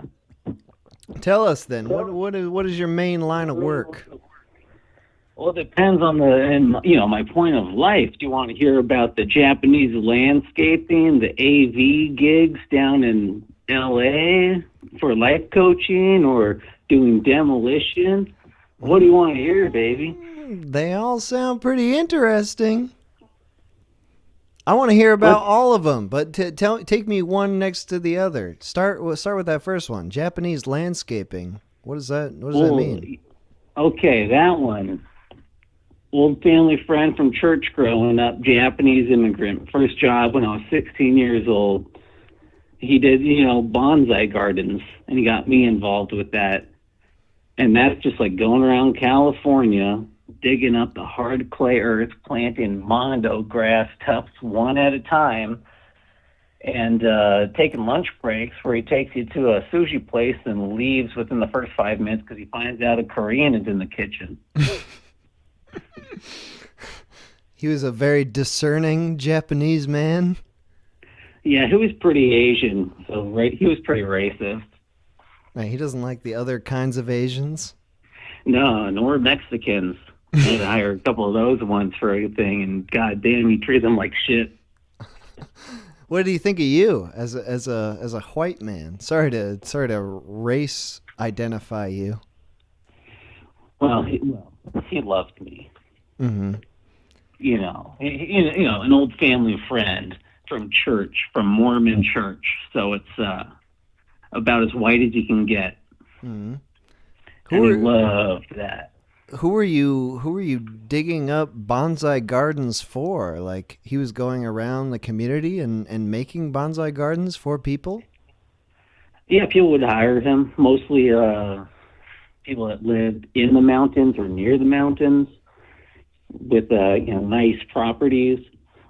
Speaker 2: Tell us then, what is your main line of work?
Speaker 17: Well, it depends on my point of life. Do you want to hear about the Japanese landscaping, the AV gigs down in LA for life coaching, or doing demolition? What do you want to hear, baby?
Speaker 2: They all sound pretty interesting. I want to hear about all of them, but take me one next to the other. Start with that first one. Japanese landscaping. What does that mean?
Speaker 17: Okay, that one. Old family friend from church growing up, Japanese immigrant. First job when I was 16 years old. He did, bonsai gardens, and he got me involved with that. And that's just like going around California, digging up the hard clay earth, planting mondo grass tufts one at a time, and taking lunch breaks where he takes you to a sushi place and leaves within the first 5 minutes because he finds out a Korean is in the kitchen.
Speaker 2: He was a very discerning Japanese man.
Speaker 17: Yeah, he was pretty Asian, so he was pretty racist.
Speaker 2: Right, he doesn't like the other kinds of Asians?
Speaker 17: No, nor Mexicans. I had to hire a couple of those once for a thing, and goddamn, he treated them like shit.
Speaker 2: What do you think of you as a white man? Sorry to race identify you.
Speaker 17: Well, he loved me.
Speaker 2: Mm-hmm.
Speaker 17: An old family friend from church, from Mormon church. So it's about as white as you can get.
Speaker 2: Mm-hmm.
Speaker 17: And he loved that.
Speaker 2: Who are you digging up bonsai gardens for? Like, he was going around the community and making bonsai gardens for people?
Speaker 17: Yeah, people would hire him. Mostly people that lived in the mountains or near the mountains with nice properties.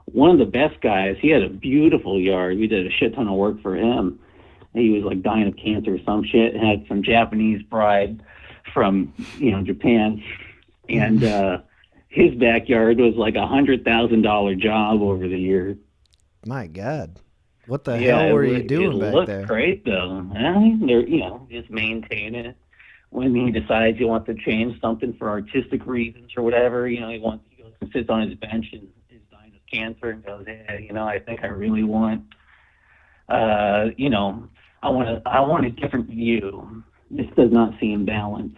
Speaker 17: One of the best guys, he had a beautiful yard. We did a shit ton of work for him. He was like dying of cancer or some shit, had some Japanese bride from Japan, and his backyard was like $100,000 job over the years.
Speaker 2: My God, what the hell were you doing back there? It looked
Speaker 17: great though. They're just maintain it. When he decides he wants to change something for artistic reasons or whatever, he goes and sits on his bench and is dying of cancer and goes, I think I really want, I want a different view. This does not seem balanced.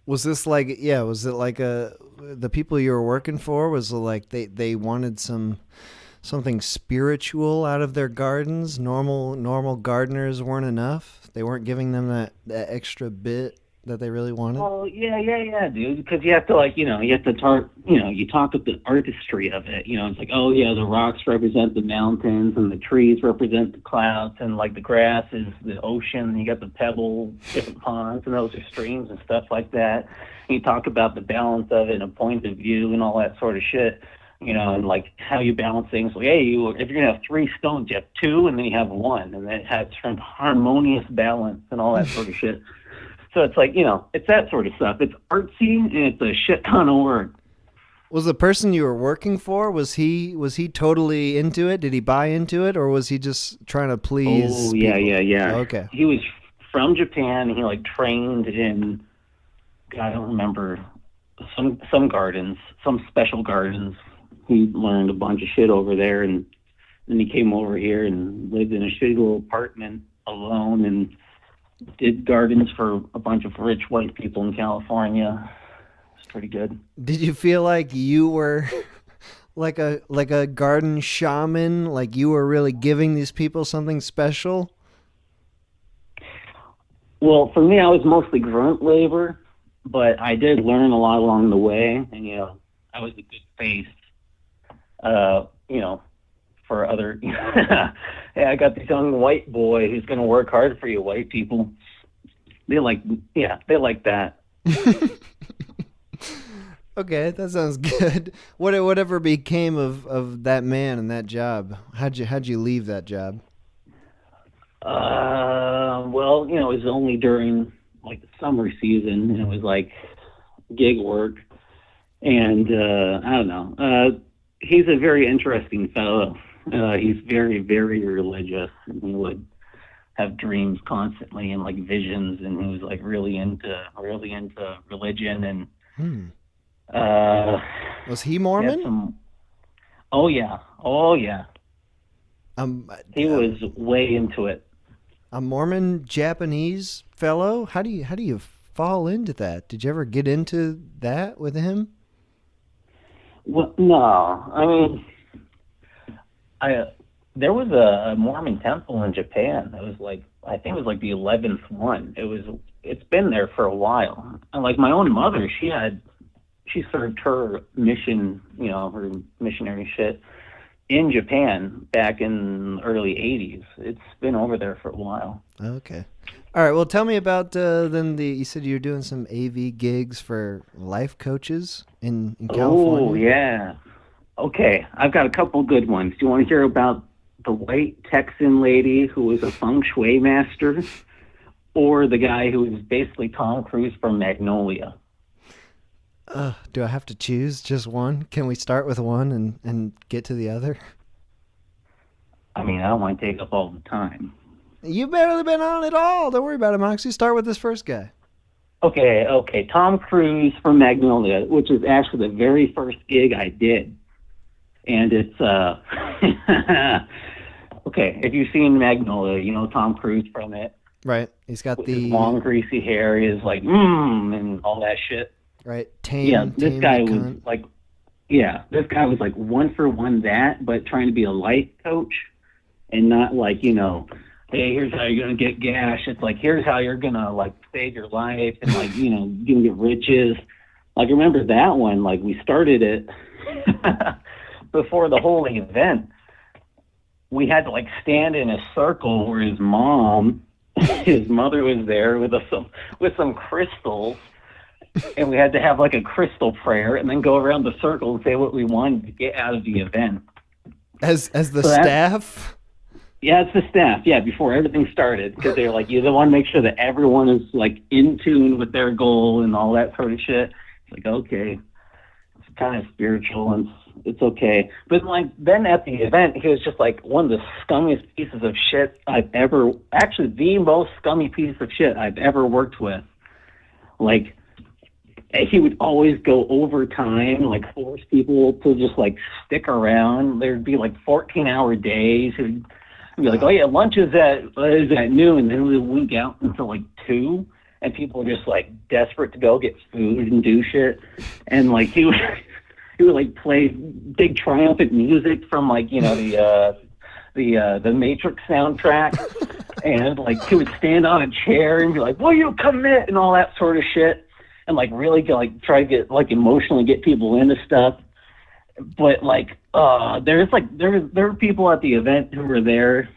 Speaker 2: Was this like, was it like the people you were working for, was it like they wanted something spiritual out of their gardens? Normal gardeners weren't enough? They weren't giving them that extra bit that they really wanted?
Speaker 17: Oh, yeah, dude. Because you have to you talk with the artistry of it. It's like, oh yeah, the rocks represent the mountains and the trees represent the clouds, and like the grass is the ocean. And you got the pebble, different ponds, and those are streams and stuff like that. And you talk about the balance of it and a point of view and all that sort of shit. And like how you balance things. Like, hey, if you're gonna have 3 stones, you have 2, and then you have 1, and then it has harmonious balance and all that sort of shit. So it's like, it's that sort of stuff. It's artsy and it's a shit ton of work.
Speaker 2: Was the person you were working for, was he totally into it? Did he buy into it, or was he just trying to please?
Speaker 17: Oh, yeah,
Speaker 2: people?
Speaker 17: yeah.
Speaker 2: Okay.
Speaker 17: He was from Japan. He trained in, God, I don't remember some gardens, some special gardens. He learned a bunch of shit over there, and then he came over here and lived in a shitty little apartment alone and did gardens for a bunch of rich white people in California. It's pretty good.
Speaker 2: Did you feel like you were like a garden shaman, like you were really giving these people something special?
Speaker 17: Well, for me, I was mostly grunt labor, but I did learn a lot along the way, and I was a good face, for other. Hey, I got this young white boy who's going to work hard for you, white people. They like that.
Speaker 2: Okay, that sounds good. Whatever became of that man and that job? How'd you leave that job?
Speaker 17: Well, it was only during like the summer season, and it was like gig work, and I don't know. He's a very interesting fellow. He's very, very religious, and he would have dreams constantly and like visions, and he was like really into religion. And
Speaker 2: was he Mormon?
Speaker 17: Oh yeah. He was way into it.
Speaker 2: A Mormon Japanese fellow? How do you fall into that? Did you ever get into that with him?
Speaker 17: Well, no. I mean, there was a Mormon temple in Japan. It was like, I think it was like the 11th one. It's been there for a while. And like my own mother, she served her mission, her missionary shit in Japan back in the early 80s. It's been over there for a while.
Speaker 2: Okay. All right. Well, tell me about then you said you were doing some AV gigs for life coaches in California.
Speaker 17: Oh, yeah. Okay. I've got a couple good ones. Do you want to hear about the white Texan lady who was a feng shui master, or the guy who was basically Tom Cruise from Magnolia?
Speaker 2: Do I have to choose just one? Can we start with one and get to the other?
Speaker 17: I mean, I don't want to take up all the time.
Speaker 2: You've barely been on it all. Don't worry about it, Moxie. Start with this first guy.
Speaker 17: Okay. Tom Cruise from Magnolia, which is actually the very first gig I did. And it's, okay, if you've seen Magnolia, you know Tom Cruise from it.
Speaker 2: Right. He's got
Speaker 17: his long, greasy hair. He's like, and all that shit.
Speaker 2: Right.
Speaker 17: This guy was like one for one that, but trying to be a life coach and not like, hey, here's how you're going to get gas. It's like, here's how you're going to like save your life and like, you can get riches. Like, remember that one? Like, we started it before the whole event. We had to like stand in a circle where his mother was there with some crystals. And we had to have like a crystal prayer and then go around the circle and say what we wanted to get out of the event.
Speaker 2: As the staff?
Speaker 17: Yeah, it's the staff. Yeah, before everything started, because they're like, you want to make sure that everyone is like in tune with their goal and all that sort of shit. It's like, okay, it's kind of spiritual and it's okay. But like then at the event, he was just like one of the scummiest pieces of shit actually the most scummy piece of shit I've ever worked with. Like, he would always go overtime, like force people to just like stick around. There'd be like 14-hour days. He'd be like, oh yeah, lunch is at noon, and then we would week out until like 2, and people were just like desperate to go get food and do shit. And like he would like play big triumphant music from like the Matrix soundtrack, and like he would stand on a chair and be like, will you commit, and all that sort of shit. And like really try to get like emotionally get people into stuff. But like there were people at the event who were there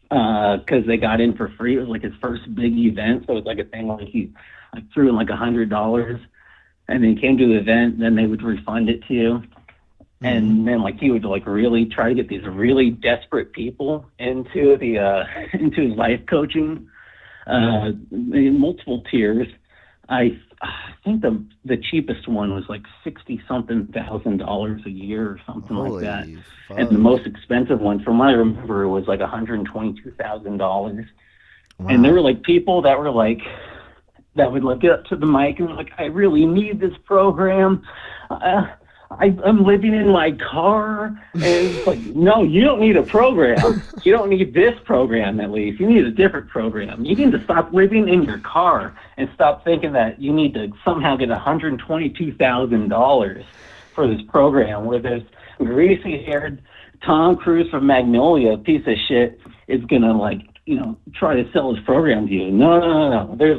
Speaker 17: because they got in for free. It was like his first big event, so it was like a thing where he like threw in like $100, and then came to the event, and then they would refund it to you. Mm-hmm. And then like he would like really try to get these really desperate people into into his life coaching, in multiple tiers. I think the cheapest one was like $60,000 a year or something like that. Fuck. And the most expensive one, from what I remember, was like $122,000. Wow. And there were like people that were like that would like get up to the mic and like, I really need this program. I'm living in my car. And it's like, no, you don't need a program. You don't need this program, at least. You need a different program. You need to stop living in your car and stop thinking that you need to somehow get $122,000 for this program where this greasy-haired Tom Cruise from Magnolia, piece of shit, is going to, like, you know, try to sell his program to you. No. There's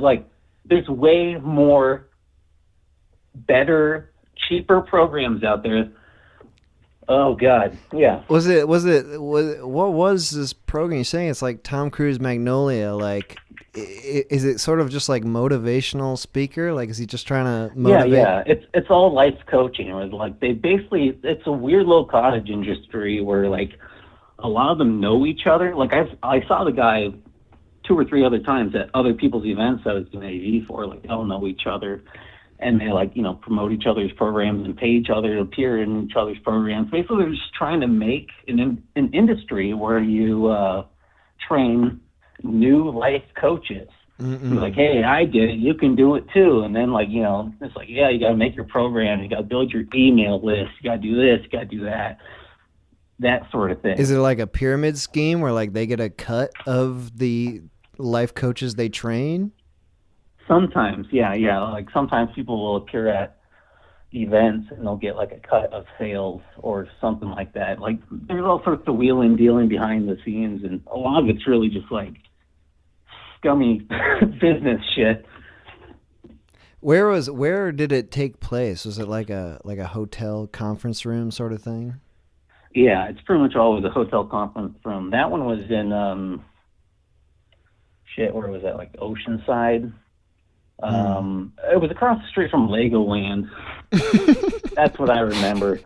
Speaker 17: way more better, cheaper programs out there. Oh God, yeah.
Speaker 2: What was this program? You're saying it's like Tom Cruise Magnolia. Like, is it sort of just like motivational speaker? Like, is he just trying to motivate?
Speaker 17: Yeah. It's all life coaching. Or like it's a weird little cottage industry where like a lot of them know each other. Like I saw the guy 2 or 3 other times at other people's events I was doing AV for. Like, they all know each other. And they, like, you know, promote each other's programs and pay each other to appear in each other's programs. Basically, they're just trying to make an industry where you train new life coaches. Like, hey, I did it. You can do it too. And then, like, you know, it's like, yeah, you got to make your program. You got to build your email list. You got to do this. You got to do that. That sort of thing.
Speaker 2: Is it like a pyramid scheme where, like, they get a cut of the life coaches they train?
Speaker 17: Sometimes, yeah. Like sometimes people will appear at events and they'll get like a cut of sales or something like that. Like there's all sorts of wheeling, dealing behind the scenes, and a lot of it's really just like scummy business shit.
Speaker 2: Where did it take place? Was it like a hotel conference room sort of thing?
Speaker 17: Yeah, it's pretty much always a hotel conference room. That one was in where was that? Like Oceanside. It was across the street from Legoland. That's what I remember.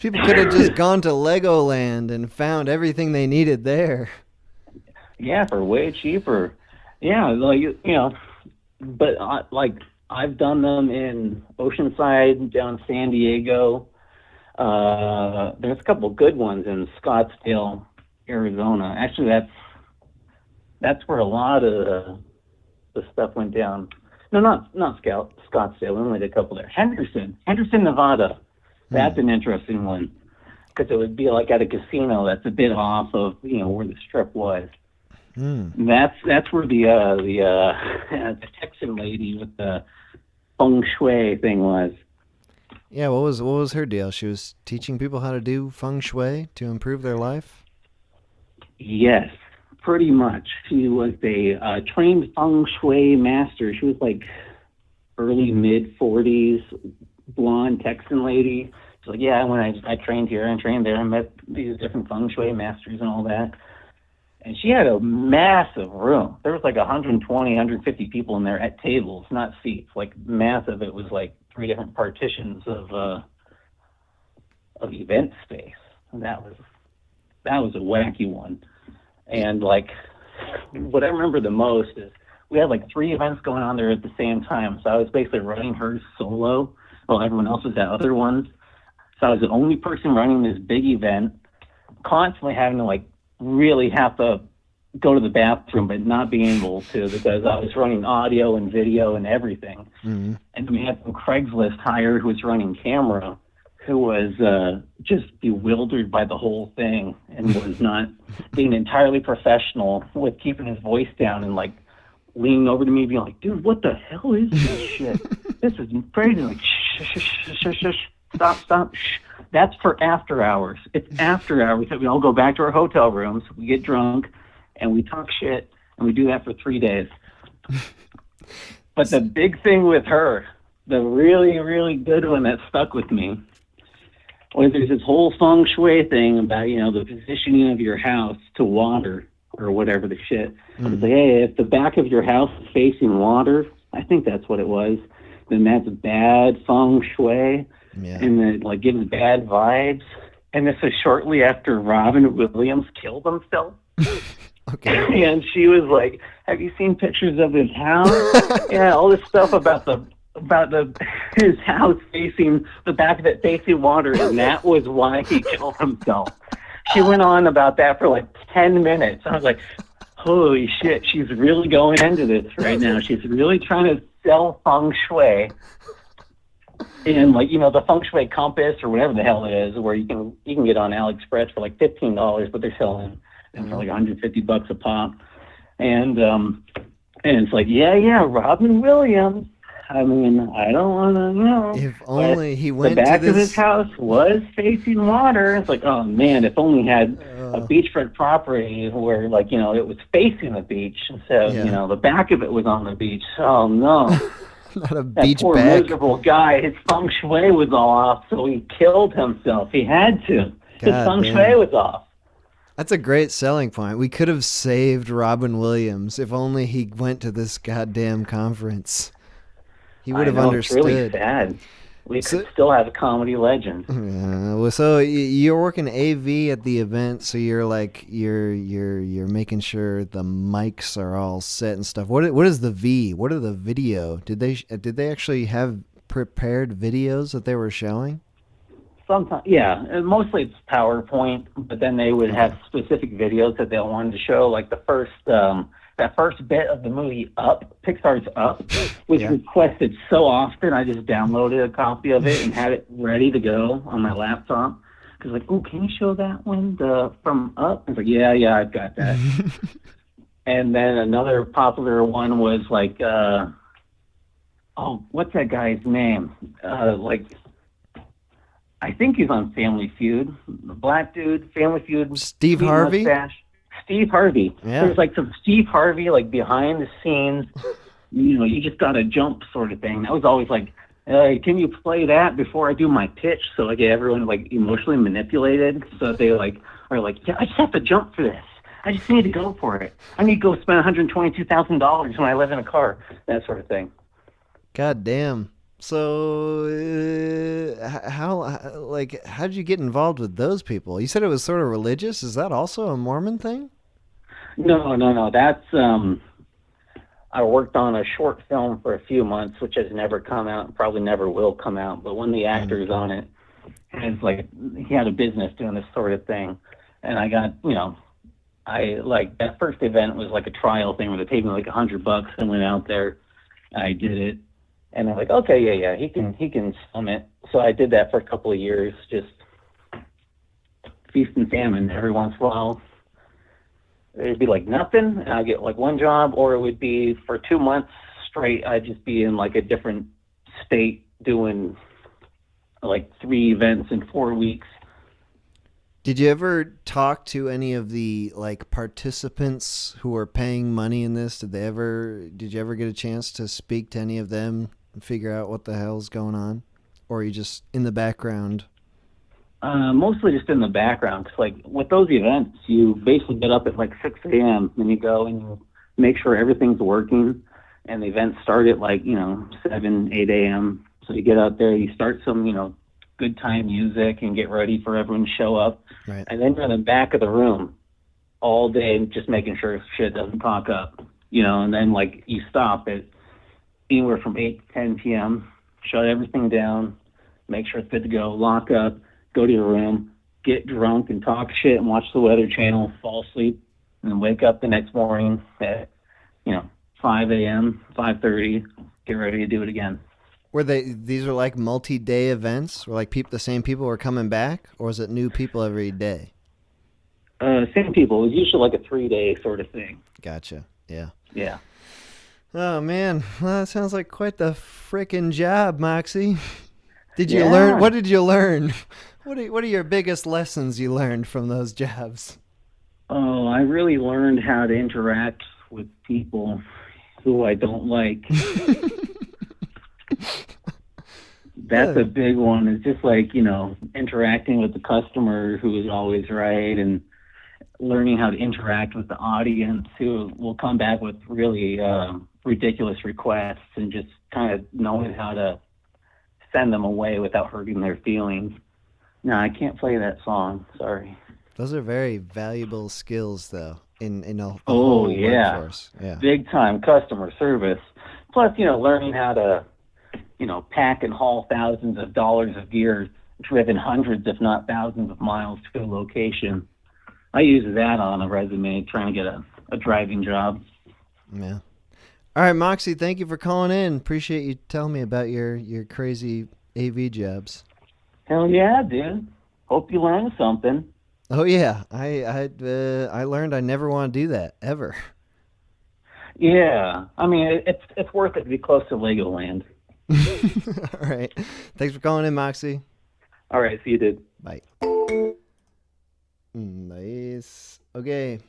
Speaker 2: People could have just gone to Legoland and found everything they needed there.
Speaker 17: Yeah, for way cheaper. Yeah, like, you know, but like I've done them in Oceanside, down San Diego. There's a couple good ones in Scottsdale, Arizona. Actually, that's where a lot of the stuff went down. No, not Scottsdale. We only did a couple there. Henderson, Nevada. That's an interesting one because it would be like at a casino that's a bit off of, you know, where the strip was. That's where the Texan lady with the feng shui thing was.
Speaker 2: Yeah, what was her deal? She was teaching people how to do feng shui to improve their life?
Speaker 17: Yes. Pretty much. She was a trained feng shui master. She was like early, mid-40s, blonde Texan lady. She's like, yeah, when I trained here and trained there, I met these different feng shui masters and all that. And she had a massive room. There was like 120, 150 people in there at tables, not seats. Like massive. It was like 3 different partitions of event space. And that was a wacky one. And like, what I remember the most is we had like 3 events going on there at the same time. So I was basically running hers solo while everyone else was at other ones. So I was the only person running this big event, constantly having to like really have to go to the bathroom, but not being able to because I was running audio and video and everything. And we had some Craigslist hire who was running camera, who was just bewildered by the whole thing and was not being entirely professional with keeping his voice down and like leaning over to me being like, dude, what the hell is this shit? This is crazy. Like, shh, stop, shh. That's for after hours. It's after hours that we all go back to our hotel rooms, we get drunk, and we talk shit, and we do that for 3 days. But the big thing with her, the really, really good one that stuck with me, was there's this whole feng shui thing about, you know, the positioning of your house to water or whatever the shit. It's like, hey, if the back of your house is facing water, I think that's what it was, then that's bad feng shui. Yeah. And it like gives bad vibes. And this is shortly after Robin Williams killed himself. Okay. And she was like, have you seen pictures of his house? Yeah, all this stuff about his house facing the back of it facing water, and that was why he killed himself. She went on about that for like 10 minutes. I was like, holy shit, she's really going into this right now. She's really trying to sell feng shui. And like, the feng shui compass or whatever the hell it is, where you can get on AliExpress for like $15, but they're selling them for like $150 a pop. And it's like, yeah, Robin Williams. I mean, I don't want to know.
Speaker 2: If only he went
Speaker 17: the back
Speaker 2: to
Speaker 17: of
Speaker 2: this...
Speaker 17: his house was facing water. It's like, oh man, if only he had a beachfront property where, like, it was facing the beach. So, the back of it was on the beach. Oh no.
Speaker 2: Not a
Speaker 17: that
Speaker 2: beach
Speaker 17: poor
Speaker 2: back.
Speaker 17: miserable guy, his feng shui was all off, so he killed himself. He had to. His feng shui was off.
Speaker 2: That's a great selling point. We could have saved Robin Williams if only he went to this goddamn conference. He would have understood.
Speaker 17: It's really sad. We could still have a comedy legend.
Speaker 2: Well, so you're working AV at the event, so you're like you're making sure the mics are all set and stuff. What is the V? What are the video? Did they actually have prepared videos that they were showing?
Speaker 17: Sometimes, yeah. And mostly it's PowerPoint, but then they would have specific videos that they wanted to show. Like the first that first bit of the movie Up, Pixar's Up, was requested so often, I just downloaded a copy of it and had it ready to go on my laptop. Because like, oh, can you show that one from Up? I was like, yeah, I've got that. And then another popular one was like, what's that guy's name? I think he's on Family Feud. The black dude, Family Feud.
Speaker 2: Steve Harvey?
Speaker 17: Mustache. Steve Harvey.
Speaker 2: Yeah.
Speaker 17: There's like some Steve Harvey, like behind the scenes, you just got to jump sort of thing. That was always like, hey, can you play that before I do my pitch? So like everyone like emotionally manipulated. So they like are like, yeah, I just have to jump for this. I just need to go for it. I need to go spend $122,000 when I live in a car. That sort of thing.
Speaker 2: God damn. So, how'd you get involved with those people? You said it was sort of religious. Is that also a Mormon thing?
Speaker 17: No. That's, I worked on a short film for a few months, which has never come out and probably never will come out. But one of the actors on it, is like, he had a business doing this sort of thing. And I got, that first event was like a trial thing where they paid me like $100 and went out there. I did it. And they're like, okay, yeah, he can film it. So I did that for a couple of years, just feast and famine. Every once in a while, it'd be like nothing, and I'd get like one job, or it would be for 2 months straight, I'd just be in like a different state doing like 3 events in 4 weeks.
Speaker 2: Did you ever talk to any of the like participants who are paying money in this? Did you ever get a chance to speak to any of them and figure out what the hell's going on? Or are you just in the background?
Speaker 17: Mostly just in the background. 'Cause like with those events, you basically get up at like 6 a.m. and you go and you make sure everything's working. And the events start at like, 7, 8 a.m. So you get out there, you start some, good time music and get ready for everyone to show up.
Speaker 2: Right.
Speaker 17: And then you're in the back of the room all day just making sure shit doesn't cock up, and then like you stop at anywhere from 8 to 10 p.m., shut everything down, make sure it's good to go, lock up, go to your room, get drunk and talk shit and watch the Weather Channel, fall asleep, and then wake up the next morning at, 5 a.m., 5:30, get ready to do it again.
Speaker 2: These are like multi-day events where like the same people are coming back, or is it new people every day?
Speaker 17: Same people. It was usually like a 3-day sort of thing.
Speaker 2: Gotcha. Yeah.
Speaker 17: Yeah.
Speaker 2: Oh man, well, that sounds like quite the frickin' job, Moxie. Did you learn? What did you learn? What are your biggest lessons you learned from those jobs?
Speaker 17: Oh, I really learned how to interact with people who I don't like. That's a big one. It's just like, interacting with the customer who is always right, and learning how to interact with the audience who will come back with really ridiculous requests, and just kind of knowing how to send them away without hurting their feelings. No, I can't play that song. Sorry.
Speaker 2: Those are very valuable skills, though, in a whole workforce. Yeah.
Speaker 17: Big time customer service. Plus, learning how to pack and haul thousands of dollars of gear, driven hundreds, if not thousands of miles to a location. I use that on a resume, trying to get a a driving job.
Speaker 2: Yeah. All right, Moxie, thank you for calling in. Appreciate you telling me about your crazy AV jobs.
Speaker 17: Hell yeah, dude. Hope you learned something.
Speaker 2: Oh yeah, I learned I never want to do that ever.
Speaker 17: Yeah, I mean it's worth it to be close to Legoland.
Speaker 2: All right, thanks for calling in, Moxie.
Speaker 17: All right, see you, dude.
Speaker 2: Bye. Nice. Okay,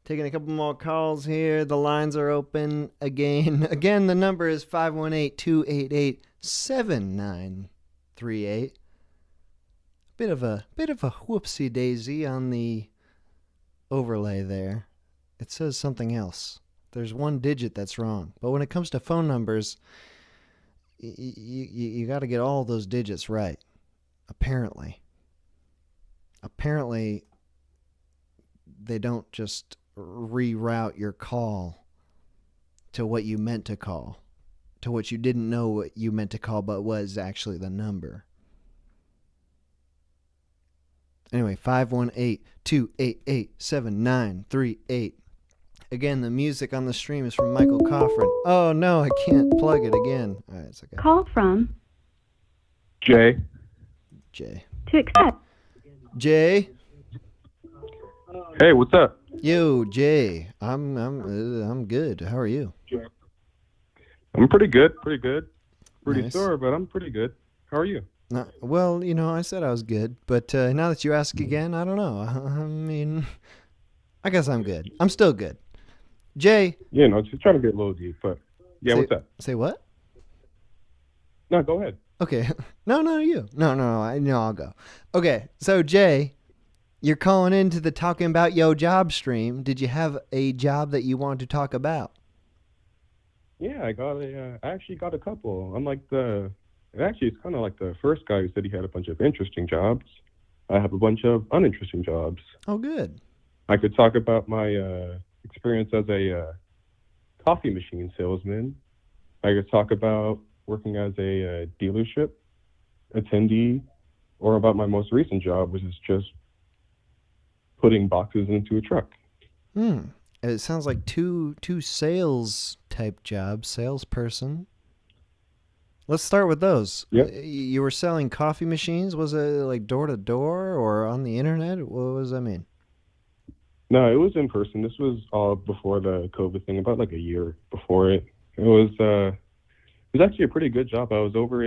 Speaker 2: taking a couple more calls here. The lines are open again. Again, the number is 518-288-7938. Bit of a whoopsie daisy on the overlay there. It says something else. There's one digit that's wrong. But when it comes to phone numbers, you got to get all those digits right. Apparently, they don't just reroute your call to what you meant to call, to what you didn't know what you meant to call, but was actually the number. Anyway, 518-288-7938. Again, the music on the stream is from Michael Coffrin. Oh no, I can't plug it again. All right, it's okay.
Speaker 3: Call from
Speaker 5: Jay.
Speaker 3: to accept.
Speaker 2: Jay.
Speaker 5: Hey, what's up?
Speaker 2: Yo, Jay. I'm good. How are you?
Speaker 5: I'm pretty good. Pretty
Speaker 2: Nice.
Speaker 5: sore, but I'm pretty good. How are you?
Speaker 2: Well, I said I was good, but now that you ask again, I don't know. I mean, I guess I'm good. I'm still good. Jay.
Speaker 5: Yeah, just trying to get a little deep, but yeah, what's up?
Speaker 2: Say what?
Speaker 5: No, go ahead.
Speaker 2: Okay. No, you. No, I'll go. Okay, so Jay, you're calling into the Talking About Yo Job stream. Did you have a job that you wanted to talk about?
Speaker 5: Yeah, I actually got a couple. Actually, it's kind of like the first guy who said he had a bunch of interesting jobs. I have a bunch of uninteresting jobs.
Speaker 2: Oh, good.
Speaker 5: I could talk about my experience as a coffee machine salesman. I could talk about working as a dealership attendee, or about my most recent job, which is just putting boxes into a truck.
Speaker 2: It sounds like two sales type jobs, salesperson. Let's start with those.
Speaker 5: Yep.
Speaker 2: You were selling coffee machines. Was it like door to door or on the internet? What does that mean?
Speaker 5: No, it was in person. This was all before the COVID thing, about like a year before it. It was actually a pretty good job. I was over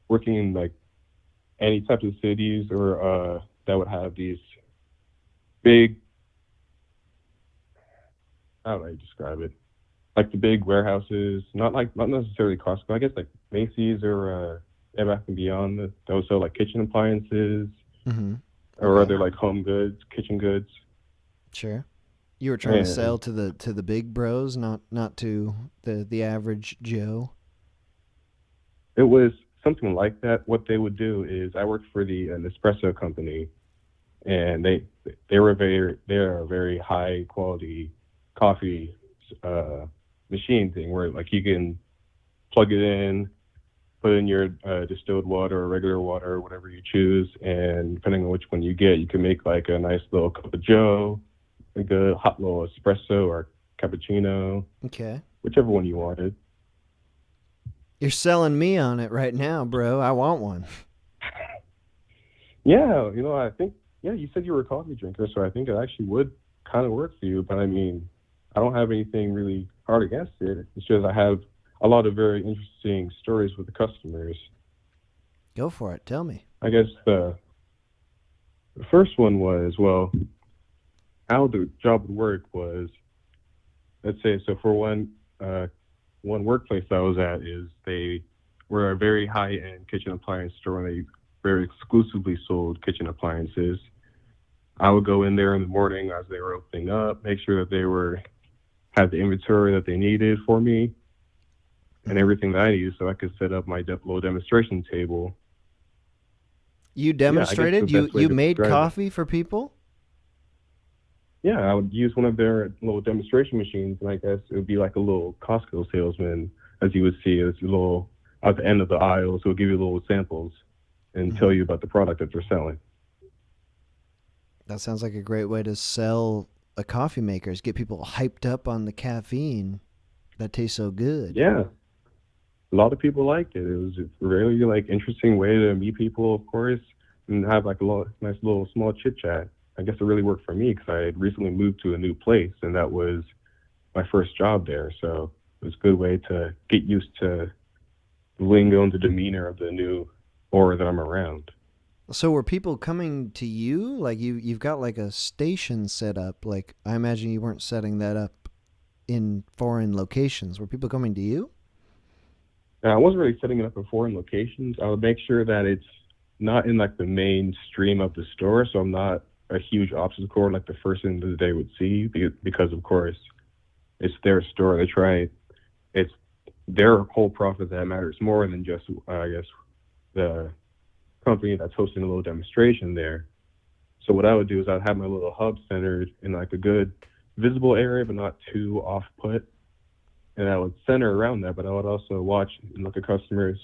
Speaker 5: working in like any types of cities or that would have these big, how do I describe it? Like the big warehouses, not necessarily Costco. I guess like Macy's or Bed Bath & Beyond that would sell like kitchen appliances or other like home goods, kitchen goods.
Speaker 2: Sure. You were trying to sell to the big bros, not to the average Joe.
Speaker 5: It was something like that. What they would do is, I worked for the Nespresso company, and they are a very high quality coffee machine thing where like you can plug it in, put in your distilled water or regular water or whatever you choose, and depending on which one you get, you can make like a nice little cup of Joe, a good hot little espresso or cappuccino. Okay. Whichever one you wanted.
Speaker 2: You're selling me on it right now, bro. I want one.
Speaker 5: Yeah, I think, you said you were a coffee drinker, so I think it actually would kind of work for you. But I mean, I don't have anything really hard against it. It's just I have a lot of very interesting stories with the customers.
Speaker 2: Go for it. Tell me.
Speaker 5: I guess the first one was, well, how the job would work was, let's say, so for one workplace I was at, is they were a very high-end kitchen appliance store, and they very exclusively sold kitchen appliances. I would go in there in the morning as they were opening up, make sure that they had the inventory that they needed for me and everything that I needed, so I could set up my little demonstration table.
Speaker 2: You demonstrated? You made coffee for people?
Speaker 5: Yeah, I would use one of their little demonstration machines, and I guess it would be like a little Costco salesman, as you would see. It's a little at the end of the aisle, so it'll give you little samples and tell you about the product that they're selling.
Speaker 2: That sounds like a great way to sell a coffee maker is get people hyped up on the caffeine that tastes so good.
Speaker 10: Yeah, a lot of people liked it. It was a really like interesting way to meet people, of course, and have like a nice little small chit chat. I guess it really worked for me because I had recently moved to a new place, and that was my first job there. So it was a good way to get used to the lingo and the demeanor of the new aura that I'm around.
Speaker 2: So were people coming to you? Like you've got like a station set up. Like I imagine you weren't setting that up in foreign locations. Were people coming to you?
Speaker 10: I wasn't really setting it up in foreign locations. I would make sure that it's not in like the mainstream of the store, so I'm not a huge obstacle like the first thing that they would see, because of course it's their store. They try, it's their whole profit that matters more than just I guess the company that's hosting a little demonstration there. So what I would do is I'd have my little hub centered in like a good visible area, but not too off put. And I would center around that, but I would also watch and look at customers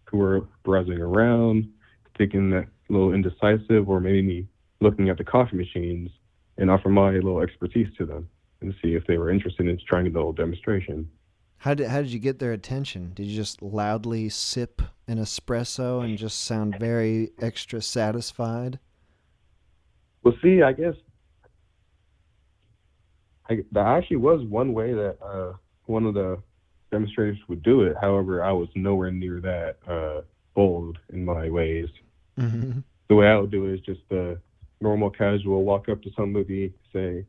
Speaker 10: who were browsing around, thinking that a little indecisive, or maybe looking at the coffee machines, and offer my little expertise to them and see if they were interested in trying the little demonstration.
Speaker 2: How did you get their attention? Did you just loudly sip an espresso and just sound very extra satisfied?
Speaker 10: Well, see, I guess that actually was one way that one of the demonstrators would do it. However, I was nowhere near that bold in my ways.
Speaker 2: Mm-hmm.
Speaker 10: The way I would do it is just the normal, casual walk up to somebody, say,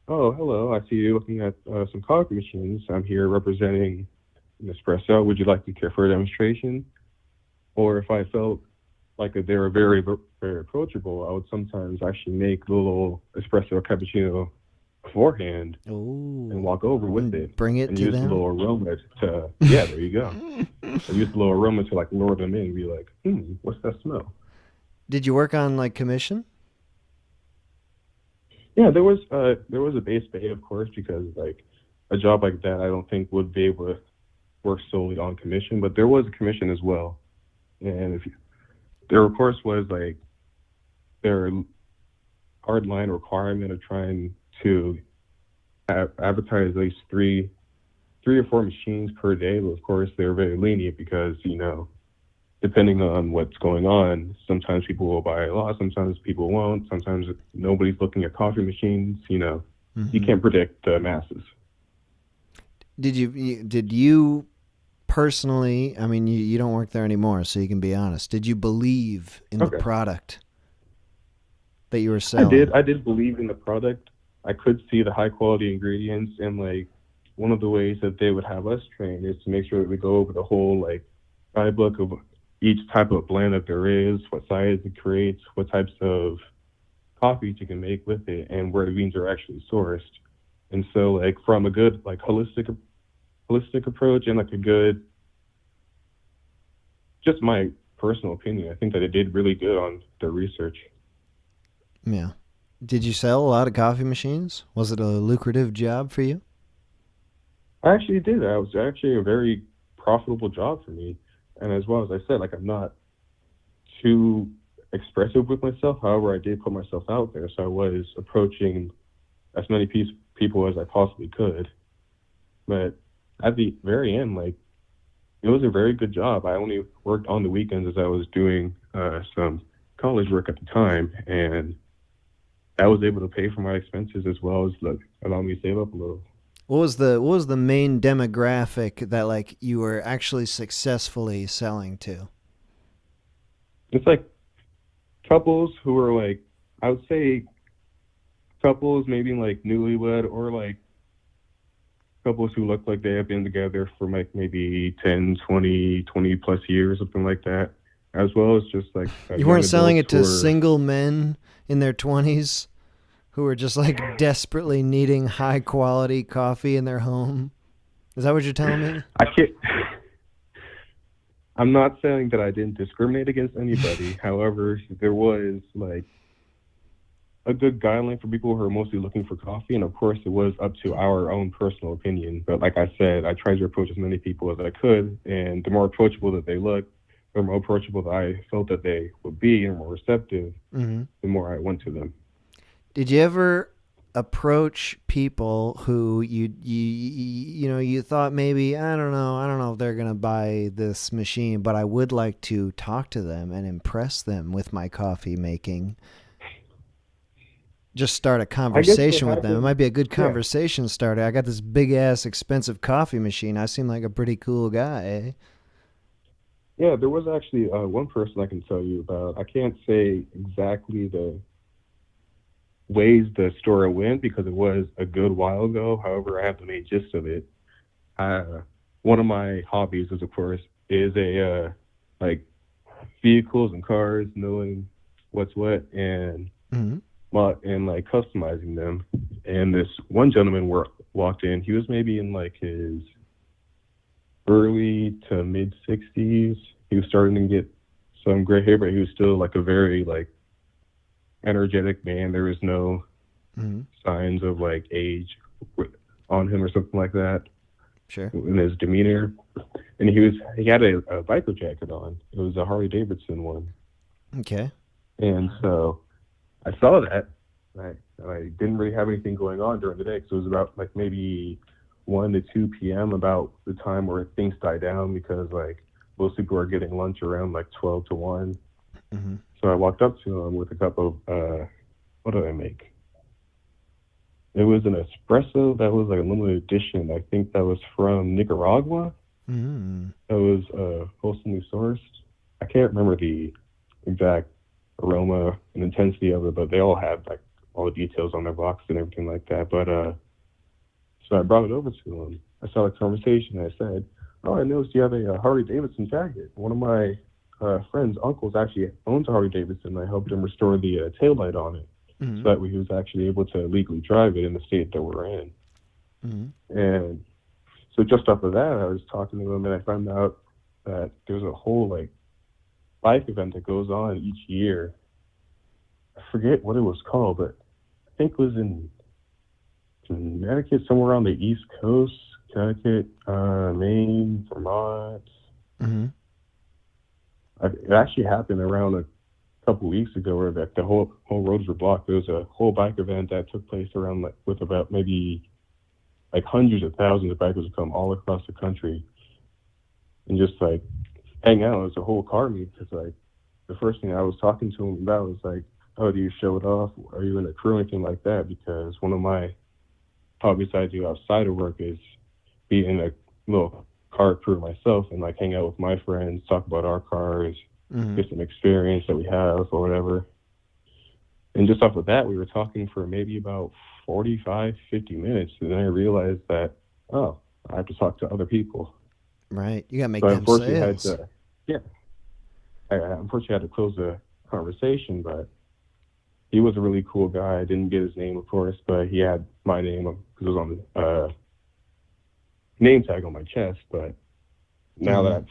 Speaker 10: "Oh, hello, I see you looking at some coffee machines. I'm here representing Nespresso. Would you like to care for a demonstration?" Or if I felt like they were very, very approachable, I would sometimes actually make the little espresso cappuccino beforehand and walk over with it.
Speaker 2: Bring it
Speaker 10: and
Speaker 2: to
Speaker 10: use
Speaker 2: them?
Speaker 10: the little aroma to, yeah, there you go. And use the little aroma to like lure them in and be like, what's that smell?
Speaker 2: Did you work on like commission?
Speaker 10: Yeah, there was a base pay, of course, because like a job like that, I don't think would be able to work solely on commission, but there was a commission as well. And there, of course, was like their hard line requirement of trying to advertise at least three or four machines per day. But of course, they were very lenient because, depending on what's going on, sometimes people will buy a lot, sometimes people won't, sometimes nobody's looking at coffee machines. You can't predict the masses.
Speaker 2: Did you personally, I mean, you don't work there anymore, so you can be honest. Did you believe in the product that you were selling?
Speaker 10: I did believe in the product. I could see the high quality ingredients, and like one of the ways that they would have us train is to make sure that we go over the whole like guidebook of each type of blend that there is, what size it creates, what types of coffees you can make with it, and where the beans are actually sourced. And so like from a good like holistic approach and like a good, just my personal opinion, I think that it did really good on the research.
Speaker 2: Yeah. Did you sell a lot of coffee machines? Was it a lucrative job for you?
Speaker 10: I actually did. It was actually a very profitable job for me. And as well as I said, like I'm not too expressive with myself. However, I did put myself out there. So I was approaching as many people as I possibly could. But at the very end, like, it was a very good job. I only worked on the weekends as I was doing some college work at the time, and I was able to pay for my expenses as well as like allow me to save up a little.
Speaker 2: What was the main demographic that like you were actually successfully selling to?
Speaker 10: It's like couples who are like, I would say couples maybe like newlywed, or like couples who look like they have been together for like maybe 10, 20 plus years, something like that. As well as just like
Speaker 2: you weren't selling it to single men in their 20s who were just like desperately needing high quality coffee in their home. Is that what you're telling me?
Speaker 10: I'm not saying that I didn't discriminate against anybody. However, there was like a good guideline for people who are mostly looking for coffee, and of course it was up to our own personal opinion. But like I said, I tried to approach as many people as I could, and the more approachable that they looked, the more approachable that I felt that they would be and more receptive, the more I went to them.
Speaker 2: Did you ever approach people who you thought maybe I don't know if they're gonna buy this machine, but I would like to talk to them and impress them with my coffee making. Just start a conversation with them. It might be a good conversation starter. I got this big ass expensive coffee machine. I seem like a pretty cool guy, eh?
Speaker 18: Yeah, there was actually one person I can tell you about. I can't say exactly the ways the story went because it was a good while ago. However, I have the main gist of it. One of my hobbies is, of course, a like vehicles and cars, knowing what's what, and like customizing them. And this one gentleman walked in. He was maybe in like his early to mid 60s. He was starting to get some gray hair, but he was still like a very like energetic man. There was no signs of like age on him or something like that.
Speaker 2: Sure.
Speaker 18: In his demeanor, and he had a biker jacket on. It was a Harley Davidson one.
Speaker 2: Okay.
Speaker 18: And so I saw that. I didn't really have anything going on during the day because it was about like maybe 1 to 2 p.m. about the time where things die down because like most people are getting lunch around like 12 to 1. So I walked up to him with a cup of what did I make? It was an espresso that was like a limited edition. I think that was from Nicaragua. That was wholesomely sourced. I can't remember the exact aroma and intensity of it, but they all had like all the details on their box and everything like that. But so I brought it over to him. I saw the conversation. I said, "Oh, I noticed you have a Harley Davidson jacket. One of my friend's uncles actually owns a Harley Davidson. I helped him restore the taillight on it, so that way he was actually able to legally drive it in the state that we're in." And so just off of that, I was talking to him, and I found out that there's a whole like bike event that goes on each year. I forget what it was called, but I think it was in Connecticut, somewhere around the East Coast, Connecticut, Maine, Vermont. It actually happened around a couple weeks ago where the whole roads were blocked. There was a whole bike event that took place around like with about maybe like hundreds of thousands of bikers would come all across the country and just like hang out. It was a whole car meet because like the first thing I was talking to him about was like, "Oh, do you show it off? Are you in a crew or anything like that?" Because one of my hobbies I do outside of work is be in a little car crew myself and like hang out with my friends, talk about our cars, get some experience that we have or whatever. And just off of that, we were talking for maybe about 45, 50 minutes. And then I realized that, oh, I have to talk to other people.
Speaker 2: Right. You got to make
Speaker 18: So
Speaker 2: them
Speaker 18: unfortunately
Speaker 2: sales.
Speaker 18: I unfortunately had to close the conversation, but he was a really cool guy. I didn't get his name, of course, but he had my name because it was on the name tag on my chest. But now that I've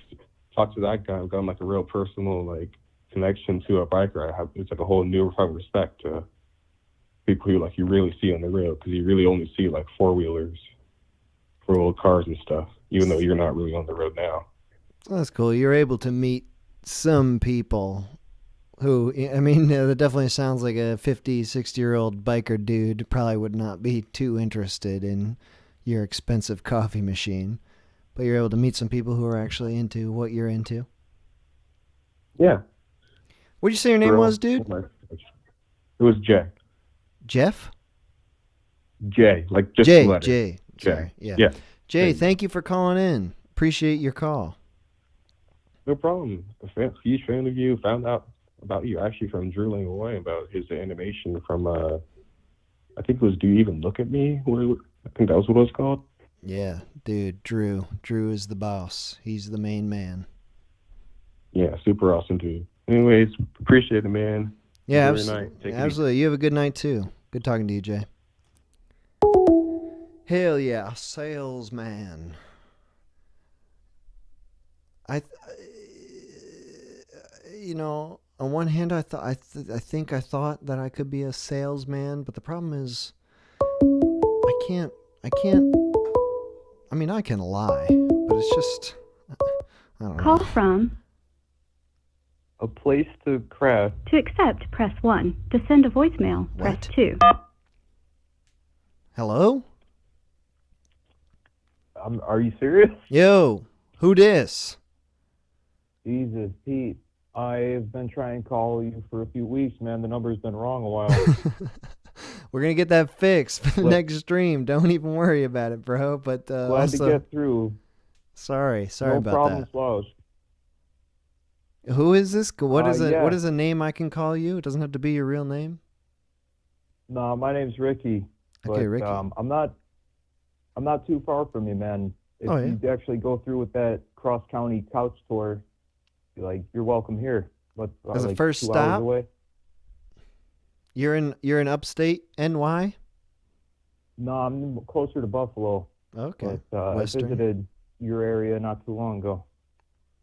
Speaker 18: talked to that guy, I've gotten like a real personal like connection to a biker. It's like a whole new respect to people who like you really see on the road because you really only see like four-wheelers, four-wheel cars and stuff, even though you're not really on the road now.
Speaker 2: That's cool. You're able to meet some people who, I mean, that definitely sounds like a 50, 60-year-old biker dude probably would not be too interested in your expensive coffee machine. But you're able to meet some people who are actually into what you're into.
Speaker 18: Yeah.
Speaker 2: What'd you say your name was, dude?
Speaker 18: It was Jay.
Speaker 2: Jeff?
Speaker 18: Jay, like just
Speaker 2: Jay,
Speaker 18: the letter.
Speaker 2: Jay. Sorry. Yeah. Jay, thank you for calling in. Appreciate your call.
Speaker 18: No problem. Huge fan of you. Found out about you actually from Drew Lang about his animation from, I think it was Do You Even Look at Me? I think that was what it was called.
Speaker 2: Yeah, dude, Drew. Drew is the boss. He's the main man.
Speaker 18: Yeah, super awesome dude. Anyways, appreciate it, man.
Speaker 2: Yeah,
Speaker 18: absolutely.
Speaker 2: You have a good night, too. Good talking to you, Jay. Hell yeah, salesman. On one hand, I think I thought that I could be a salesman, but the problem is, I can't. I mean, I can lie, but it's just, I don't know.
Speaker 3: Call from.
Speaker 10: A place to craft.
Speaker 3: To accept, press 1. To send a voicemail, press 2.
Speaker 2: Hello?
Speaker 19: Are you serious?
Speaker 2: Yo, who dis?
Speaker 19: Jesus, Pete. I've been trying to call you for a few weeks, man. The number's been wrong a while.
Speaker 2: We're going to get that fixed for the
Speaker 19: Look.
Speaker 2: next stream. Don't even worry about it, bro. But
Speaker 19: Glad
Speaker 2: also,
Speaker 19: to get through.
Speaker 2: Sorry
Speaker 19: No
Speaker 2: about
Speaker 19: problem
Speaker 2: that.
Speaker 19: solved.
Speaker 2: Who is this? What is
Speaker 19: yeah.
Speaker 2: What is a name I can call you? It doesn't have to be your real name.
Speaker 19: No, my name's Ricky.
Speaker 2: Okay,
Speaker 19: But,
Speaker 2: Ricky.
Speaker 19: I'm not too far from you, man. If
Speaker 2: Oh, yeah.
Speaker 19: you actually go through with that cross-county couch tour, you're welcome here. But
Speaker 2: As a first
Speaker 19: 2
Speaker 2: stop?
Speaker 19: hours away.
Speaker 2: You're in upstate NY?
Speaker 19: No, I'm closer to Buffalo.
Speaker 2: Okay.
Speaker 19: But, I
Speaker 2: Western.
Speaker 19: visited your area not too long ago.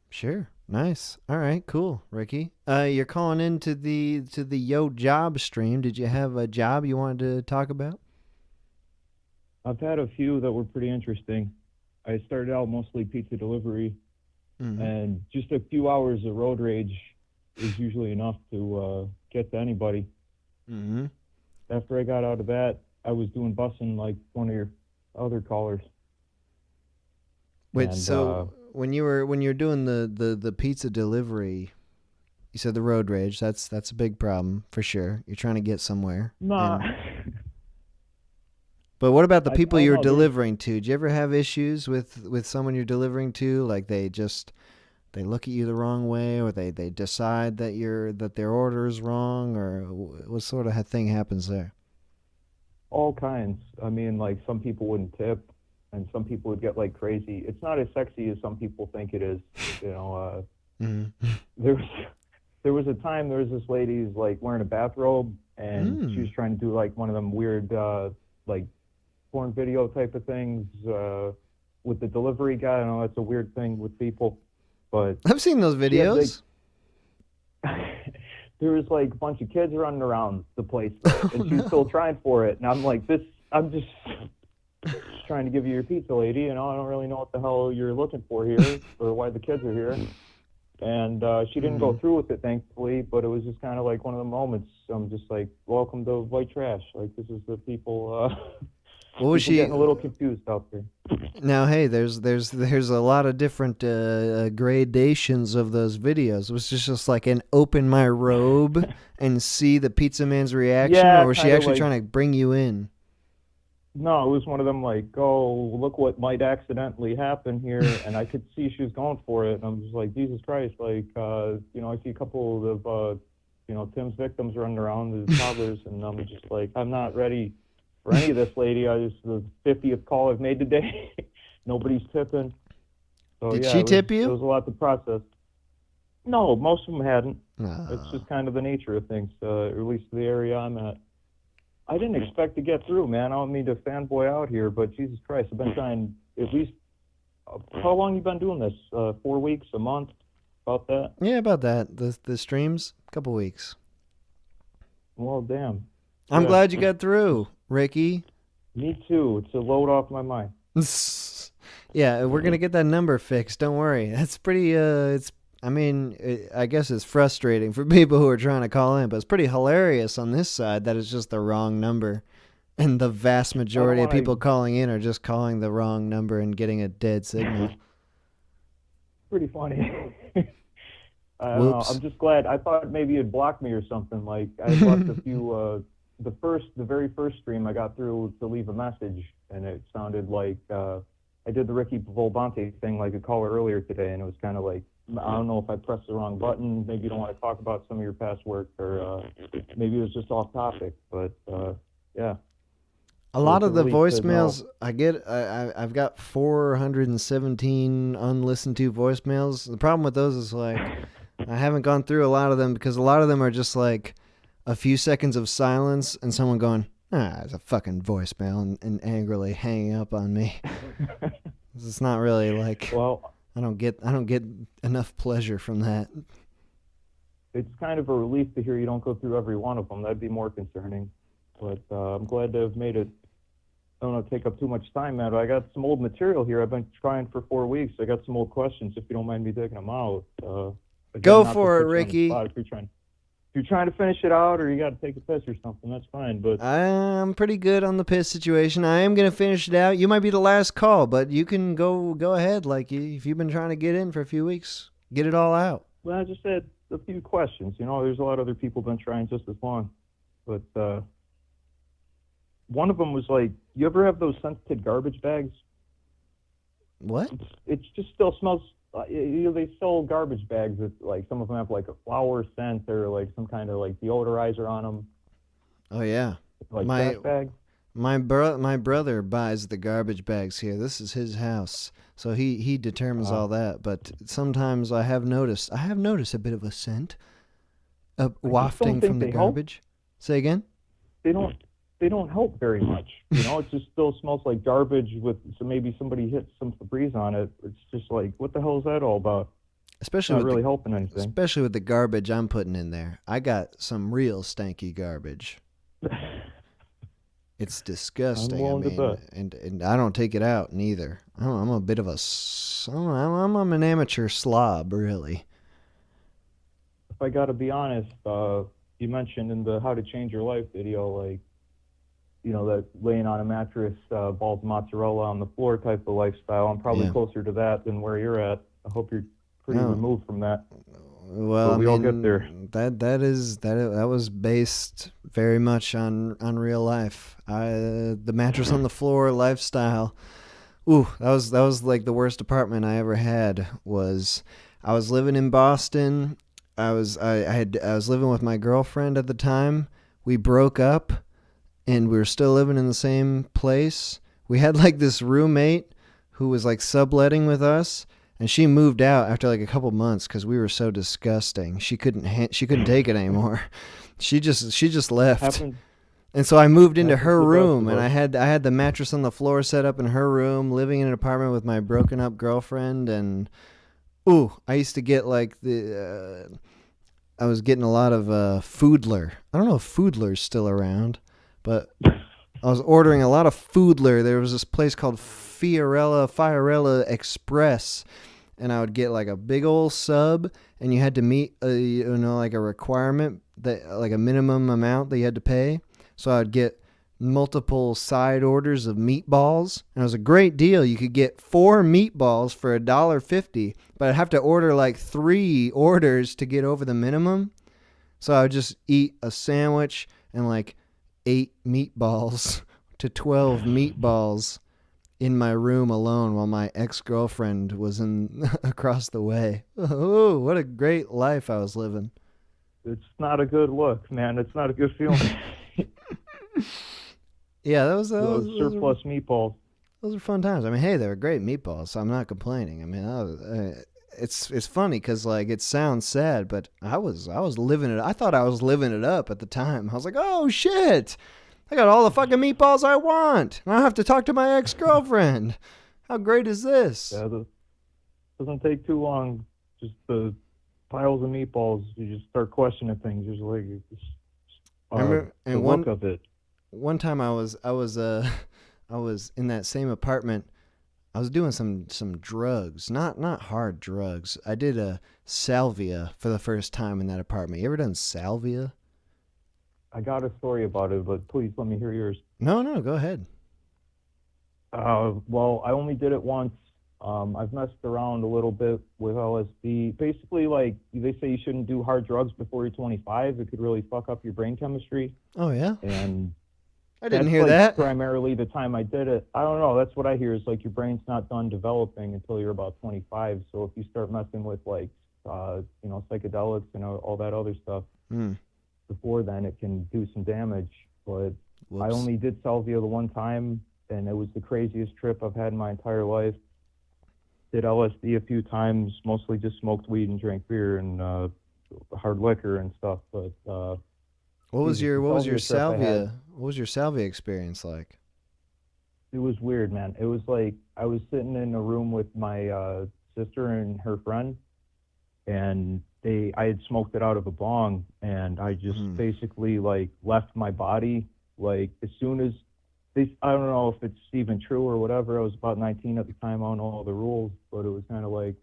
Speaker 2: Sure. Nice. All right. Cool, Ricky. You're calling into the Yo Job stream. Did you have a job you wanted to talk about?
Speaker 19: I've had a few that were pretty interesting. I started out mostly pizza delivery, and just a few hours of road rage is usually enough to get to anybody.
Speaker 2: Mm-hmm.
Speaker 19: After I got out of that, I was doing bussing like one of your other callers.
Speaker 2: Wait.
Speaker 19: And,
Speaker 2: So when you're doing the pizza delivery, you said the road rage. That's a big problem for sure. You're trying to get somewhere.
Speaker 19: Nah.
Speaker 2: But what about the
Speaker 19: I
Speaker 2: people
Speaker 19: don't
Speaker 2: you're
Speaker 19: know, there's-
Speaker 2: delivering to? Do you ever have issues with someone you're delivering to? Like they look at you the wrong way, or they decide that their order is wrong, or what sort of thing happens there?
Speaker 19: all kinds. I mean, like some people wouldn't tip, and some people would get like crazy. It's not as sexy as some people think it is. You know, there was a time there was this lady who's like wearing a bathrobe, and she was trying to do like one of them weird like porn video type of things with the delivery guy. I know that's a weird thing with people, but
Speaker 2: I've seen those
Speaker 19: she had,
Speaker 2: videos.
Speaker 19: there was like a bunch of kids running around the place, and she was still trying for it. And I'm like, I'm just trying to give you your pizza, lady. You know, I don't really know what the hell you're looking for here, or why the kids are here. And she didn't go through with it, thankfully. But it was just kind of like one of the moments. I'm just like, welcome to white trash. Like this is the people.
Speaker 2: What was
Speaker 19: people
Speaker 2: she?
Speaker 19: getting a little confused out there.
Speaker 2: Now, hey, there's a lot of different gradations of those videos. Was this just like an open my robe and see the pizza man's reaction,
Speaker 19: Yeah,
Speaker 2: or was she
Speaker 19: kinda
Speaker 2: actually
Speaker 19: like-
Speaker 2: trying to bring you in?
Speaker 19: No, it was one of them like, oh, look what might accidentally happen here, and I could see she was going for it, and I'm just like, Jesus Christ, like, you know, I see a couple of, you know, Tim's victims running around as toddlers, and I'm just like, I'm not ready for any of this, lady. This is the 50th call I've made today. Nobody's tipping. So,
Speaker 2: Did
Speaker 19: yeah,
Speaker 2: she
Speaker 19: it was,
Speaker 2: tip you?
Speaker 19: It was a lot to process. No, most of them hadn't.
Speaker 2: Ah.
Speaker 19: It's just kind of the nature of things, at least the area I'm at. I didn't expect to get through, man. I don't mean to fanboy out here, but Jesus Christ, I've been trying at least. How long you been doing this? 4 weeks, a month, about that?
Speaker 2: Yeah, about that. The streams, couple weeks.
Speaker 19: Well, damn.
Speaker 2: I'm
Speaker 19: Yeah.
Speaker 2: glad you got through, Ricky.
Speaker 19: Me too. It's a load off my mind.
Speaker 2: Yeah, we're gonna get that number fixed. Don't worry. That's pretty. I guess it's frustrating for people who are trying to call in, but it's pretty hilarious on this side that it's just the wrong number, and the vast majority of
Speaker 19: wanna-
Speaker 2: people calling in are just calling the wrong number and getting a dead signal.
Speaker 19: Pretty funny. I don't know.
Speaker 2: Whoops.
Speaker 19: I'm just glad. I thought maybe you'd block me or something. Like I had left a few. The very first stream I got through to leave a message, and it sounded like I did the Ricky Volbante thing like a caller earlier today, and it was kind of like, I don't know if I pressed the wrong button. Maybe you don't want to talk about some of your past work, or maybe it was just off topic. But yeah.
Speaker 2: A lot of the
Speaker 19: relief to know.
Speaker 2: voicemails I get, I've got 417 unlistened to voicemails. The problem with those is like I haven't gone through a lot of them because a lot of them are just like a few seconds of silence and someone going, it's a fucking voicemail, and angrily hanging up on me. It's not really like,
Speaker 19: well,
Speaker 2: I don't get enough pleasure from that.
Speaker 19: It's kind of a relief to hear you don't go through every one of them. That'd be more concerning. But I'm glad to have made it. I don't want to take up too much time, man. But I got some old material here. I've been trying for 4 weeks. I got some old questions. If you don't mind me digging them out. Again,
Speaker 2: Go
Speaker 19: not to
Speaker 2: for it,
Speaker 19: put you on the
Speaker 2: Ricky.
Speaker 19: spot if you're trying. you're trying to finish it out or you got to take a piss or something, that's fine. But
Speaker 2: I'm pretty good on the piss situation. I am gonna finish it out. You might be the last call, but you can go ahead. Like if you've been trying to get in for a few weeks, get it all out.
Speaker 19: well, I just had a few questions. There's a lot of other people been trying just as long, but one of them was like, you ever have those scented garbage bags?
Speaker 2: What?
Speaker 19: It just still smells. They sell garbage bags that like some of them have like a flower scent or like some kind of like deodorizer on them.
Speaker 2: Oh yeah.
Speaker 19: Like
Speaker 2: my
Speaker 19: that bag.
Speaker 2: my brother buys the garbage bags here. This is his house, so he determines all that. But sometimes I have noticed a bit of a scent, wafting from the garbage. Say again.
Speaker 19: They don't help very much. It just still smells like garbage so maybe somebody hit some Febreze on it. It's just like, what the hell is that all about?
Speaker 2: Especially
Speaker 19: not
Speaker 2: with
Speaker 19: really helping anything.
Speaker 2: Especially with the garbage I'm putting in there. I got some real stanky garbage. It's disgusting.
Speaker 19: I'm willing to bet.
Speaker 2: And I don't take it out neither. I'm a bit of I'm an amateur slob, really.
Speaker 19: If I got to be honest, you mentioned in the How to Change Your Life video, like, that laying on a mattress, balls of mozzarella on the floor type of lifestyle. I'm probably closer to that than where you're at. I hope you're pretty removed from that.
Speaker 2: Well,
Speaker 19: but we all get there.
Speaker 2: That was based very much on real life. The mattress on the floor lifestyle. Ooh, that was like the worst apartment I ever had. I was living in Boston. I was living with my girlfriend at the time. We broke up, and we were still living in the same place. We had like this roommate who was like subletting with us, and she moved out after like a couple months because we were so disgusting. She couldn't take it anymore. She just left.
Speaker 19: Happened.
Speaker 2: And so I moved into her room, and I had the mattress on the floor set up in her room, living in an apartment with my broken up girlfriend. And I used to get like I was getting a lot of Foodler. I don't know if Foodler's still around, but I was ordering a lot of Foodler. There was this place called Fiorella Express, and I would get like a big old sub, and you had to meet like a requirement, that like a minimum amount that you had to pay. So I would get multiple side orders of meatballs, and it was a great deal. You could get 4 meatballs for $1.50, but I'd have to order like 3 orders to get over the minimum. So I would just eat a sandwich and like 8 meatballs to 12 meatballs in my room alone while my ex-girlfriend was across the way. Oh, what a great life I was living.
Speaker 19: It's not a good look, man. It's not a good feeling.
Speaker 2: Yeah, that was
Speaker 19: surplus meatballs.
Speaker 2: Those are fun times. I mean, hey, they were great meatballs, so I'm not complaining. I mean, it's funny because like it sounds sad, but I was living it. I thought I was living it up at the time. I was like, oh shit, I got all the fucking meatballs I want. I don't have to talk to my ex-girlfriend. How great is this?
Speaker 19: Yeah, doesn't take too long. Just the piles of meatballs. You just start questioning things. Just like the look of it.
Speaker 2: One time I was in that same apartment. I was doing some drugs, not hard drugs. I did a salvia for the first time in that apartment. You ever done salvia?
Speaker 19: I got a story about it, but please let me hear yours.
Speaker 2: No, go ahead.
Speaker 19: Well, I only did it once. I've messed around a little bit with LSD. Basically, like they say, you shouldn't do hard drugs before you're 25. It could really fuck up your brain chemistry.
Speaker 2: Oh yeah.
Speaker 19: And
Speaker 2: I didn't hear
Speaker 19: like
Speaker 2: that.
Speaker 19: Primarily, the time I did it, I don't know. That's what I hear. Is like your brain's not done developing until you're about 25. So if you start messing with like, psychedelics and all that other stuff, before then, it can do some damage. But I only did salvia the one time, and it was the craziest trip I've had in my entire life. Did LSD a few times, mostly just smoked weed and drank beer and hard liquor and stuff. But
Speaker 2: what was your salvia experience like?
Speaker 19: It was weird, man. It was like I was sitting in a room with my sister and her friend, and I had smoked it out of a bong, and I just basically like left my body like as soon as I don't know if it's even true or whatever. I was about 19 at the time. I don't know all the rules, but it was kind of like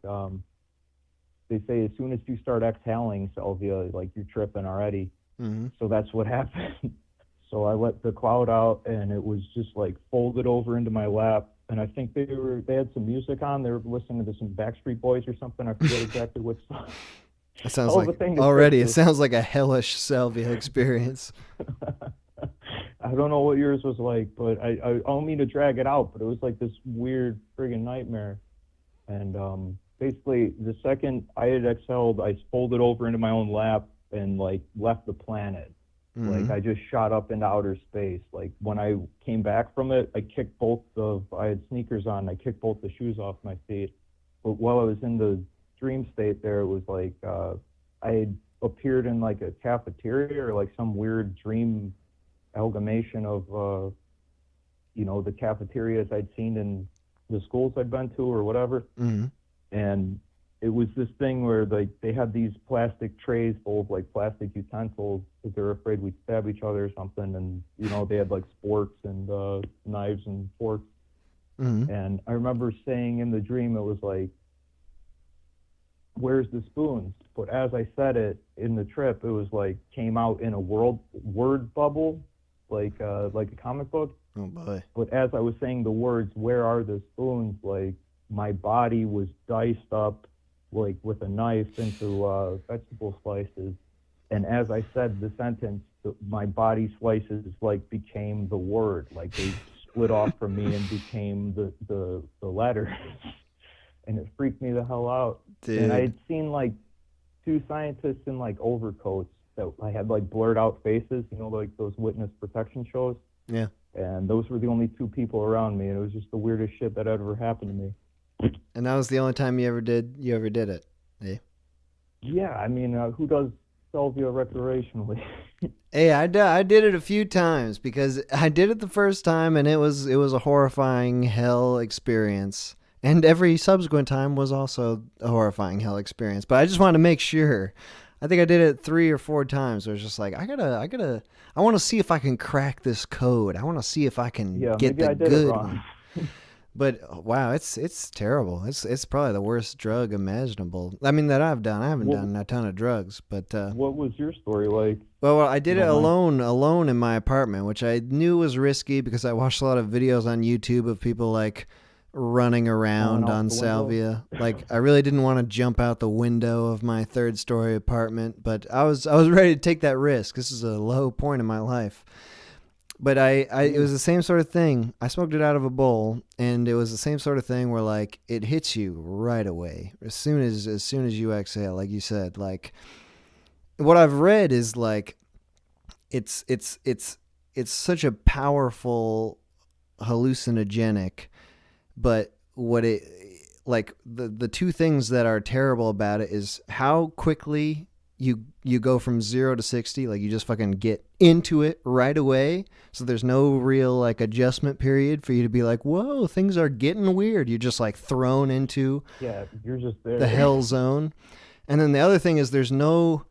Speaker 19: they say as soon as you start exhaling salvia, like you're tripping already.
Speaker 2: Mm-hmm.
Speaker 19: So that's what happened. So I let the cloud out, and it was just like folded over into my lap. And I think they had some music on. They were listening to some Backstreet Boys or something. I forget exactly what song.
Speaker 2: It sounds
Speaker 19: Hell of a
Speaker 2: like
Speaker 19: thing to
Speaker 2: already.
Speaker 19: say,
Speaker 2: It
Speaker 19: too.
Speaker 2: sounds like a hellish salvia experience.
Speaker 19: I don't know what yours was like, but I don't mean to drag it out, but it was like this weird friggin' nightmare. And basically, the second I had exhaled, I folded over into my own lap and like left the planet. Like I just shot up into outer space. Like when I came back from it, I had sneakers on. I kicked both the shoes off my feet. But while I was in the dream state there, it was like I had appeared in like a cafeteria or like some weird dream amalgamation of the cafeterias I'd seen in the schools I'd been to or whatever.
Speaker 2: Mm-hmm.
Speaker 19: And it was this thing where like they had these plastic trays full of like plastic utensils because they were afraid we'd stab each other or something. And they had like sporks and knives and forks.
Speaker 2: Mm-hmm.
Speaker 19: And I remember saying in the dream, it was like, "Where's the spoons?" But as I said it in the trip, it was like came out in a word bubble, like a comic book.
Speaker 2: Oh boy!
Speaker 19: But as I was saying the words, "Where are the spoons?" like my body was diced up, like with a knife into vegetable slices. And as I said the sentence, my body slices like became the word, like they split off from me and became the letters. And it freaked me the hell out.
Speaker 2: Dude.
Speaker 19: And I had seen like two scientists in like overcoats that I had like blurred out faces, like those witness protection shows.
Speaker 2: Yeah.
Speaker 19: And those were the only two people around me, and it was just the weirdest shit that ever happened to me.
Speaker 2: And that was the only time you ever did it. Eh?
Speaker 19: Yeah, I mean, who does salvia recreationally?
Speaker 2: Hey, I did it a few times because I did it the first time and it was a horrifying hell experience. And every subsequent time was also a horrifying hell experience. But I just wanted to make sure. I think I did it 3 or 4 times. Where it's just like I want to see if I can crack this code. I want to see if I can get the good one. But wow, it's terrible. It's probably the worst drug imaginable. I mean that I've done. I haven't done a ton of drugs, but
Speaker 19: what was your story like?
Speaker 2: Well, I did it alone in my apartment, which I knew was risky because I watched a lot of videos on YouTube of people like running around on salvia. Like I really didn't want to jump out the window of my 3rd-story apartment, but I was ready to take that risk. This is a low point in my life. But it was the same sort of thing. I smoked it out of a bowl, and it was the same sort of thing where like it hits you right away as soon as you exhale, like you said. Like what I've read is like it's such a powerful hallucinogenic, but what it like the two things that are terrible about it is how quickly you go from 0 to 60, like you just fucking get into it right away. So there's no real like adjustment period for you to be like, whoa, things are getting weird. You're just like thrown into
Speaker 19: you're just there.
Speaker 2: The hell zone. And then the other thing is there's no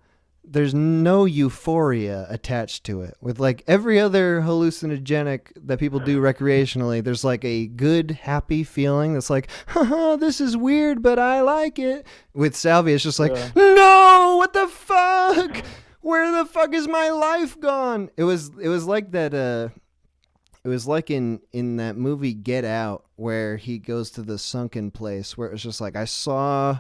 Speaker 2: euphoria attached to it. With like every other hallucinogenic that people do recreationally, there's like a good, happy feeling that's like, haha, this is weird, but I like it. With salvia, it's just like, no, what the fuck? Where the fuck is my life gone? It was like that. It was like in that movie Get Out, where he goes to the sunken place, where it was just like I saw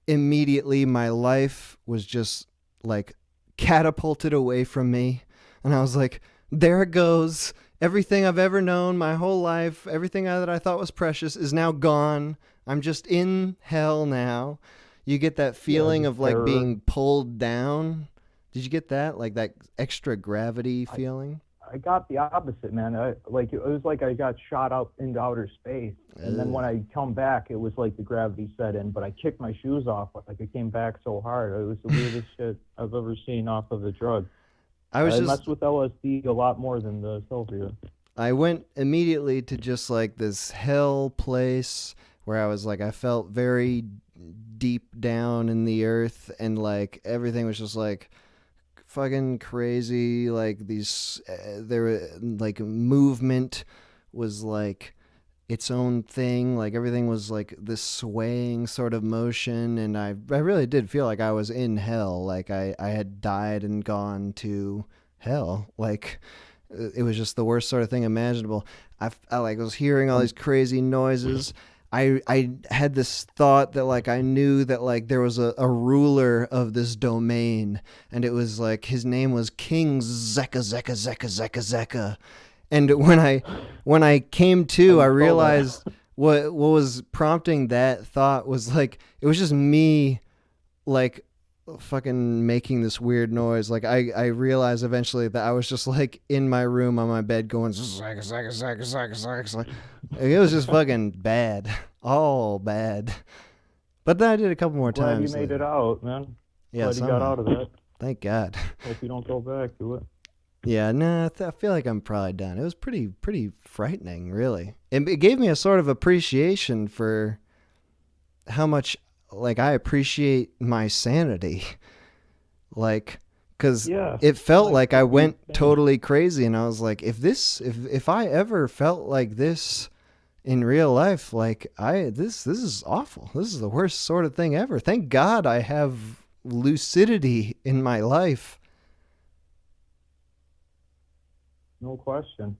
Speaker 2: immediately my life was just like catapulted away from me, and I was like, there it goes. Everything I've ever known my whole life, everything that I thought was precious is now gone. I'm just in hell now. You get that feeling of like being pulled down. Did you get that? Like that extra gravity feeling?
Speaker 19: I got the opposite, man. It was like I got shot up into outer space, and then when I come back, it was like the gravity set in. But I kicked my shoes off, like I came back so hard. It was the weirdest shit I've ever seen off of the drug. I messed with LSD a lot more than the salvia.
Speaker 2: I went immediately to just like this hell place where I was like, I felt very deep down in the earth, and like everything was just like fucking crazy. Like these there like movement was like its own thing. Like everything was like this swaying sort of motion, and I really did feel like I was in hell. Like I had died and gone to hell. Like it was just the worst sort of thing imaginable. I like was hearing all these crazy noises. I had this thought that like I knew that like there was a ruler of this domain, and it was like his name was King Zeka Zeka Zeka Zeka Zeka. And when I came to, I realized what was prompting that thought was like it was just me like fucking making this weird noise. Like I realized eventually that I was just like in my room on my bed going Zeka Zeka Zeka Zeka Zeka. Like, it was just fucking bad, all bad. But then I did a couple more
Speaker 19: Glad
Speaker 2: times.
Speaker 19: you made it out, man.
Speaker 2: Yeah,
Speaker 19: Glad you got out of that.
Speaker 2: Thank God.
Speaker 19: Hope you don't go back to it.
Speaker 2: Yeah, no, I feel like I'm probably done. It was pretty frightening, really. It gave me a sort of appreciation for how much, like, I appreciate my sanity. Like, because it felt like I went totally crazy, and I was like, if I ever felt like this in real life, like, this is awful. This is the worst sort of thing ever. Thank God I have lucidity in my life.
Speaker 19: No question.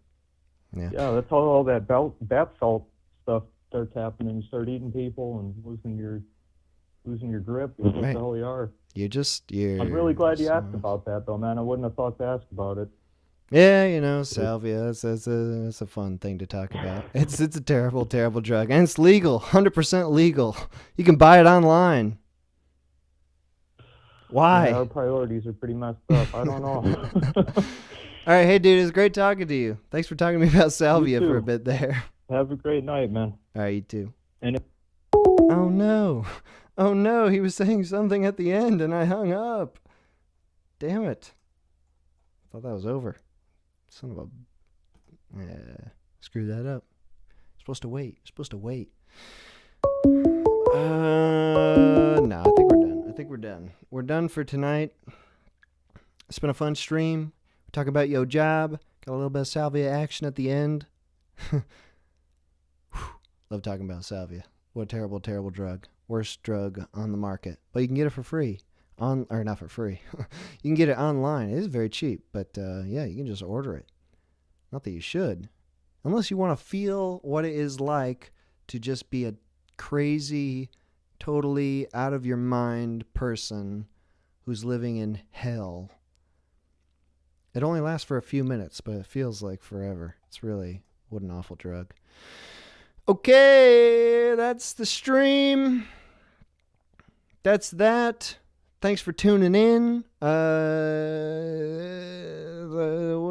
Speaker 2: Yeah.
Speaker 19: Yeah, that's how all that bath salt stuff starts happening. You start eating people and losing your grip. What the hell you are.
Speaker 2: You're
Speaker 19: I'm really glad you asked about that, though, man. I wouldn't have thought to ask about it.
Speaker 2: Yeah, you know, salvia. It's a fun thing to talk about. It's a terrible, terrible drug, and it's legal, 100% legal. You can buy it online. Why?
Speaker 19: Yeah, our priorities are pretty messed up. I don't know.
Speaker 2: All right, hey dude, it was great talking to you. Thanks for talking to me about salvia for a bit there.
Speaker 19: Have a great night, man.
Speaker 2: All right, you too.
Speaker 19: And
Speaker 2: oh no, he was saying something at the end, and I hung up. Damn it! I thought that was over. Son of a... Yeah, screw that up. Supposed to wait. No, I think we're done. We're done for tonight. It's been a fun stream. We talk about your job. Got a little bit of salvia action at the end. Love talking about salvia. What a terrible, terrible drug. Worst drug on the market. But you can get it for free. Not for free. You can get it online. It is very cheap, but yeah, you can just order it. Not that you should. Unless you want to feel what it is like to just be a crazy, totally out of your mind person who's living in hell. It only lasts for a few minutes, but it feels like forever. It's really, what an awful drug. Okay, that's the stream. That's that. Thanks for tuning in. What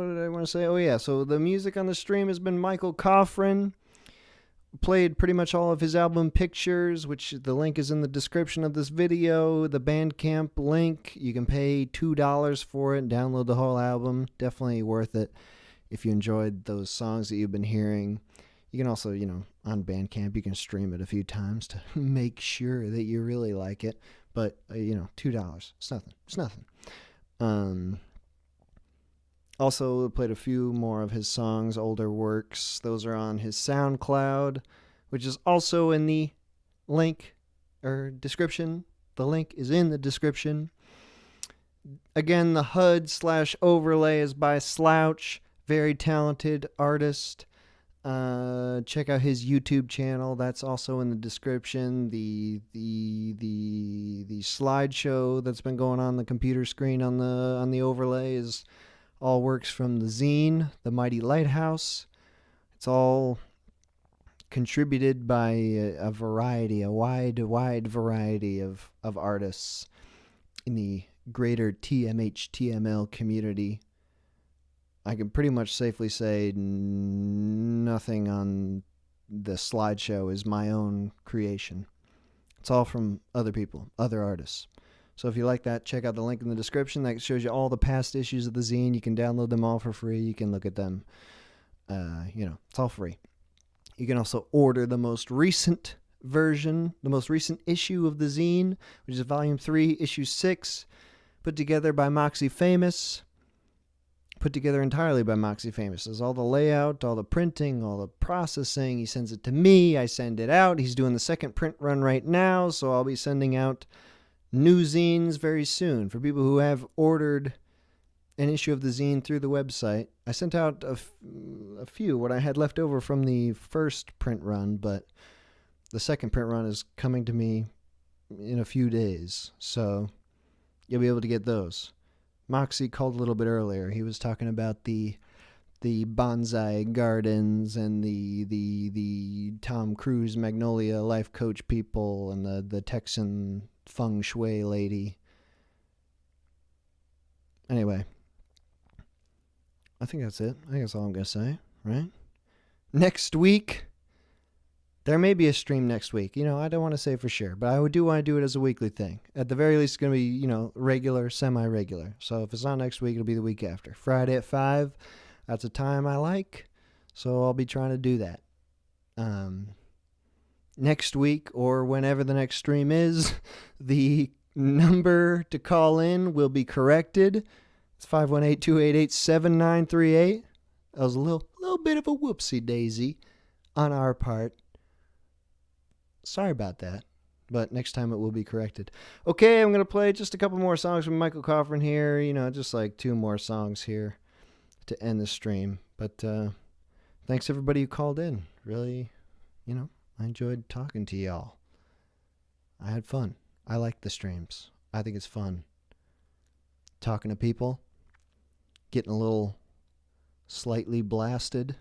Speaker 2: did I want to say? Oh, yeah. So the music on the stream has been Michael Coffrin. Played pretty much all of his album Pictures, which the link is in the description of this video. The Bandcamp link. You can pay $2 for it and download the whole album. Definitely worth it if you enjoyed those songs that you've been hearing. You can also, on Bandcamp, you can stream it a few times to make sure that you really like it. But, $2. It's nothing. Also played a few more of his songs, older works. Those are on his SoundCloud, which is also in the link or description. The link is in the description. Again, the HUD/overlay is by Slouch. Very talented artist. Check out his YouTube channel. That's also in the description. The slideshow that's been going on the computer screen on the overlay is all works from the zine, The Mighty Lighthouse. It's all contributed by a wide variety of artists in the greater TMHTML community. I can pretty much safely say nothing on the slideshow is my own creation. It's all from other people, other artists. So if you like that, check out the link in the description. That shows you all the past issues of the zine. You can download them all for free. You can look at them. It's all free. You can also order the most recent version, the most recent issue of the zine, which is Volume 3, Issue 6, put together by Moxie Famous. put together entirely by Moxie Famous. Does all the layout, all the printing, all the processing. He sends it to me. I send it out. He's doing the second print run right now, so I'll be sending out new zines very soon. For people who have ordered an issue of the zine through the website, I sent out a few, what I had left over from the first print run, but the second print run is coming to me in a few days, so you'll be able to get those. Moxie called a little bit earlier. He was talking about the bonsai gardens and the Tom Cruise Magnolia life coach people and the Texan feng shui lady. Anyway, I think that's it. I think that's all I'm going to say, right? Next week, there may be a stream next week. You know, I don't want to say for sure, but I do want to do it as a weekly thing. At the very least, it's going to be, you know, regular, semi-regular. So if it's not next week, it'll be the week after. Friday at 5, that's a time I like, so I'll be trying to do that. Next week, or whenever the next stream is, the number to call in will be corrected. It's 518-288-7938. That was a little bit of a whoopsie-daisy on our part. Sorry about that, but next time it will be corrected. Okay, I'm going to play just a couple more songs from Michael Coffrin here. You know, just like 2 more songs here to end the stream. But thanks everybody who called in. Really, you know, I enjoyed talking to y'all. I had fun. I like the streams. I think it's fun. Talking to people. Getting a little slightly blasted.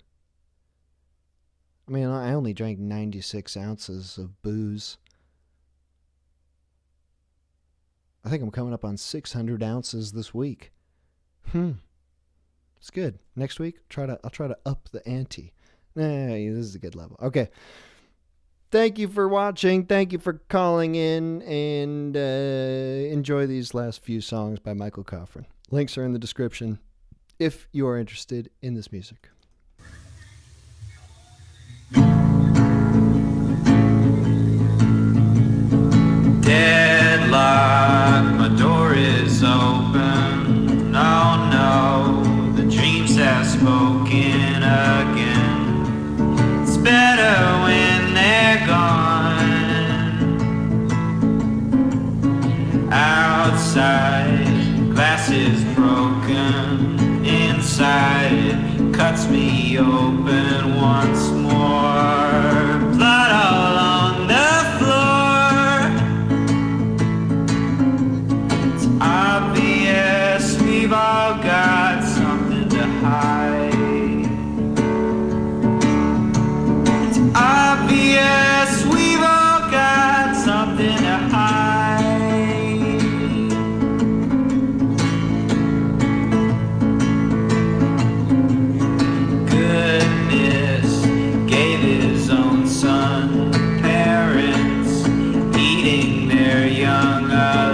Speaker 2: I mean, I only drank 96 ounces of booze. I think I'm coming up on 600 ounces this week. It's good. Next week, I'll try to up the ante. This is a good level. Okay. Thank you for watching. Thank you for calling in, and enjoy these last few songs by Michael Coffrin. Links are in the description if you are interested in this music.
Speaker 1: Deadlock, my door is open. Oh no, the dreams have spoken again. It's better when they're gone. Outside, glass is broken. Inside, cuts me open once more. Blood all on the floor. It's obvious we've all got something to hide. It's obvious we've all got something to hide. Goodness gave his own son parents eating their young alive.